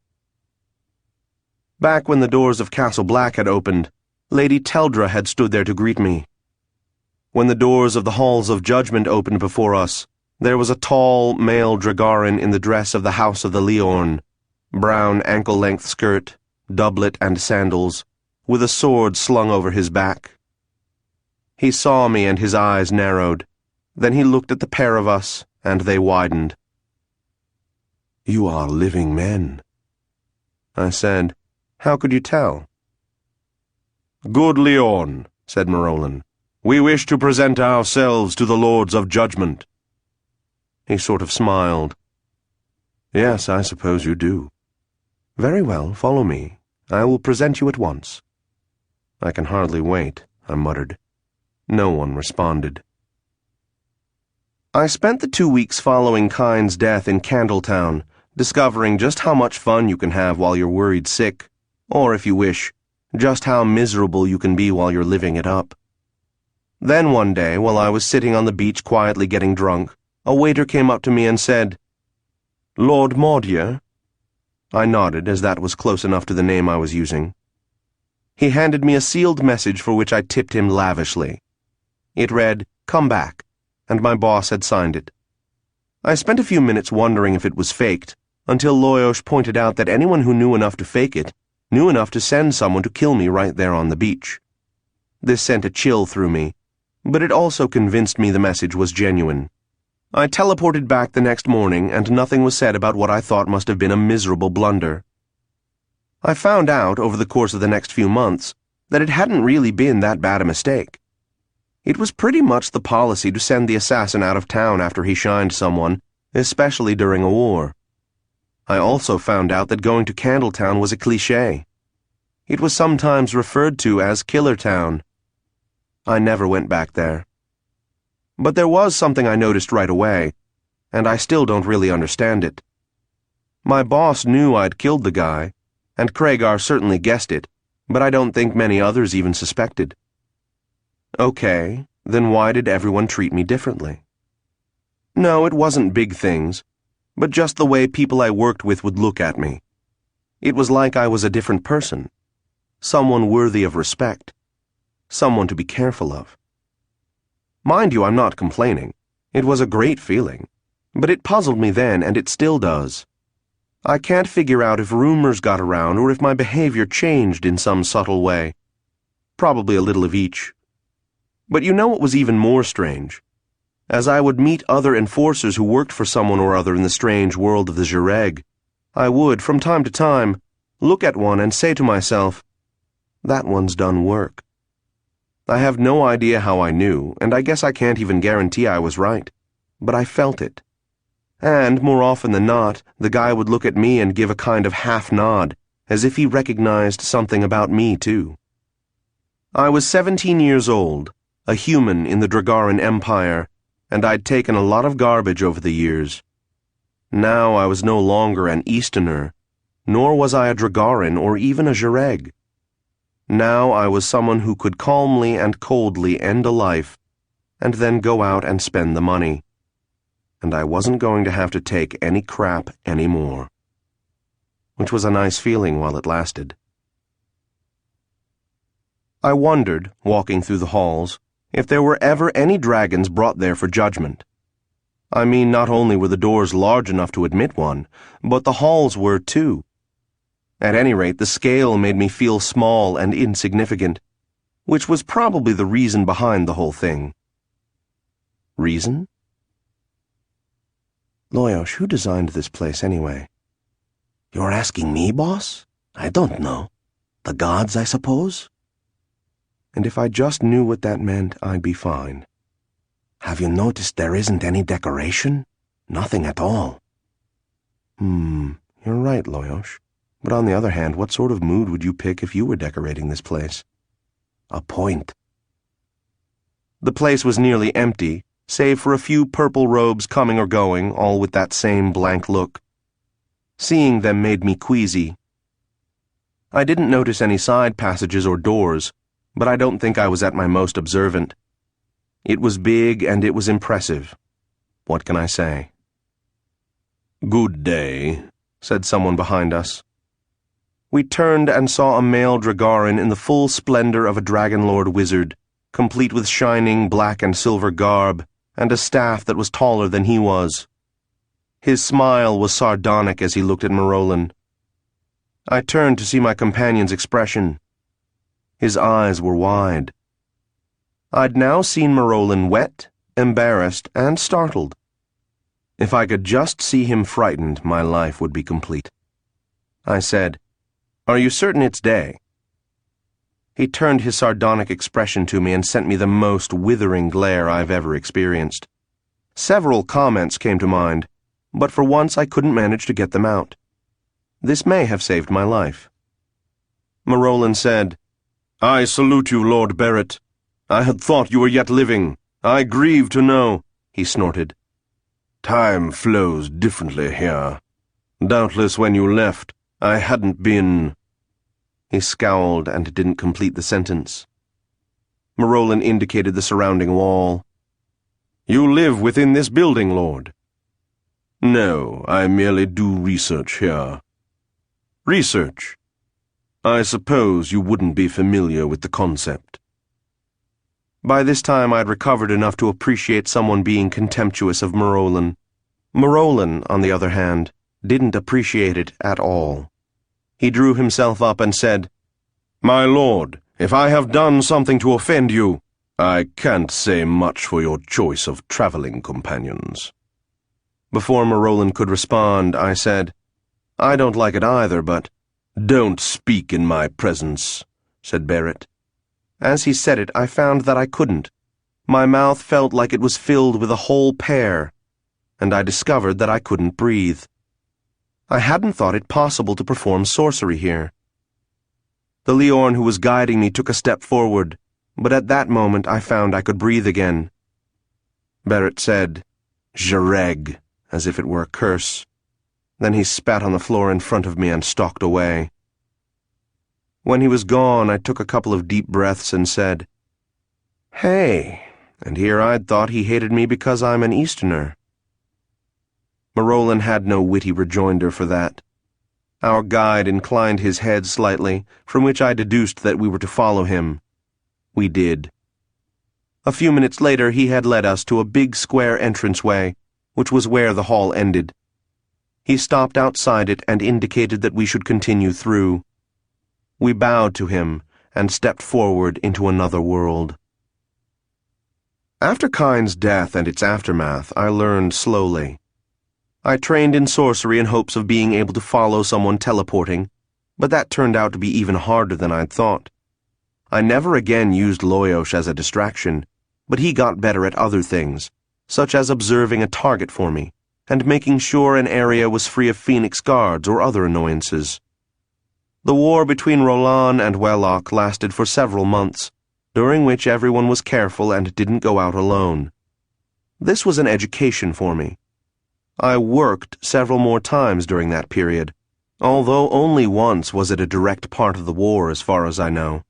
Back when the doors of Castle Black had opened, Lady Teldra had stood there to greet me. When the doors of the Halls of Judgment opened before us, there was a tall, male Dragarin in the dress of the House of the Leorn, brown ankle-length skirt, doublet and sandals, with a sword slung over his back. He saw me and his eyes narrowed. Then he looked at the pair of us, and they widened. You are living men. I said, "How could you tell?" Good Leon, said Marolin, we wish to present ourselves to the Lords of Judgment. He sort of smiled. "Yes, I suppose you do. Very well, follow me. I will present you at once." "I can hardly wait," I muttered. No one responded. I spent the 2 weeks following Kyne's death in Candletown, discovering just how much fun you can have while you're worried sick, or, if you wish, just how miserable you can be while you're living it up. Then one day, while I was sitting on the beach quietly getting drunk, a waiter came up to me and said, "Lord Mordier?" I nodded, as that was close enough to the name I was using. He handed me a sealed message for which I tipped him lavishly. It read, "Come back," and my boss had signed it. I spent a few minutes wondering if it was faked, until Loyosh pointed out that anyone who knew enough to fake it knew enough to send someone to kill me right there on the beach. This sent a chill through me, but it also convinced me the message was genuine. I teleported back the next morning, and nothing was said about what I thought must have been a miserable blunder. I found out, over the course of the next few months, that it hadn't really been that bad a mistake. It was pretty much the policy to send the assassin out of town after he shined someone, especially during a war. I also found out that going to Candletown was a cliché. It was sometimes referred to as Killer Town. I never went back there. But there was something I noticed right away, and I still don't really understand it. My boss knew I'd killed the guy, and Craigar certainly guessed it, but I don't think many others even suspected. Okay, then why did everyone treat me differently? No, it wasn't big things, but just the way people I worked with would look at me. It was like I was a different person, someone worthy of respect, someone to be careful of. Mind you, I'm not complaining. It was a great feeling, but it puzzled me then, and it still does. I can't figure out if rumors got around or if my behavior changed in some subtle way. Probably a little of each. But you know what was even more strange? As I would meet other enforcers who worked for someone or other in the strange world of the Jireg, I would, from time to time, look at one and say to myself, "That one's done work." I have no idea how I knew, and I guess I can't even guarantee I was right, but I felt it. And, more often than not, the guy would look at me and give a kind of half-nod, as if he recognized something about me, too. I was 17 years old, a human in the Dragarin Empire, and I'd taken a lot of garbage over the years. Now I was no longer an Easterner, nor was I a Dragarin or even a Jireg. Now I was someone who could calmly and coldly end a life, and then go out and spend the money. And I wasn't going to have to take any crap anymore. Which was a nice feeling while it lasted. I wondered, walking through the halls, if there were ever any dragons brought there for judgment. I mean, not only were the doors large enough to admit one, but the halls were too. At any rate, the scale made me feel small and insignificant, which was probably the reason behind the whole thing. Reason? Loyosh, who designed this place anyway? You're asking me, boss? I don't know. The gods, I suppose? And if I just knew what that meant, I'd be fine. Have you noticed there isn't any decoration? Nothing at all. You're right, Loyosh. But on the other hand, what sort of mood would you pick if you were decorating this place? A point. The place was nearly empty, save for a few purple robes coming or going, all with that same blank look. Seeing them made me queasy. I didn't notice any side passages or doors, but I don't think I was at my most observant. It was big and it was impressive. What can I say? "Good day," said someone behind us. We turned and saw a male Dragarin in the full splendor of a Dragon Lord wizard, complete with shining black and silver garb, and a staff that was taller than he was. His smile was sardonic as he looked at Marolin. I turned to see my companion's expression. His eyes were wide. I'd now seen Marolin wet, embarrassed, and startled. If I could just see him frightened, my life would be complete. I said, "Are you certain it's day?" He turned his sardonic expression to me and sent me the most withering glare I've ever experienced. Several comments came to mind, but for once I couldn't manage to get them out. This may have saved my life. Marolin said, "I salute you, Lord Barrett. I had thought you were yet living. I grieve to know," he snorted. "Time flows differently here. Doubtless when you left, I hadn't been—" He scowled and didn't complete the sentence. Marolin indicated the surrounding wall. "You live within this building, Lord?" "No, I merely do research here." "Research? I suppose you wouldn't be familiar with the concept." By this time I'd recovered enough to appreciate someone being contemptuous of Marolin. Marolin, on the other hand, didn't appreciate it at all. He drew himself up and said, "My lord, if I have done something to offend you, I can't say much for your choice of traveling companions." Before Marolin could respond, I said, "I don't like it either, but—" "Don't speak in my presence," said Barrett. As he said it, I found that I couldn't. My mouth felt like it was filled with a whole pear, and I discovered that I couldn't breathe. I hadn't thought it possible to perform sorcery here. The Leorn who was guiding me took a step forward, but at that moment I found I could breathe again. Barrett said, "Jareg," as if it were a curse. Then he spat on the floor in front of me and stalked away. When he was gone, I took a couple of deep breaths and said, "Hey, and here I'd thought he hated me because I'm an Easterner." Marolin had no witty rejoinder for that. Our guide inclined his head slightly, from which I deduced that we were to follow him. We did. A few minutes later he had led us to a big square entranceway, which was where the hall ended. He stopped outside it and indicated that we should continue through. We bowed to him and stepped forward into another world. After Kyne's death and its aftermath, I learned slowly. I trained in sorcery in hopes of being able to follow someone teleporting, but that turned out to be even harder than I'd thought. I never again used Loyosh as a distraction, but he got better at other things, such as observing a target for me, and making sure an area was free of Phoenix guards or other annoyances. The war between Rolan and Wellock lasted for several months, during which everyone was careful and didn't go out alone. This was an education for me. I worked several more times during that period, although only once was it a direct part of the war as far as I know.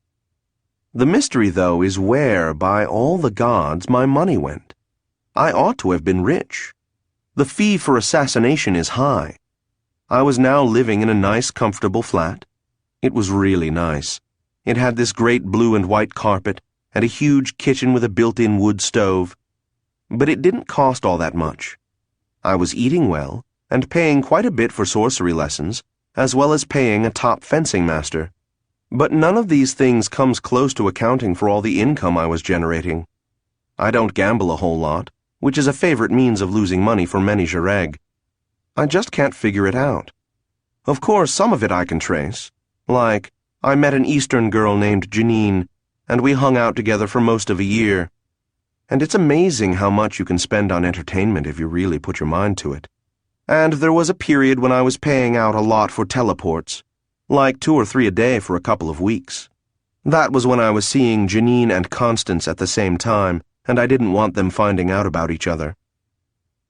The mystery, though, is where, by all the gods, my money went. I ought to have been rich. The fee for assassination is high. I was now living in a nice, comfortable flat. It was really nice. It had this great blue and white carpet and a huge kitchen with a built-in wood stove. But it didn't cost all that much. I was eating well and paying quite a bit for sorcery lessons, as well as paying a top fencing master. But none of these things comes close to accounting for all the income I was generating. I don't gamble a whole lot, which is a favorite means of losing money for many Jareg. I just can't figure it out. Of course, some of it I can trace. Like, I met an Eastern girl named Janine, and we hung out together for most of a year. And it's amazing how much you can spend on entertainment if you really put your mind to it. And there was a period when I was paying out a lot for teleports, like 2 or 3 a day for a couple of weeks. That was when I was seeing Janine and Constance at the same time, and I didn't want them finding out about each other.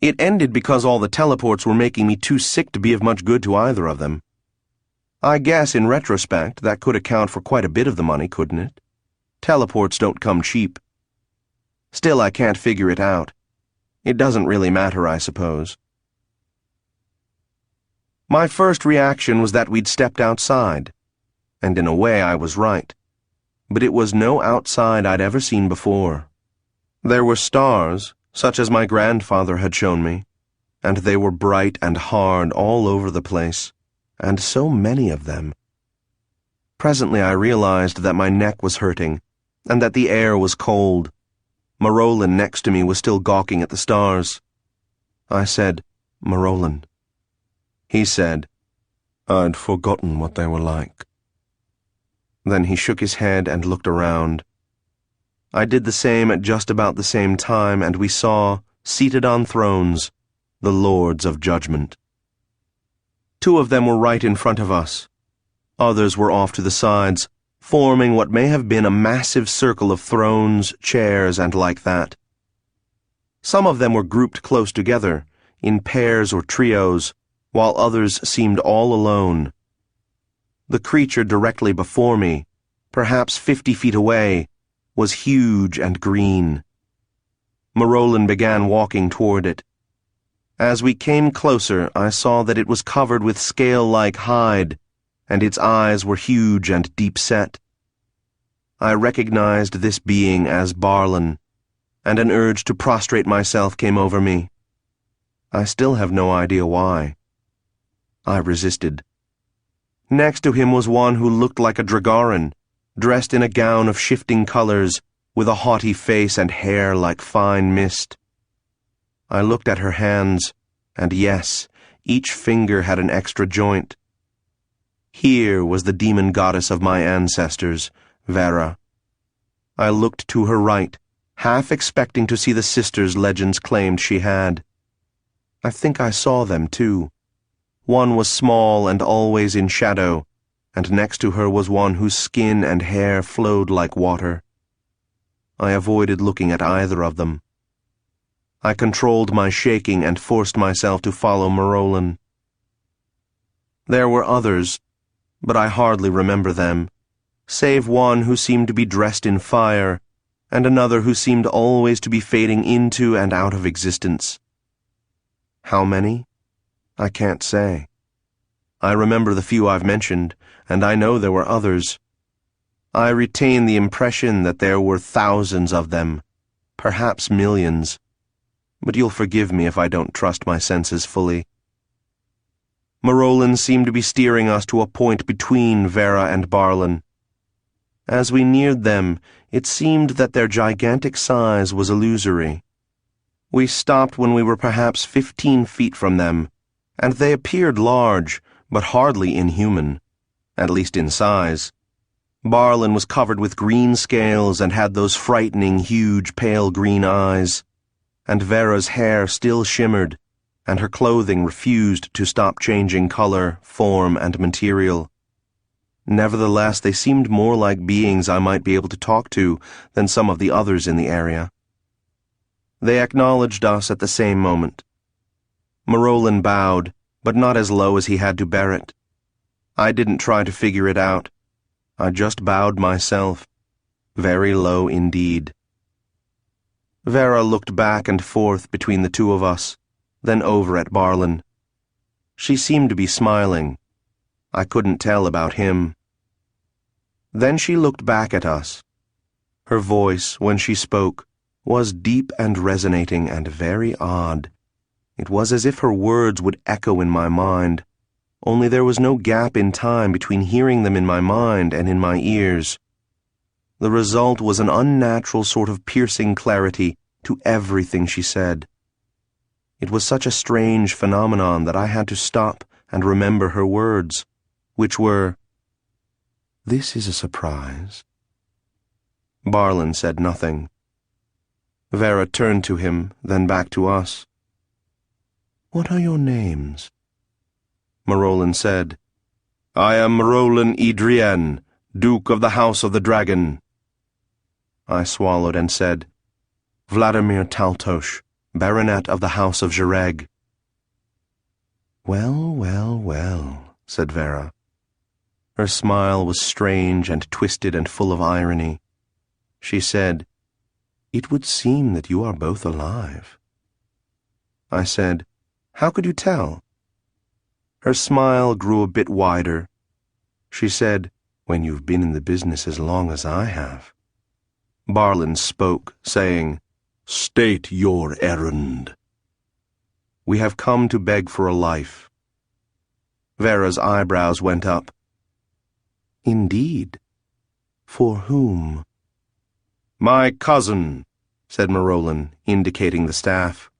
It ended because all the teleports were making me too sick to be of much good to either of them. I guess, in retrospect, that could account for quite a bit of the money, couldn't it? Teleports don't come cheap. Still, I can't figure it out. It doesn't really matter, I suppose. My first reaction was that we'd stepped outside, and in a way I was right. But it was no outside I'd ever seen before. There were stars, such as my grandfather had shown me, and they were bright and hard all over the place, and so many of them. Presently I realized that my neck was hurting, and that the air was cold. Marolin next to me was still gawking at the stars. I said, "Marolin." He said, "I'd forgotten what they were like." Then he shook his head and looked around. I did the same at just about the same time, and we saw, seated on thrones, the Lords of Judgment. 2 of them were right in front of us. Others were off to the sides, forming what may have been a massive circle of thrones, chairs, and like that. Some of them were grouped close together, in pairs or trios, while others seemed all alone. The creature directly before me, perhaps 50 feet away, was huge and green. Marolin began walking toward it. As we came closer, I saw that it was covered with scale-like hide, and its eyes were huge and deep-set. I recognized this being as Barlin, and an urge to prostrate myself came over me. I still have no idea why. I resisted. Next to him was one who looked like a Dragarin, dressed in a gown of shifting colors, with a haughty face and hair like fine mist. I looked at her hands, and yes, each finger had an extra joint. Here was the demon goddess of my ancestors, Vera. I looked to her right, half expecting to see the sisters legends claimed she had. I think I saw them, too. One was small and always in shadow, and next to her was one whose skin and hair flowed like water. I avoided looking at either of them. I controlled my shaking and forced myself to follow Marolin. There were others, but I hardly remember them, save one who seemed to be dressed in fire, and another who seemed always to be fading into and out of existence. How many? I can't say. I remember the few I've mentioned, and I know there were others. I retain the impression that there were thousands of them, perhaps millions, but you'll forgive me if I don't trust my senses fully. Marolin seemed to be steering us to a point between Vera and Barlin. As we neared them, it seemed that their gigantic size was illusory. We stopped when we were perhaps 15 feet from them, and they appeared large, but hardly inhuman, at least in size. Barlin was covered with green scales and had those frightening, huge, pale green eyes, and Vera's hair still shimmered, and her clothing refused to stop changing color, form, and material. Nevertheless, they seemed more like beings I might be able to talk to than some of the others in the area. They acknowledged us at the same moment. Marolin bowed, but not as low as he had to bear it. I didn't try to figure it out. I just bowed myself, very low indeed. Vera looked back and forth between the 2 of us, then over at Barlin. She seemed to be smiling. I couldn't tell about him. Then she looked back at us. Her voice, when she spoke, was deep and resonating and very odd. It was as if her words would echo in my mind, only there was no gap in time between hearing them in my mind and in my ears. The result was an unnatural sort of piercing clarity to everything she said. It was such a strange phenomenon that I had to stop and remember her words, which were, "This is a surprise." Barlin said nothing. Vera turned to him, then back to us. What are your names? Marolin said, I am Marolin Idrien, Duke of the House of the Dragon. I swallowed and said, Vladimir Taltos, Baronet of the House of Jareg. Well, well, well, said Vera. Her smile was strange and twisted and full of irony. She said, It would seem that you are both alive. I said, How could you tell? Her smile grew a bit wider. She said, When you've been in the business as long as I have. Barlin spoke, saying, State your errand. We have come to beg for a life. Vera's eyebrows went up. Indeed. For whom? My cousin, said Marolin, indicating the staff.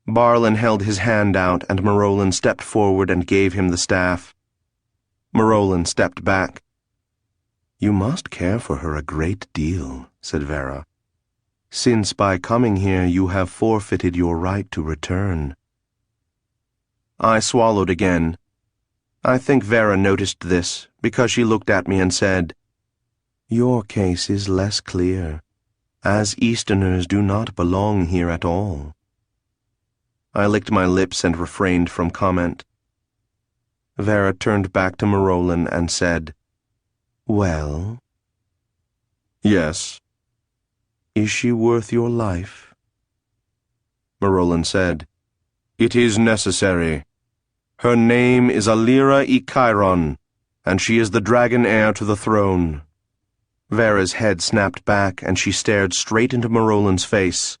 Barlin held his hand out, and Marolin stepped forward and gave him the staff. Marolin stepped back. You must care for her a great deal, said Vera, since by coming here you have forfeited your right to return. I swallowed again. I think Vera noticed this, because she looked at me and said, Your case is less clear, as Easterners do not belong here at all. I licked my lips and refrained from comment. Vera turned back to Marolin and said, Well? Yes. Is she worth your life? Marolin said, It is necessary. Her name is Alira y Chiron, and she is the dragon heir to the throne. Vera's head snapped back, and she stared straight into Marolin's face.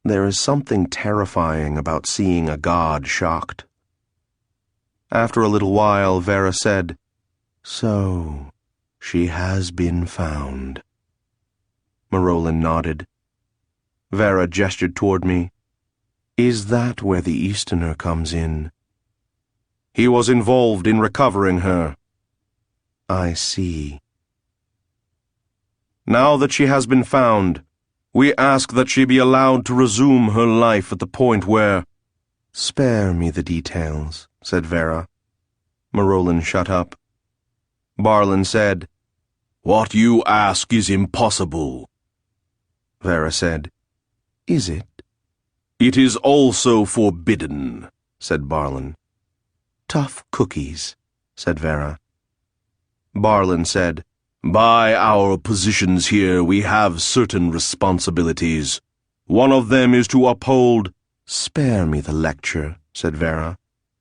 There is something terrifying about seeing a god shocked. After a little while, Vera said, So, she has been found. Marolin nodded. Vera gestured toward me. Is that where the Easterner comes in? He was involved in recovering her. I see. Now that she has been found, we ask that she be allowed to resume her life at the point where— Spare me the details, said Vera. Marolin shut up. Barlin said, What you ask is impossible. Vera said, Is it? It is also forbidden, said Barlin. Tough cookies, said Vera. Barlin said, By our positions here we have certain responsibilities. One of them is to uphold— Spare me the lecture, said Vera.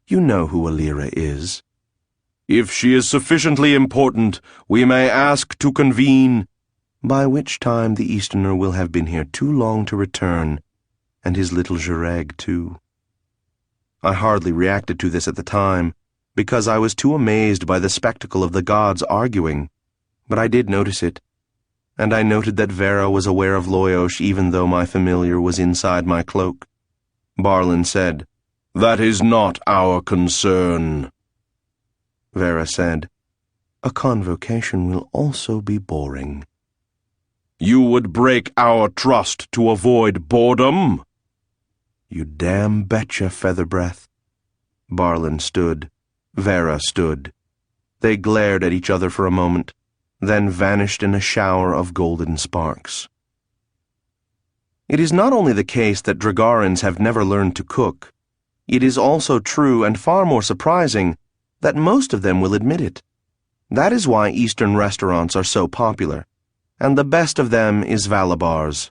You know who Alira is. If she is sufficiently important, we may ask to convene— By which time the Easterner will have been here too long to return, and his little Jareg too. I hardly reacted to this at the time, because I was too amazed by the spectacle of the gods arguing, but I did notice it, and I noted that Vera was aware of Loyosh even though my familiar was inside my cloak. Barlin said, That is not our concern. Vera said, A convocation will also be boring. You would break our trust to avoid boredom? You damn betcha, Featherbreath. Barlin stood. Vera stood. They glared at each other for a moment, then vanished in a shower of golden sparks. It is not only the case that Dragarans have never learned to cook. It is also true, and far more surprising, that most of them will admit it. That is why Eastern restaurants are so popular, and the best of them is Valabar's.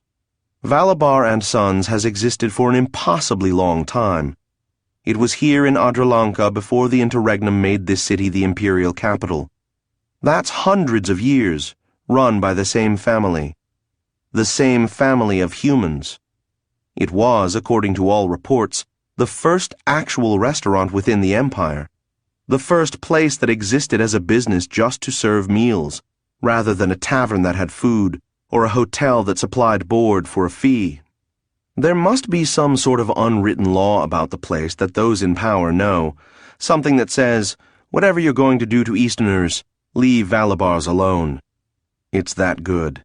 Valabar and Sons has existed for an impossibly long time. It was here in Adralanka before the interregnum made this city the imperial capital. That's hundreds of years, run by the same family. The same family of humans. It was, according to all reports, the first actual restaurant within the empire. The first place that existed as a business just to serve meals, rather than a tavern that had food, or a hotel that supplied board for a fee. There must be some sort of unwritten law about the place that those in power know, something that says, whatever you're going to do to Easterners, leave Valabars alone. It's that good.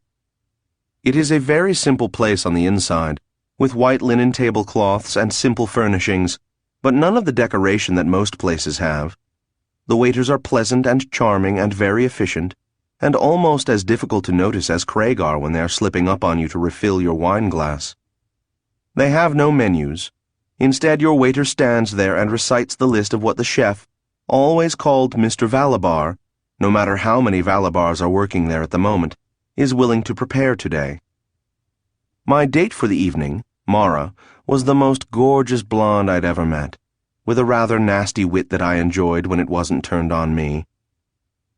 It is a very simple place on the inside, with white linen tablecloths and simple furnishings, but none of the decoration that most places have. The waiters are pleasant and charming and very efficient, and almost as difficult to notice as Craigar when they are slipping up on you to refill your wine glass. They have no menus. Instead, your waiter stands there and recites the list of what the chef, always called Mr. Valabar, no matter how many Valabars are working there at the moment, is willing to prepare today. My date for the evening, Mara, was the most gorgeous blonde I'd ever met, with a rather nasty wit that I enjoyed when it wasn't turned on me.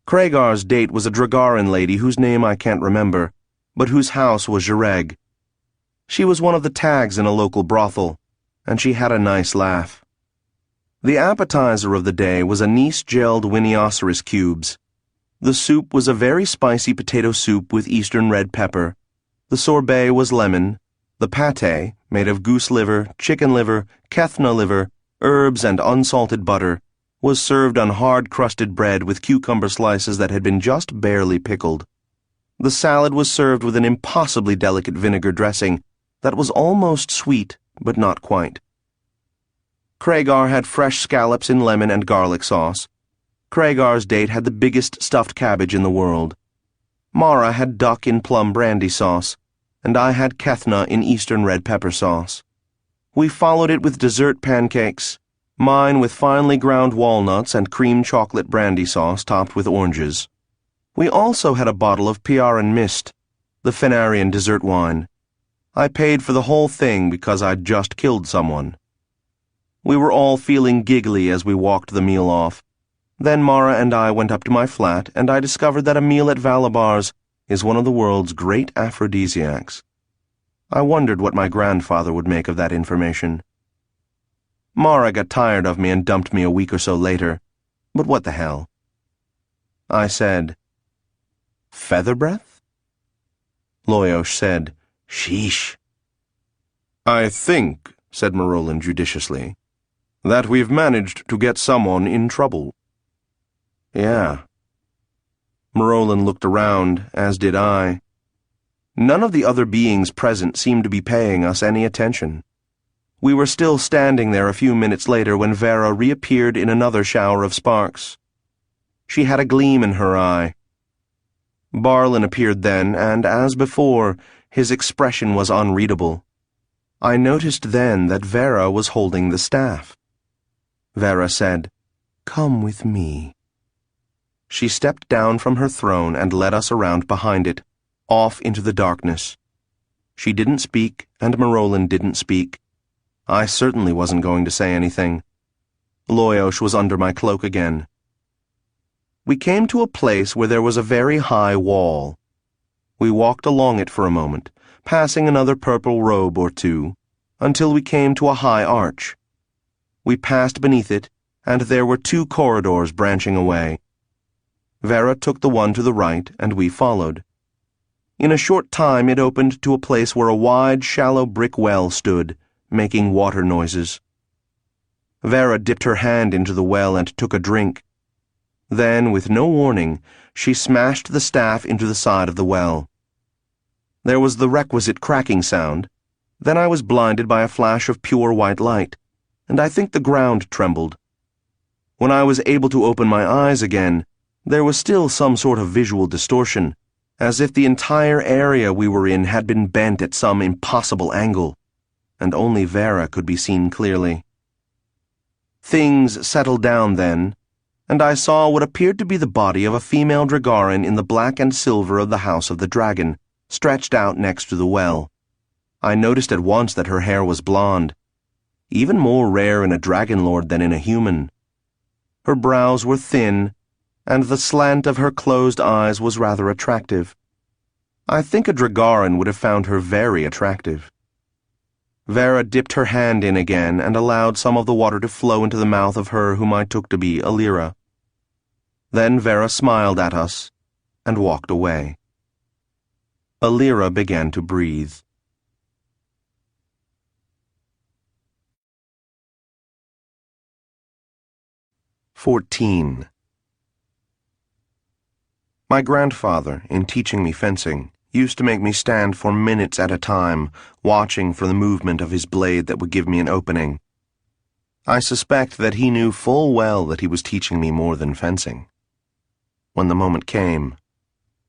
Craigar's date was a Dragaran lady whose name I can't remember, but whose house was Jareg. She was one of the tags in a local brothel, and she had a nice laugh. The appetizer of the day was anise-gelled Winnieoceras cubes. The soup was a very spicy potato soup with eastern red pepper. The sorbet was lemon. The pâté, made of goose liver, chicken liver, Kethna liver, herbs, and unsalted butter, was served on hard-crusted bread with cucumber slices that had been just barely pickled. The salad was served with an impossibly delicate vinegar dressing that was almost sweet, but not quite. Craigar had fresh scallops in lemon and garlic sauce. Craigar's date had the biggest stuffed cabbage in the world. Mara had duck in plum brandy sauce, and I had Kethna in eastern red pepper sauce. We followed it with dessert pancakes, mine with finely ground walnuts and cream chocolate brandy sauce topped with oranges. We also had a bottle of Piaran Mist, the Fenarian dessert wine. I paid for the whole thing because I'd just killed someone. We were all feeling giggly as we walked the meal off. Then Mara and I went up to my flat, and I discovered that a meal at Valabar's is one of the world's great aphrodisiacs. I wondered what my grandfather would make of that information. Mara got tired of me and dumped me a week or so later, but what the hell? I said, "Featherbreath?" Loyosh said, "Sheesh." I think," said Marolin judiciously, "that we've managed to get someone in trouble." Yeah. Marolin looked around, as did I. None of the other beings present seemed to be paying us any attention. We were still standing there a few minutes later when Vera reappeared in another shower of sparks. She had a gleam in her eye. Barlin appeared then, and as before, his expression was unreadable. I noticed then that Vera was holding the staff. Vera said, "Come with me." She stepped down from her throne and led us around behind it, off into the darkness. She didn't speak, and Marolin didn't speak. I certainly wasn't going to say anything. Loyosh was under my cloak again. We came to a place where there was a very high wall. We walked along it for a moment, passing another purple robe or two, until we came to a high arch. We passed beneath it, and there were two corridors branching away. Vera took the one to the right, and we followed. In a short time it opened to a place where a wide, shallow brick well stood, making water noises. Vera dipped her hand into the well and took a drink. Then, with no warning, she smashed the staff into the side of the well. There was the requisite cracking sound. Then I was blinded by a flash of pure white light, and I think the ground trembled. When I was able to open my eyes again, there was still some sort of visual distortion, as if the entire area we were in had been bent at some impossible angle, and only Vera could be seen clearly. Things settled down then, and I saw what appeared to be the body of a female Dragaran in the black and silver of the House of the Dragon, stretched out next to the well. I noticed at once that her hair was blonde, even more rare in a dragon lord than in a human. Her brows were thin, and the slant of her closed eyes was rather attractive. I think a Dragaran would have found her very attractive. Vera dipped her hand in again and allowed some of the water to flow into the mouth of her whom I took to be Alira. Then Vera smiled at us and walked away. Alira began to breathe. 14. My grandfather, in teaching me fencing, used to make me stand for minutes at a time, watching for the movement of his blade that would give me an opening. I suspect that he knew full well that he was teaching me more than fencing. When the moment came,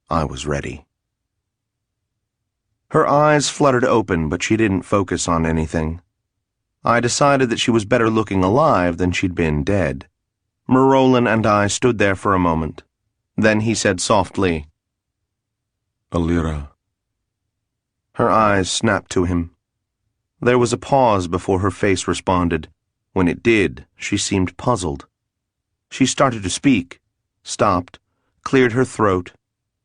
I was ready. Her eyes fluttered open, but she didn't focus on anything. I decided that she was better looking alive than she'd been dead. Merolan and I stood there for a moment. Then he said softly, Alira. Her eyes snapped to him. There was a pause before her face responded. When it did, she seemed puzzled. She started to speak, stopped, cleared her throat,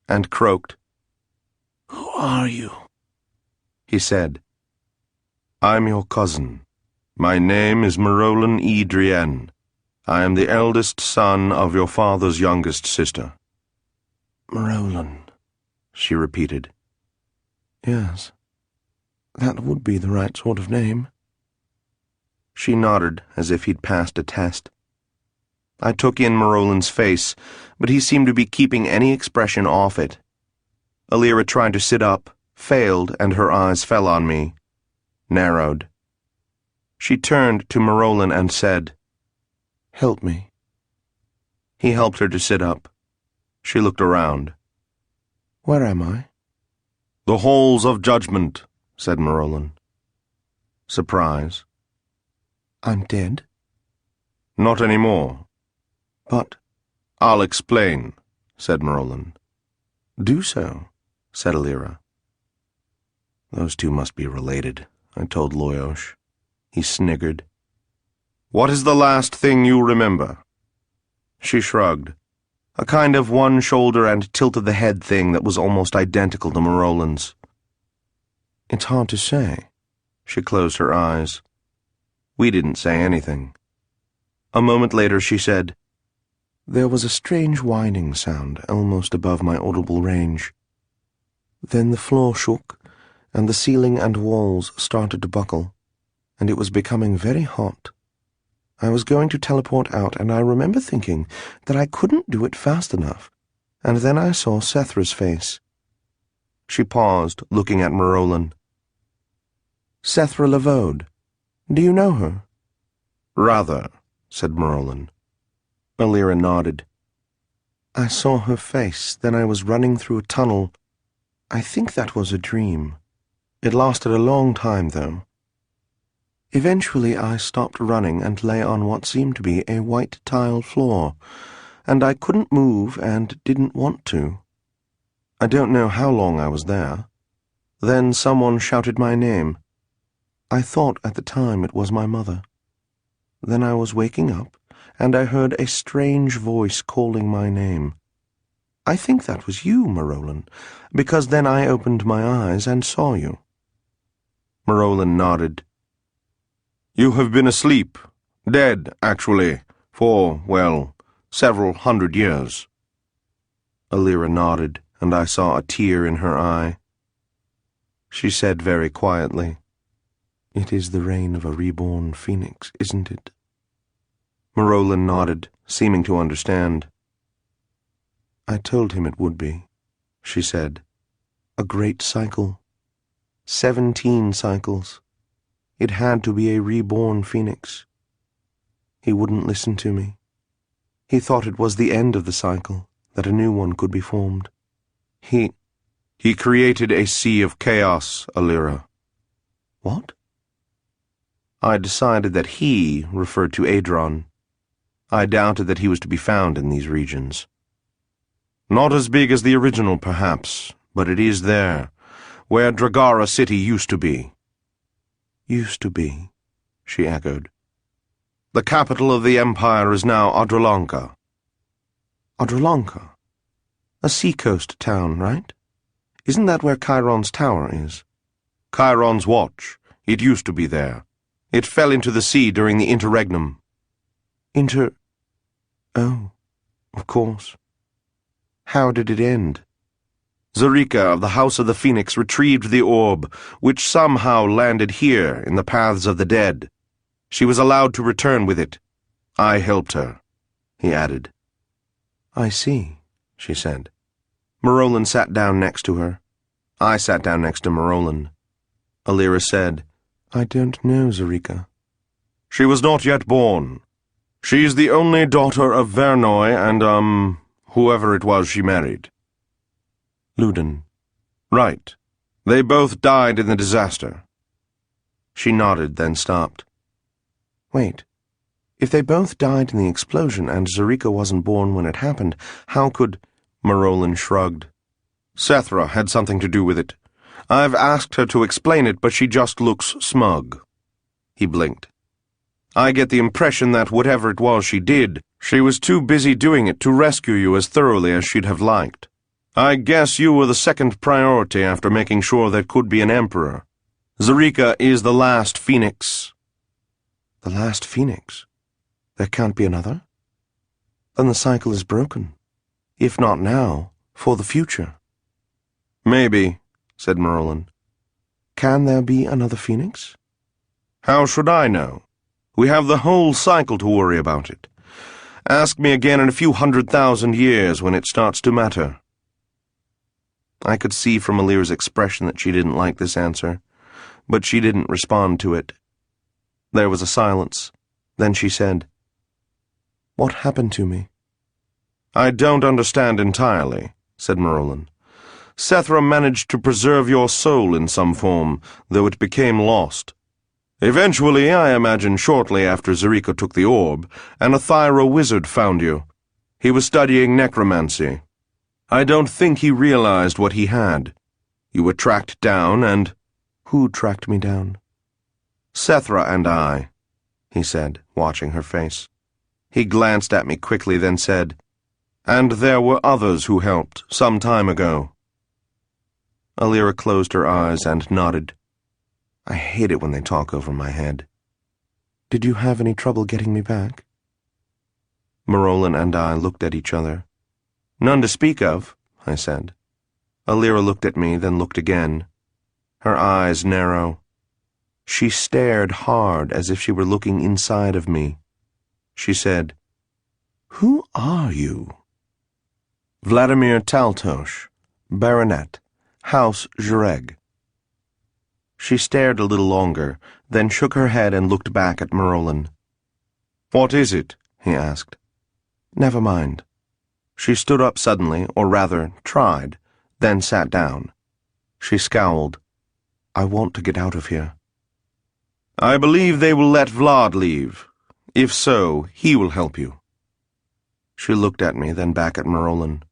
and croaked. Who are you? He said, I'm your cousin. My name is Merolan Drienne. I am the eldest son of your father's youngest sister. Merolan, she repeated. Yes, that would be the right sort of name. She nodded as if he'd passed a test. I took in Merolan's face, but he seemed to be keeping any expression off it. Alira tried to sit up, failed, and her eyes fell on me, narrowed. She turned to Merolan and said, Help me. He helped her to sit up. She looked around. Where am I? The halls of judgment, said Merolan. Surprise. I'm dead? Not anymore. But I'll explain, said Merolan. Do so, said Alira. Those two must be related, I told Loyosh. He sniggered. What is the last thing you remember? She shrugged. A kind of one-shoulder and tilt-of-the-head thing that was almost identical to Merolan's. It's hard to say. She closed her eyes. We didn't say anything. A moment later she said, There was a strange whining sound almost above my audible range. Then the floor shook, and the ceiling and walls started to buckle, and it was becoming very hot. I was going to teleport out, and I remember thinking that I couldn't do it fast enough, and then I saw Sethra's face. She paused, looking at Merolan. Sethra Lavode. Do you know her? Rather, said Merolan. Alira nodded. I saw her face, then I was running through a tunnel. I think that was a dream. It lasted a long time, though. Eventually I stopped running and lay on what seemed to be a white tile floor, and I couldn't move and didn't want to. I don't know how long I was there. Then someone shouted my name. I thought at the time it was my mother. Then I was waking up, and I heard a strange voice calling my name. I think that was you, Merolan, because then I opened my eyes and saw you. Merolan nodded. You have been asleep, dead, actually, for, well, several hundred years. Alira nodded, and I saw a tear in her eye. She said very quietly, It is the reign of a reborn phoenix, isn't it? Merolan nodded, seeming to understand. I told him it would be, she said. A great cycle. 17 cycles. It had to be a reborn phoenix. He wouldn't listen to me. He thought it was the end of the cycle, that a new one could be formed. He created a sea of chaos, Alira. What? I decided that he referred to Adron. I doubted that he was to be found in these regions. Not as big as the original, perhaps, but it is there, where Dragara City used to be. Used to be, she echoed. The capital of the empire is now Adralanka. Adralanka? A seacoast town, right? Isn't that where Chiron's tower is? Chiron's watch. It used to be there. It fell into the sea during the interregnum. Oh, of course. How did it end? Zarika of the House of the Phoenix retrieved the orb, which somehow landed here in the Paths of the Dead. She was allowed to return with it. I helped her, he added. I see, she said. Merolan sat down next to her. I sat down next to Marolin. Alira said, "I don't know, Zarika." She was not yet born. She's the only daughter of Vernoi and, whoever it was she married. Luden. Right. They both died in the disaster. She nodded, then stopped. Wait. If they both died in the explosion and Zarika wasn't born when it happened, how could... Marolin shrugged. Setaro had something to do with it. I've asked her to explain it, but she just looks smug. He blinked. I get the impression that whatever it was she did, she was too busy doing it to rescue you as thoroughly as she'd have liked. I guess you were the second priority after making sure there could be an emperor. Zarika is the last phoenix. The last phoenix? There can't be another? Then the cycle is broken. If not now, for the future. Maybe, said Marolin. Can there be another phoenix? How should I know? We have the whole cycle to worry about it. Ask me again in a few 100,000 years when it starts to matter. I could see from Alira's expression that she didn't like this answer, but she didn't respond to it. There was a silence. Then she said, "What happened to me?" I don't understand entirely, said Marolin. Setaro managed to preserve your soul in some form, though it became lost. Eventually, I imagine shortly after Zarika took the orb, an Athyra wizard found you. He was studying necromancy. I don't think he realized what he had. You were tracked down and... Who tracked me down? Setaro and I, he said, watching her face. He glanced at me quickly, then said, "And there were others who helped, some time ago." Alira closed her eyes and nodded. I hate it when they talk over my head. Did you have any trouble getting me back? Marolin and I looked at each other. None to speak of, I said. Alira looked at me, then looked again. Her eyes narrow. She stared hard as if she were looking inside of me. She said, "Who are you?" Vladimir Taltos, Baronet, House Jureg. She stared a little longer, then shook her head and looked back at Marolin. "What is it?" he asked. "Never mind." She stood up suddenly, or rather, tried, then sat down. She scowled. "I want to get out of here." "I believe they will let Vlad leave. If so, he will help you." She looked at me, then back at Marolin.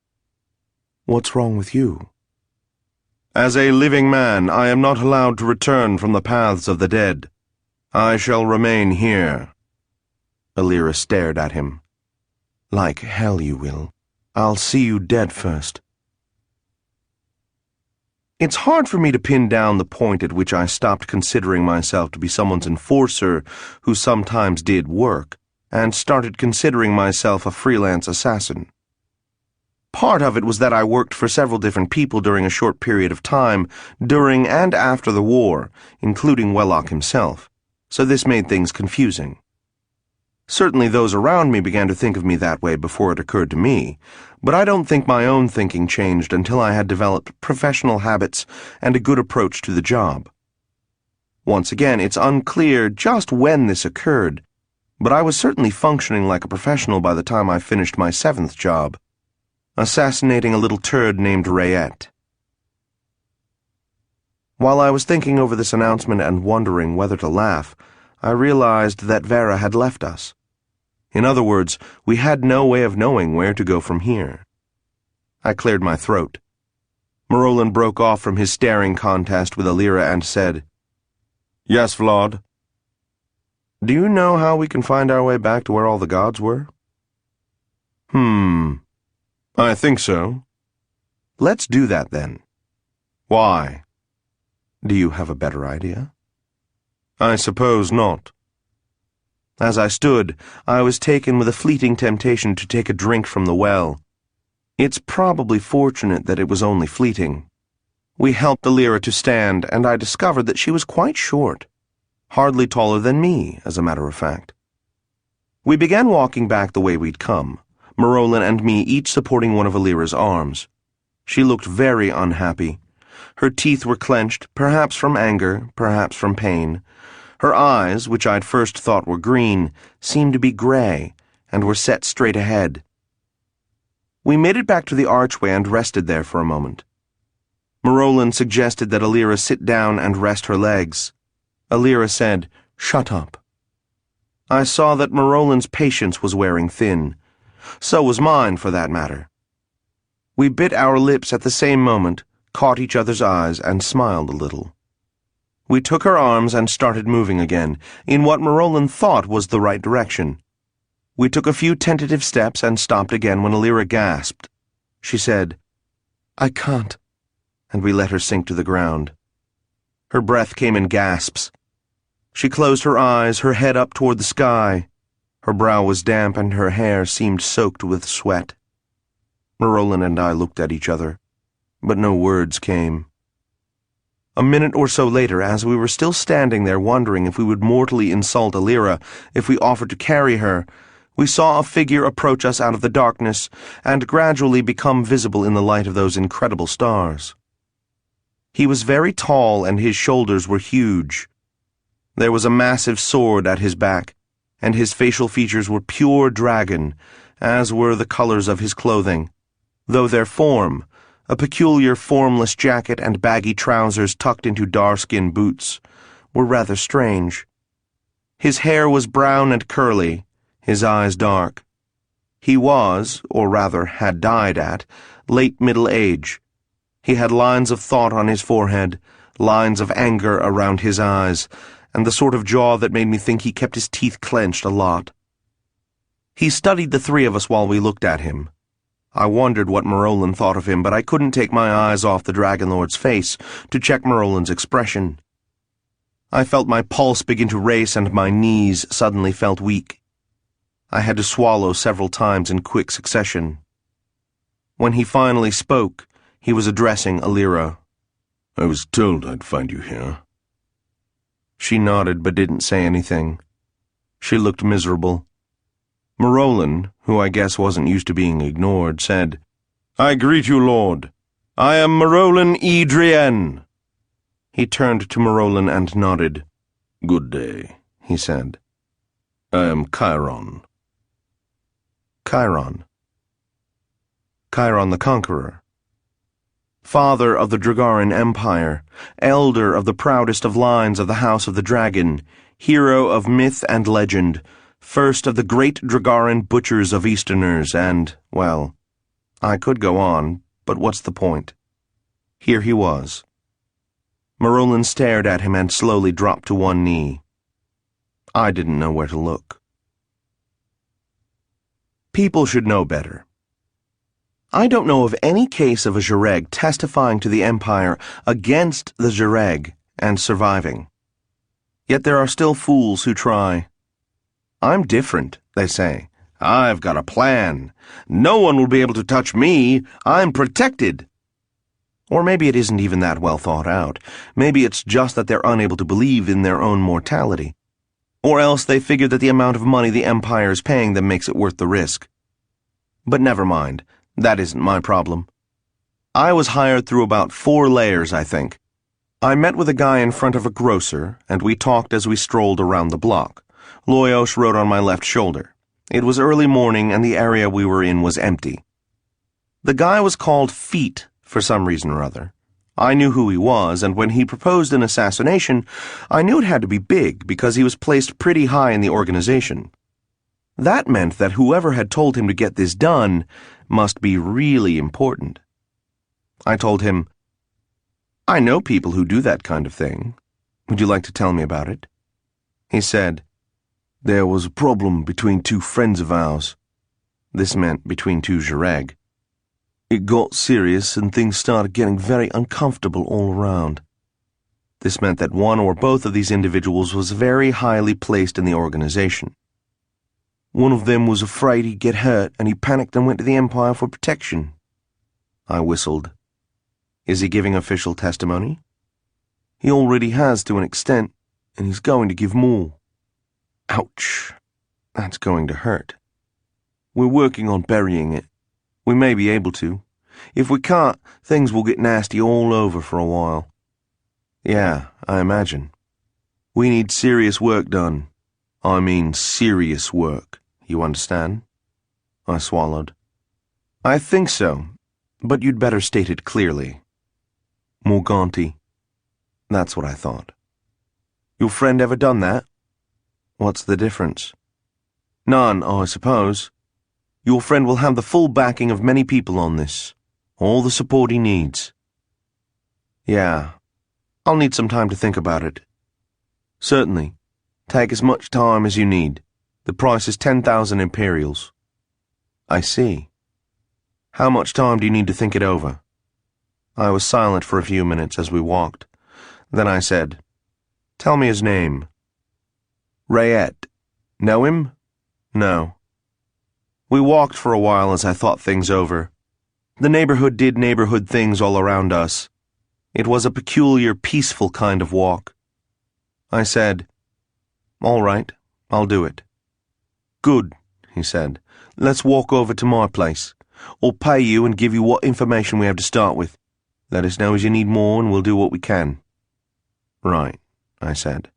"What's wrong with you?" "As a living man, I am not allowed to return from the paths of the dead. I shall remain here." Alira stared at him. "Like hell you will. I'll see you dead first." It's hard for me to pin down the point at which I stopped considering myself to be someone's enforcer who sometimes did work, and started considering myself a freelance assassin. Part of it was that I worked for several different people during a short period of time, during and after the war, including Wellock himself, so this made things confusing. Certainly those around me began to think of me that way before it occurred to me, but I don't think my own thinking changed until I had developed professional habits and a good approach to the job. Once again, it's unclear just when this occurred, but I was certainly functioning like a professional by the time I finished my 7th job, assassinating a little turd named Rayette. While I was thinking over this announcement and wondering whether to laugh, I realized that Vera had left us. In other words, we had no way of knowing where to go from here. I cleared my throat. Marolin broke off from his staring contest with Alira and said, "Yes, Vlad?" "Do you know how we can find our way back to where all the gods were?" I think so." "Let's do that then." "Why?" "Do you have a better idea?" "I suppose not." As I stood, I was taken with a fleeting temptation to take a drink from the well. It's probably fortunate that it was only fleeting. We helped Alira to stand, and I discovered that she was quite short, hardly taller than me, as a matter of fact. We began walking back the way we'd come, Marolin and me each supporting one of Alira's arms. She looked very unhappy. Her teeth were clenched, perhaps from anger, perhaps from pain. Her eyes, which I'd first thought were green, seemed to be gray, and were set straight ahead. We made it back to the archway and rested there for a moment. Marolan suggested that Alira sit down and rest her legs. Alira said, "Shut up." I saw that Marolan's patience was wearing thin. So was mine, for that matter. We bit our lips at the same moment, caught each other's eyes, and smiled a little. We took her arms and started moving again, in what Marolan thought was the right direction. We took a few tentative steps and stopped again when Alira gasped. She said, "I can't," and we let her sink to the ground. Her breath came in gasps. She closed her eyes, her head up toward the sky. Her brow was damp and her hair seemed soaked with sweat. Marolan and I looked at each other, but no words came. A minute or so later, as we were still standing there wondering if we would mortally insult Alira if we offered to carry her, we saw a figure approach us out of the darkness and gradually become visible in the light of those incredible stars. He was very tall and his shoulders were huge. There was a massive sword at his back, and his facial features were pure dragon, as were the colors of his clothing, though their form, a peculiar formless jacket and baggy trousers tucked into darskin boots, were rather strange. His hair was brown and curly, his eyes dark. He was, or rather had died at, late middle age. He had lines of thought on his forehead, lines of anger around his eyes, and the sort of jaw that made me think he kept his teeth clenched a lot. He studied the three of us while we looked at him. I wondered what Marolan thought of him, but I couldn't take my eyes off the Dragonlord's face to check Marolan's expression. I felt my pulse begin to race and my knees suddenly felt weak. I had to swallow several times in quick succession. When he finally spoke, he was addressing Alira. "I was told I'd find you here." She nodded but didn't say anything. She looked miserable. Marolan, who I guess wasn't used to being ignored, said, "I greet you, Lord. I am Marolan Drienne." He turned to Marolan and nodded. "Good day," he said. "I am Chiron." Chiron. Chiron the Conqueror. Father of the Dragaran Empire, elder of the proudest of lines of the House of the Dragon, hero of myth and legend, first of the great Dragaran butchers of Easterners, and, well, I could go on, but what's the point? Here he was. Marolan stared at him and slowly dropped to one knee. I didn't know where to look. People should know better. I don't know of any case of a Zhureg testifying to the Empire against the Zhureg and surviving. Yet there are still fools who try. I'm different, they say. I've got a plan. No one will be able to touch me. I'm protected. Or maybe it isn't even that well thought out. Maybe it's just that they're unable to believe in their own mortality. Or else they figure that the amount of money the Empire is paying them makes it worth the risk. But never mind. That isn't my problem. I was hired through about 4 layers, I think. I met with a guy in front of a grocer, and we talked as we strolled around the block. Loyos rode on my left shoulder. It was early morning, and the area we were in was empty. The guy was called Feet for some reason or other. I knew who he was, and when he proposed an assassination, I knew it had to be big because he was placed pretty high in the organization. That meant that whoever had told him to get this done must be really important. I told him, "I know people who do that kind of thing. Would you like to tell me about it?" He said, "There was a problem between 2 friends of ours." This meant between 2 Zhureg. "It got serious and things started getting very uncomfortable all around." This meant that one or both of these individuals was very highly placed in the organization. "One of them was afraid he'd get hurt, and he panicked and went to the Empire for protection." I whistled. "Is he giving official testimony?" "He already has to an extent, and he's going to give more." Ouch. That's going to hurt. "We're working on burying it. We may be able to. If we can't, things will get nasty all over for a while. Yeah, I imagine. We need serious work done. I mean serious work, you understand? I swallowed. I think so, but you'd better state it clearly. Morganti. That's what I thought. Your friend ever done that? What's the difference? None, I suppose. Your friend will have the full backing of many people on this. All the support he needs. Yeah, I'll need some time to think about it. Certainly. Take as much time as you need. The price is 10,000 imperials. I see. How much time do you need to think it over? I was silent for a few minutes as we walked. Then I said, Tell me his name. Rayet. Know him? No. We walked for a while as I thought things over. The neighborhood did neighborhood things all around us. It was a peculiar, peaceful kind of walk. I said, All right, I'll do it. Good, he said. Let's walk over to my place. I'll pay you and give you what information we have to start with. Let us know as you need more and we'll do what we can. Right, I said.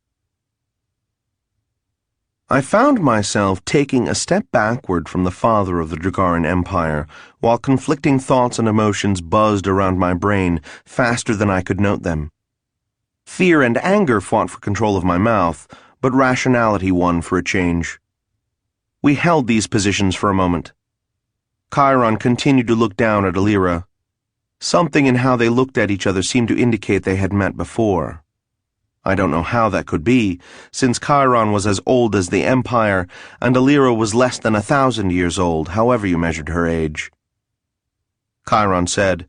I found myself taking a step backward from the father of the Dragaran Empire, while conflicting thoughts and emotions buzzed around my brain faster than I could note them. Fear and anger fought for control of my mouth, but rationality won for a change. We held these positions for a moment. Chiron continued to look down at Alira. Something in how they looked at each other seemed to indicate they had met before. I don't know how that could be, since Chiron was as old as the Empire, and Alira was less than 1,000 years old, however you measured her age. Chiron said,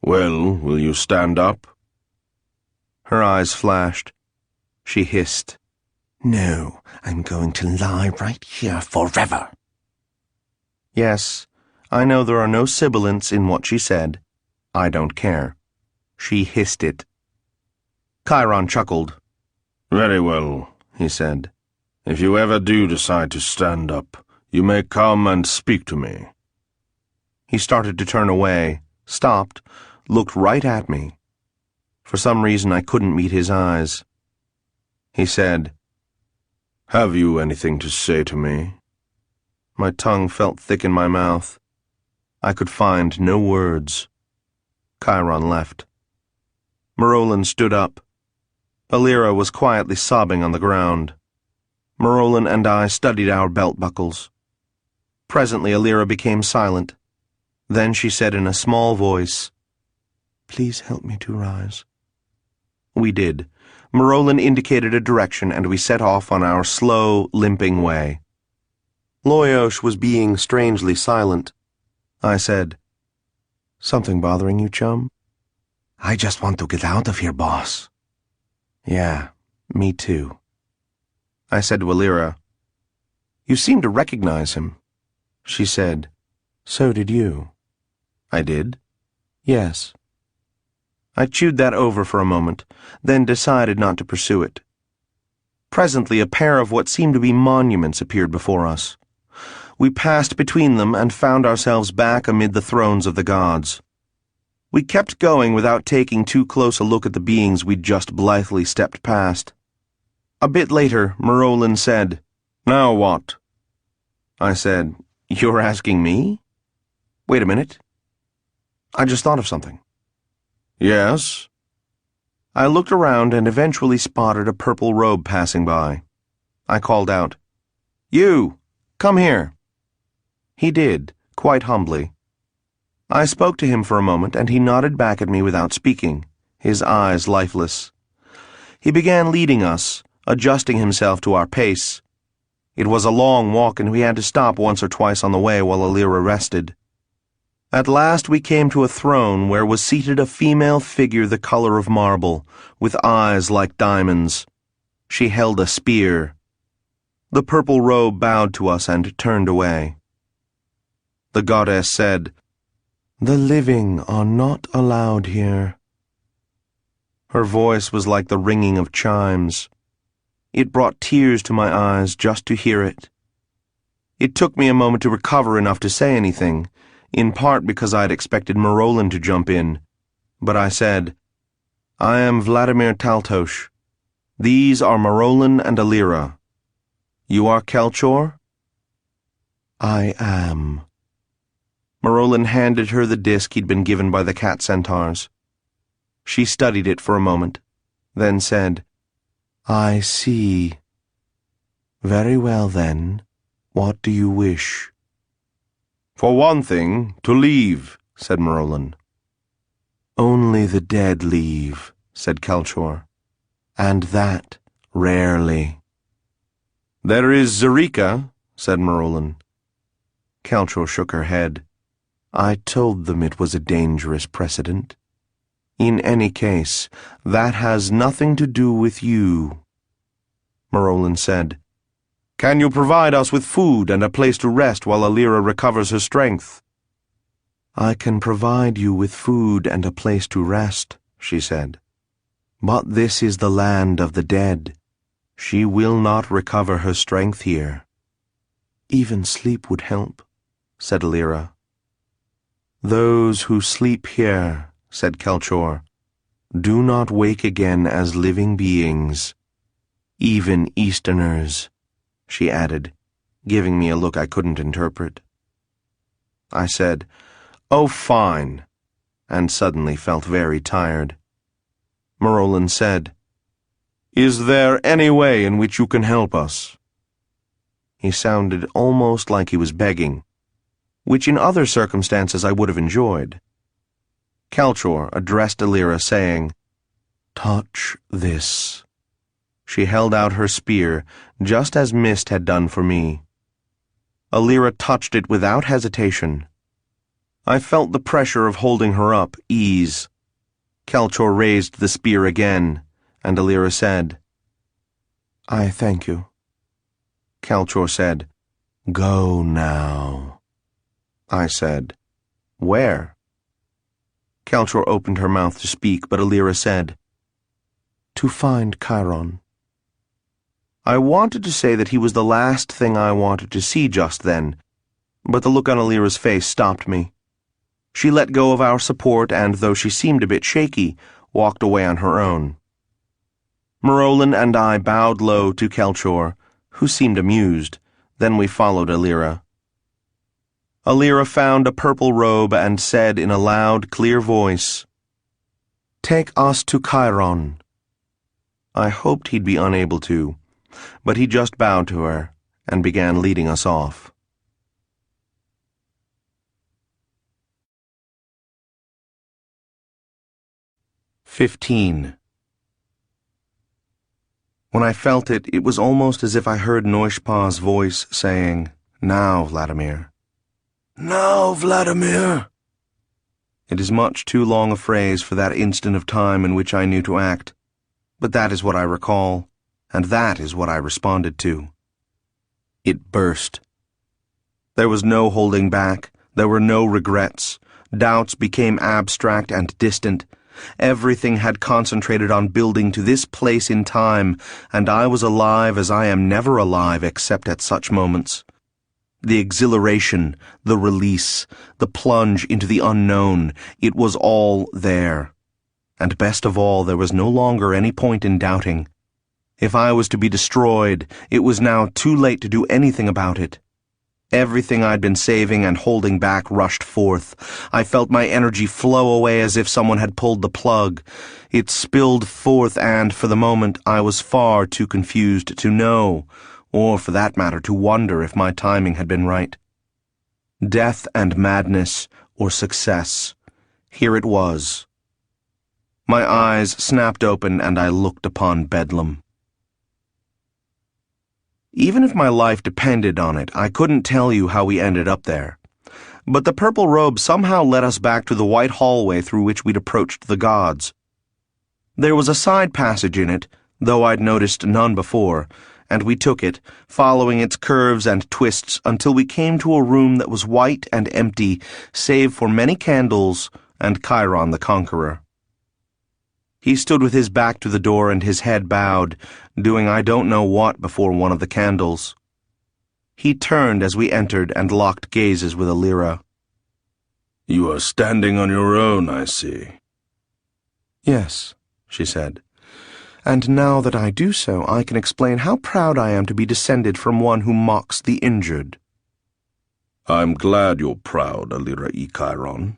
Well, will you stand up? Her eyes flashed. She hissed, No, I'm going to lie right here forever. Yes, I know there are no sibilants in what she said. I don't care. She hissed it. Chiron chuckled. Very well, he said. If you ever do decide to stand up, you may come and speak to me. He started to turn away, stopped, looked right at me. For some reason I couldn't meet his eyes. He said, Have you anything to say to me? My tongue felt thick in my mouth. I could find no words. Chiron left. Marolan stood up. Alira was quietly sobbing on the ground. Marolan and I studied our belt buckles. Presently Alira became silent. Then she said in a small voice, Please help me to rise. We did. Marolan indicated a direction and we set off on our slow, limping way. Loyosh was being strangely silent. I said, Something bothering you, chum? I just want to get out of here, boss. Yeah, me too. I said to Alira, You seem to recognize him. She said, So did you. I did? Yes. I chewed that over for a moment, then decided not to pursue it. Presently a pair of what seemed to be monuments appeared before us. We passed between them and found ourselves back amid the thrones of the gods. We kept going without taking too close a look at the beings we'd just blithely stepped past. A bit later, Marolan said, Now what? I said, You're asking me? Wait a minute. I just thought of something. Yes? I looked around and eventually spotted a purple robe passing by. I called out, You! Come here! He did, quite humbly. I spoke to him for a moment, and he nodded back at me without speaking, his eyes lifeless. He began leading us, adjusting himself to our pace. It was a long walk, and we had to stop once or twice on the way while Alira rested. At last we came to a throne where was seated a female figure the color of marble, with eyes like diamonds. She held a spear. The purple robe bowed to us and turned away. The goddess said, The living are not allowed here. Her voice was like the ringing of chimes. It brought tears to my eyes just to hear it. It took me a moment to recover enough to say anything. in part because I had expected Marolin to jump in, but I said, "I am Vladimir Taltos. These are Marolin and Alira. You are Kelchor?" "I am." Marolin handed her the disc he'd been given by the cat centaurs. She studied it for a moment, then said, "I see. Very well, then. What do you wish?" "For one thing, to leave," said Marolin. "Only the dead leave," said Kelchor, "and that rarely." "There is Zarika," said Marolin. Kelchor shook her head. "I told them it was a dangerous precedent. In any case, that has nothing to do with you." Marolin said, "Can you provide us with food and a place to rest while Alira recovers her strength?" "I can provide you with food and a place to rest," she said. "But this is the land of the dead. She will not recover her strength here." "Even sleep would help," said Alira. "Those who sleep here," said Kelchor, "do not wake again as living beings. Even Easterners," she added, giving me a look I couldn't interpret. I said, "Oh, fine," and suddenly felt very tired. Marolin said, "Is there any way in which you can help us?" He sounded almost like he was begging, which in other circumstances I would have enjoyed. Kelchor addressed Alira, saying, "Touch this." She held out her spear, just as Mist had done for me. Alira touched it without hesitation. I felt the pressure of holding her up ease. Kelchor raised the spear again, and Alira said, "I thank you." Kelchor said, "Go now." I said, "Where?" Kelchor opened her mouth to speak, but Alira said, "To find Chiron." I wanted to say that he was the last thing I wanted to see just then, but the look on Alira's face stopped me. She let go of our support and, though she seemed a bit shaky, walked away on her own. Marolin and I bowed low to Kelchor, who seemed amused. Then we followed Alira. Alira found a purple robe and said in a loud, clear voice, "Take us to Chiron." I hoped he'd be unable to, but he just bowed to her and began leading us off. 15. When I felt it, it was almost as if I heard Noishpa's voice saying, "Now, Vladimir." Now, Vladimir. It is much too long a phrase for that instant of time in which I knew to act, but that is what I recall, and that is what I responded to. It burst. There was no holding back. There were no regrets. Doubts became abstract and distant. Everything had concentrated on building to this place in time, and I was alive as I am never alive except at such moments. The exhilaration, the release, the plunge into the unknown, it was all there. And best of all, there was no longer any point in doubting. If I was to be destroyed, it was now too late to do anything about it. Everything I'd been saving and holding back rushed forth. I felt my energy flow away as if someone had pulled the plug. It spilled forth and, for the moment, I was far too confused to know, or for that matter to wonder if my timing had been right. Death and madness, or success. Here it was. My eyes snapped open and I looked upon Bedlam. Even if my life depended on it, I couldn't tell you how we ended up there. But the purple robe somehow led us back to the white hallway through which we'd approached the gods. There was a side passage in it, though I'd noticed none before, and we took it, following its curves and twists until we came to a room that was white and empty, save for many candles and Chiron the Conqueror. He stood with his back to the door and his head bowed, doing I don't know what before one of the candles. He turned as we entered and locked gazes with Alira. You are standing on your own, I see. Yes, she said. And now that I do so, I can explain how proud I am to be descended from one who mocks the injured. I'm glad you're proud, Alira Ikairon.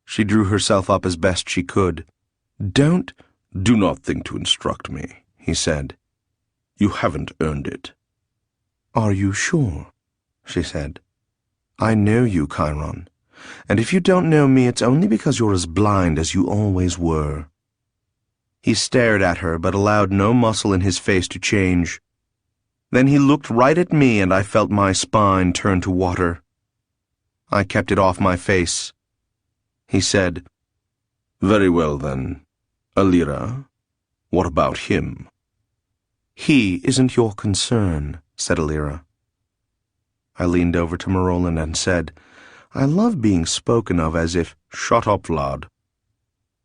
She drew herself up as best she could. Do not think to instruct me, he said. You haven't earned it. Are you sure? She said. I know you, Chiron, and if you don't know me, it's only because you're as blind as you always were. He stared at her, but allowed no muscle in his face to change. Then he looked right at me, and I felt my spine turn to water. I kept it off my face. He said, Very well, then. Alira, what about him? He isn't your concern, said Alira. I leaned over to Marolin and said, I love being spoken of as if, Shut up, Vlad.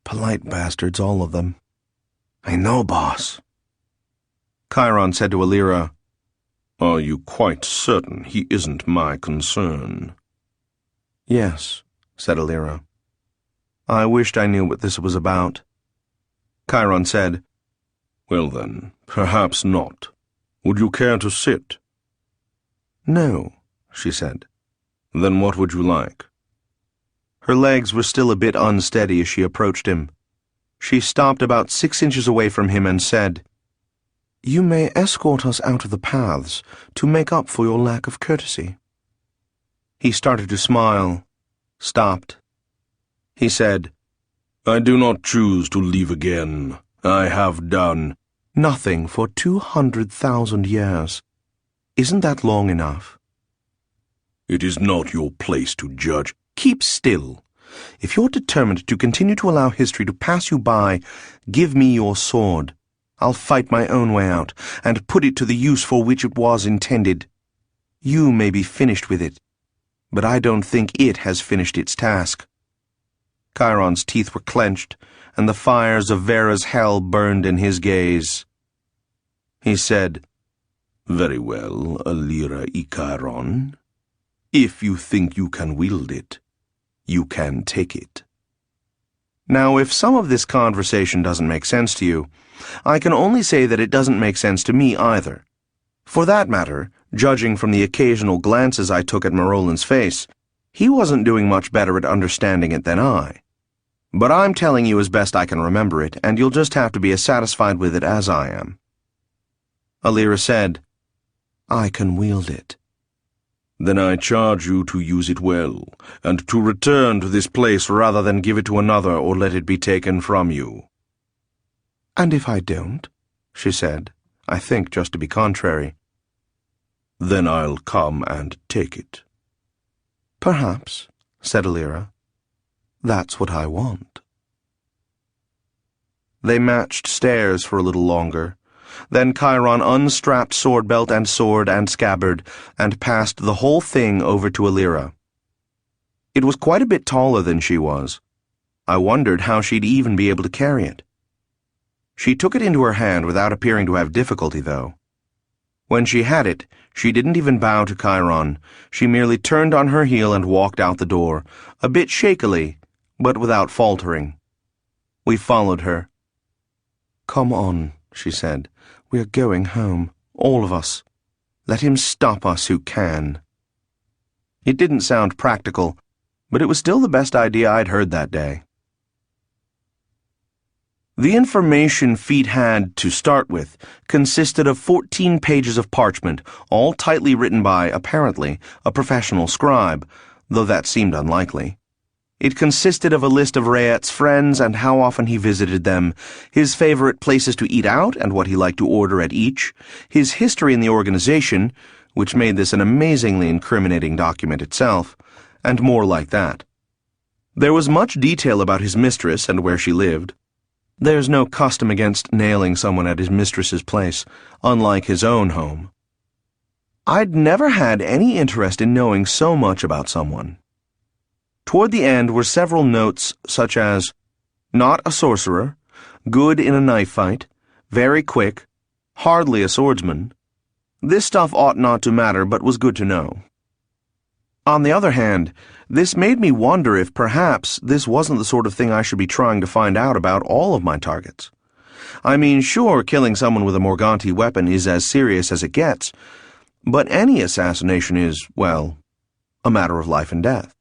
Polite bastards, all of them. I know, boss. Chiron said to Alira, Are you quite certain he isn't my concern? Yes, said Alira. I wished I knew what this was about. Chiron said, Well then, perhaps not. Would you care to sit? No, she said. Then what would you like? Her legs were still a bit unsteady as she approached him. She stopped about 6 inches away from him and said, You may escort us out of the paths to make up for your lack of courtesy. He started to smile, stopped. He said, I do not choose to leave again. I have done nothing for 200,000 years. Isn't that long enough? It is not your place to judge. Keep still. If you're determined to continue to allow history to pass you by, give me your sword. I'll fight my own way out, and put it to the use for which it was intended. You may be finished with it, but I don't think it has finished its task. Chiron's teeth were clenched, and the fires of Vera's hell burned in his gaze. He said, Very well, Alira Ikairon. If you think you can wield it, you can take it. Now, if some of this conversation doesn't make sense to you, I can only say that it doesn't make sense to me either. For that matter, judging from the occasional glances I took at Marolin's face, he wasn't doing much better at understanding it than I. But I'm telling you as best I can remember it, and you'll just have to be as satisfied with it as I am. Alira said, I can wield it. Then I charge you to use it well, and to return to this place rather than give it to another or let it be taken from you. And if I don't? She said, I think just to be contrary. Then I'll come and take it. Perhaps, said Alira. That's what I want. They matched stares for a little longer. Then Chiron unstrapped sword belt and sword and scabbard, and passed the whole thing over to Alira. It was quite a bit taller than she was. I wondered how she'd even be able to carry it. She took it into her hand without appearing to have difficulty, though. When she had it, she didn't even bow to Chiron. She merely turned on her heel and walked out the door, a bit shakily, but without faltering. We followed her. Come on, she said. We're going home, all of us. Let him stop us who can. It didn't sound practical, but it was still the best idea I'd heard that day. The information Feet had, to start with, consisted of 14 pages of parchment, all tightly written by, apparently, a professional scribe, though that seemed unlikely. It consisted of a list of Rayet's friends and how often he visited them, his favorite places to eat out and what he liked to order at each, his history in the organization, which made this an amazingly incriminating document itself, and more like that. There was much detail about his mistress and where she lived. There's no custom against nailing someone at his mistress's place, unlike his own home. I'd never had any interest in knowing so much about someone. Toward the end were several notes such as, not a sorcerer, good in a knife fight, very quick, hardly a swordsman. This stuff ought not to matter, but was good to know. On the other hand, this made me wonder if perhaps this wasn't the sort of thing I should be trying to find out about all of my targets. I mean, sure, killing someone with a Morganti weapon is as serious as it gets, but any assassination is, well, a matter of life and death.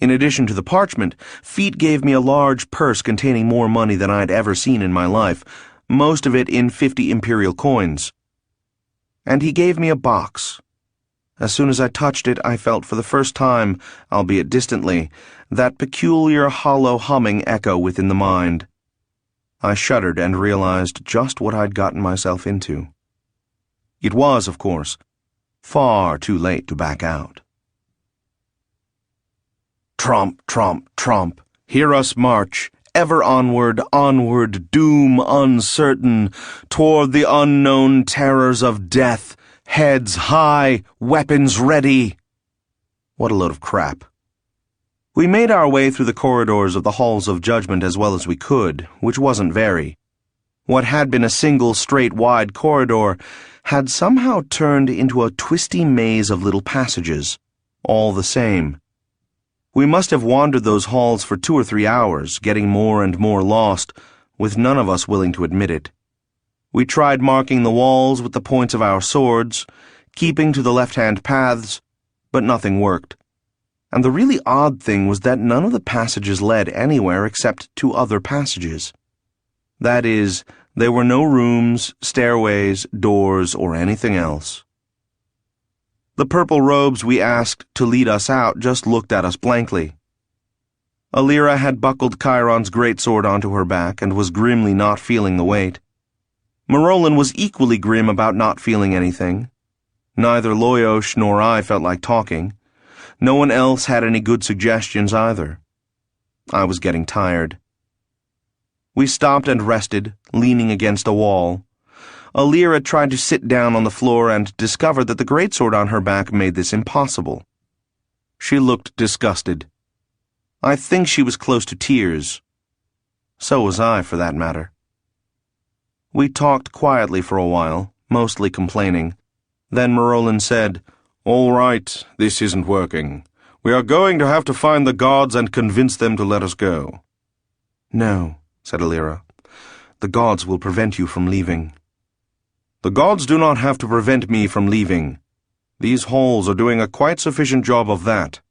In addition to the parchment, Feet gave me a large purse containing more money than I'd ever seen in my life, most of it in 50 imperial coins. And he gave me a box. As soon as I touched it, I felt for the first time, albeit distantly, that peculiar hollow humming echo within the mind. I shuddered and realized just what I'd gotten myself into. It was, of course, far too late to back out. Tromp, tromp, tromp, hear us march, ever onward, onward, doom uncertain, toward the unknown terrors of death, heads high, weapons ready. What a load of crap. We made our way through the corridors of the halls of judgment as well as we could, which wasn't very. What had been a single straight wide corridor had somehow turned into a twisty maze of little passages, all the same. We must have wandered those halls for 2 or 3 hours, getting more and more lost, with none of us willing to admit it. We tried marking the walls with the points of our swords, keeping to the left-hand paths, but nothing worked. And the really odd thing was that none of the passages led anywhere except to other passages. That is, there were no rooms, stairways, doors, or anything else. The purple robes we asked to lead us out just looked at us blankly. Alira had buckled Chiron's greatsword onto her back and was grimly not feeling the weight. Marolin was equally grim about not feeling anything. Neither Loyosh nor I felt like talking. No one else had any good suggestions either. I was getting tired. We stopped and rested, leaning against a wall. Alira tried to sit down on the floor and discovered that the greatsword on her back made this impossible. She looked disgusted. I think she was close to tears. So was I, for that matter. We talked quietly for a while, mostly complaining. Then Marolin said, "All right, this isn't working. We are going to have to find the gods and convince them to let us go." "No," said Alira. "The gods will prevent you from leaving." "The gods do not have to prevent me from leaving. These halls are doing a quite sufficient job of that."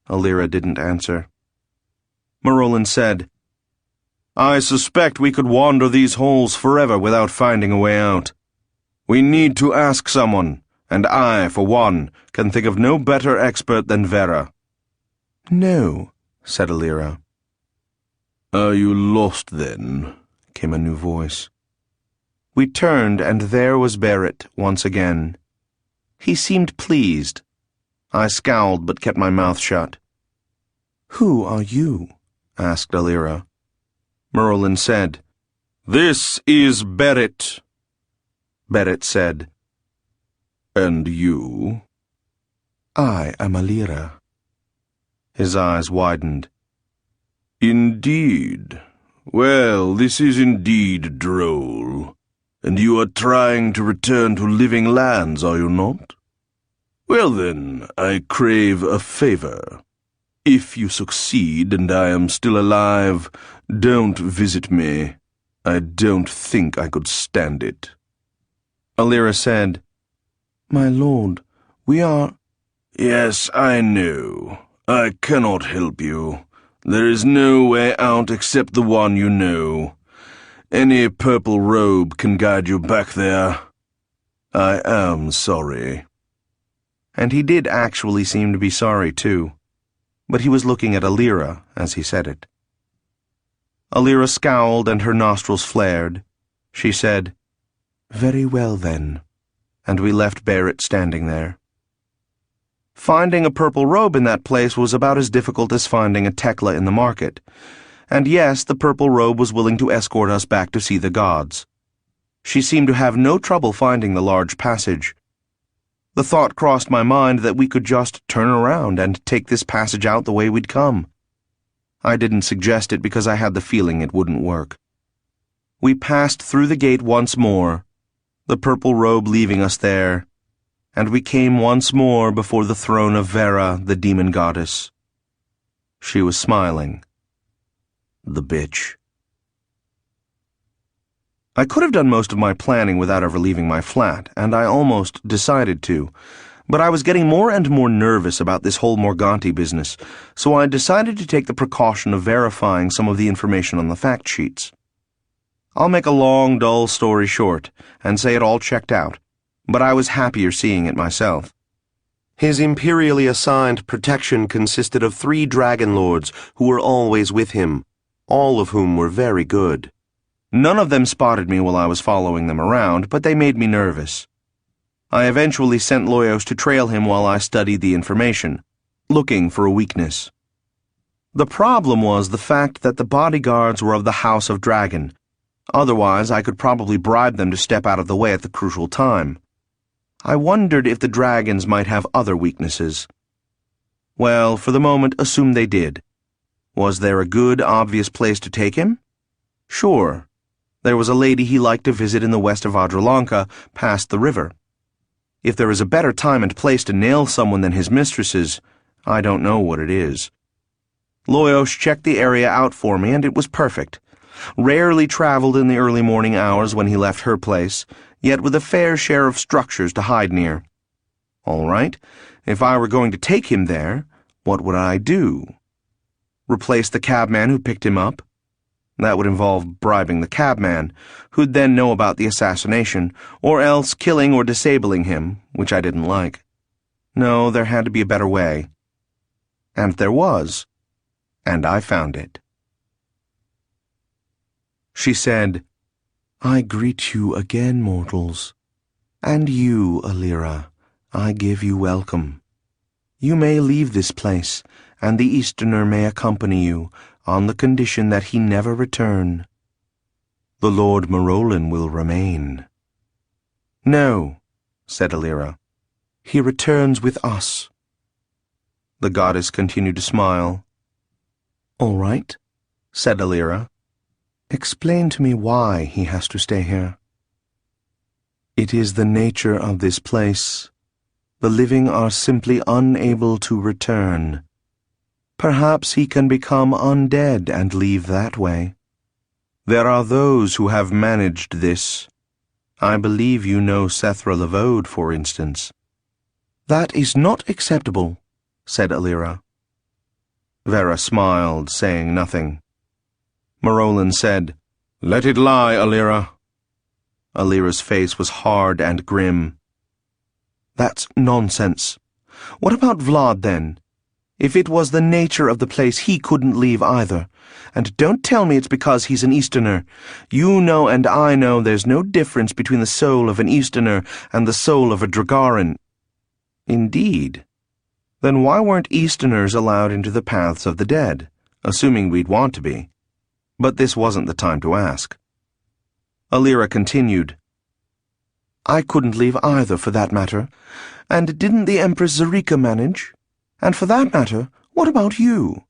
Alira didn't answer. Marolin said, "I suspect we could wander these halls forever without finding a way out. We need to ask someone, and I, for one, can think of no better expert than Vera." "No," said Alira. "Are you lost, then?" came a new voice. We turned, and there was Barrett once again. He seemed pleased. I scowled but kept my mouth shut. "Who are you?" asked Alira. Marolin said, "This is Barrett." Barrett said, "And you?" "I am Alira." His eyes widened. "Indeed. Well, this is indeed droll. And you are trying to return to living lands, are you not? Well then, I crave a favor. If you succeed and I am still alive, don't visit me. I don't think I could stand it." Alira said, "My lord, we are—" "Yes, I know. I cannot help you. There is no way out except the one you know. Any purple robe can guide you back there. I am sorry." And he did actually seem to be sorry, too. But he was looking at Alira as he said it. Alira scowled and her nostrils flared. She said, "Very well, then," and we left Barrett standing there. Finding a purple robe in that place was about as difficult as finding a Tekla in the market. And yes, the purple robe was willing to escort us back to see the gods. She seemed to have no trouble finding the large passage. The thought crossed my mind that we could just turn around and take this passage out the way we'd come. I didn't suggest it because I had the feeling it wouldn't work. We passed through the gate once more, the purple robe leaving us there, and we came once more before the throne of Vera, the demon goddess. She was smiling. The bitch. I could have done most of my planning without ever leaving my flat, and I almost decided to, but I was getting more and more nervous about this whole Morganti business, so I decided to take the precaution of verifying some of the information on the fact sheets. I'll make a long, dull story short, and say it all checked out, but I was happier seeing it myself. His imperially assigned protection consisted of 3 dragon lords who were always with him, all of whom were very good. None of them spotted me while I was following them around, but they made me nervous. I eventually sent Loyos to trail him while I studied the information, looking for a weakness. The problem was the fact that the bodyguards were of the House of Dragon. Otherwise, I could probably bribe them to step out of the way at the crucial time. I wondered if the dragons might have other weaknesses. Well, for the moment, assume they did. Was there a good, obvious place to take him? Sure. There was a lady he liked to visit in the west of Adrolanka, past the river. If there is a better time and place to nail someone than his mistresses, I don't know what it is. Loyos checked the area out for me, and it was perfect. Rarely traveled in the early morning hours when he left her place, yet with a fair share of structures to hide near. All right, if I were going to take him there, what would I do? Replace the cabman who picked him up? That would involve bribing the cabman, who'd then know about the assassination, or else killing or disabling him, which I didn't like. No, there had to be a better way. And there was. And I found it. She said, "I greet you again, mortals. And you, Alira, I give you welcome. You may leave this place, and the Easterner may accompany you, on the condition that he never return. The Lord Marolin will remain." "No," said Alira. "He returns with us." The goddess continued to smile. "All right," said Alira. "Explain to me why he has to stay here." "It is the nature of this place. The living are simply unable to return. Perhaps he can become undead and leave that way. There are those who have managed this. I believe you know Sethra Levode, for instance." "That is not acceptable," said Alira. Vera smiled, saying nothing. Marolin said, "Let it lie, Alira." Alira's face was hard and grim. "That's nonsense. What about Vlad, then? If it was the nature of the place, he couldn't leave either. And don't tell me it's because he's an Easterner. You know and I know there's no difference between the soul of an Easterner and the soul of a Dragarin." "Indeed. Then why weren't Easterners allowed into the paths of the dead, assuming we'd want to be?" But this wasn't the time to ask. Alira continued, "I couldn't leave either, for that matter. And didn't the Empress Zarika manage? And for that matter, what about you?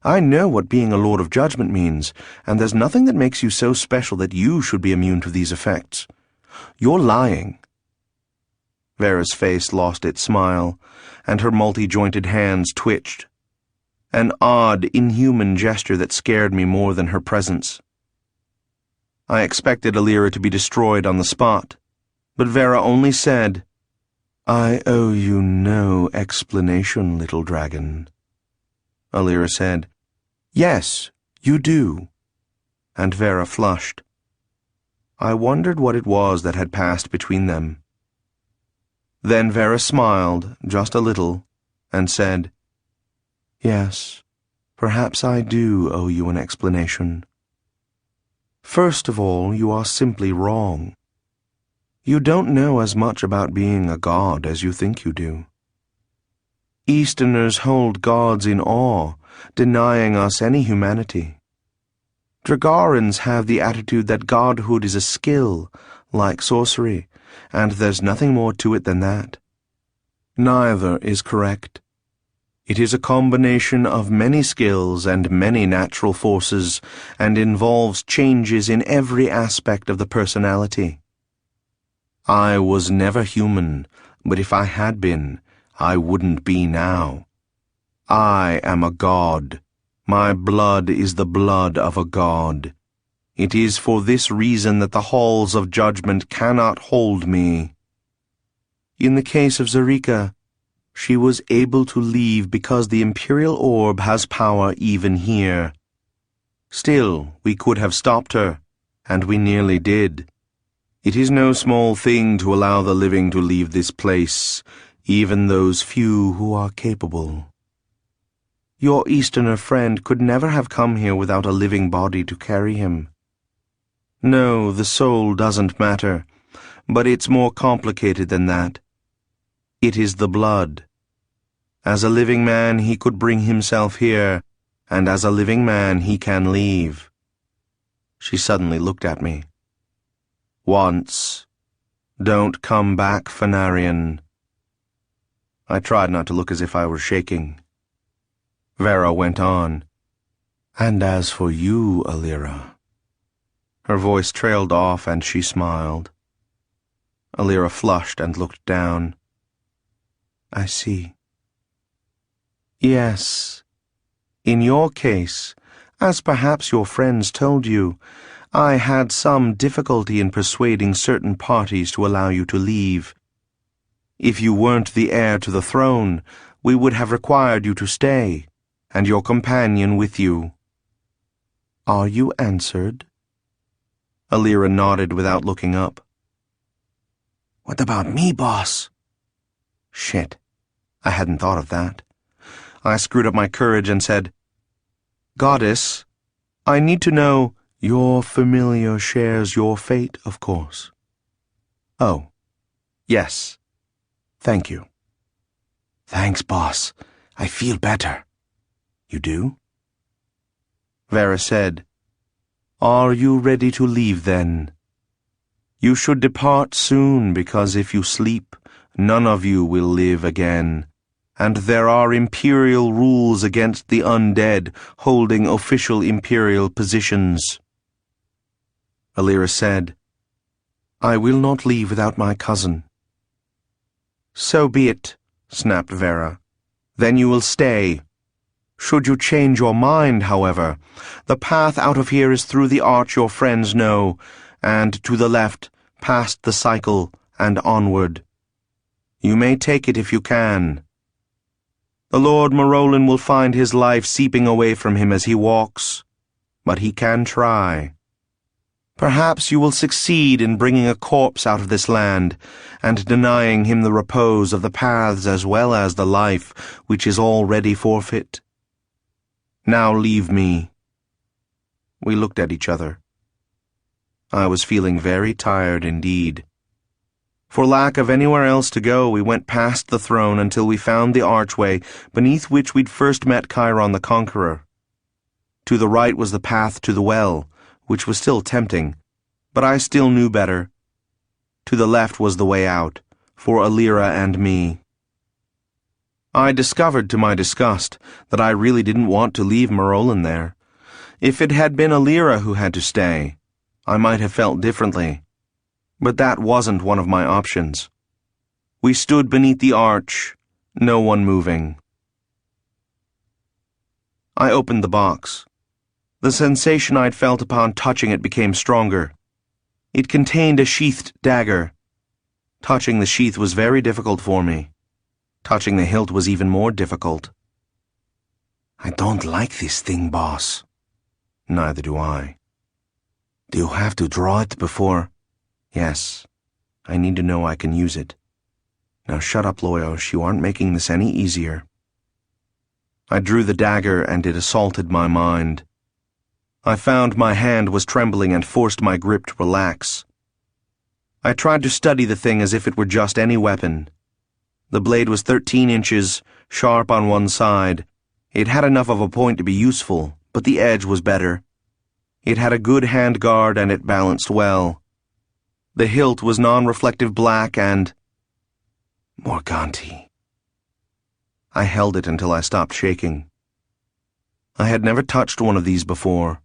I know what being a Lord of Judgment means, and there's nothing that makes you so special that you should be immune to these effects. You're lying." Vera's face lost its smile, and her multi-jointed hands twitched. An odd, inhuman gesture that scared me more than her presence. I expected Alira to be destroyed on the spot, but Vera only said, "I owe you no explanation, little dragon." Alira said, "Yes, you do." And Vera flushed. I wondered what it was that had passed between them. Then Vera smiled, just a little, and said, "Yes, perhaps I do owe you an explanation. First of all, you are simply wrong. You don't know as much about being a god as you think you do. Easterners hold gods in awe, denying us any humanity. Dragarans have the attitude that godhood is a skill, like sorcery, and there's nothing more to it than that. Neither is correct. It is a combination of many skills and many natural forces, and involves changes in every aspect of the personality. I was never human, But if I had been, I wouldn't be now. I am a god. My blood is the blood of a god. It is for this reason that the halls of judgment cannot hold me. In the case of Zarika, she was able to leave because the Imperial Orb has power even here. Still, we could have stopped her, and we nearly did. It is no small thing to allow the living to leave this place, even those few who are capable. Your Easterner friend could never have come here without a living body to carry him. No, the soul doesn't matter, but it's more complicated than that. It is the blood. As a living man, he could bring himself here, and as a living man, he can leave. She suddenly looked at me. Once. Don't come back, Fenarian. I tried not to look as if I were shaking. Vera went on. And as for you, Alira. Her voice trailed off and she smiled. Alira flushed and looked down. I see. Yes. In your case, as perhaps your friends told you, I had some difficulty in persuading certain parties to allow you to leave. If you weren't the heir to the throne, we would have required you to stay, and your companion with you. Are you answered? Alira nodded without looking up. What about me, boss? Shit. I hadn't thought of that. I screwed up my courage and said, Goddess, I need to know, your familiar shares your fate, of course. Oh, yes. Thank you. Thanks, boss. I feel better. You do? Vera said, Are you ready to leave then? You should depart soon, because if you sleep, none of you will live again. And there are imperial rules against the undead holding official imperial positions. Alira said, I will not leave without my cousin. So be it, snapped Vera. Then you will stay. Should you change your mind, however, the path out of here is through the arch your friends know, and to the left, past the cycle, and onward. You may take it if you can. The Lord Morolin will find his life seeping away from him as he walks, but he can try. Perhaps you will succeed in bringing a corpse out of this land, and denying him the repose of the paths as well as the life which is already forfeit. Now leave me. We looked at each other. I was feeling very tired indeed. For lack of anywhere else to go, we went past the throne until we found the archway beneath which we'd first met Chiron the Conqueror. To the right was the path to the well, which was still tempting, but I still knew better. To the left was the way out, for Alira and me. I discovered to my disgust that I really didn't want to leave Morolin there. If it had been Alira who had to stay, I might have felt differently. But that wasn't one of my options. We stood beneath the arch, no one moving. I opened the box. The sensation I'd felt upon touching it became stronger. It contained a sheathed dagger. Touching the sheath was very difficult for me. Touching the hilt was even more difficult. I don't like this thing, boss. Neither do I. Do you have to draw it before? Yes. I need to know I can use it. Now shut up, Loyos. You aren't making this any easier. I drew the dagger and it assaulted my mind. I found my hand was trembling and forced my grip to relax. I tried to study the thing as if it were just any weapon. The blade was 13 inches, sharp on one side. It had enough of a point to be useful, but the edge was better. It had a good hand guard and it balanced well. The hilt was non-reflective black and... Morganti. I held it until I stopped shaking. I had never touched one of these before.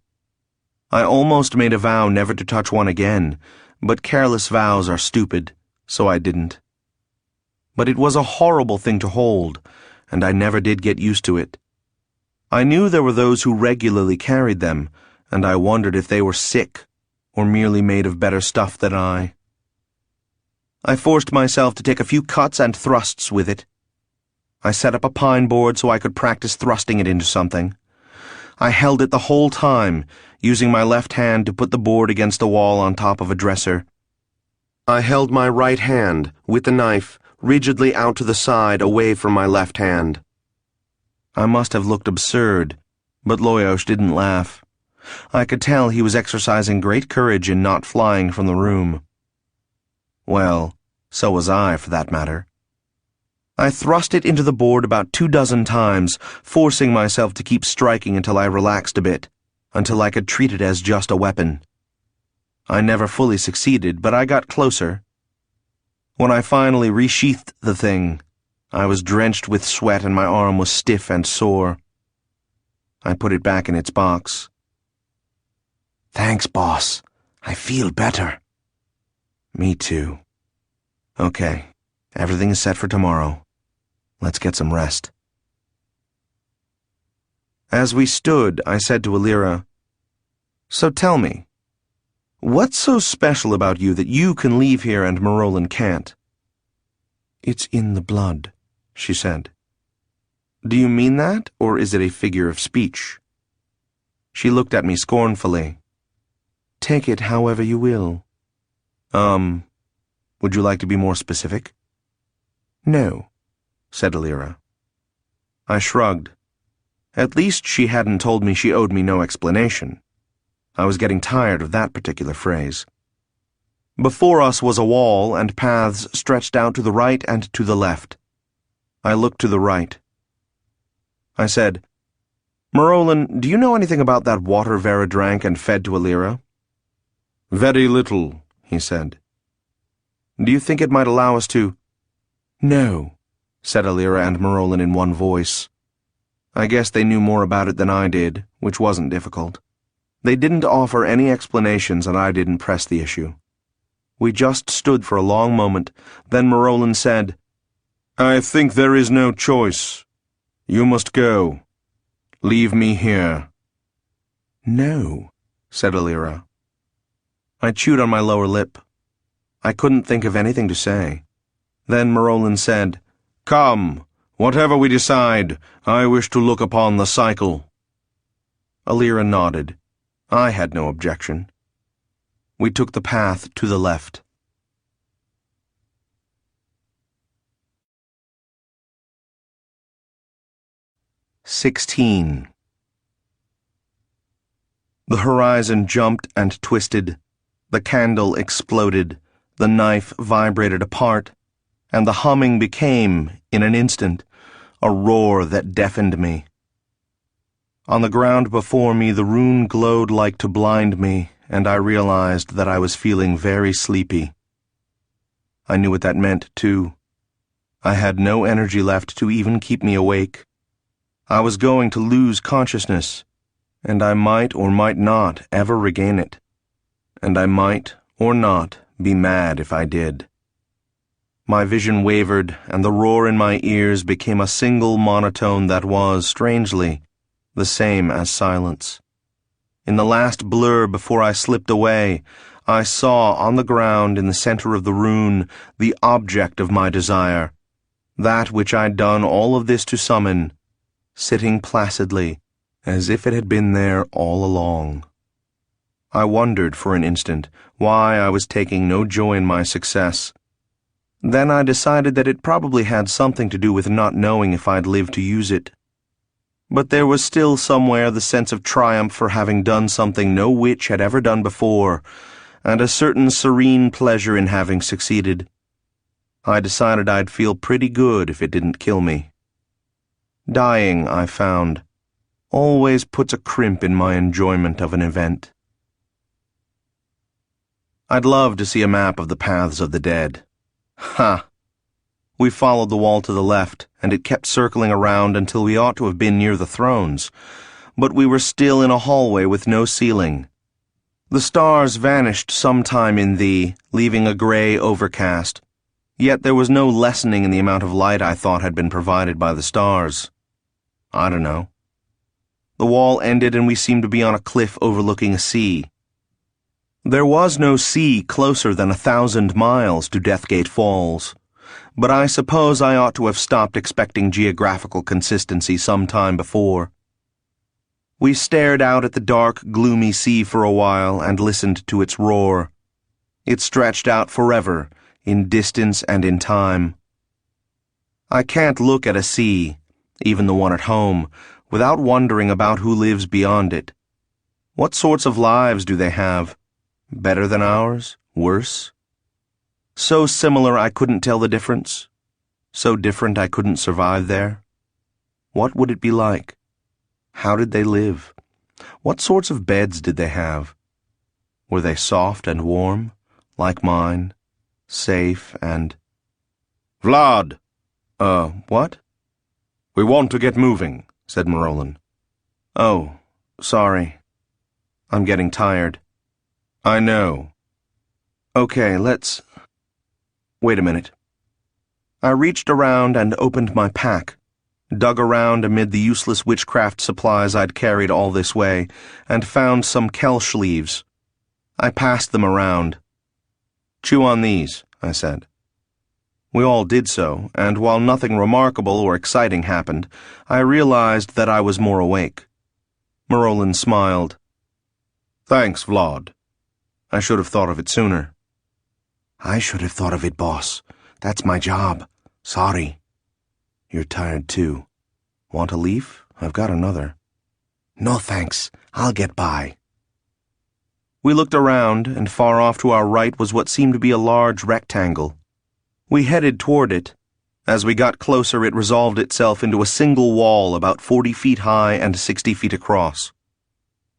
I almost made a vow never to touch one again, but careless vows are stupid, so I didn't. but it was a horrible thing to hold, and I never did get used to it. I knew there were those who regularly carried them, and I wondered if they were sick, or merely made of better stuff than I. I forced myself to take a few cuts and thrusts with it. I set up a pine board so I could practice thrusting it into something. I held it the whole time, using my left hand to put the board against the wall on top of a dresser. I held my right hand, with the knife, rigidly out to the side away from my left hand. I must have looked absurd, but Loyos didn't laugh. I could tell he was exercising great courage in not flying from the room. Well, so was I, for that matter. I thrust it into the board about 24 times, forcing myself to keep striking until I relaxed a bit, until I could treat it as just a weapon. I never fully succeeded, but I got closer. When I finally resheathed the thing, I was drenched with sweat and my arm was stiff and sore. I put it back in its box. Thanks, boss. I feel better. Me too. Okay, everything is set for tomorrow. Let's get some rest. As we stood, I said to Alira, "So tell me, what's so special about you that you can leave here and Marolan can't?" "It's in the blood," she said. "Do you mean that, or is it a figure of speech?" She looked at me scornfully. "Take it however you will." Would you like to be more specific?" "No," said Alira. I shrugged. At least she hadn't told me she owed me no explanation. I was getting tired of that particular phrase. Before us was a wall, and paths stretched out to the right and to the left. I looked to the right. I said, "Marolan, do you know anything about that water Vera drank and fed to Alira?" "Very little," he said. "Do you think it might allow us to—" "No," said Alira and Marolan in one voice. I guess they knew more about it than I did, which wasn't difficult. They didn't offer any explanations, and I didn't press the issue. We just stood for a long moment, then Marolan said, "I think there is no choice. You must go. Leave me here." "No," said Alira. I chewed on my lower lip. I couldn't think of anything to say. Then Marolan said, "Come, whatever we decide, I wish to look upon the cycle." Alira nodded. I had no objection. We took the path to the left. "16. The horizon jumped and twisted. The candle exploded. The knife vibrated apart, and the humming became, in an instant, a roar that deafened me. On the ground before me the rune glowed like to blind me, and I realized that I was feeling very sleepy. I knew what that meant, too. I had no energy left to even keep me awake. I was going to lose consciousness, and I might or might not ever regain it. And I might, or not, be mad if I did. My vision wavered, and the roar in my ears became a single monotone that was, strangely, the same as silence. In the last blur before I slipped away, I saw on the ground in the center of the rune the object of my desire, that which I'd done all of this to summon, sitting placidly, as if it had been there all along. I wondered for an instant why I was taking no joy in my success. Then I decided that it probably had something to do with not knowing if I'd live to use it. But there was still somewhere the sense of triumph for having done something no witch had ever done before, and a certain serene pleasure in having succeeded. I decided I'd feel pretty good if it didn't kill me. Dying, I found, always puts a crimp in my enjoyment of an event. I'd love to see a map of the paths of the dead. Ha! We followed the wall to the left, and it kept circling around until we ought to have been near the thrones, but we were still in a hallway with no ceiling. The stars vanished sometime in thee, leaving a gray overcast. Yet there was no lessening in the amount of light I thought had been provided by the stars. I don't know. The wall ended and we seemed to be on a cliff overlooking a sea. There was no sea closer than 1,000 miles to Deathgate Falls, but I suppose I ought to have stopped expecting geographical consistency some time before. We stared out at the dark, gloomy sea for a while and listened to its roar. It stretched out forever, in distance and in time. I can't look at a sea, even the one at home, without wondering about who lives beyond it. What sorts of lives do they have? Better than ours? Worse? So similar I couldn't tell the difference? So different I couldn't survive there? What would it be like? How did they live? What sorts of beds did they have? Were they soft and warm, like mine, safe and... Vlad! What? We want to get moving, said Marolin. Oh, sorry. I'm getting tired. I know. Okay, let's... Wait a minute. I reached around and opened my pack, dug around amid the useless witchcraft supplies I'd carried all this way, and found some kelsch leaves. I passed them around. "Chew on these," I said. We all did so, and while nothing remarkable or exciting happened, I realized that I was more awake. Marolin smiled. Thanks, Vlad. I should have thought of it sooner. I should have thought of it, boss. That's my job. Sorry. You're tired too. Want a leaf? I've got another. No thanks. I'll get by. We looked around, and far off to our right was what seemed to be a large rectangle. We headed toward it. As we got closer, it resolved itself into a single wall about 40 feet high and 60 feet across.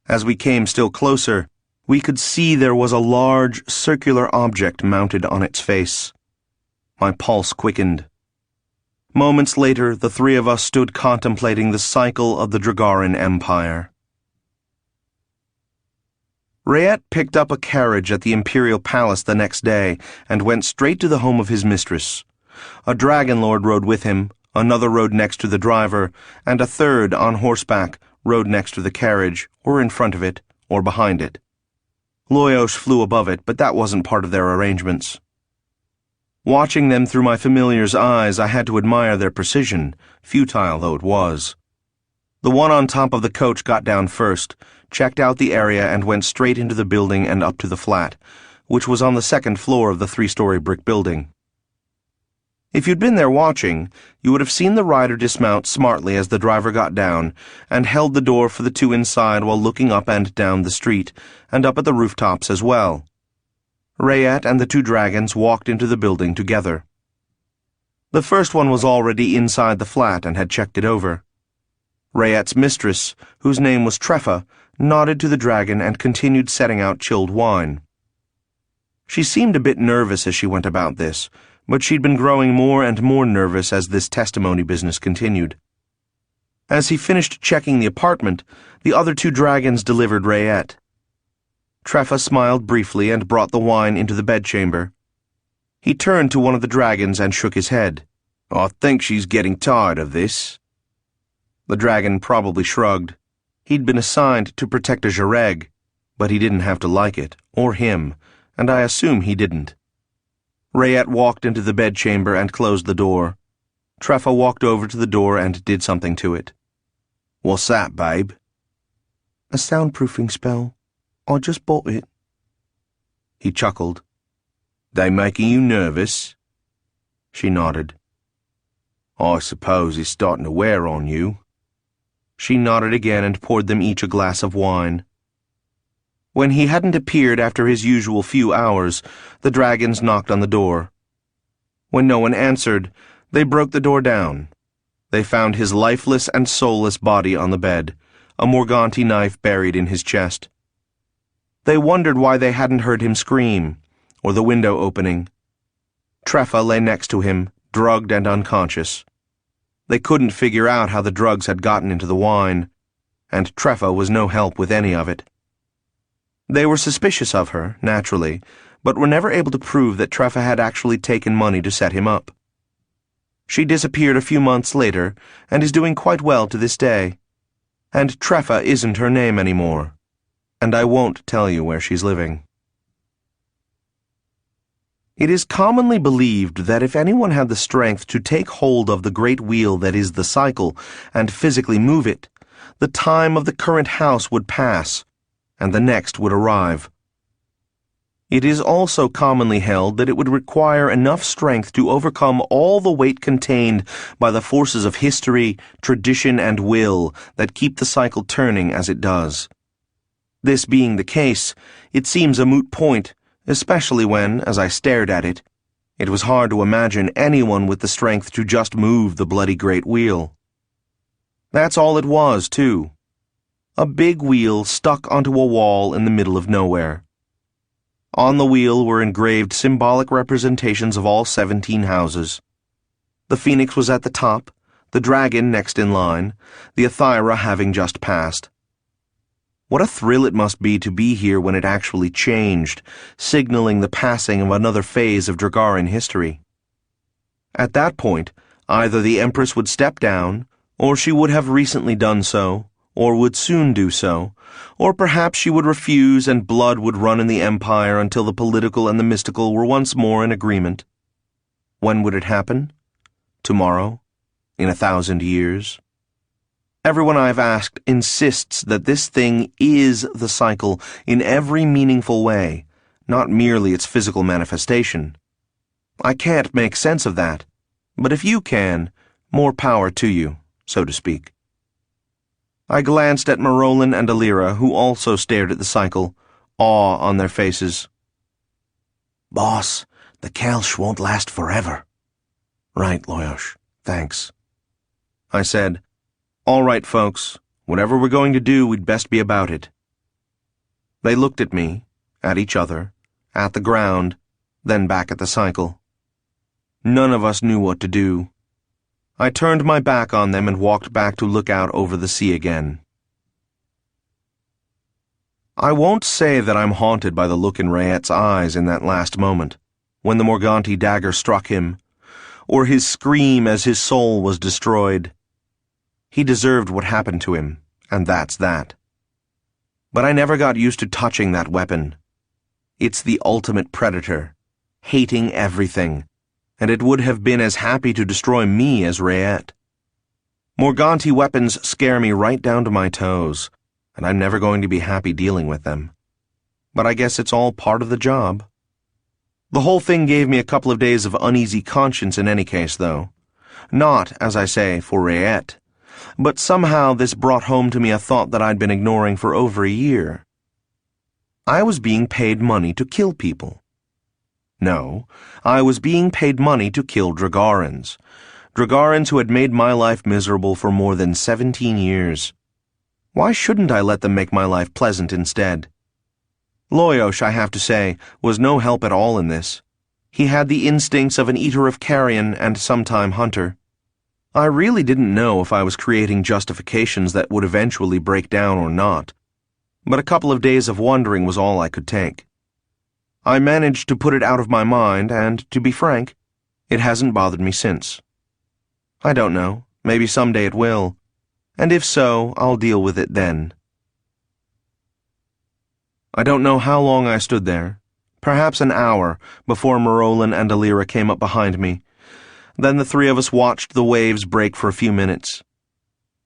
As we came still closer, we could see there was a large, circular object mounted on its face. My pulse quickened. Moments later, the three of us stood contemplating the cycle of the Dragaran Empire. Rayet picked up a carriage at the Imperial Palace the next day and went straight to the home of his mistress. A dragon lord rode with him, another rode next to the driver, and a third, on horseback, rode next to the carriage, or in front of it, or behind it. Loyosh flew above it, but that wasn't part of their arrangements. Watching them through my familiar's eyes, I had to admire their precision, futile though it was. The one on top of the coach got down first, checked out the area, and went straight into the building and up to the flat, which was on the second floor of the 3-story brick building. If you'd been there watching, you would have seen the rider dismount smartly as the driver got down, and held the door for the two inside while looking up and down the street, and up at the rooftops as well. Rayet and the two dragons walked into the building together. The first one was already inside the flat and had checked it over. Rayet's mistress, whose name was Treffa, nodded to the dragon and continued setting out chilled wine. She seemed a bit nervous as she went about this, but she'd been growing more and more nervous as this testimony business continued. As he finished checking the apartment, the other two dragons delivered Rayet. Treffa smiled briefly and brought the wine into the bedchamber. He turned to one of the dragons and shook his head. "I think she's getting tired of this." The dragon probably shrugged. He'd been assigned to protect a Jareg, but he didn't have to like it, or him, and I assume he didn't. Rayet walked into the bedchamber and closed the door. Treffa walked over to the door and did something to it. "What's that, babe?" "A soundproofing spell. I just bought it." He chuckled. "They making you nervous?" She nodded. "I suppose it's starting to wear on you." She nodded again and poured them each a glass of wine. When he hadn't appeared after his usual few hours, the dragons knocked on the door. When no one answered, they broke the door down. They found his lifeless and soulless body on the bed, a Morganti knife buried in his chest. They wondered why they hadn't heard him scream, or the window opening. Treffa lay next to him, drugged and unconscious. They couldn't figure out how the drugs had gotten into the wine, and Treffa was no help with any of it. They were suspicious of her, naturally, but were never able to prove that Treffa had actually taken money to set him up. She disappeared a few months later and is doing quite well to this day. And Treffa isn't her name anymore. And I won't tell you where she's living. It is commonly believed that if anyone had the strength to take hold of the great wheel that is the cycle and physically move it, the time of the current house would pass, and the next would arrive. It is also commonly held that it would require enough strength to overcome all the weight contained by the forces of history, tradition, and will that keep the cycle turning as it does. This being the case, it seems a moot point, especially when, as I stared at it, it was hard to imagine anyone with the strength to just move the bloody great wheel. That's all it was, too. A big wheel stuck onto a wall in the middle of nowhere. On the wheel were engraved symbolic representations of all 17 houses. The phoenix was at the top, the dragon next in line, the Etheira having just passed. What a thrill it must be to be here when it actually changed, signaling the passing of another phase of Dragaran history. At that point, either the Empress would step down, or she would have recently done so, or would soon do so, or perhaps she would refuse and blood would run in the Empire until the political and the mystical were once more in agreement. When would it happen? Tomorrow? In 1,000 years? Everyone I've asked insists that this thing is the cycle in every meaningful way, not merely its physical manifestation. I can't make sense of that, but if you can, more power to you, so to speak. I glanced at Marolin and Alira, who also stared at the cycle, awe on their faces. Boss, the Kelsh won't last forever. Right, Loyosh, thanks. I said, All right, folks, whatever we're going to do, we'd best be about it. They looked at me, at each other, at the ground, then back at the cycle. None of us knew what to do. I turned my back on them and walked back to look out over the sea again. I won't say that I'm haunted by the look in Rayet's eyes in that last moment, when the Morganti dagger struck him, or his scream as his soul was destroyed. He deserved what happened to him, and that's that. But I never got used to touching that weapon. It's the ultimate predator, hating everything, and it would have been as happy to destroy me as Rayet. Morganti weapons scare me right down to my toes, and I'm never going to be happy dealing with them. But I guess it's all part of the job. The whole thing gave me a couple of days of uneasy conscience in any case, though. Not, as I say, for Rayet, but somehow this brought home to me a thought that I'd been ignoring for over a year. I was being paid money to kill people. No, I was being paid money to kill Dragarans who had made my life miserable for more than 17 years. Why shouldn't I let them make my life pleasant instead? Loyosh, I have to say, was no help at all in this. He had the instincts of an eater of carrion and sometime hunter. I really didn't know if I was creating justifications that would eventually break down or not, but a couple of days of wondering was all I could take. I managed to put it out of my mind, and, to be frank, it hasn't bothered me since. I don't know, maybe someday it will, and if so, I'll deal with it then. I don't know how long I stood there, perhaps an hour, before Marolin and Alira came up behind me. Then the three of us watched the waves break for a few minutes.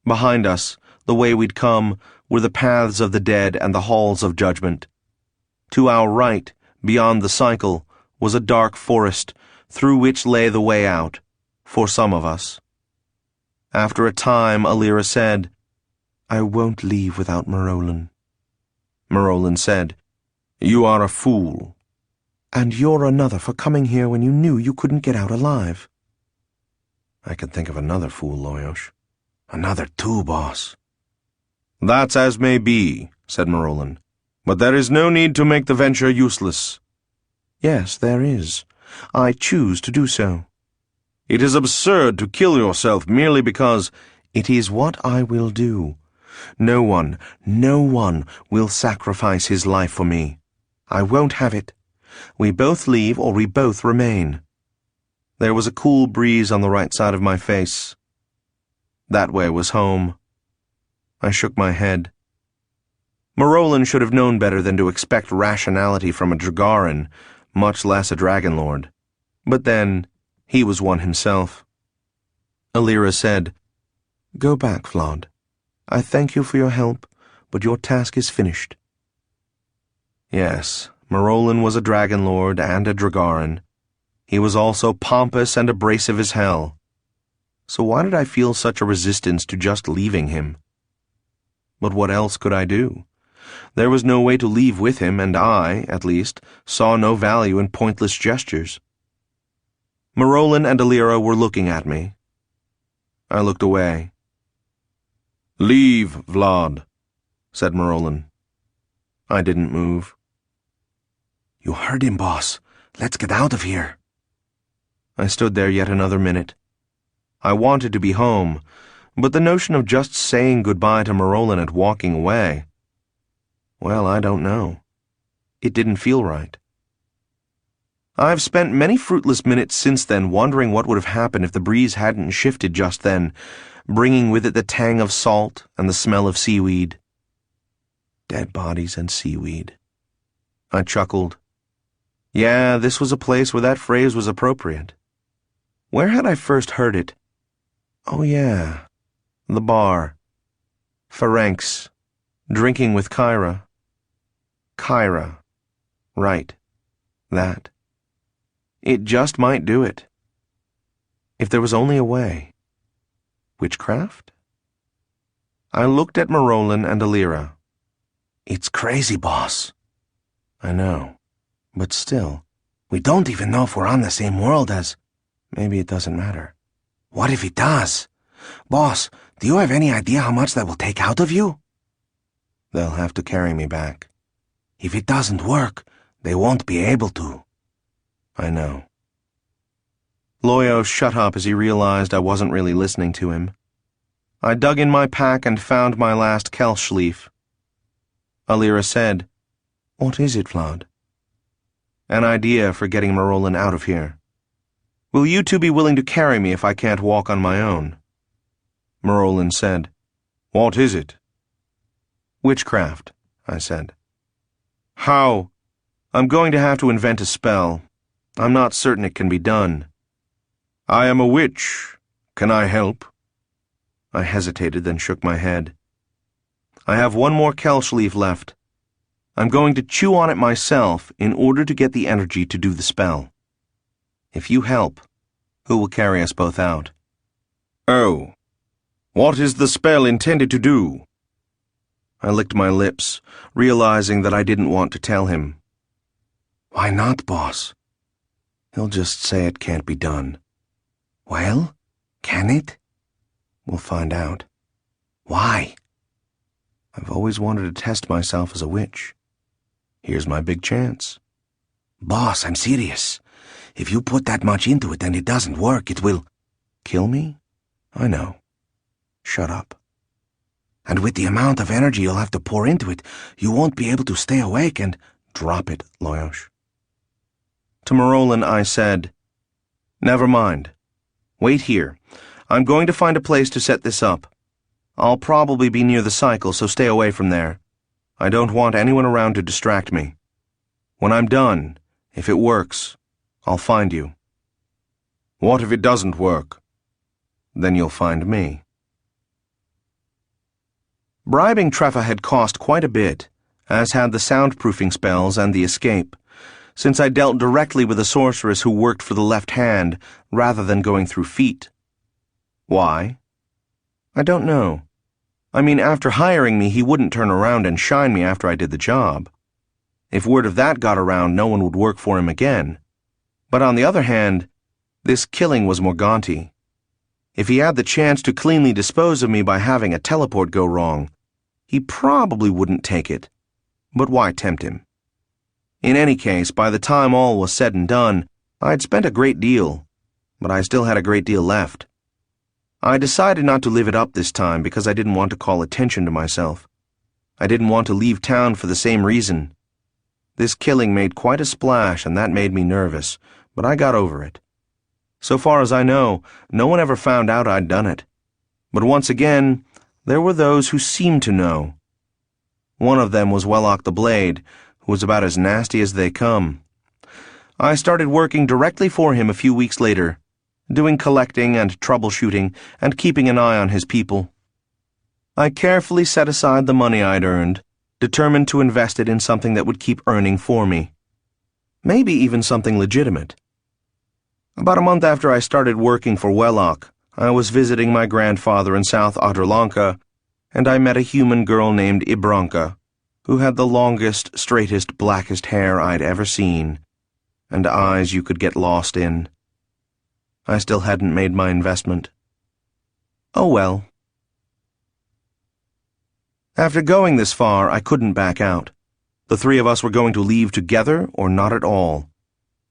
Behind us, the way we'd come, were the paths of the dead and the halls of judgment. To our right, beyond the cycle, was a dark forest, through which lay the way out, for some of us. After a time, Alira said, I won't leave without Marolin. Marolin said, You are a fool. And you're another for coming here when you knew you couldn't get out alive. I could think of another fool, Loyosh. Another too, boss. That's as may be, said Marolin. But there is no need to make the venture useless. Yes, there is. I choose to do so. It is absurd to kill yourself merely because it is what I will do. No one will sacrifice his life for me. I won't have it. We both leave or we both remain. There was a cool breeze on the right side of my face. That way was home. I shook my head. Morolin should have known better than to expect rationality from a Dragaran, much less a Dragon Lord. But then, he was one himself. Alira said, "Go back, Vlad. I thank you for your help, but your task is finished." Yes, Morolin was a Dragon Lord and a Dragaran. He was also pompous and abrasive as hell. So why did I feel such a resistance to just leaving him? But what else could I do? There was no way to leave with him, and I, at least, saw no value in pointless gestures. Morolin and Alira were looking at me. I looked away. "Leave, Vlad," said Morolin. I didn't move. "You heard him, boss. Let's get out of here." I stood there yet another minute. I wanted to be home, but the notion of just saying goodbye to Morolin and walking away, well, I don't know. It didn't feel right. I've spent many fruitless minutes since then wondering what would have happened if the breeze hadn't shifted just then, bringing with it the tang of salt and the smell of seaweed. Dead bodies and seaweed. I chuckled. Yeah, this was a place where that phrase was appropriate. Where had I first heard it? Oh yeah, the bar. Ferencz, drinking with Kyra. Kyra. Right. That. It just might do it. If there was only a way. Witchcraft? I looked at Morolin and Alira. "It's crazy, boss." "I know. But still, we don't even know if we're on the same world as... Maybe it doesn't matter." "What if it does? Boss, do you have any idea how much that will take out of you?" "They'll have to carry me back." "If it doesn't work, they won't be able to." "I know." Loyo shut up as he realized I wasn't really listening to him. I dug in my pack and found my last Kelsch leaf. Alira said, "What is it, Vlad?" "An idea for getting Morolin out of here. Will you two be willing to carry me if I can't walk on my own?" Morolin said, "What is it?" "Witchcraft," I said. "How?" "I'm going to have to invent a spell. I'm not certain it can be done." "I am a witch. Can I help?" I hesitated, then shook my head. "I have one more Kelsch leaf left. I'm going to chew on it myself in order to get the energy to do the spell. If you help, who will carry us both out?" "Oh. What is the spell intended to do?" I licked my lips, realizing that I didn't want to tell him. "Why not, boss?" "He'll just say it can't be done." "Well, can it?" "We'll find out." "Why?" "I've always wanted to test myself as a witch. Here's my big chance." "Boss, I'm serious. If you put that much into it and it doesn't work, it will..." "Kill me? I know. Shut up." "And with the amount of energy you'll have to pour into it, you won't be able to stay awake and..." "Drop it, Loyosh." To Morolin I said, "Never mind. Wait here. I'm going to find a place to set this up. I'll probably be near the cycle, so stay away from there. I don't want anyone around to distract me. When I'm done, if it works, I'll find you." "What if it doesn't work?" "Then you'll find me." Bribing Treffa had cost quite a bit, as had the soundproofing spells and the escape, since I dealt directly with a sorceress who worked for the left hand rather than going through feet. Why? I don't know. I mean, after hiring me, he wouldn't turn around and shine me after I did the job. If word of that got around, no one would work for him again. But on the other hand, this killing was Morganti. If he had the chance to cleanly dispose of me by having a teleport go wrong, he probably wouldn't take it. But why tempt him? In any case, by the time all was said and done, I'd spent a great deal, but I still had a great deal left. I decided not to live it up this time because I didn't want to call attention to myself. I didn't want to leave town for the same reason. This killing made quite a splash, and that made me nervous, but I got over it. So far as I know, no one ever found out I'd done it. But once again, there were those who seemed to know. One of them was Wellock the Blade, who was about as nasty as they come. I started working directly for him a few weeks later, doing collecting and troubleshooting and keeping an eye on his people. I carefully set aside the money I'd earned, determined to invest it in something that would keep earning for me. Maybe even something legitimate. About a month after I started working for Wellock, I was visiting my grandfather in South Adralanka, and I met a human girl named Ibranka, who had the longest, straightest, blackest hair I'd ever seen, and eyes you could get lost in. I still hadn't made my investment. Oh well. After going this far, I couldn't back out. The three of us were going to leave together or not at all,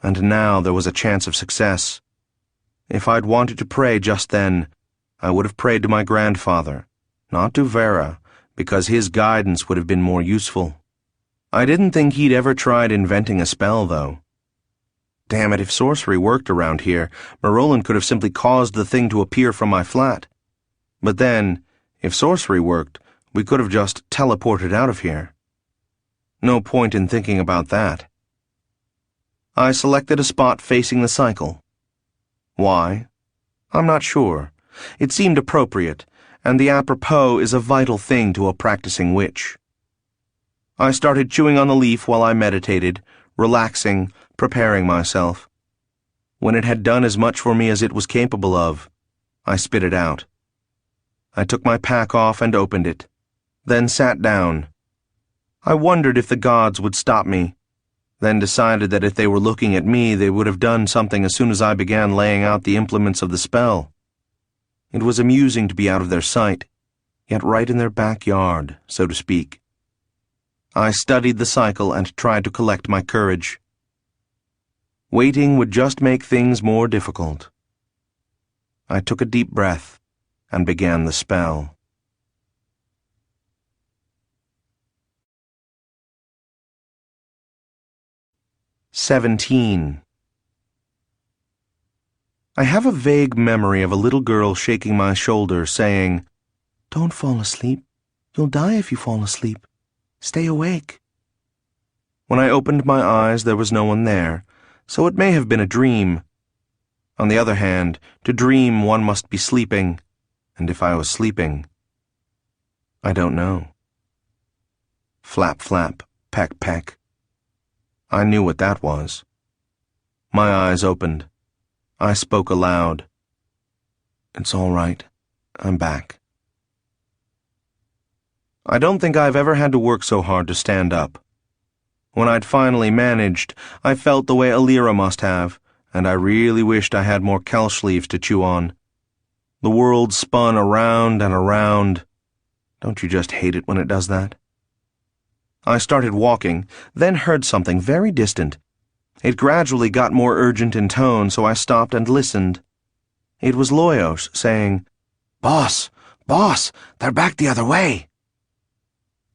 and now there was a chance of success. If I'd wanted to pray just then, I would have prayed to my grandfather, not to Vera, because his guidance would have been more useful. I didn't think he'd ever tried inventing a spell, though. Damn it, if sorcery worked around here, Marolin could have simply caused the thing to appear from my flat. But then, if sorcery worked, we could have just teleported out of here. No point in thinking about that. I selected a spot facing the cycle. Why? I'm not sure. It seemed appropriate, and the apropos is a vital thing to a practicing witch. I started chewing on the leaf while I meditated, relaxing, preparing myself. When it had done as much for me as it was capable of, I spit it out. I took my pack off and opened it, then sat down. I wondered if the gods would stop me, then decided that if they were looking at me, they would have done something as soon as I began laying out the implements of the spell. It was amusing to be out of their sight, yet right in their backyard, so to speak. I studied the cycle and tried to collect my courage. Waiting would just make things more difficult. I took a deep breath and began the spell. 17. I have a vague memory of a little girl shaking my shoulder, saying, "Don't fall asleep. You'll die if you fall asleep. Stay awake." When I opened my eyes, there was no one there, so it may have been a dream. On the other hand, to dream one must be sleeping, and if I was sleeping, I don't know. Flap, flap, peck, peck. I knew what that was. My eyes opened. I spoke aloud. "It's all right. I'm back." I don't think I've ever had to work so hard to stand up. When I'd finally managed, I felt the way Alira must have, and I really wished I had more kelch leaves to chew on. The world spun around and around. Don't you just hate it when it does that? I started walking, then heard something very distant. It gradually got more urgent in tone, so I stopped and listened. It was Loyos saying, "Boss, boss, they're back the other way."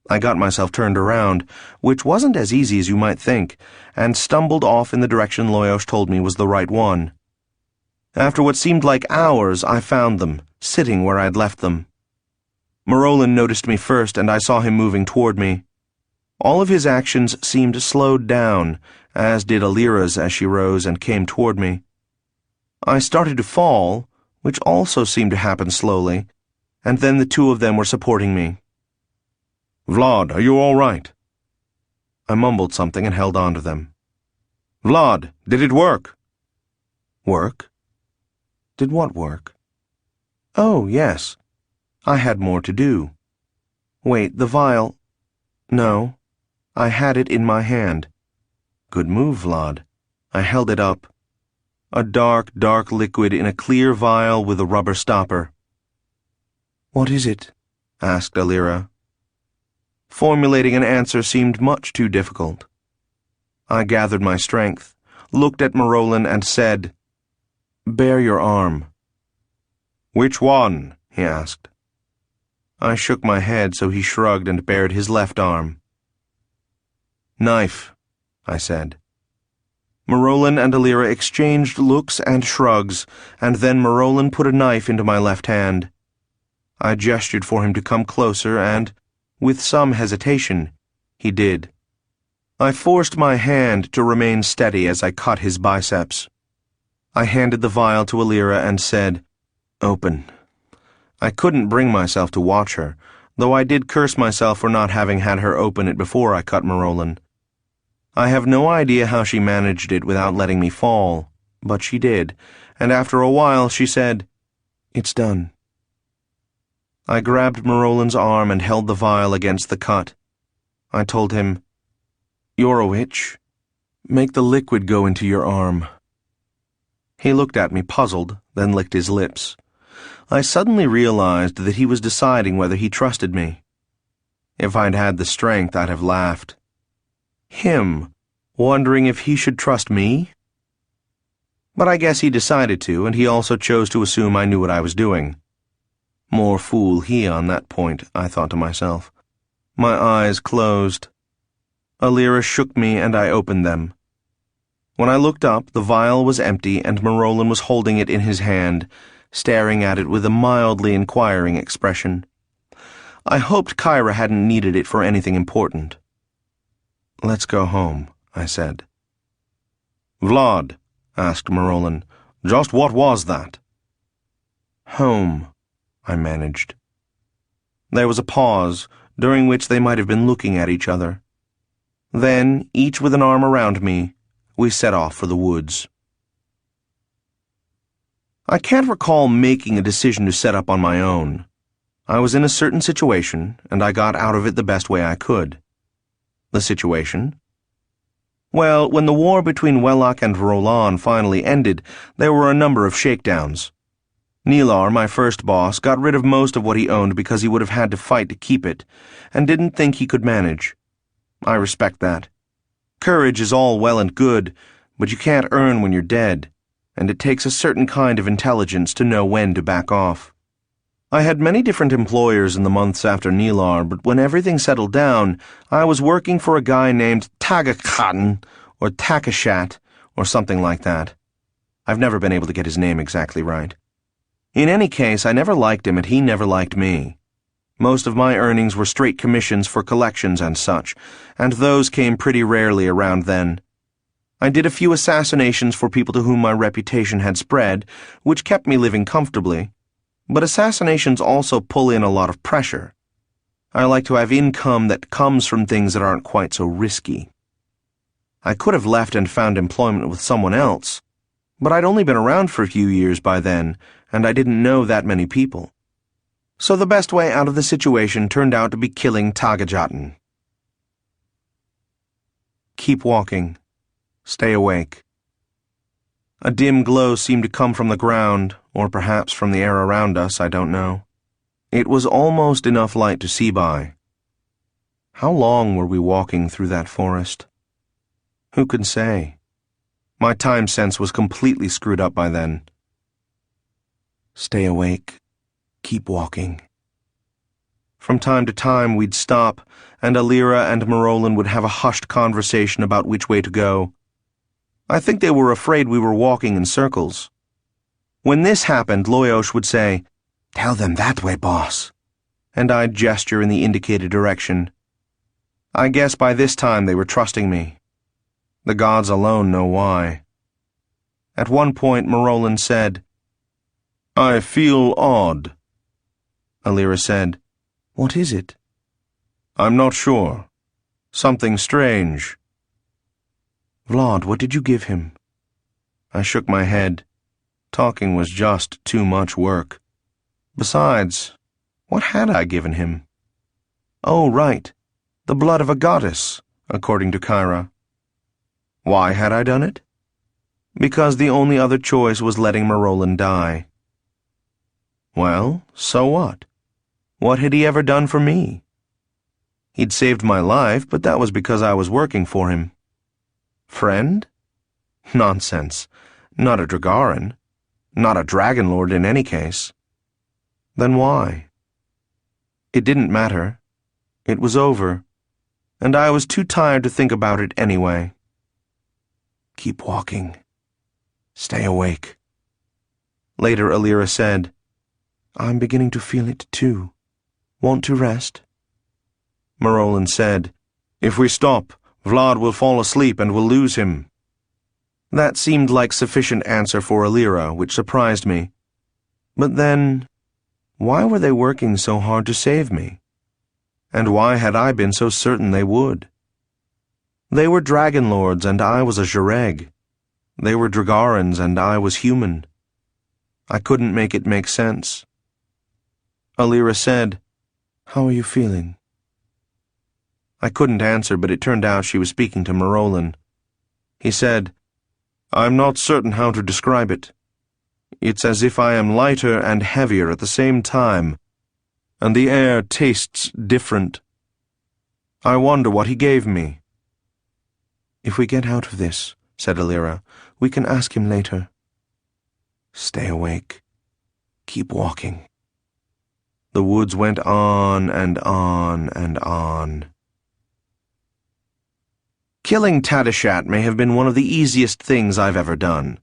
I got myself turned around, which wasn't as easy as you might think, and stumbled off in the direction Loyos told me was the right one. After what seemed like hours, I found them, sitting where I'd left them. Marolin noticed me first, and I saw him moving toward me. All of his actions seemed slowed down, as did Alira's as she rose and came toward me. I started to fall, which also seemed to happen slowly, and then the two of them were supporting me. "Vlad, are you all right?" I mumbled something and held on to them. "Vlad, did it work?" Work? Did what work? Oh, yes. I had more to do. Wait, the vial... No. I had it in my hand. Good move, Vlad. I held it up. A dark, dark liquid in a clear vial with a rubber stopper. "What is it?" asked Alira. Formulating an answer seemed much too difficult. I gathered my strength, looked at Marolin, and said, "Bare your arm." "Which one?" he asked. I shook my head, so he shrugged and bared his left arm. "Knife," I said. Marolin and Alira exchanged looks and shrugs, and then Marolin put a knife into my left hand. I gestured for him to come closer, and, with some hesitation, he did. I forced my hand to remain steady as I cut his biceps. I handed the vial to Alira and said, "Open." I couldn't bring myself to watch her, though I did curse myself for not having had her open it before I cut Marolin. I have no idea how she managed it without letting me fall, but she did, and after a while she said, "It's done." I grabbed Marolin's arm and held the vial against the cut. I told him, "You're a witch. Make the liquid go into your arm." He looked at me puzzled, then licked his lips. I suddenly realized that he was deciding whether he trusted me. If I'd had the strength, I'd have laughed. Him, wondering if he should trust me? But I guess he decided to, and he also chose to assume I knew what I was doing. More fool he on that point, I thought to myself. My eyes closed. Alira shook me, and I opened them. When I looked up, the vial was empty, and Marolin was holding it in his hand, staring at it with a mildly inquiring expression. I hoped Kyra hadn't needed it for anything important. "Let's go home," I said. "Vlad," asked Marolin, "just what was that?" "Home," I managed. There was a pause, during which they might have been looking at each other. Then, each with an arm around me, we set off for the woods. I can't recall making a decision to set up on my own. I was in a certain situation, and I got out of it the best way I could. The situation? Well, when the war between Wellock and Rolan finally ended, there were a number of shakedowns. Nilar, my first boss, got rid of most of what he owned because he would have had to fight to keep it, and didn't think he could manage. I respect that. Courage is all well and good, but you can't earn when you're dead, and it takes a certain kind of intelligence to know when to back off. I had many different employers in the months after Nilar, but when everything settled down, I was working for a guy named Tagakhan, or Takashat, or something like that. I've never been able to get his name exactly right. In any case, I never liked him and he never liked me. Most of my earnings were straight commissions for collections and such, and those came pretty rarely around then. I did a few assassinations for people to whom my reputation had spread, which kept me living comfortably. But assassinations also pull in a lot of pressure. I like to have income that comes from things that aren't quite so risky. I could have left and found employment with someone else, but I'd only been around for a few years by then, and I didn't know that many people. So the best way out of the situation turned out to be killing Tagajatan. Keep walking. Stay awake. A dim glow seemed to come from the ground, or perhaps from the air around us, I don't know. It was almost enough light to see by. How long were we walking through that forest? Who could say? My time sense was completely screwed up by then. Stay awake. Keep walking. From time to time we'd stop, and Alira and Marolin would have a hushed conversation about which way to go. I think they were afraid we were walking in circles. When this happened, Loyosh would say, "Tell them that way, boss," and I'd gesture in the indicated direction. I guess by this time they were trusting me. The gods alone know why. At one point, Marolin said, "I feel odd." Alira said, "What is it?" "I'm not sure. Something strange." "Vlad, what did you give him?" I shook my head. Talking was just too much work. Besides, what had I given him? Oh, right. The blood of a goddess, according to Kyra. Why had I done it? Because the only other choice was letting Marolin die. Well, so what? What had he ever done for me? He'd saved my life, but that was because I was working for him. Friend? Nonsense. Not a Dragaran. Not a Dragon Lord in any case. Then why? It didn't matter. It was over, and I was too tired to think about it anyway. Keep walking. Stay awake. Later, Alira said, I'm beginning to feel it too. Want to rest? Marolan said, If we stop, Vlad will fall asleep and we'll lose him. That seemed like sufficient answer for Alira, which surprised me. But then, why were they working so hard to save me? And why had I been so certain they would? They were dragon lords and I was a Jareg. They were Dragarans and I was human. I couldn't make it make sense. Alira said, How are you feeling? I couldn't answer, but it turned out she was speaking to Marolan. He said, I'm not certain how to describe it. It's as if I am lighter and heavier at the same time, and the air tastes different. I wonder what he gave me. If we get out of this, said Alira, we can ask him later. Stay awake. Keep walking. The woods went on and on and on. Killing Tadishat may have been one of the easiest things I've ever done.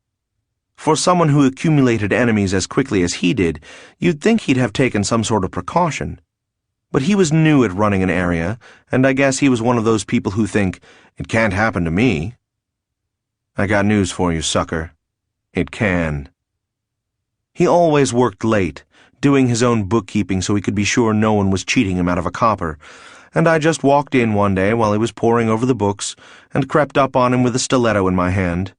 For someone who accumulated enemies as quickly as he did, you'd think he'd have taken some sort of precaution. But he was new at running an area, and I guess he was one of those people who think, it can't happen to me. I got news for you, sucker. It can. He always worked late, doing his own bookkeeping so he could be sure no one was cheating him out of a copper, and I just walked in one day while he was poring over the books and crept up on him with a stiletto in my hand.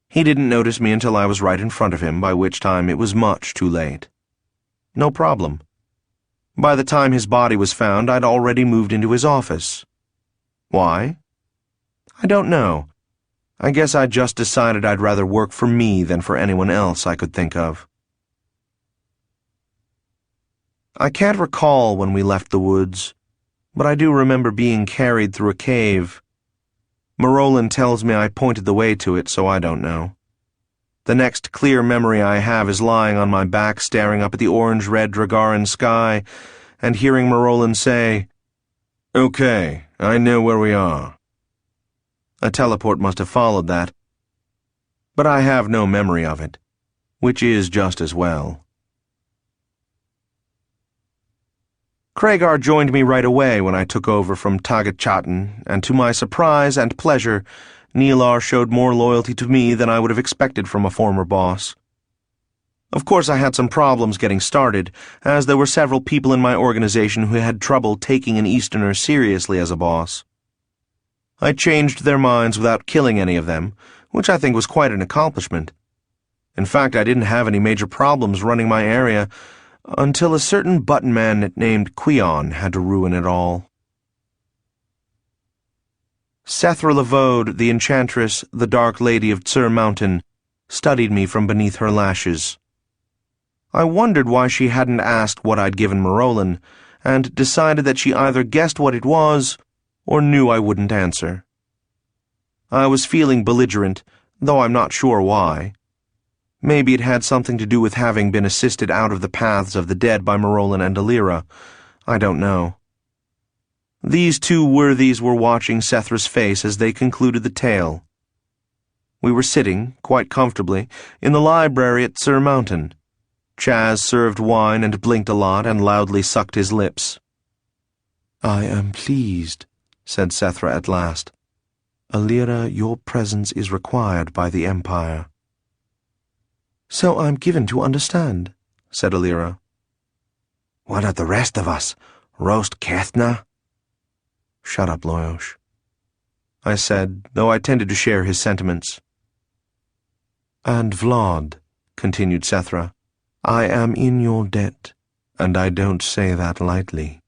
He didn't notice me until I was right in front of him, by which time it was much too late. No problem. By the time his body was found, I'd already moved into his office. Why? I don't know. I guess I just decided I'd rather work for me than for anyone else I could think of. I can't recall when we left the woods, but I do remember being carried through a cave. Marolan tells me I pointed the way to it, so I don't know. The next clear memory I have is lying on my back staring up at the orange-red Dragaran sky and hearing Marolan say, Okay, I know where we are. A teleport must have followed that, but I have no memory of it, which is just as well. Kragar joined me right away when I took over from Tagachatan, and to my surprise and pleasure, Neelar showed more loyalty to me than I would have expected from a former boss. Of course, I had some problems getting started, as there were several people in my organization who had trouble taking an Easterner seriously as a boss. I changed their minds without killing any of them, which I think was quite an accomplishment. In fact, I didn't have any major problems running my area, until a certain button man named Quion had to ruin it all. Sethra Lavode, the enchantress, the Dark Lady of Tsur Mountain, studied me from beneath her lashes. I wondered why she hadn't asked what I'd given Marolan, and decided that she either guessed what it was or knew I wouldn't answer. I was feeling belligerent, though I'm not sure why. Maybe it had something to do with having been assisted out of the paths of the dead by Marolan and Alira. I don't know. These two worthies were watching Sethra's face as they concluded the tale. We were sitting, quite comfortably, in the library at Tsur Mountain. Chaz served wine and blinked a lot and loudly sucked his lips. I am pleased, said Sethra at last. Alira, your presence is required by the Empire. So I'm given to understand, said Alira. What of the rest of us? Roast Kethna? Shut up, Loyosh, I said, though I tended to share his sentiments. And Vlad, continued Sethra, I am in your debt, and I don't say that lightly.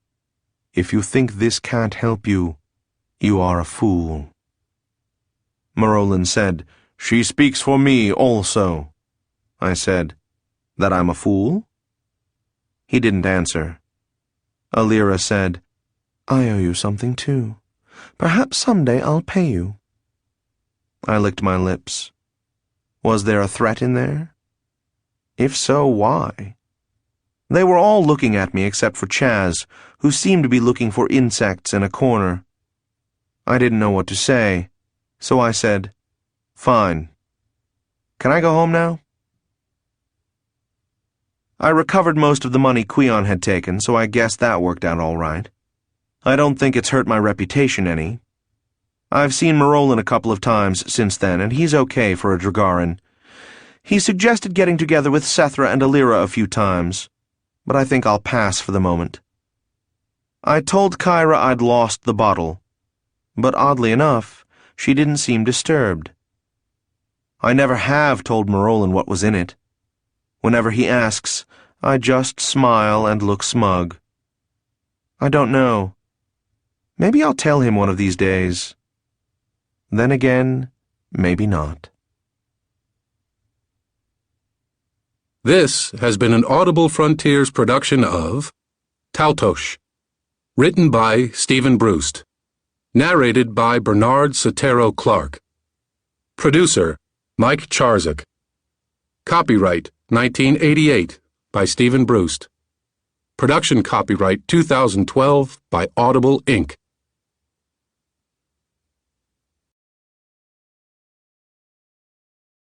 If you think this can't help you, you are a fool. Marolan said, She speaks for me also. I said, That I'm a fool? He didn't answer. Alira said, I owe you something too. Perhaps someday I'll pay you. I licked my lips. Was there a threat in there? If so, why? They were all looking at me except for Chaz, who seemed to be looking for insects in a corner. I didn't know what to say, so I said, Fine. Can I go home now? I recovered most of the money Quion had taken, so I guess that worked out all right. I don't think it's hurt my reputation any. I've seen Marolin a couple of times since then, and he's okay for a Dragarin. He suggested getting together with Sethra and Alira a few times, but I think I'll pass for the moment. I told Kyra I'd lost the bottle, but oddly enough, she didn't seem disturbed. I never have told Marolin what was in it. Whenever he asks, I just smile and look smug. I don't know. Maybe I'll tell him one of these days. Then again, maybe not. This has been an Audible Frontiers production of Taltos, written by Stephen Brust, narrated by Bernard Setaro Clark. Producer, Mike Charzak. Copyright 1988 by Stephen Brust. Production copyright 2012 by Audible Inc.